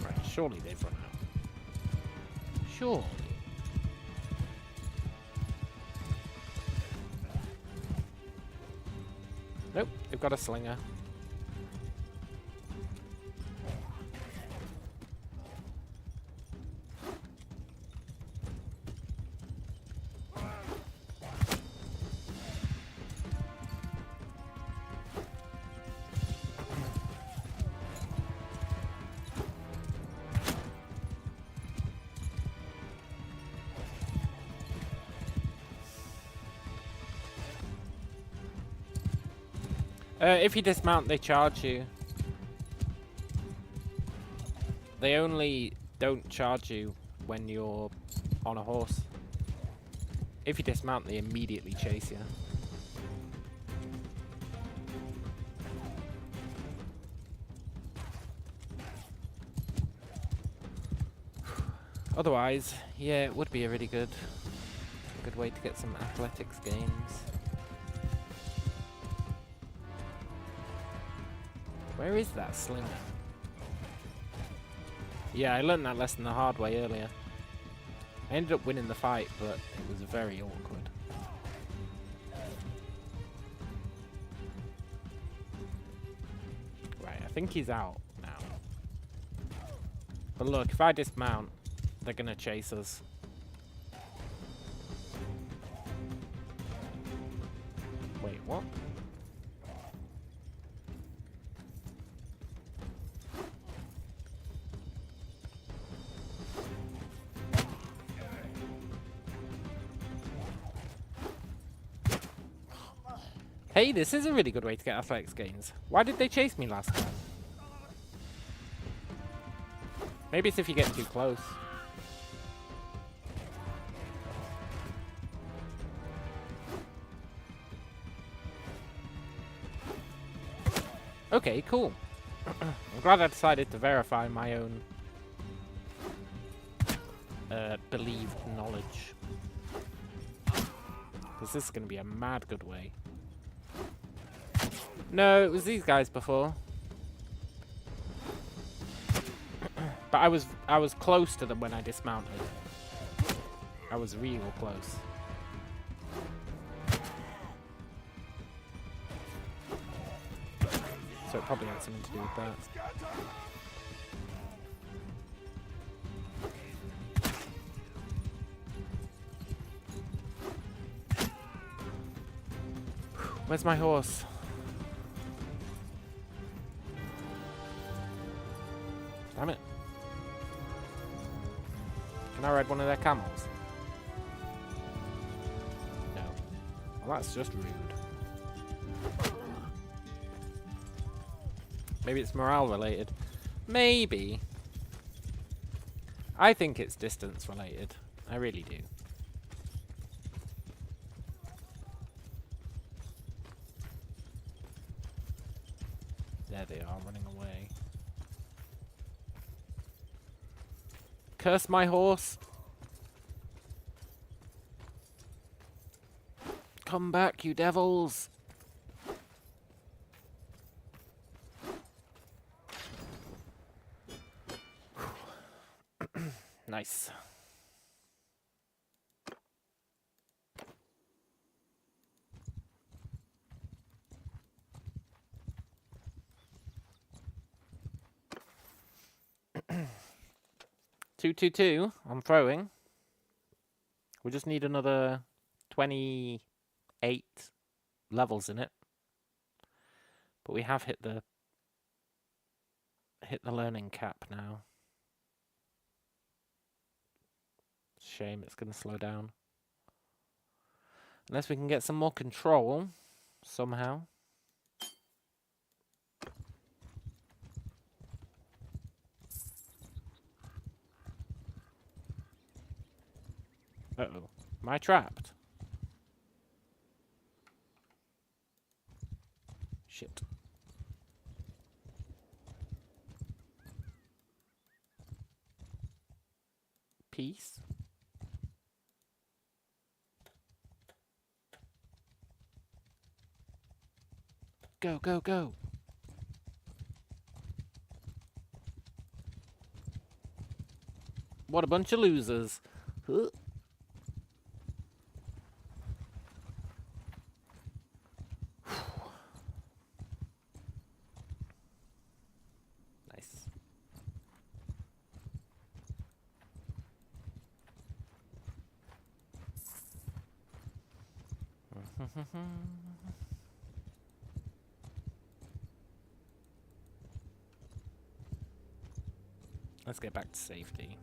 Right, surely they've run out. Surely. Nope, they've got a slinger. If you dismount, they charge you. They only don't charge you when you're on a horse. If you dismount, they immediately chase you. Otherwise, yeah, it would be a really good way to get some athletics gains. Where is that slinger? Yeah, I learned that lesson the hard way earlier. I ended up winning the fight, but it was very awkward. Right, I think he's out now. But look, if I dismount, they're gonna chase us. Wait, what? Hey, this is a really good way to get athletics gains. Why did they chase me last time? Maybe it's if you get too close. Okay, cool. I'm glad I decided to verify my own believed knowledge. Because this is going to be a mad good way. No, it was these guys before. But I was close to them when I dismounted. I was real close. So it probably had something to do with that. Where's my horse? Damn it. Can I ride one of their camels? No. Well, that's just rude. Maybe it's morale related. Maybe. I think it's distance related. I really do. There they are, running away. Curse my horse. Come back, you devils. Nice. Two. I'm throwing. We just need another 28 levels in it. But we have hit the learning cap now. Shame it's going to slow down. Unless we can get some more control somehow. Uh-oh. Am I trapped? Shit. Peace. Go, go, go. What a bunch of losers. Huh. Nice. Let's get back to safety.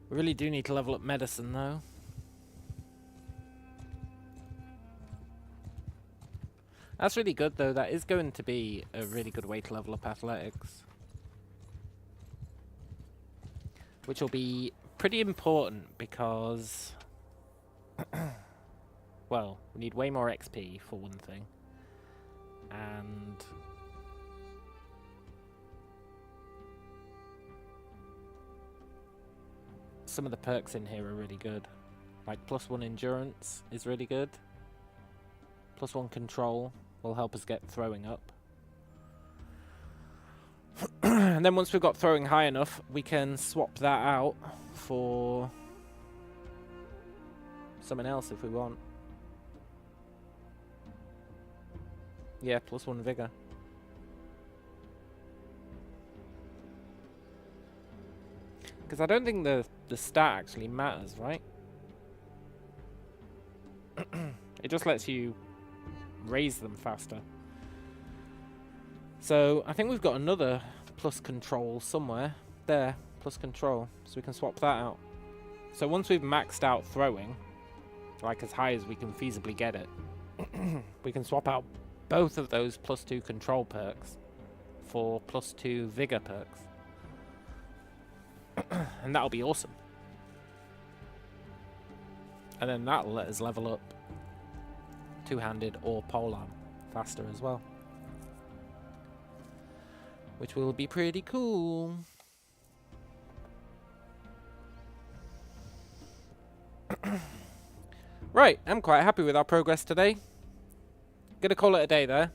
We really do need to level up medicine, though. That's really good, though. That is going to be a really good way to level up athletics. Which will be pretty important because... well, we need way more XP, for one thing. And... some of the perks in here are really good. Like +1 endurance is really good. +1 control will help us get throwing up. And then once we've got throwing high enough, we can swap that out for something else if we want. Yeah, +1 vigor. Because I don't think the stat actually matters, right? It just lets you raise them faster. So I think we've got another plus control somewhere. There, plus control. So we can swap that out. So once we've maxed out throwing, like as high as we can feasibly get it, we can swap out both of those +2 control perks for +2 vigor perks. And that'll be awesome. And then that'll let us level up two-handed or polearm faster as well. Which will be pretty cool. Right, I'm quite happy with our progress today. Gonna call it a day there.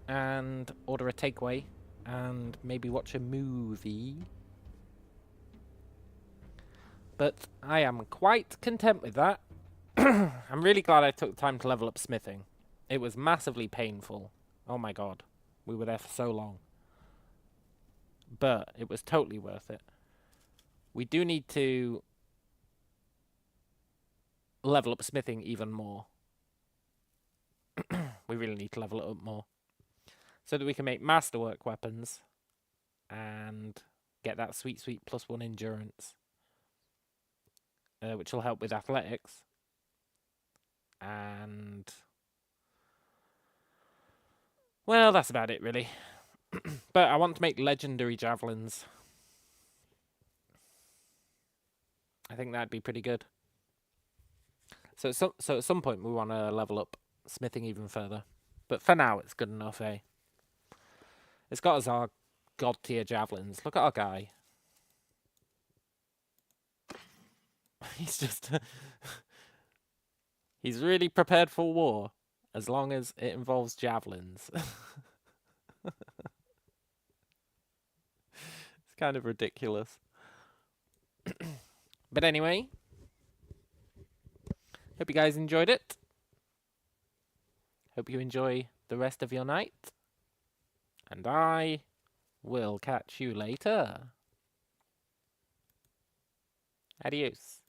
And order a takeaway. And maybe watch a movie. But I am quite content with that. I'm really glad I took time to level up smithing. It was massively painful. Oh my god. We were there for so long. But it was totally worth it. We do need to level up smithing even more. We really need to level it up more. So that we can make masterwork weapons. And get that sweet, sweet +1 endurance. Which will help with athletics. And... well, that's about it, really. But I want to make legendary javelins. I think that'd be pretty good. So at some point we want to level up smithing even further. But for now, it's good enough, eh? It's got us our god-tier javelins. Look at our guy. He's just... he's really prepared for war, as long as it involves javelins. It's kind of ridiculous. But anyway, hope you guys enjoyed it. Hope you enjoy the rest of your night. And I will catch you later. Adios.